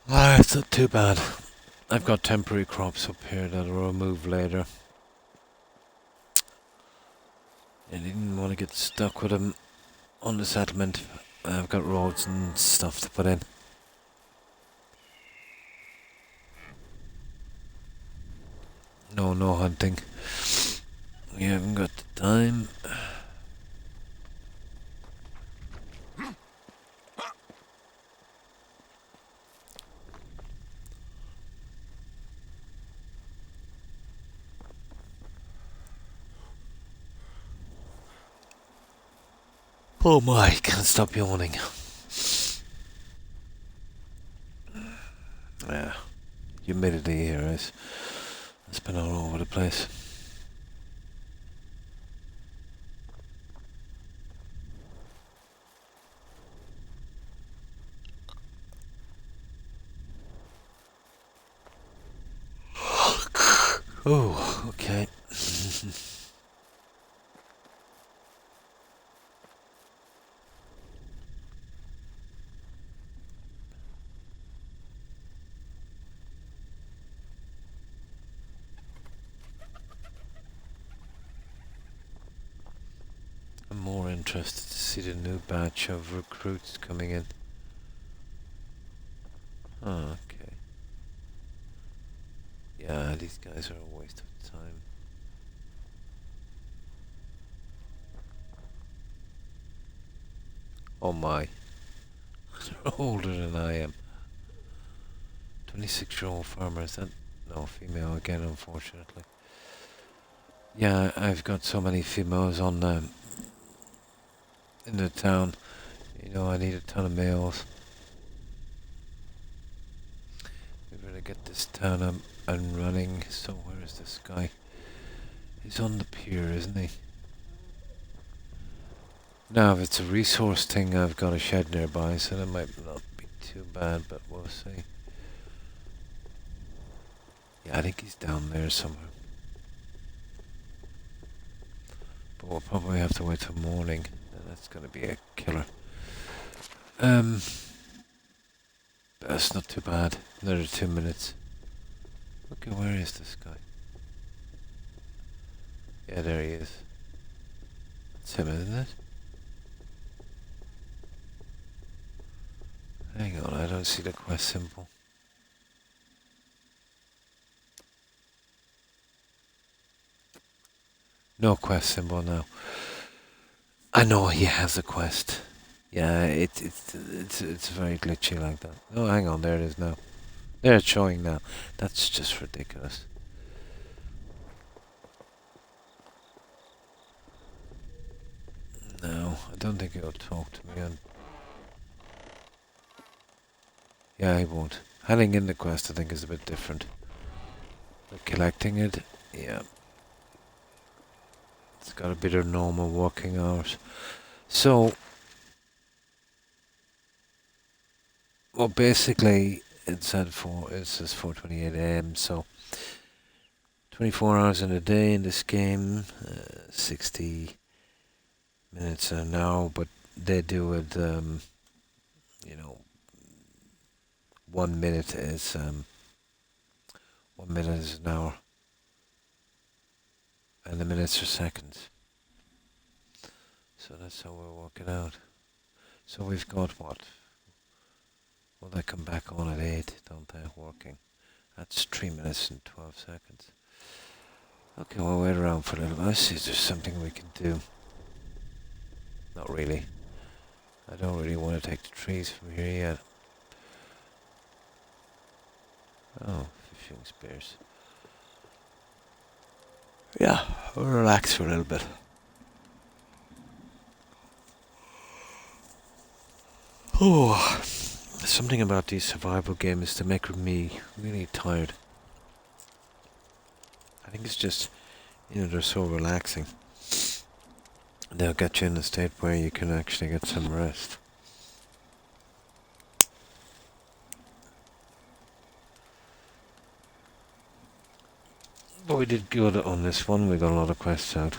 Speaker 3: It's not too bad. I've got temporary crops up here that I'll remove later. I didn't want to get stuck with them on the settlement. I've got roads and stuff to put in. No hunting. We haven't got the time. Oh my, can't stop yawning. Yeah, humidity here is... It's been all over the place. Oh, okay. I'm more interested to see the new batch of recruits coming in. Oh, okay. Yeah, these guys are a waste of time. Oh my. They're older than I am. 26-year-old farmer, is that? No, female again, unfortunately. Yeah, I've got so many females on in the town. You know, I need a ton of males. We better get this town up and running. So where is this guy? He's on the pier, isn't he? Now, if it's a resource thing, I've got a shed nearby, so that might not be too bad, but we'll see. Yeah, I think he's down there somewhere. But we'll probably have to wait till morning. That's going to be a killer. That's not too bad. Another 2 minutes. Okay, where is this guy? Yeah, there he is. That's him, isn't it? Hang on, I don't see the quest symbol. No quest symbol now. I know he has a quest. Yeah, it's very glitchy like that. Oh, hang on, there it is now. There it's showing now. That's just ridiculous. No, I don't think he'll talk to me. Yeah, he won't. Handing in the quest, I think, is a bit different. But collecting it, yeah. It's got to be their normal working hours. So, well, basically, it says 4:28 a.m. So, 24 hours in a day in this game, 60 minutes an hour, but they do it, you know, 1 minute is 1 minute is an hour, and the minutes are seconds. So that's how we're working out. So we've got what? Well, they come back on at 8, don't they? Working. That's 3 minutes and 12 seconds. Okay, we'll wait around for a little. Let's see if there's something we can do. Not really. I don't really want to take the trees from here yet. Oh, fishing spears. Yeah, we'll relax for a little bit. Oh, something about these survival games to make me really tired. I think it's just, you know, they're so relaxing. They'll get you in a state where you can actually get some rest. But we did good on this one. We got a lot of quests out.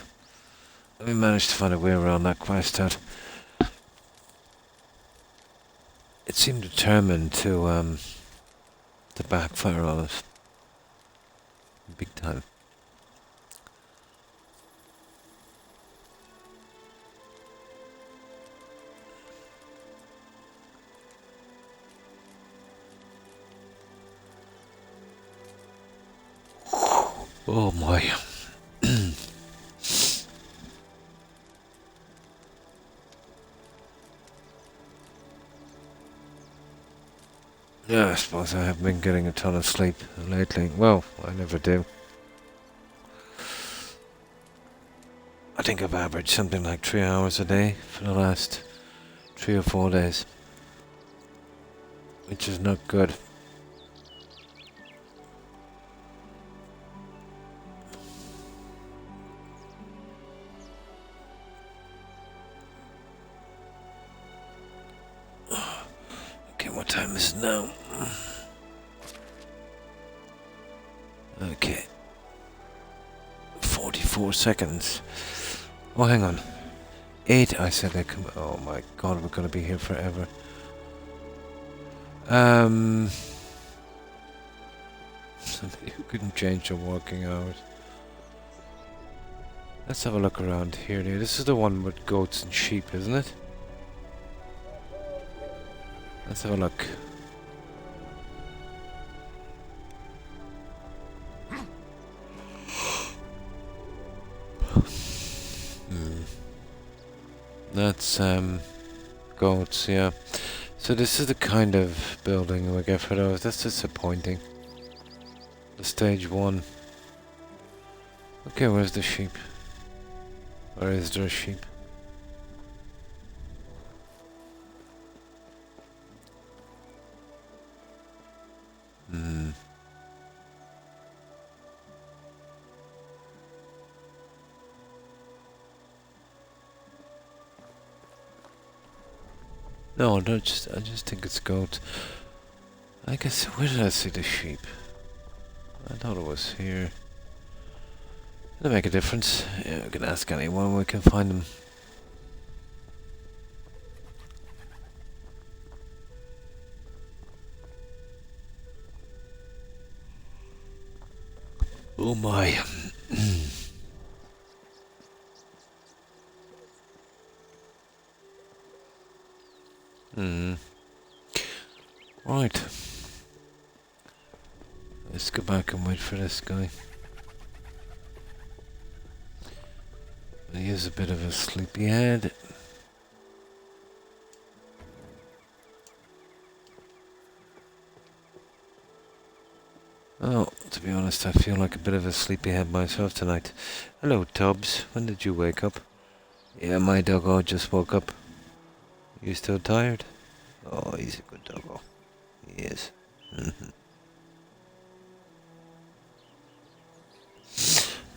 Speaker 3: We managed to find a way around that quest out. It seemed determined to backfire on us. Big time. Oh my. Yeah, I suppose I haven't been getting a ton of sleep lately. Well, I never do. I think I've averaged something like 3 hours a day for the last 3 or 4 days. Which is not good. Okay, what time is it now? Okay. 4 seconds. Oh, hang on. 8, I said they come. Oh my god, we're gonna be here forever. Somebody who couldn't change their working hours. Let's have a look around here. This is the one with goats and sheep, isn't it? Let's have a look. That's goats, yeah. So this is the kind of building we get for those. That's disappointing. The stage 1. Okay, where's the sheep? Or is there a sheep? No, I just think it's goat. I guess, where did I see the sheep? I thought it was here. Doesn't make a difference. Yeah, we can ask anyone, we can find them. Oh my. Right. Let's go back and wait for this guy. He is a bit of a sleepyhead. Oh, to be honest, I feel like a bit of a sleepyhead myself tonight. Hello, Tubbs. When did you wake up? Yeah, my doggo just woke up. You still tired? Oh, he's a good doggo. He is.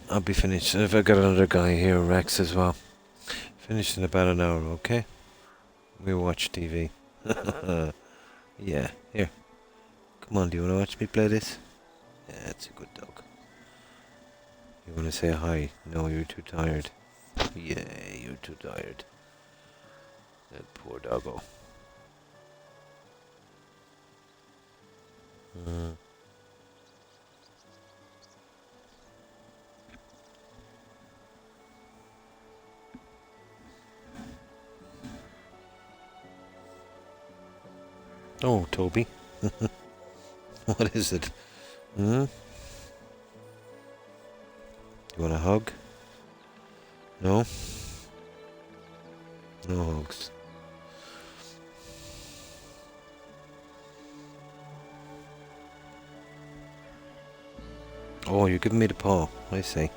Speaker 3: I'll be finished. If I got another guy here, Rex, as well. Finished in about an hour, okay? We watch TV. Yeah, here. Come on, do you want to watch me play this? Yeah, it's a good dog. You want to say hi? No, you're too tired. Yeah, you're too tired. That poor doggo. Oh, Toby. What is it? You want a hug? No? No hugs. Oh, you're giving me the paw. I see.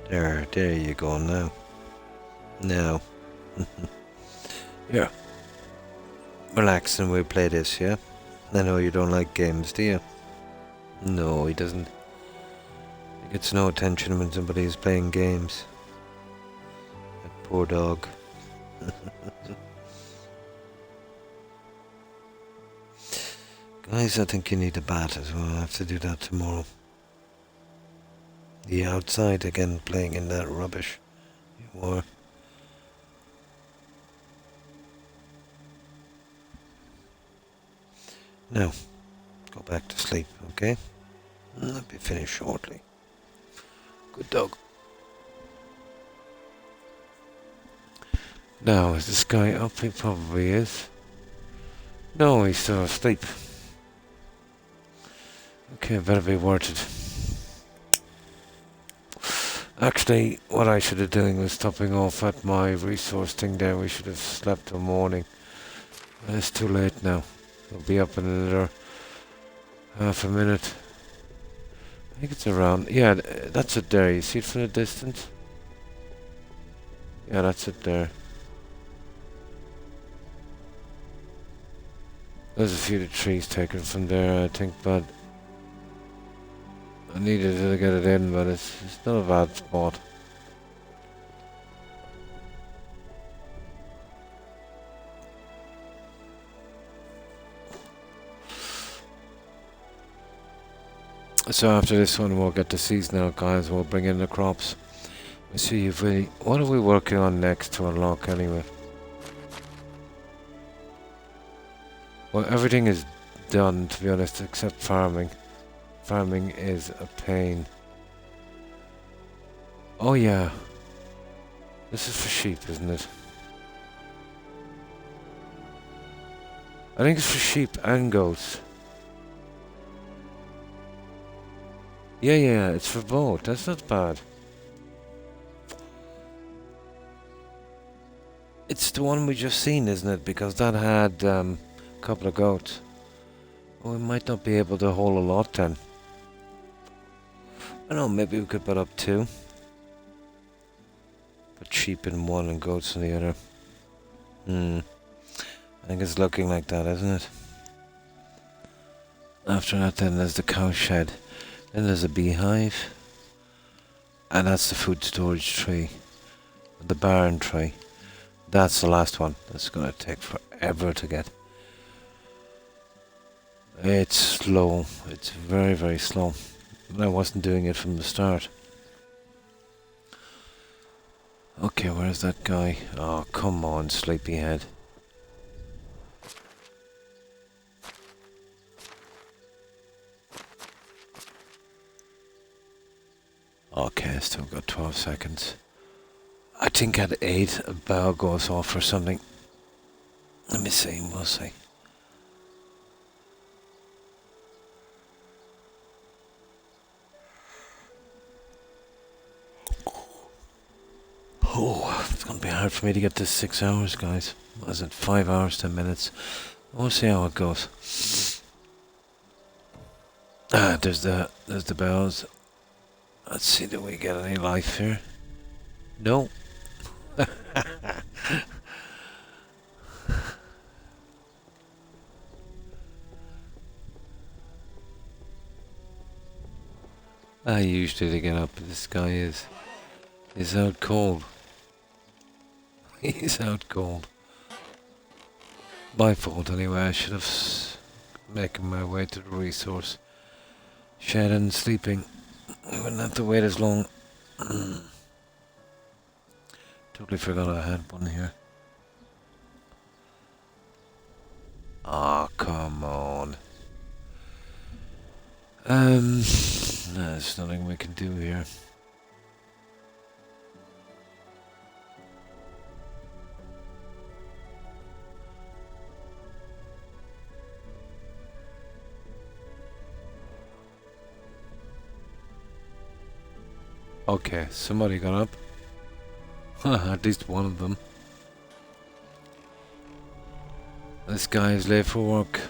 Speaker 3: There you go now. Now. Here. Relax and we'll play this, yeah? I know you don't like games, do you? No, he doesn't. He gets no attention when somebody is playing games. That poor dog. Guys, I think you need a bat as well. I have to do that tomorrow. The outside again, playing in that rubbish. You are. Now, go back to sleep, okay? I'll be finished shortly. Good dog. Now, is this guy up? He probably is. No, he's still asleep. Okay, better be worth it. Actually, what I should have doing was stopping off at my resource thing there. We should have slept till morning. It's too late now. We'll be up in another half a minute. I think it's around. Yeah, that's it there. You see it from the distance? Yeah, that's it there. There's a few of the trees taken from there, I think, but I needed to get it in, but it's not a bad spot. So after this one we'll get the seasonal guys, we'll bring in the crops. Let's see if we... What are we working on next to unlock anyway? Well, everything is done, to be honest, except farming. Farming is a pain. Oh yeah. This is for sheep, isn't it? I think it's for sheep and goats. Yeah, it's for both. That's not bad. It's the one we just seen, isn't it? Because that had a couple of goats. Well, we might not be able to haul a lot then. I don't know, maybe we could put up 2. Put sheep in one and goats in the other. I think it's looking like that, isn't it? After that then there's the cow shed. Then there's a beehive. And that's the food storage tree. The barn tree. That's the last one. That's gonna take forever to get. It's slow. It's very, very slow. I wasn't doing it from the start. Okay, where's that guy? Oh, come on, sleepyhead. Okay, still got 12 seconds. I think at 8 a bell goes off or something. Let me see, we'll see. Oh, it's gonna be hard for me to get this 6 hours, guys. What is it, 5 hours, 10 minutes? We'll see how it goes. Ah, there's the bells. Let's see, do we get any life here? No. I usually to get up, but this guy is out cold. He's out cold. My fault anyway, I should have making my way to the resource shed and sleeping. I wouldn't have to wait as long. Totally forgot I had one here. Ah, oh, come on. There's nothing we can do here. Okay, somebody got up. At least one of them. This guy is late for work.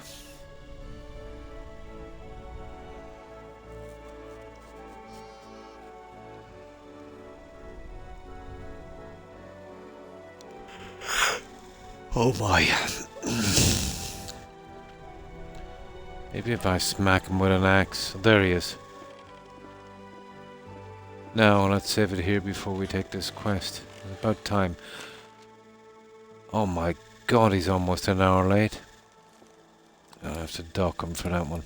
Speaker 3: Oh my. Maybe if I smack him with an axe. There he is. Now, let's save it here before we take this quest. It's about time. Oh my god, he's almost an hour late. I'll have to dock him for that one.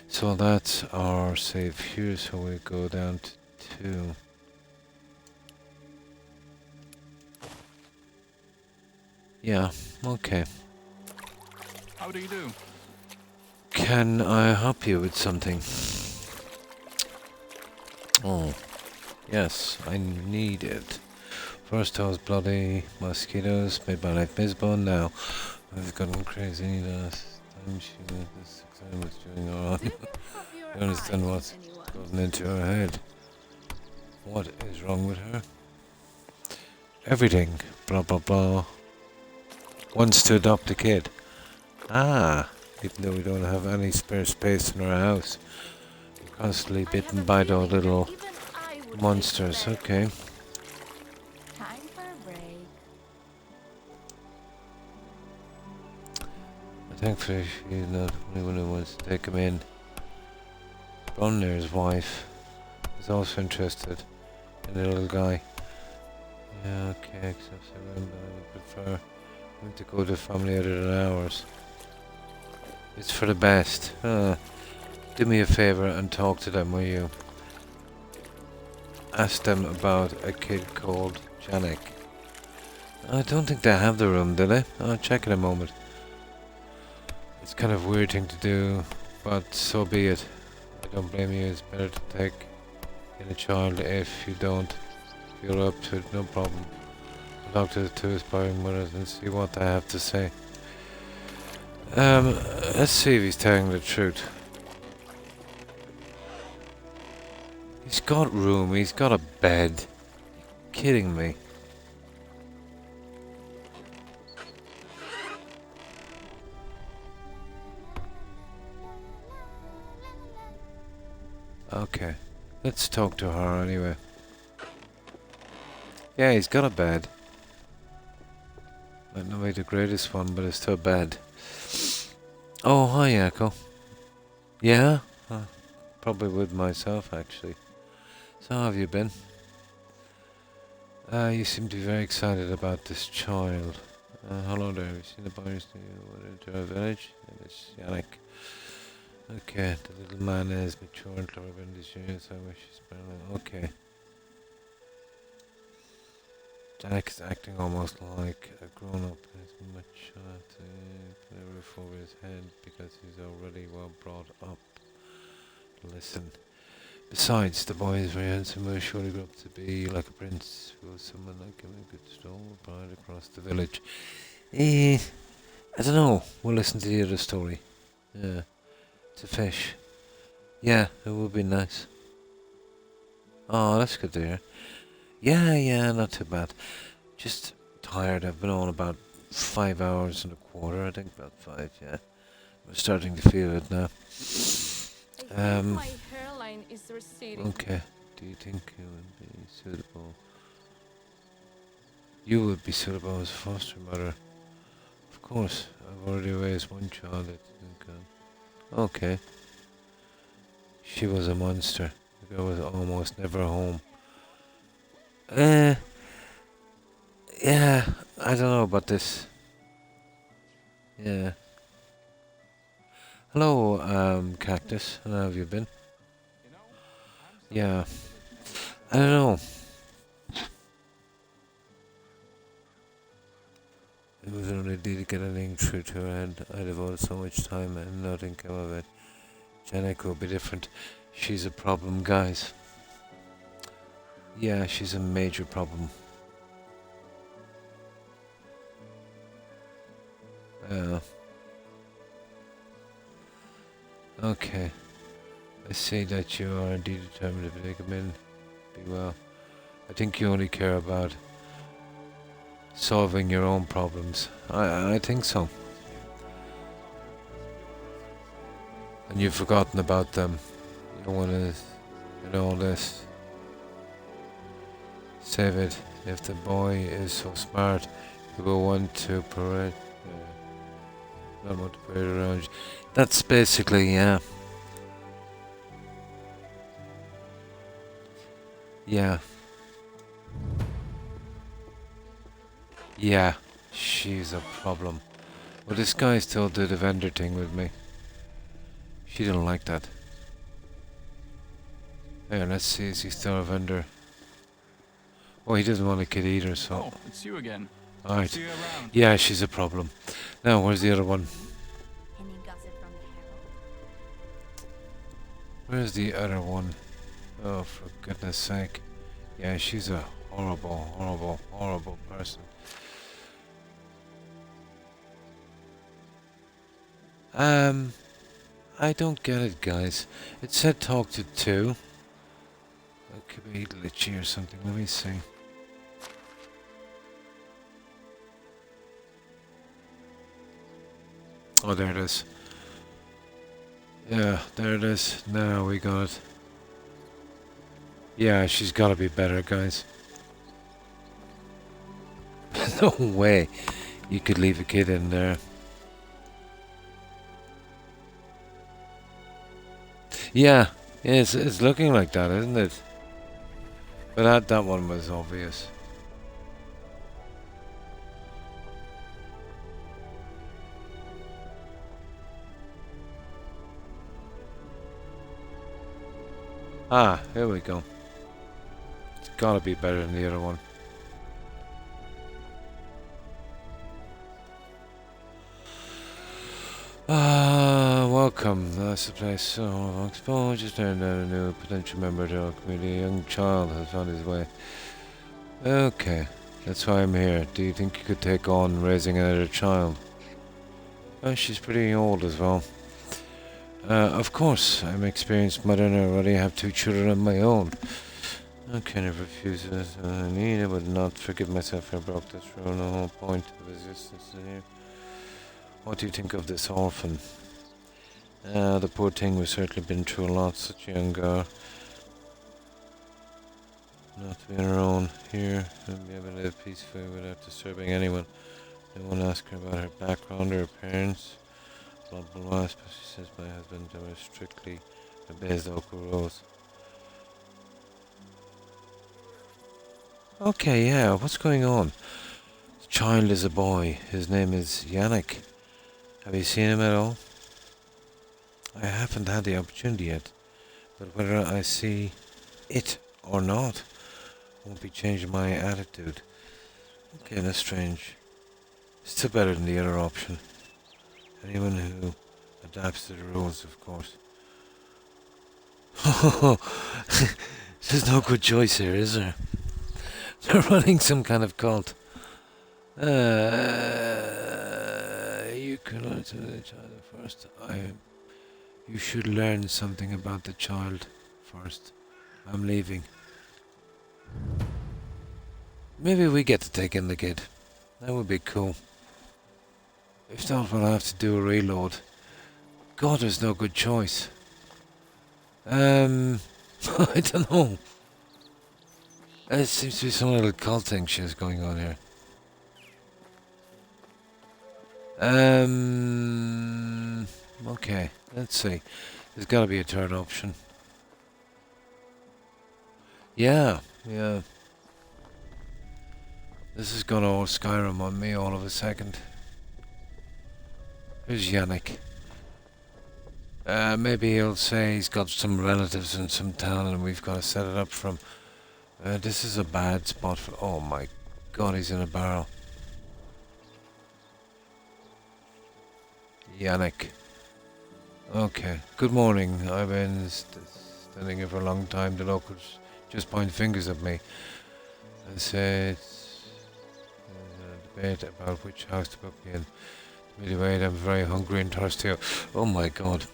Speaker 3: So that's our save here, so we go down to 2. Yeah, okay.
Speaker 2: How do you do?
Speaker 3: Can I help you with something? Oh, yes, I need it. First I was bloody mosquitoes, made my life miserable. Now I've gotten crazy last time she was this exam was doing alright. I understand what's gotten into her head. What is wrong with her? Everything, blah blah blah. Wants to adopt a kid. Ah, even though we don't have any spare space in our house. We're constantly bitten by those little monsters. Okay.
Speaker 5: Time for a break.
Speaker 3: Thankfully, she's not the only one who wants to take him in. Brunner's wife is also interested in the little guy. Yeah, okay, except I would prefer him to go to family other than ours. It's for the best. Do me a favor and talk to them, will you? ask them about a kid called Janek. I don't think they have the room, do they? I'll check in a moment. It's kind of a weird thing to do, but so be it. I don't blame you. It's better to take in a child if you don't. If you're up to it, no problem. I'll talk to the two aspiring mothers and see what they have to say. Let's see if he's telling the truth. He's got room, he's got a bed. Kidding me. Okay, let's talk to her anyway. Yeah, he's got a bed. Might not be the greatest one, but it's still a bed. Oh, hi, Echo. Yeah? Probably with myself, actually. So how have you been? You seem to be very excited about this child. Hello there, have you seen the boys to our village? It's Yannick. Okay, the little man is mature and clever in this year, so I wish he's better. Okay. Yannick is acting almost like a grown-up. As much to put a roof over his head because he's already well brought up. Listen. Besides, the boy is very handsome, will surely grow up to be like a prince. Will someone like him a good stroll ride across the village? I don't know. We'll listen to the other story. Yeah. To fish. Yeah, it would be nice. Oh, that's good to hear. Yeah, not too bad. Just tired. I've been on about 5 hours and a quarter. I think about 5, yeah. I'm starting to feel it now.
Speaker 5: My hairline is receding.
Speaker 3: Okay. Do you think you would be suitable? You would be suitable as a foster mother. Of course. I've already raised one child. Okay. She was a monster. The girl was almost never home. Yeah, I don't know about this. Yeah. Hello, Cactus. How have you been? Yeah. I don't know. It was only to get anything through to her head. I devoted so much time and nothing came of it. Janek will be different. She's a problem, guys. Yeah, she's a major problem. Okay. I see that you are indeed determined to take him in. Be well. I think you only care about solving your own problems. I think so. And you've forgotten about them. You don't want to, all this. Save it. If the boy is so smart, he will want to parade. Not want to parade around you. That's basically, yeah. Yeah. Yeah, she's a problem. But this guy still did the vendor thing with me. She didn't like that. Here, let's see, is he still a vendor? Oh, he doesn't want a kid either, so...
Speaker 2: Oh, it's you again.
Speaker 3: Alright.
Speaker 2: See you around.
Speaker 3: Yeah, she's a problem. Now, where's the other one?
Speaker 1: Any gossip from the Herald?
Speaker 3: Where's the other one? Oh, for goodness sake. Yeah, she's a horrible person. I don't get it, guys. It said talk to 2. It could be glitchy or something. Let me see. Oh, there it is. Yeah, there it is. Now we got it. Yeah, she's gotta be better, guys. No way you could leave a kid in there. Yeah, it's looking like that, isn't it? But that one was obvious. Ah, here we go. gotta be better than the other one. Welcome. That's the place. So, explore. Just turned down a new potential member to our community. A young child has found his way. Okay, that's why I'm here. Do you think you could take on raising another child? Oh, she's pretty old as well. Of course, I'm an experienced mother and I already have 2 children of my own. I kind of refuse it. I need it, but not forgive myself for I broke this rule. The whole point of existence is here. What do you think of this orphan? The poor thing was certainly been through a lot, such a young girl. Not to be on her own here, and be able to live peacefully without disturbing anyone. No one asked her about her background or her parents. Blah blah blah, especially since my husband strictly obeys local rules. Okay, yeah, what's going on? The child is a boy. His name is Yannick. Have you seen him at all? I haven't had the opportunity yet, but whether I see it or not won't be changing my attitude. Okay, that's strange. Still better than the other option. Anyone who adapts to the rules, of course. There's no good choice here, is there? They're running some kind of cult. You can learn to the child first. You should learn something about the child first. I'm leaving. Maybe we get to take in the kid. That would be cool. If not, we'll have to do a reload. God, there's no good choice. I don't know. It seems to be some little cult thing she's going on here. Okay, let's see. There's gotta be a third option. Yeah. This is gonna all Skyrim on me all of a second. Here's Yannick. Maybe he'll say he's got some relatives in some town and we've got to set it up for him. This is a bad spot for... Oh my god, he's in a barrel. Yannick. Okay, good morning. I've been standing here for a long time. The locals just point fingers at me. I say it's a debate about which house to put me in. Anyway, I'm very hungry and thirsty. Oh my god.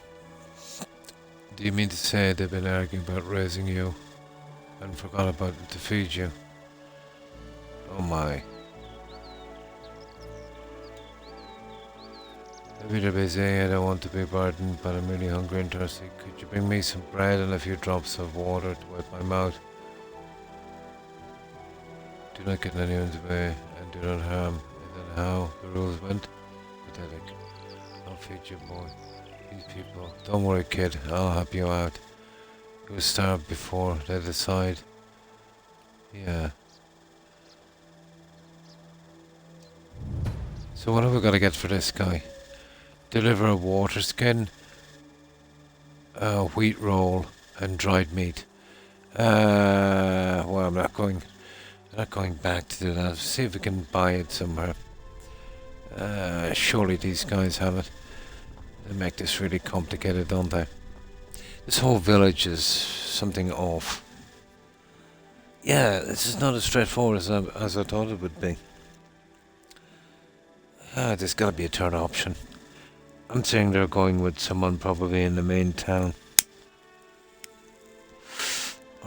Speaker 3: Do you mean to say they've been arguing about raising you and forgot about to feed you? Oh my. Maybe they're busy, I don't want to be burdened, but I'm really hungry and thirsty. Could you bring me some bread and a few drops of water to wipe my mouth? Do not get in anyone's way and do not harm. Is that how the rules went? Pathetic. I'll feed you, boy. These people. Don't worry, kid. I'll help you out. You were starved before they decide. Yeah. So what have we got to get for this guy? Deliver a water skin, a wheat roll, and dried meat. Well, I'm not going back to do that. See if we can buy it somewhere. Surely these guys have it. They make this really complicated, don't they? This whole village is something off. Yeah, this is not as straightforward as I thought it would be. There's got to be a third option. I'm saying they're going with someone probably in the main town.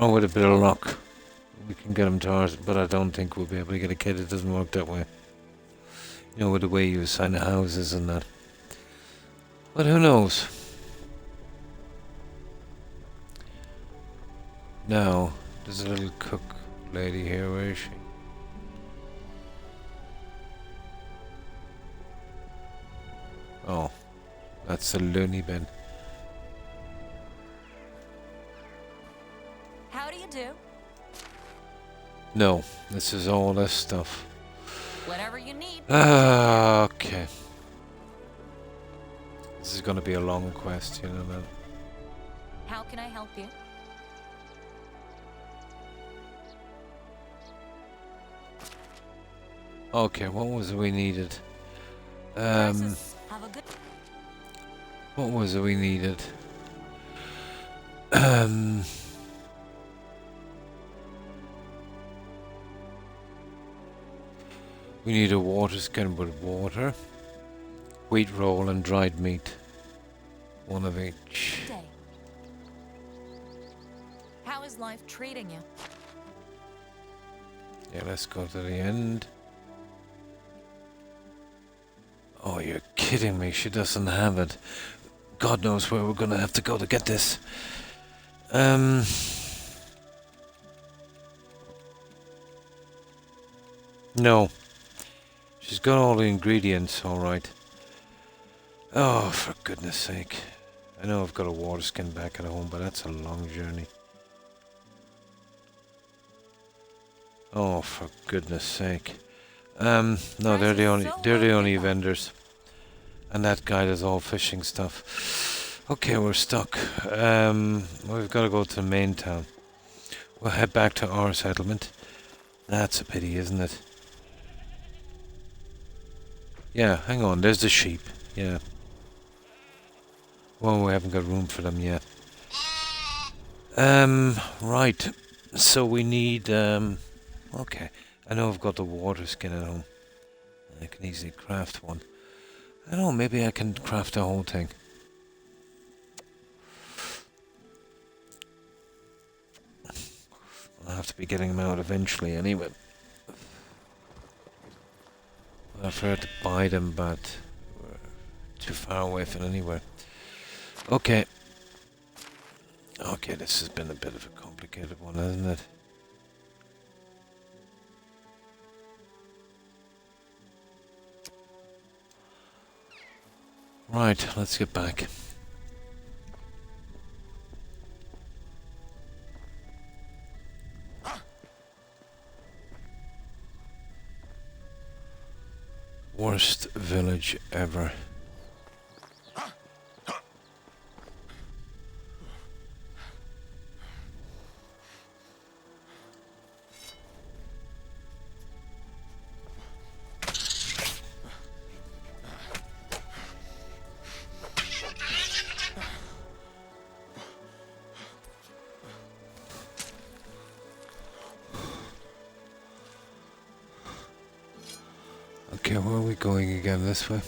Speaker 3: Or with a bit of luck, we can get them to ours, but I don't think we'll be able to get a kid. It doesn't work that way. You know, with the way you assign the houses and that. But who knows? Now, there's a little cook lady here. Where is she? Oh, that's the loony bin.
Speaker 5: How do you do?
Speaker 3: No, this is all this stuff.
Speaker 5: Whatever you need.
Speaker 3: Okay. This is going to be a long quest, you know that.
Speaker 5: How can I help you?
Speaker 3: Okay, what was it we needed?
Speaker 5: Prices. Have a good.
Speaker 3: What was it we needed? Um, we need a water skin with water, wheat roll, and dried meat. One of each.
Speaker 5: Day. How is life treating you?
Speaker 3: Yeah, let's go to the end. Oh, you're kidding me. She doesn't have it. God knows where we're gonna have to go to get this. No. She's got all the ingredients, alright. Oh, for goodness sake. I know I've got a water skin back at home, but that's a long journey. Oh, for goodness sake. No, they're the only vendors. And that guy does all fishing stuff. Okay, we're stuck. We've got to go to the main town. We'll head back to our settlement. That's a pity, isn't it? Yeah, hang on, there's the sheep. Yeah. Well, we haven't got room for them yet. Right. So we need, okay. I know I've got the water skin at home. I can easily craft one. I don't know, maybe I can craft the whole thing. I'll have to be getting them out eventually anyway. I'll prefer to buy them, but we're too far away from anywhere. Okay. Okay, this has been a bit of a complicated one, hasn't it? Right, let's get back. Worst village ever. Okay, where are we going again? This way?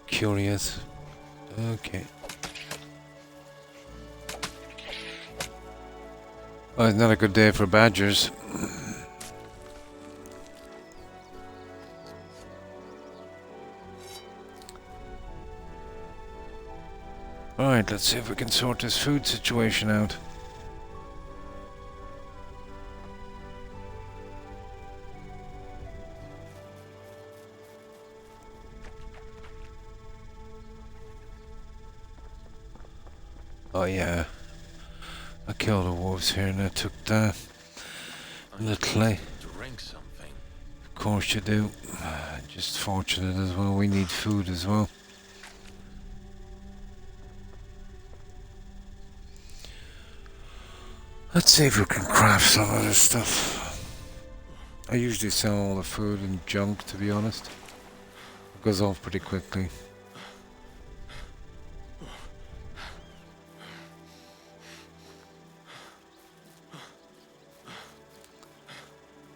Speaker 3: Curious. Okay. Well, it's not a good day for badgers. Alright, let's see if we can sort this food situation out. Oh yeah, I killed the wolves here and I took that and the clay.
Speaker 4: Drink something.
Speaker 3: Of course you do. Just fortunate as well, we need food as well. Let's see if we can craft some of this stuff. I usually sell all the food and junk, to be honest. It goes off pretty quickly.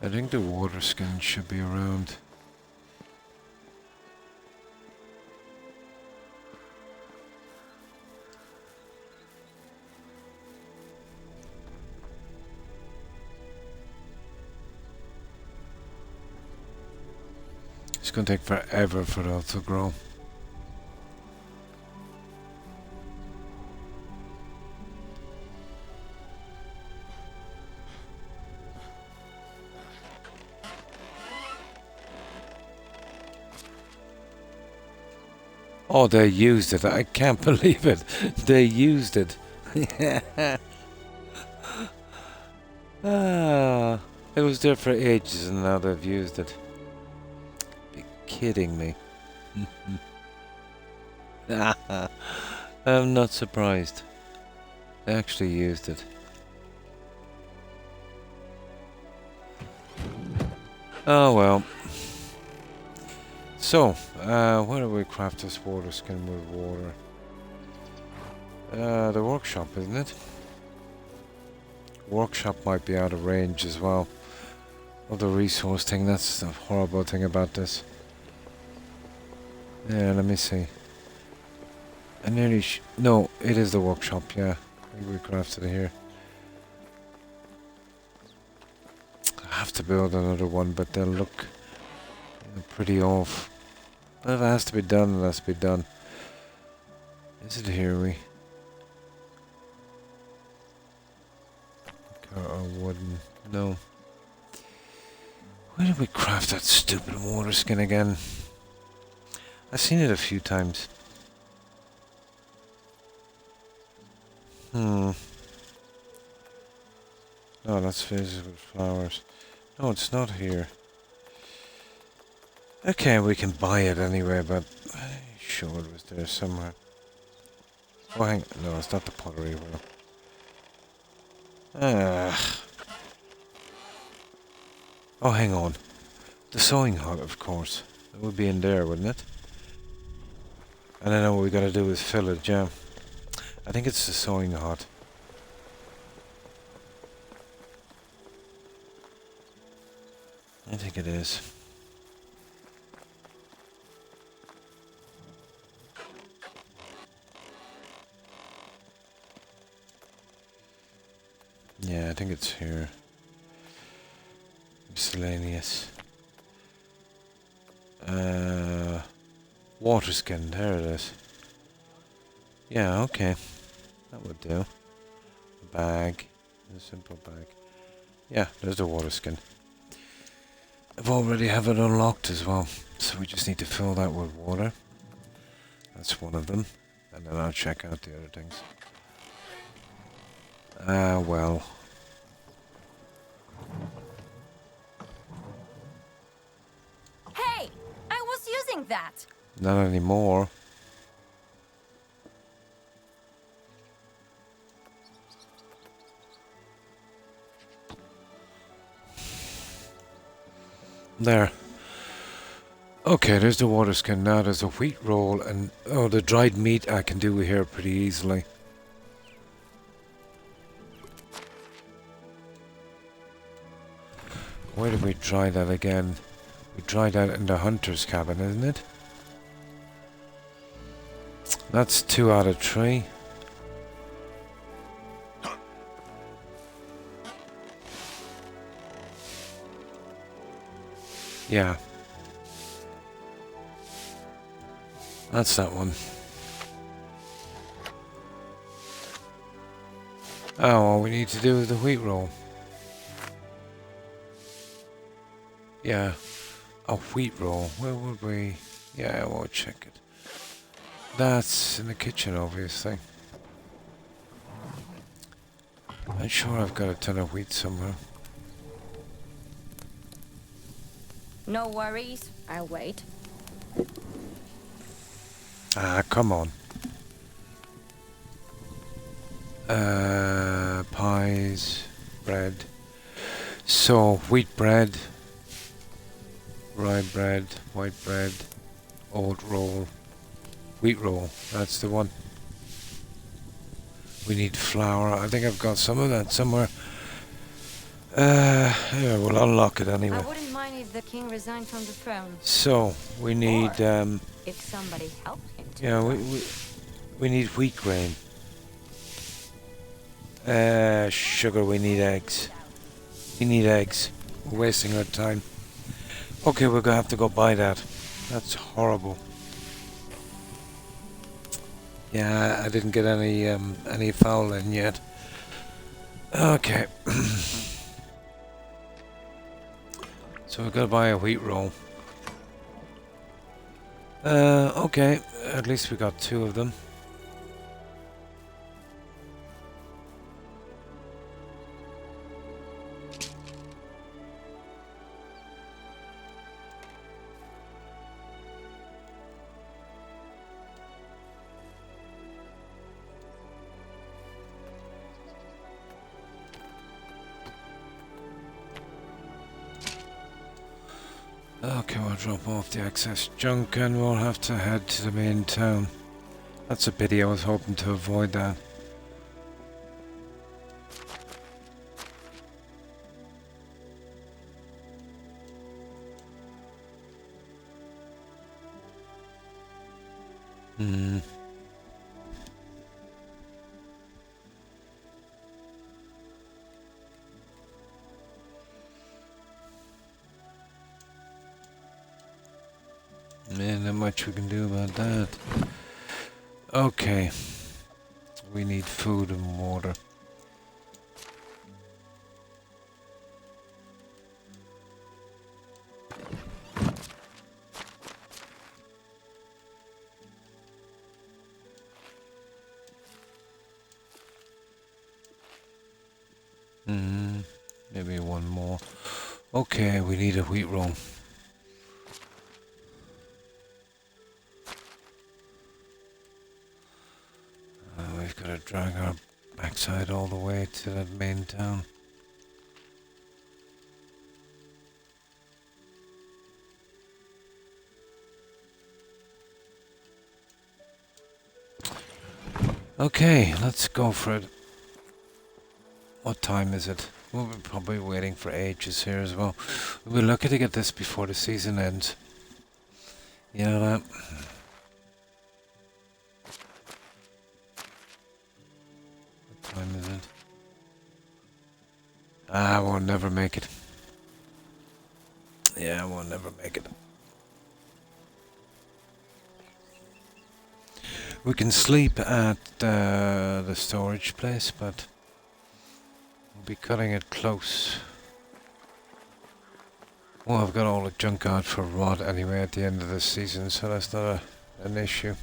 Speaker 3: I think the water skin should be around. It's gonna take forever for that to grow. Oh, they used it. I can't believe it. They used it. Ah, it was there for ages and now they've used it. Be kidding me. I'm not surprised. They actually used it. Oh well. So, where do we craft this water skin with water? The workshop, isn't it? Workshop might be out of range as well. Of the resource thing, that's the horrible thing about this. Yeah, let me see. I nearly no, it is the workshop, yeah. I think we crafted it here. I have to build another one, but they'll look pretty off. But if it has to be done, it has to be done. Is it here, we? Or wooden? No. Where did we craft that stupid water skin again? I've seen it a few times. No, that's vases with flowers. No, it's not here. Okay, we can buy it anyway, but I'm sure it was there somewhere. Oh, hang on. No, it's not the pottery wheel. Oh, hang on. The sewing hut, of course. It would be in there, wouldn't it? And I know what we gotta do is fill it, yeah. I think it's the sewing hut. I think it is. Yeah, I think it's here. Miscellaneous. Water skin, there it is. Yeah, okay. That would do. A bag. A simple bag. Yeah, there's the water skin. I've already have it unlocked as well. So we just need to fill that with water. That's one of them. And then I'll check out the other things. Well.
Speaker 1: Hey! I was using that!
Speaker 3: Not anymore. There. Okay, there's the water skin. Now there's a wheat roll and... oh, the dried meat I can do here pretty easily. Where did we dry that again? We dried that in the hunter's cabin, isn't it? That's 2 out of 3. Yeah. That's that one. Oh, all we need to do is the wheat roll. Yeah. A wheat roll. Where would we... yeah, we'll check it. That's in the kitchen, obviously. I'm sure I've got a ton of wheat somewhere.
Speaker 1: No worries, I'll wait.
Speaker 3: Ah, come on. Pies, bread. So, wheat bread, rye bread, white bread, oat roll, wheat roll. That's the one. We need flour. I think I've got some of that somewhere. Yeah, we'll unlock it anyway.
Speaker 1: I wouldn't mind if the king resigned from the throne.
Speaker 3: So, we need,
Speaker 1: If somebody helped him to.
Speaker 3: yeah, we need wheat grain. Sugar, we need eggs. We need eggs. We're wasting our time. Okay, we're gonna have to go buy that. That's horrible. Yeah, I didn't get any fowl in yet. Okay. So we've got to buy a wheat roll. Okay. At least we got 2 of them. Okay, we'll drop off the excess junk and we'll have to head to the main town. That's a pity, I was hoping to avoid that. Hmm. Man, not much we can do about that. Okay. We need food and water. Maybe one more. Okay, we need a wheat roll. We've got to drag our backside all the way to that main town. Okay, let's go for it. What time is it? We'll be probably waiting for ages here as well. We'll be lucky to get this before the season ends. You know that? What time is it? Ah, we'll never make it. Yeah, we'll never make it. We can sleep at the storage place, but we'll be cutting it close. Well, I've got all the junk out for rot anyway at the end of the season, so that's not an issue.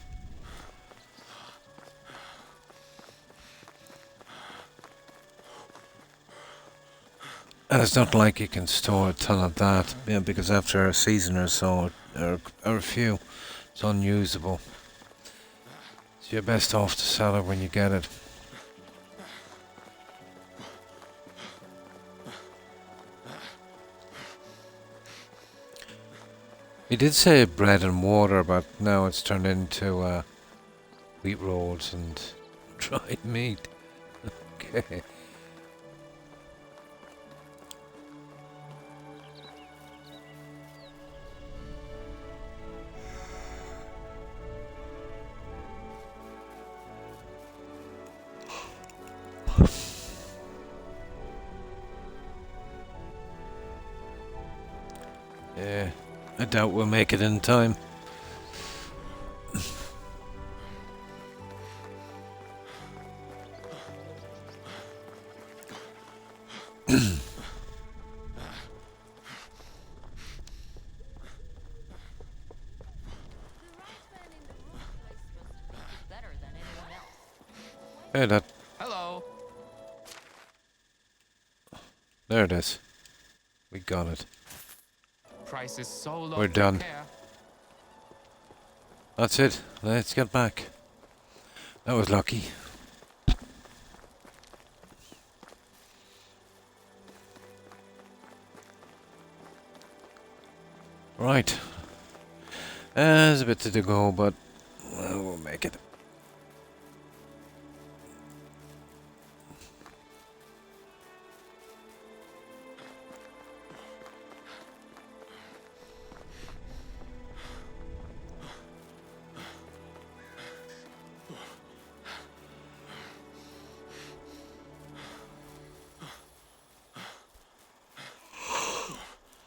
Speaker 3: And it's not like you can store a ton of that, yeah, because after a season or so, or a few, it's unusable. So you're best off to sell it when you get it. He did say bread and water, but now it's turned into wheat rolls and dried meat. Okay. Yeah, I doubt we'll make it in time.
Speaker 5: Better than anyone else.
Speaker 3: Hey, that.
Speaker 2: Hello.
Speaker 3: There it is. We got it.
Speaker 2: Price is so low.
Speaker 3: We're done.
Speaker 2: Care.
Speaker 3: That's it. Let's get back. That was lucky. Right. There's a bit to go, but we'll make it.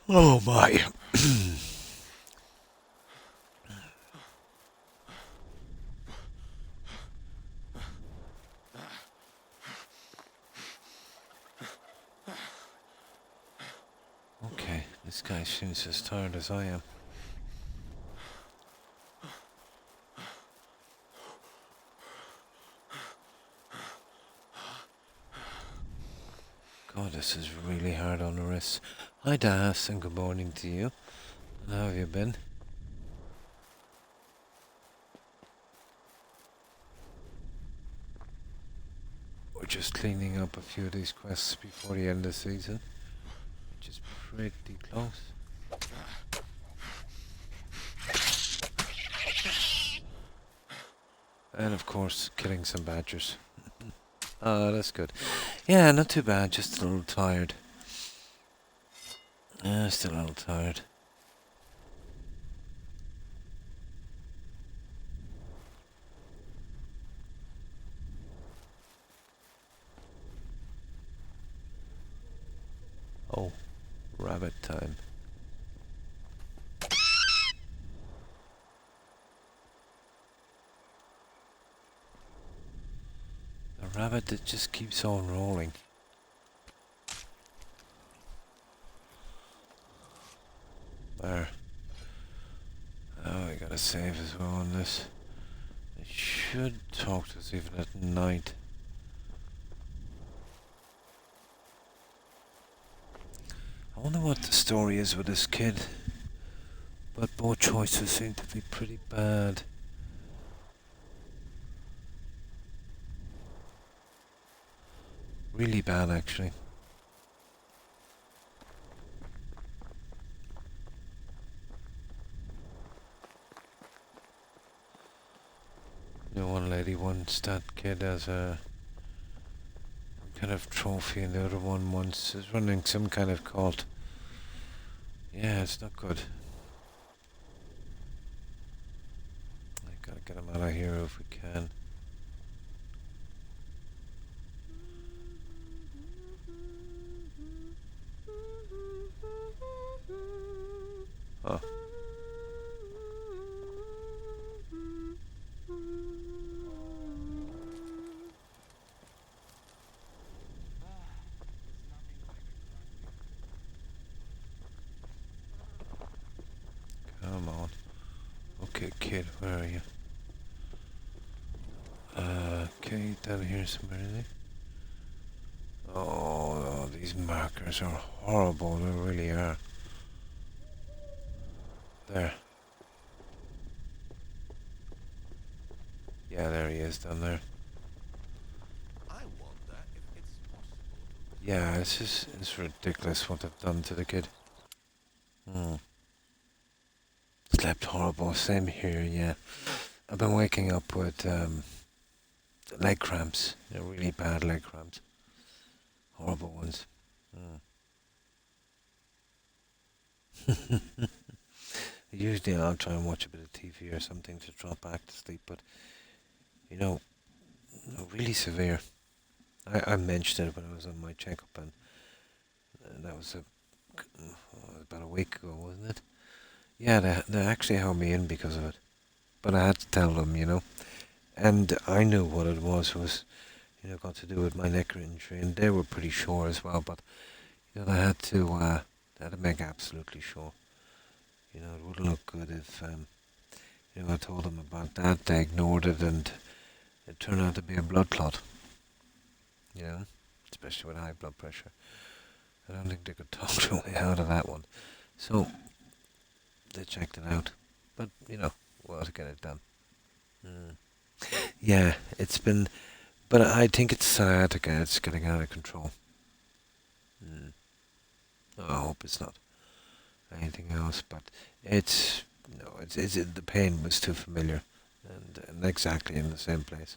Speaker 3: Oh my. Okay, this guy seems as tired as I am. God, this is really hard on the wrists. Hi Das, and good morning to you. And how have you been? We're just cleaning up a few of these quests before the end of the season, which is pretty close. And of course, killing some badgers. Oh, that's good. Yeah, not too bad, just a little tired. Still a little tired. Oh, rabbit time. The rabbit that just keeps on rolling. There. Oh, we gotta save as well on this. It should talk to us even at night. I wonder what the story is with this kid. But both choices seem to be pretty bad. Really bad, actually. You know, one lady wants that kid as a kind of trophy, and the other one is running some kind of cult. Yeah, it's not good. I gotta get him out of here if we can. Oh. Come on. Okay, kid, where are you? Okay, down here somewhere, is he? Oh, these markers are horrible, they really are. There. Yeah, there he is, down there.
Speaker 4: I want that if it's possible.
Speaker 3: Yeah, it's ridiculous what they've done to the kid. Slept horrible, same here, yeah. I've been waking up with leg cramps. They're really bad leg cramps. Horrible ones. Usually I'll try and watch a bit of TV or something to drop back to sleep, but you know, really severe. I mentioned it when I was on my checkup, and that was about a week ago, wasn't it? Yeah, they actually held me in because of it, but I had to tell them, you know, and I knew what it was, you know, got to do with my neck injury, and they were pretty sure as well, but you know, they had to make absolutely sure. You know, it wouldn't look good if, you know, I told them about that, they ignored it, and it turned out to be a blood clot. You know, especially with high blood pressure. I don't think they could talk their way out of that one. So, they checked it out. But, you know, we'll have to get it done. Yeah, it's been... But I think it's sciatica, it's getting out of control. Oh, I hope it's not anything else, but it's... No, the pain was too familiar. And exactly in the same place.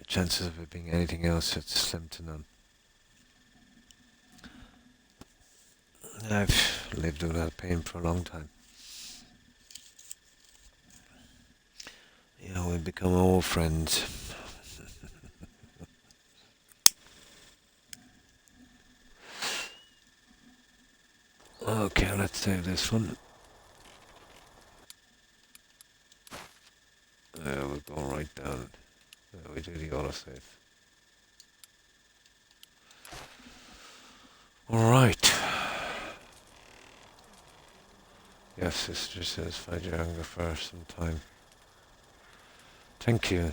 Speaker 3: Chances of it being anything else, it's slim to none. I've lived without pain for a long time. You know, we've become old friends. Okay, let's save this one. We'll go right down. We do the autosave. Alright. Yes, sister says, find your hunger for some time. Thank you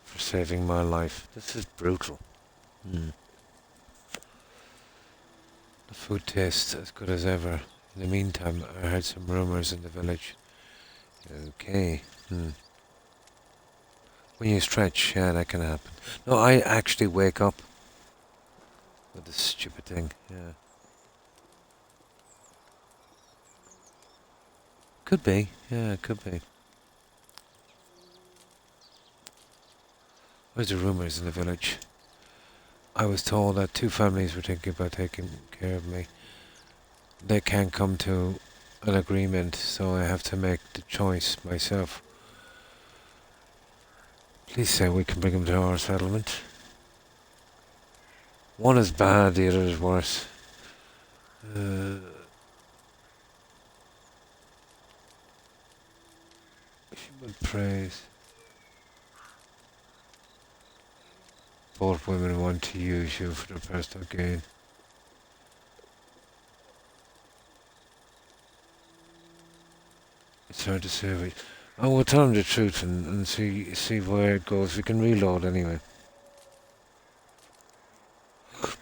Speaker 3: for saving my life. This is brutal. The food tastes as good as ever. In the meantime, I heard some rumors in the village. Okay. When you stretch, yeah, that can happen. No, I actually wake up with this stupid thing, yeah. Could be, yeah, it could be. Where's the rumours in the village? I was told that 2 families were thinking about taking care of me. They can't come to an agreement, so I have to make the choice myself. Please say we can bring them to our settlement. One is bad, the other is worse. Human praise. Both women want to use you for their personal gain. It's hard to say. Oh, we'll tell them the truth and see where it goes. We can reload anyway.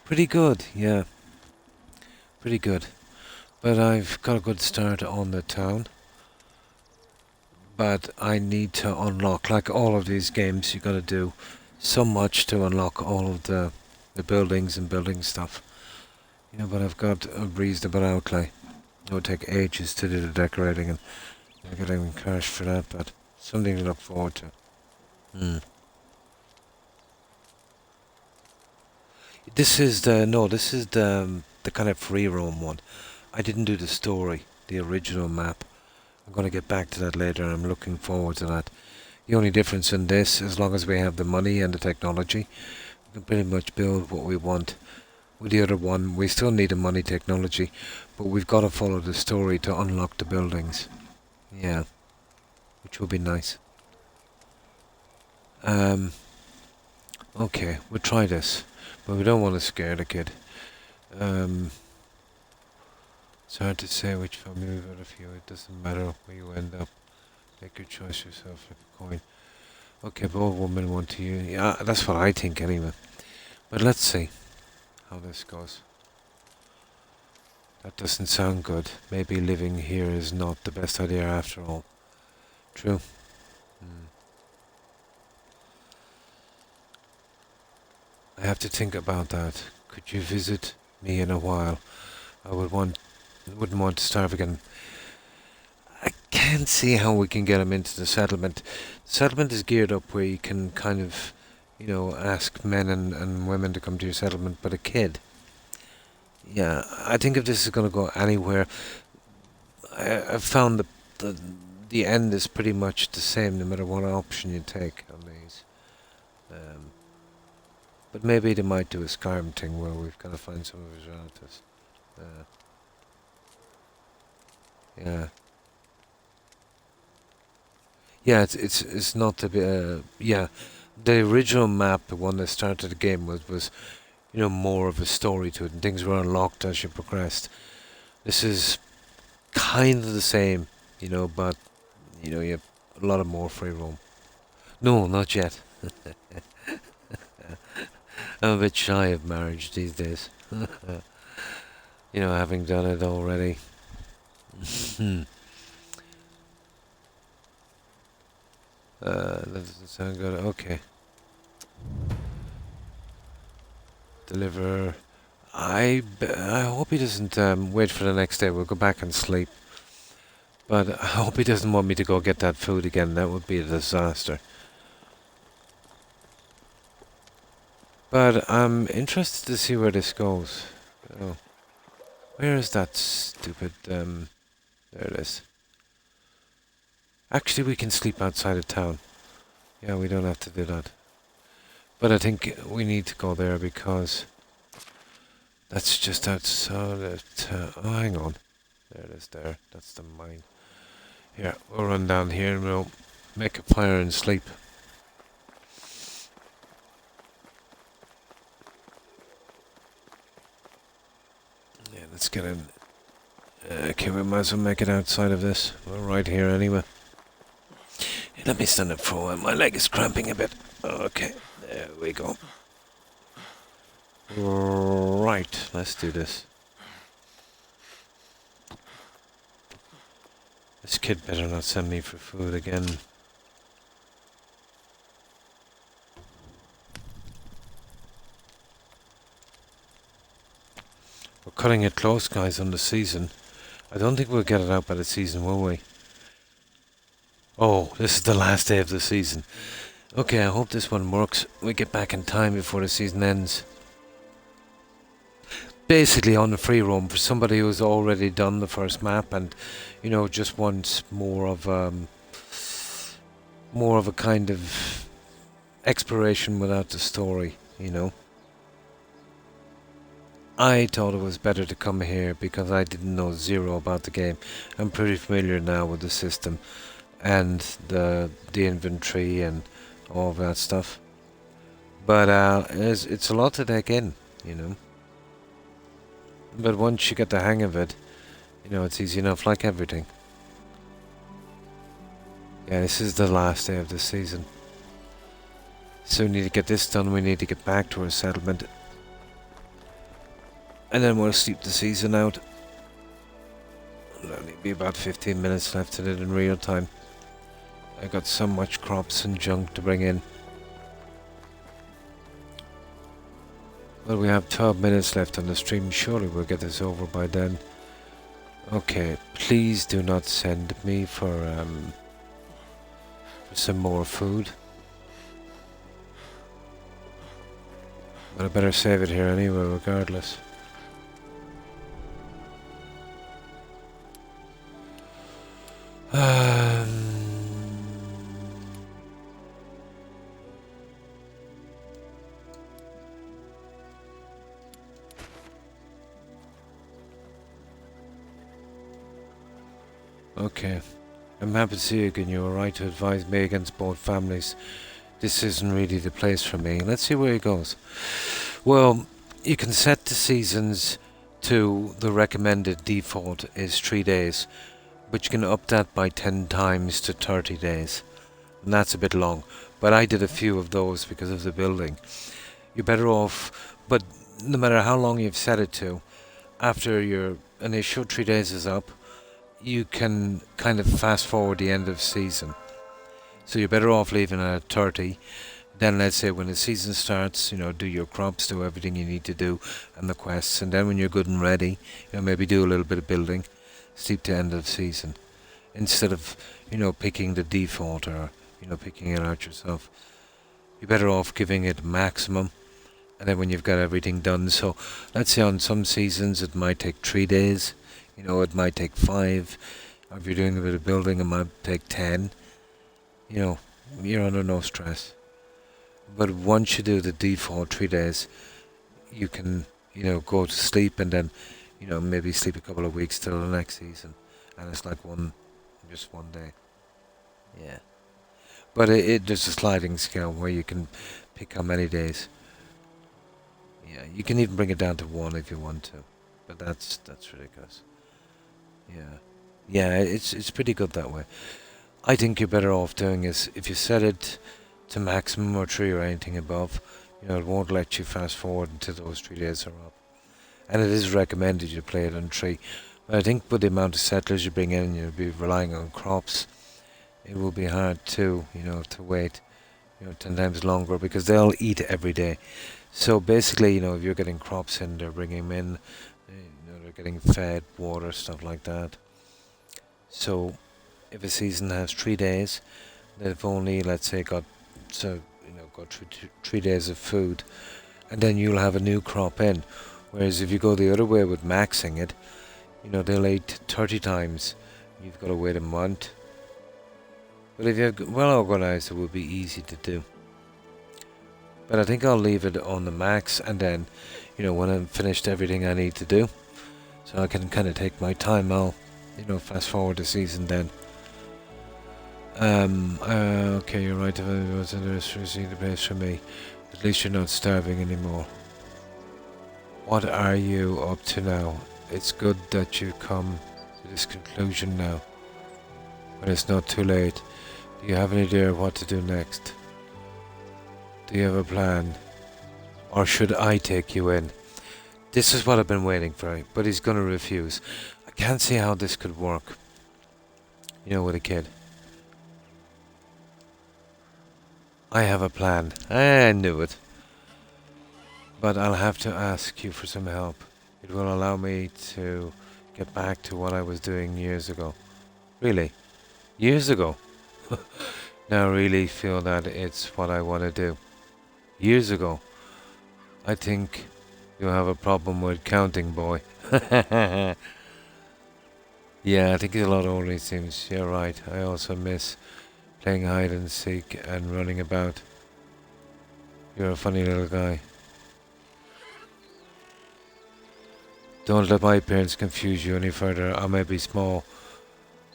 Speaker 3: Pretty good, yeah. Pretty good. But I've got a good start on the town. But I need to unlock, like all of these games, you gotta do so much to unlock all of the buildings and building stuff. You know, but I've got a reasonable outlay. It would take ages to do the decorating and I'm getting cash for that, but something to look forward to. This is the kind of free roam one. I didn't do the story, the original map. I'm going to get back to that later. I'm looking forward to that. The only difference in this, as long as we have the money and the technology, we can pretty much build what we want. With the other one, we still need the money technology, but we've got to follow the story to unlock the buildings. Yeah, which will be nice. Okay, we'll try this, but we don't want to scare the kid. It's hard to say which family we've got a few. It doesn't matter where you end up. Make your choice yourself, flip a coin. Okay, both women want to use. Yeah, that's what I think anyway. But let's see how this goes. That doesn't sound good. Maybe living here is not the best idea after all. True. I have to think about that. Could you visit me in a while? I wouldn't want to starve again. I can't see how we can get him into the settlement. The settlement is geared up where you can kind of, you know, ask men and women to come to your settlement, but a kid. Yeah, I think if this is going to go anywhere, I've found the end is pretty much the same no matter what option you take on these. But maybe they might do a Skyrim thing where we've got to find some of his relatives. Yeah. Yeah, it's not the yeah. The original map, the one that started the game, was you know, more of a story to it, and things were unlocked as you progressed. This is kind of the same, you know, but you know, you have a lot of more free roam. No, not yet. I'm a bit shy of marriage these days. You know, having done it already. That doesn't sound good. Okay. Deliver. I hope he doesn't wait for the next day. We'll go back and sleep. But I hope he doesn't want me to go get that food again. That would be a disaster. But I'm interested to see where this goes. Oh. Where is that stupid, there it is. Actually, we can sleep outside of town. Yeah, we don't have to do that. But I think we need to go there because that's just outside of town. Oh, hang on. There it is there. That's the mine. Here, we'll run down here and we'll make a fire and sleep. Yeah, let's get in. Okay, we might as well make it outside of this. We're right here anyway. Hey, let me stand up for a while. My leg is cramping a bit. Okay, there we go. Right, let's do this. This kid better not send me for food again. We're cutting it close, guys, on the season. I don't think we'll get it out by the season, will we? Oh, this is the last day of the season. Okay, I hope this one works. We get back in time before the season ends. Basically on the free roam for somebody who's already done the first map and, you know, just wants more of a kind of exploration without the story, you know. I thought it was better to come here because I didn't know zero about the game. I'm pretty familiar now with the system and the inventory and all of that stuff. But it's a lot to take in, you know. But once you get the hang of it, you know, it's easy enough, like everything. Yeah, this is the last day of the season. So we need to get this done, we need to get back to our settlement. And then we'll sleep the season out. There'll only be about 15 minutes left in it in real time. I got so much crops and junk to bring in. Well, we have 12 minutes left on the stream. Surely we'll get this over by then. Okay, please do not send me for some more food. But I better save it here anyway, regardless. Okay. I'm happy to see you again. You were right to advise me against both families. This isn't really the place for me. Let's see where he goes. Well, you can set the seasons to the recommended default is 3 days, but you can up that by 10 times to 30 days. And that's a bit long, but I did a few of those because of the building. You're better off, but no matter how long you've set it to, after your initial 3 days is up, you can kind of fast forward the end of season. So you're better off leaving it at 30. Then let's say when the season starts, you know, do your crops, do everything you need to do, and the quests. And then when you're good and ready, you know, maybe do a little bit of building, sleep to end of season. Instead of, you know, picking the default or, you know, picking it out yourself. You're better off giving it maximum. And then when you've got everything done. So let's say on some seasons it might take 3 days. You know, it might take 5. Or if you're doing a bit of building, it might take 10. You know, you're under no stress. But once you do the default 3 days, you can, you know, go to sleep and then, you know, maybe sleep a couple of weeks till the next season. And it's like just one day. Yeah. But there's a sliding scale where you can pick how many days. Yeah, you can even bring it down to 1 if you want to. But that's ridiculous. Yeah. Yeah, it's pretty good that way. I think you're better off doing is if you set it to maximum or 3 or anything above, you know, it won't let you fast forward until those 3 days are up. And it is recommended you play it on 3. But I think with the amount of settlers you bring in, you'll be relying on crops. It will be hard to, you know, to wait, you know, 10 times longer because they'll eat every day. So basically, you know, if you're getting crops in, they're bringing them in, you know, they're getting fed, water, stuff like that. So if a season has 3 days, they've only, let's say, got 3 days of food, and then you'll have a new crop in. Whereas if you go the other way with maxing it, you know, they'll eat 30 times. You've got to wait a month. But if you're well organized, it will be easy to do. But I think I'll leave it on the max, and then, you know, when I've finished everything I need to do, so I can kind of take my time, I'll, you know, fast forward the season then. Okay, you're right. If I was interested the place for me, at least you're not starving anymore. What are you up to now? It's good that you come to this conclusion now, but it's not too late. Do you have any idea what to do next? Do you have a plan? Or should I take you in? This is what I've been waiting for, but he's gonna refuse. I can't see how this could work. You know, with a kid. I have a plan. I knew it. But I'll have to ask you for some help. It will allow me to get back to what I was doing years ago. Really? Years ago? now really feel that it's what I want to do. Years ago, I think you have a problem with counting, boy. Yeah, I think he's a lot older, it seems. You're right. I also miss playing hide and seek and running about. You're a funny little guy. Don't let my appearance confuse you any further. I may be small,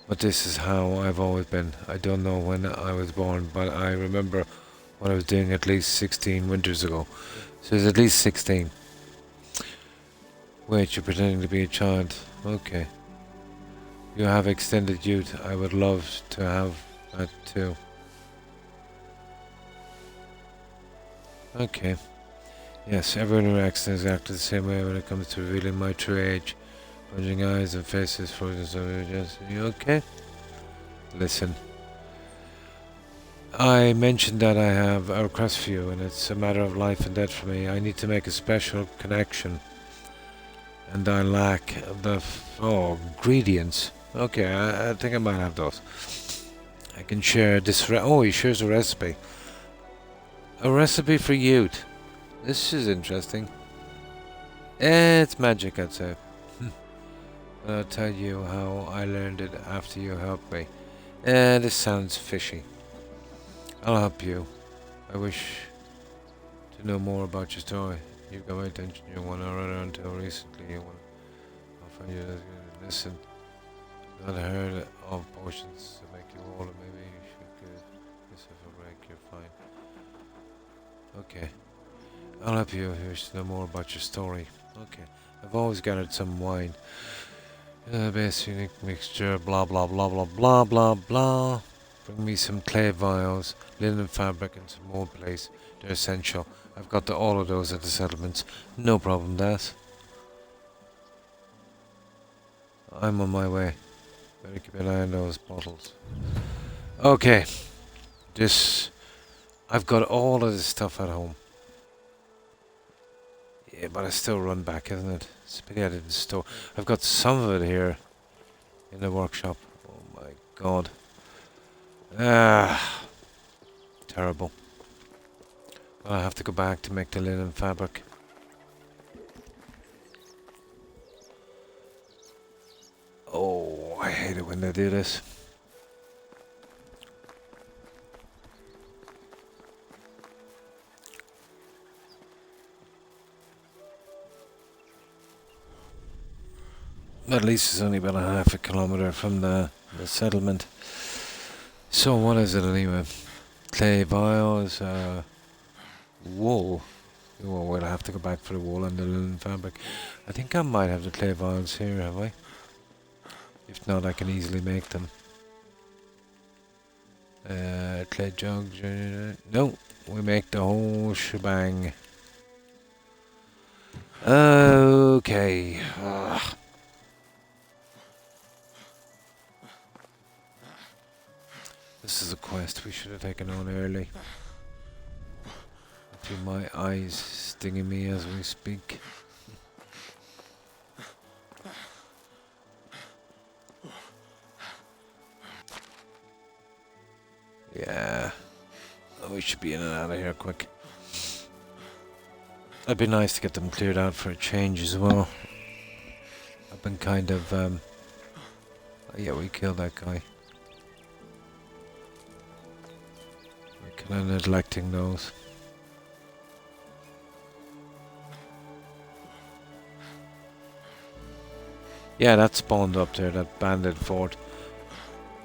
Speaker 3: but this is how I've always been. I don't know when I was born, but I remember what I was doing at least 16 winters ago. So it's at least 16. Wait, you're pretending to be a child. Okay. You have extended youth. I would love to have that too. Okay. Yes, everyone reacts exactly the same way when it comes to revealing my true age. Plunging eyes and faces frozen so just you okay? Listen. I mentioned that I have a request for you and it's a matter of life and death for me. I need to make a special connection. And I lack the ingredients. Okay, I think I might have those. I can share this. He shares a recipe. A recipe for youth. This is interesting. It's magic, I'd say. But I'll tell you how I learned it after you helped me. This sounds fishy. I'll help you. I wish to know more about your story. You got my attention. You want to run around until recently. I'll find you. Listen. Not heard of potions to make you older. Maybe you should give yourself a break. You're fine. Okay. I'll help you if you wish to know more about your story. Okay. I've always gathered some wine. Best unique mixture. Blah blah blah blah blah blah blah. Bring me some clay vials, linen fabric, and some old place. They're essential. I've got all of those at the settlements. No problem, that. I'm on my way. Better keep an eye on those bottles. Okay. I've got all of this stuff at home. Yeah, but I still run back, isn't it? Spaghetti out of the store. I've got some of it here in the workshop. Oh my god. Terrible. Well, I have to go back to make the linen fabric. Oh, I hate it when they do this. At least it's only about a half a kilometre from the settlement. So what is it anyway? Clay vials, wool. Oh, we'll have to go back for the wool and the linen fabric. I think I might have the clay vials here, have I? If not, I can easily make them. Clay jugs. No, we make the whole shebang. Okay. This is a quest we should have taken on early. I feel my eyes stinging me as we speak. Yeah. Oh, we should be in and out of here quick. It'd be nice to get them cleared out for a change as well. I've been kind of, oh yeah, we killed that guy. We're kind of neglecting those. Yeah, that spawned up there, that bandit fort.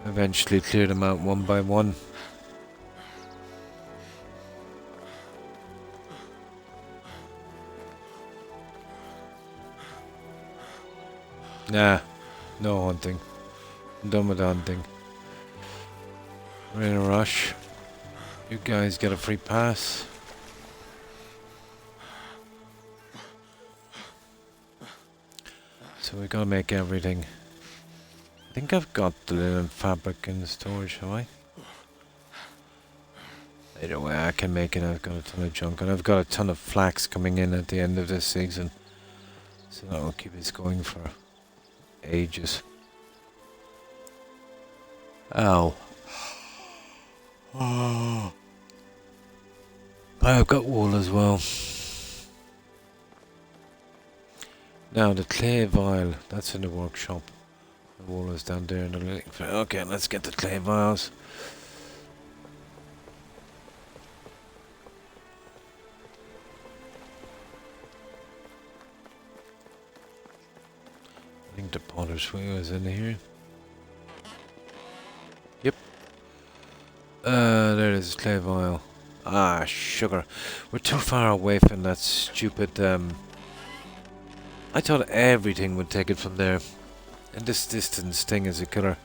Speaker 3: Eventually cleared them out one by one. Nah, no hunting. I'm done with hunting. We're in a rush. You guys get a free pass. So we gotta make everything. I think I've got the linen fabric in the storage, have I? Either way, I can make it. I've got a ton of junk, and I've got a ton of flax coming in at the end of this season. So that will keep us going for ages. Ow. Oh. I've got wool as well. Now the clay vial, that's in the workshop. The wool is down there in the living. Okay, let's get the clay vials. I think the potter's wheel is in here. Yep. There it is, clay vial. Ah, sugar. We're too far away from that stupid, I thought everything would take it from there. And this distance thing is a killer.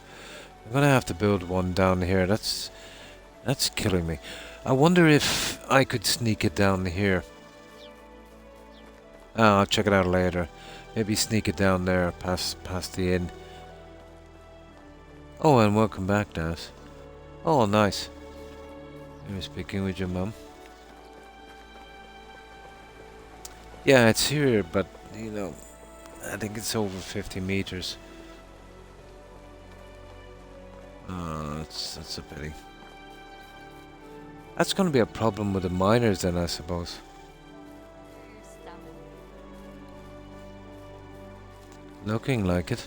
Speaker 3: I'm gonna have to build one down here. That's killing me. I wonder if I could sneak it down here. Oh, I'll check it out later. Maybe sneak it down there past the inn. Oh, and welcome back, Naz. Oh, nice. You're speaking with your mum. Yeah, it's here, but you know, I think it's over 50 meters. Oh, that's a pity. That's going to be a problem with the miners then, I suppose. Looking like it.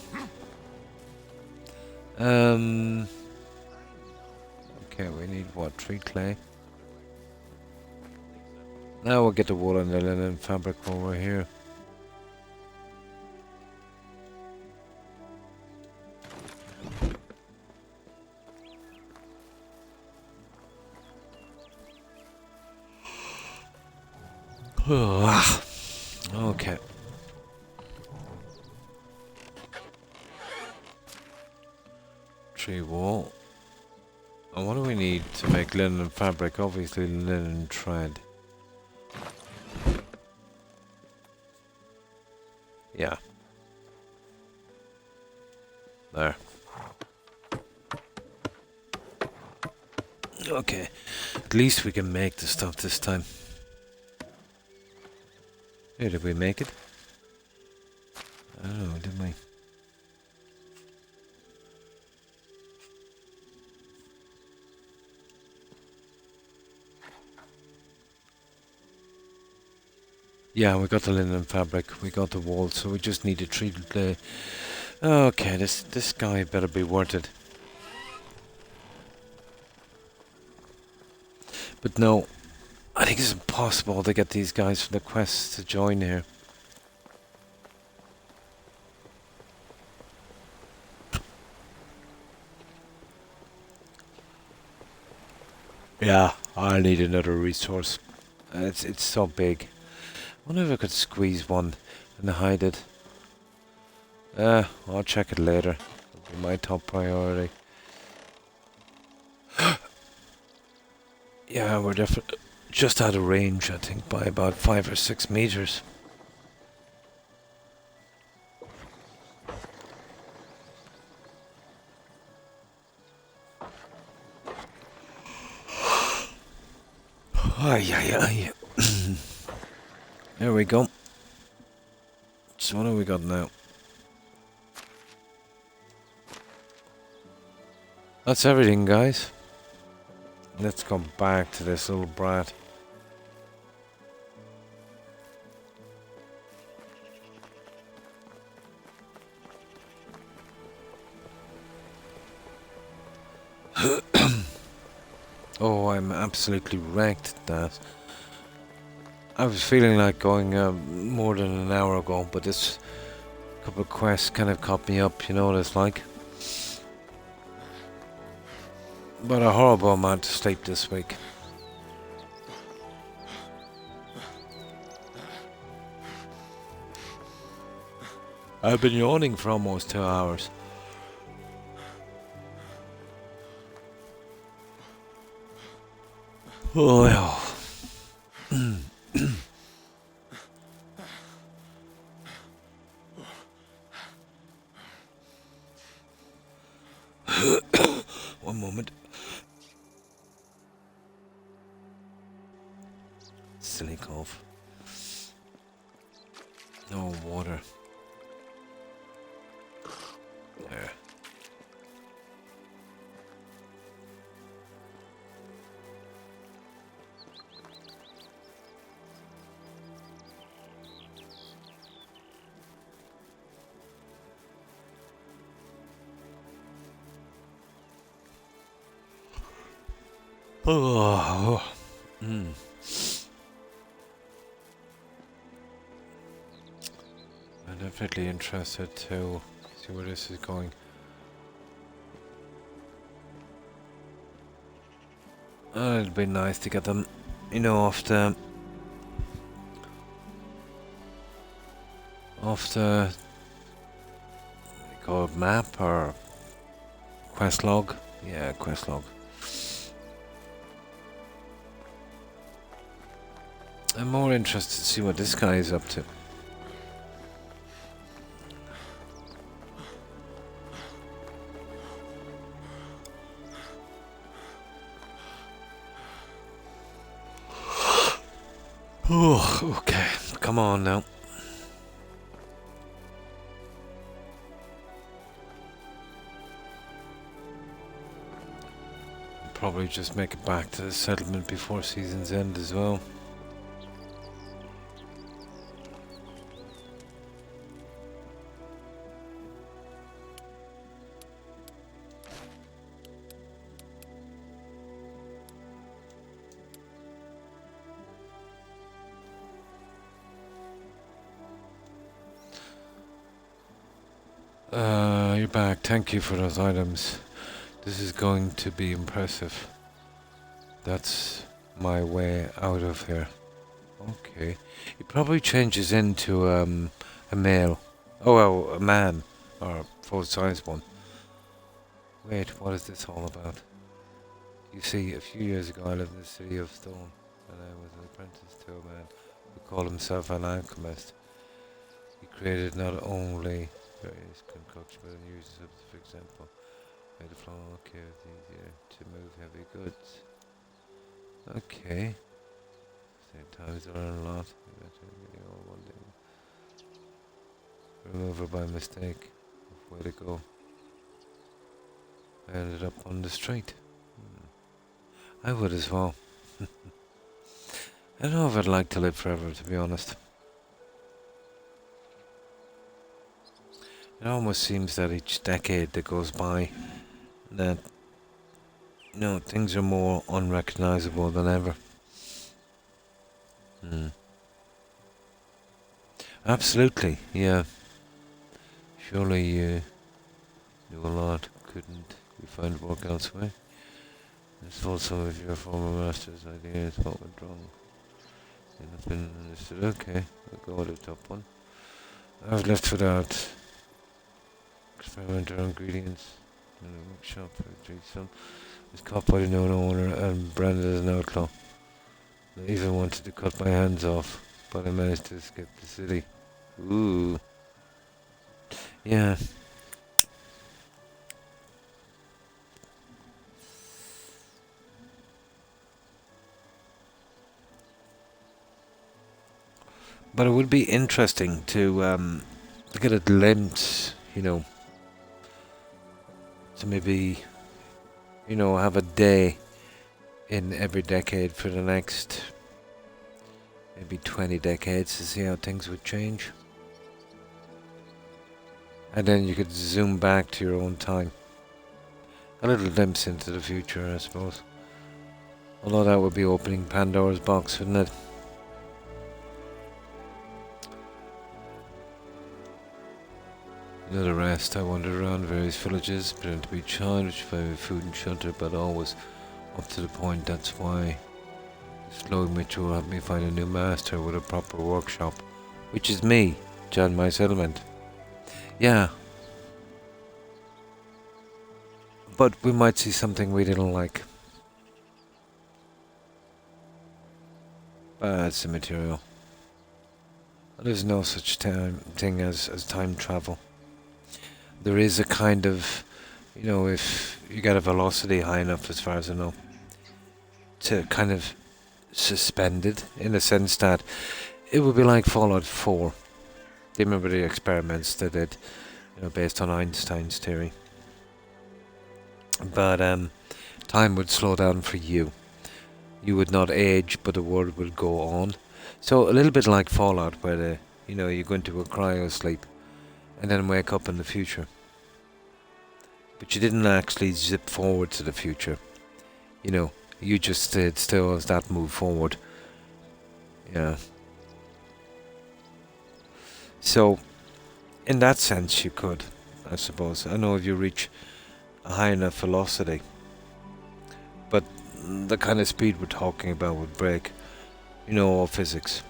Speaker 3: Okay, we need what? 3 clay. Now we'll get the wool and the linen fabric over here. Okay. Tree wool. And what do we need to make linen fabric? Obviously linen thread. Yeah. There. Okay. At least we can make the stuff this time. Here, did we make it? I don't know, didn't we? Yeah, we got the linen fabric, we got the wool, so we just need to treat the... Okay, this guy better be worth it. But no, I think it's impossible to get these guys from the quest to join here. Yeah, I'll need another resource. It's so big. I wonder if I could squeeze one and hide it. I'll check it later. It'll be my top priority. Yeah, we're definitely just out of range, I think, by about 5 or 6 meters. Ay, ay, ay. There we go. So what have we got now? That's everything, guys. Let's go back to this little brat. Oh, I'm absolutely wrecked at that. I was feeling like going more than an hour ago, but this couple of quests kind of caught me up, you know what it's like. But a horrible amount of sleep this week. I've been yawning for almost 2 hours. Oh, well. One moment. Silly cough. No water. There. Oh. Mm. I'm definitely interested to see where this is going. It'd be nice to get them, you know, off the what do you call it, map or quest log? Yeah, quest log. I'm more interested to see what this guy is up to. Oh, okay. Come on now. Probably just make it back to the settlement before season's end as well. You're back. Thank you for those items. This is going to be impressive. That's my way out of here. Okay. He probably changes into a male. Oh, well, a man. Or a full-size one. Wait, what is this all about? You see, a few years ago I lived in the city of Stone, and I was an apprentice to a man who called himself an alchemist. He created not only various concoctions, but used substances, for example, made the flow caves easier to move heavy goods. Okay. Same times I learn a lot. Remover by mistake. Way to go. I ended up on the street. I would as well. I don't know if I'd like to live forever, to be honest. It almost seems that each decade that goes by, that, you know, things are more unrecognizable than ever. Absolutely, yeah. Surely you knew a lot. Couldn't you find work elsewhere? It's also if your former master's ideas what went wrong. You'd have been understood. Okay, I'll go with the top one. I was left without experimental ingredients in a workshop for the tree some. Was caught by the known owner and branded as an outlaw. I even wanted to cut my hands off, but I managed to escape the city. Ooh. Yeah. But it would be interesting to get a glimpse, you know, to maybe, you know, have a day in every decade for the next maybe 20 decades to see how things would change. And then you could zoom back to your own time. A little glimpse into the future, I suppose. Although that would be opening Pandora's box, wouldn't it? Another rest, I wandered around various villages, pretending to be a child, which provided food and shelter, but always up to the point. That's why this glowing ritual helped me find a new master with a proper workshop, which is me, John, my settlement. Yeah. But we might see something we didn't like. That's immaterial. There's no such thing as time travel. There is a kind of, you know, if you get a velocity high enough, as far as I know, to kind of suspend it, in a sense that it would be like Fallout 4. Do you remember the experiments they did, you know, based on Einstein's theory? But time would slow down for you. You would not age, but the world would go on. So a little bit like Fallout, where you know, you go into a cryo sleep and then wake up in the future. But you didn't actually zip forward to the future. You know, You just stayed still as that moved forward. Yeah. So, in that sense, you could, I suppose. I know if you reach a high enough velocity, but the kind of speed we're talking about would break, all physics.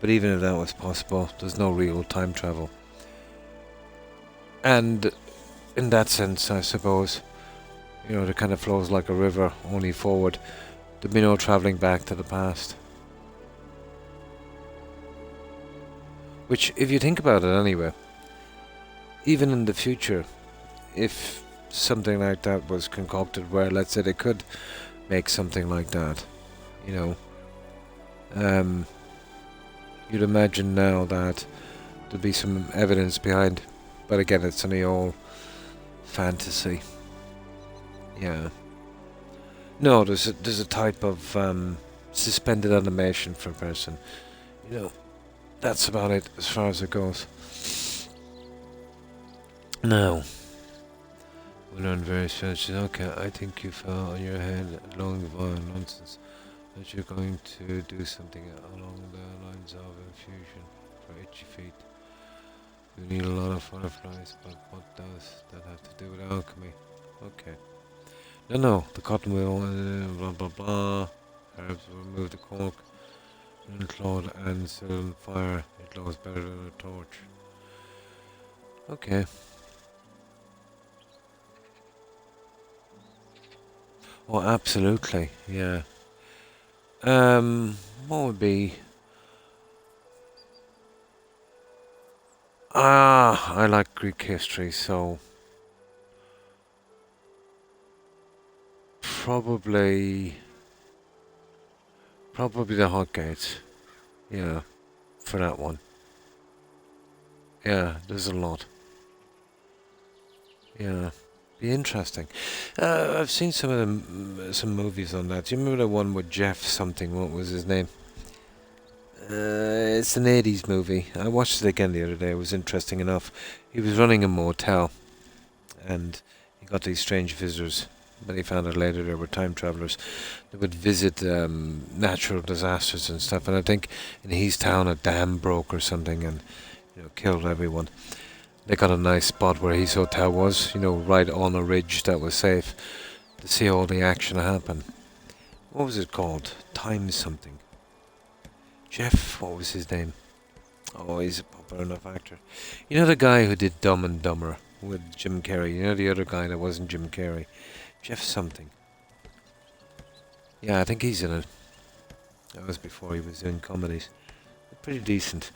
Speaker 3: But even if that was possible, there's no real time travel. And in that sense, I suppose, it kind of flows like a river, only forward. There'd be no travelling back to the past. Which, if you think about it anyway, even in the future, if something like that was concocted where, let's say, they could make something like that, you'd imagine now that there'd be some evidence behind, but again, it's only all fantasy. Yeah. No, there's a type of suspended animation for a person. That's about it as far as it goes. Now, we learned various strategies. Okay, I think you fell on your head along the vile nonsense that you're going to do something along the lines of infusion for itchy feet. You need a lot of fireflies, but what does that have to do with alchemy? Okay. No, the cotton will, blah blah blah. Herbs will remove the cork, unclawed and set it on fire. It glows better than a torch. Okay. Oh, absolutely, yeah. What would be... I like Greek history, so... Probably the Hot Gates. Yeah, for that one. Yeah, there's a lot. Yeah, be interesting. I've seen some of them, some movies on that. Do you remember the one with Jeff something? What was his name? It's an 80s movie. I watched it again the other day. It was interesting enough. He was running a motel, and he got these strange visitors. But he found out later they were time travelers. They would visit natural disasters and stuff. And I think in his town a dam broke or something, and killed everyone. They got a nice spot where his hotel was, right on a ridge that was safe to see all the action happen. What was it called? Time something. Jeff, what was his name? Oh, he's a popular enough actor. You know the guy who did Dumb and Dumber with Jim Carrey? You know the other guy that wasn't Jim Carrey? Jeff something. Yeah, I think he's in it. That was before he was doing comedies. Pretty decent.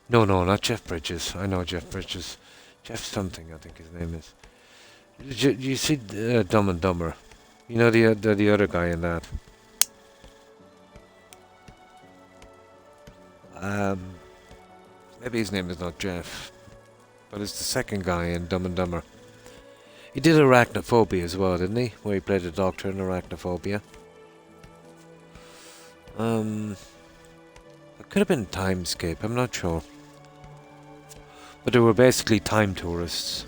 Speaker 3: No, not Jeff Bridges. I know Jeff Bridges. Jeff something, I think his name is. You see Dumb and Dumber? You know the other guy in that. Maybe his name is not Jeff, but it's the second guy in Dumb and Dumber. He did Arachnophobia as well, didn't he? Where he played a doctor in Arachnophobia. It could have been Timescape, I'm not sure. But they were basically time tourists.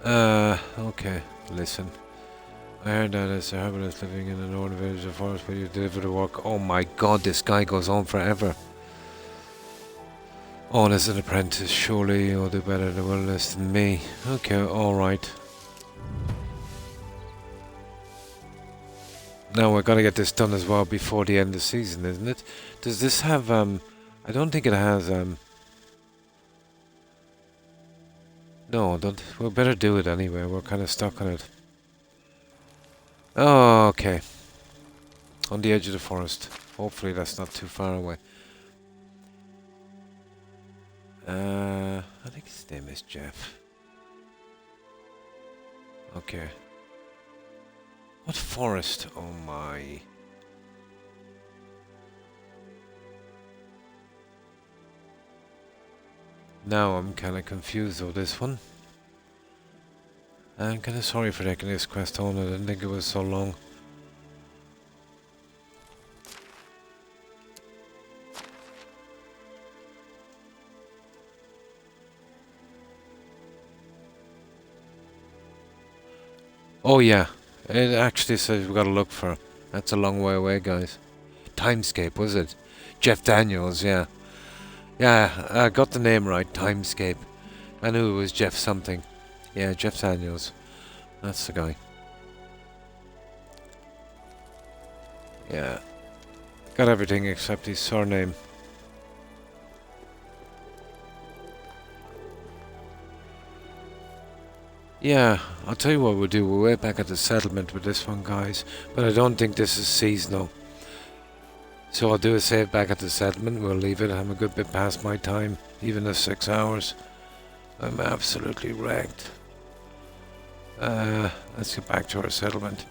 Speaker 3: Okay, listen. I heard that as a herbalist living in the northern village of forest where you deliver the work. Oh my god, this guy goes on forever. Oh, and as an apprentice, surely you'll do better in the wilderness than me. Okay, alright. Now we're gonna get this done as well before the end of the season, isn't it? Does this have, I don't think it has, no, don't, we'll better do it anyway, we're kinda stuck on it. Oh, okay. On the edge of the forest. Hopefully that's not too far away. I think his name is Jeff. Okay. What forest? Oh my. Now I'm kinda confused with this one. I'm kinda sorry for taking this quest on, I didn't think it was so long. Oh yeah, it actually says we've got to look for. That's a long way away, guys. Timescape, was it? Jeff Daniels, yeah. Yeah, I got the name right, Timescape. I knew it was Jeff something. Yeah, Jeff Daniels. That's the guy. Yeah. Got everything except his surname. Yeah, I'll tell you what we'll do. We're way back at the settlement with this one, guys. But I don't think this is seasonal. So I'll do a save back at the settlement. We'll leave it. I'm a good bit past my time. Even the 6 hours. I'm absolutely wrecked. Let's get back to our settlement.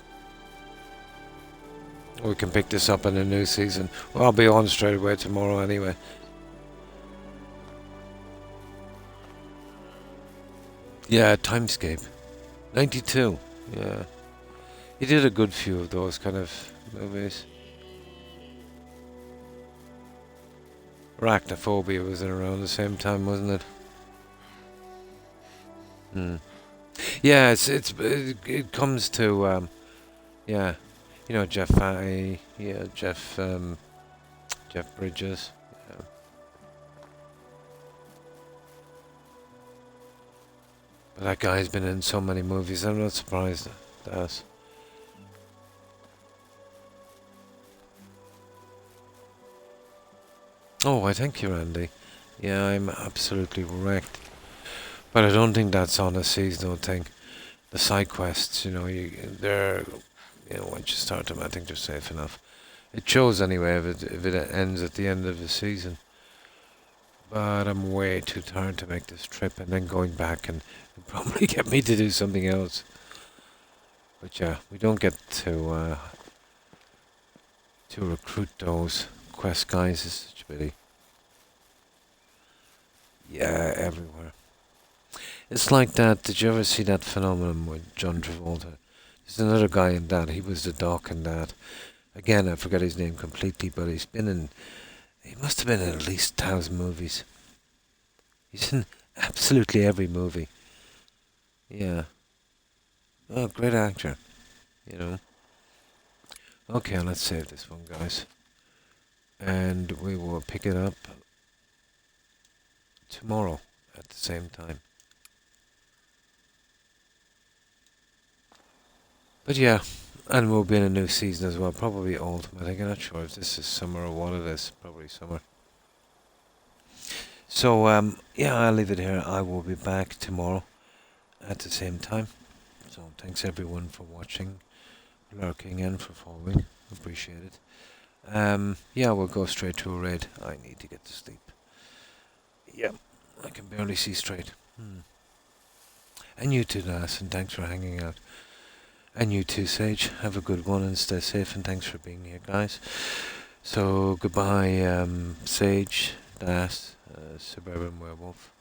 Speaker 3: We can pick this up in a new season. Well, I'll be on straight away tomorrow anyway. Yeah, Timescape. 92. Yeah. He did a good few of those kind of movies. Arachnophobia was in around the same time, wasn't it? Yeah, it comes to yeah, you know Jeff Fatty, yeah Jeff Bridges. Yeah. But that guy's been in so many movies. I'm not surprised at that. Oh, I thank you, Andy. Yeah, I'm absolutely wrecked. But I don't think that's on a seasonal thing. The side quests, you know, they're, you know, once you start them, I think they're safe enough. It shows anyway if it ends at the end of the season. But I'm way too tired to make this trip, and then going back and probably get me to do something else. But yeah, we don't get to recruit those quest guys. It's such a pity. Yeah, everywhere. It's like that. Did you ever see that phenomenon with John Travolta? There's another guy in that. He was the doc in that. Again, I forget his name completely, but he's been in. He must have been in at least 1,000 movies. He's in absolutely every movie. Yeah. Oh, great actor. You know. Okay, let's save this one, guys. And we will pick it up tomorrow at the same time. But yeah, and we'll be in a new season as well. Probably autumn. I think I'm not sure if this is summer or what it is. Probably summer. So yeah, I'll leave it here. I will be back tomorrow at the same time. So thanks everyone for watching, lurking, and for following. Appreciate it. Yeah, we'll go straight to a raid. I need to get to sleep. Yeah, I can barely see straight. And you too, Nas, and thanks for hanging out. And you too, Sage. Have a good one and stay safe, and thanks for being here, guys. So goodbye, Sage, Das, Suburban Werewolf.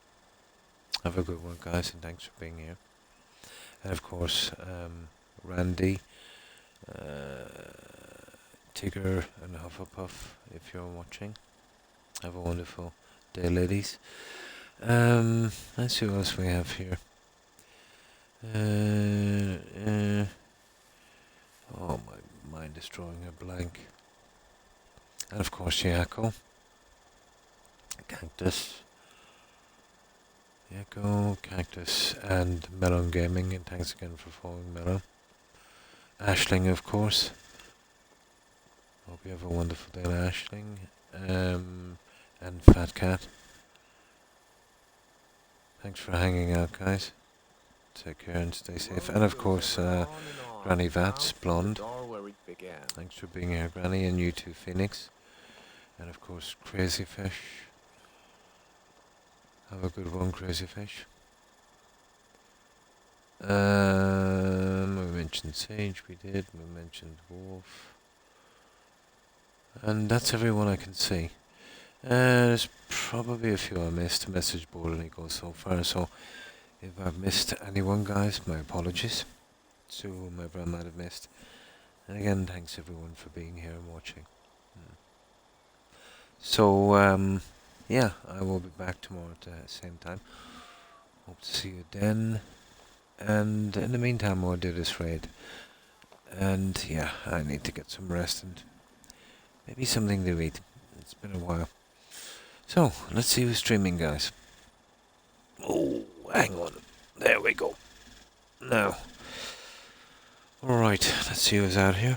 Speaker 3: Have a good one, guys, and thanks for being here. And of course, Randy, Tigger, and Hufflepuff, if you're watching. Have a wonderful day, ladies. Let's see what else we have here. Oh, my mind is drawing a blank. And of course, Yakko, Cactus, Yakko, Cactus, and Melon Gaming. And thanks again for following Melon. Ashling, of course. Hope you have a wonderful day, Ashling. And Fat Cat. Thanks for hanging out, guys. Take care and stay safe. And of course, Granny Vats, Blonde. Thanks for being here, Granny, and you too, Phoenix. And of course, Crazy Fish. Have a good one, Crazy Fish. We mentioned Sage, we did. We mentioned Wolf. And that's everyone I can see. There's probably a few I missed. The message board only goes so far, so if I've missed anyone, guys, my apologies to whomever I might have missed. And again, thanks everyone for being here and watching. So, yeah, I will be back tomorrow at the same time. Hope to see you then. And in the meantime, we'll do this raid. And yeah, I need to get some rest and maybe something to eat. It's been a while. So, let's see who's streaming, guys. Oh, hang on. There we go. Now. Alright, let's see who's out here.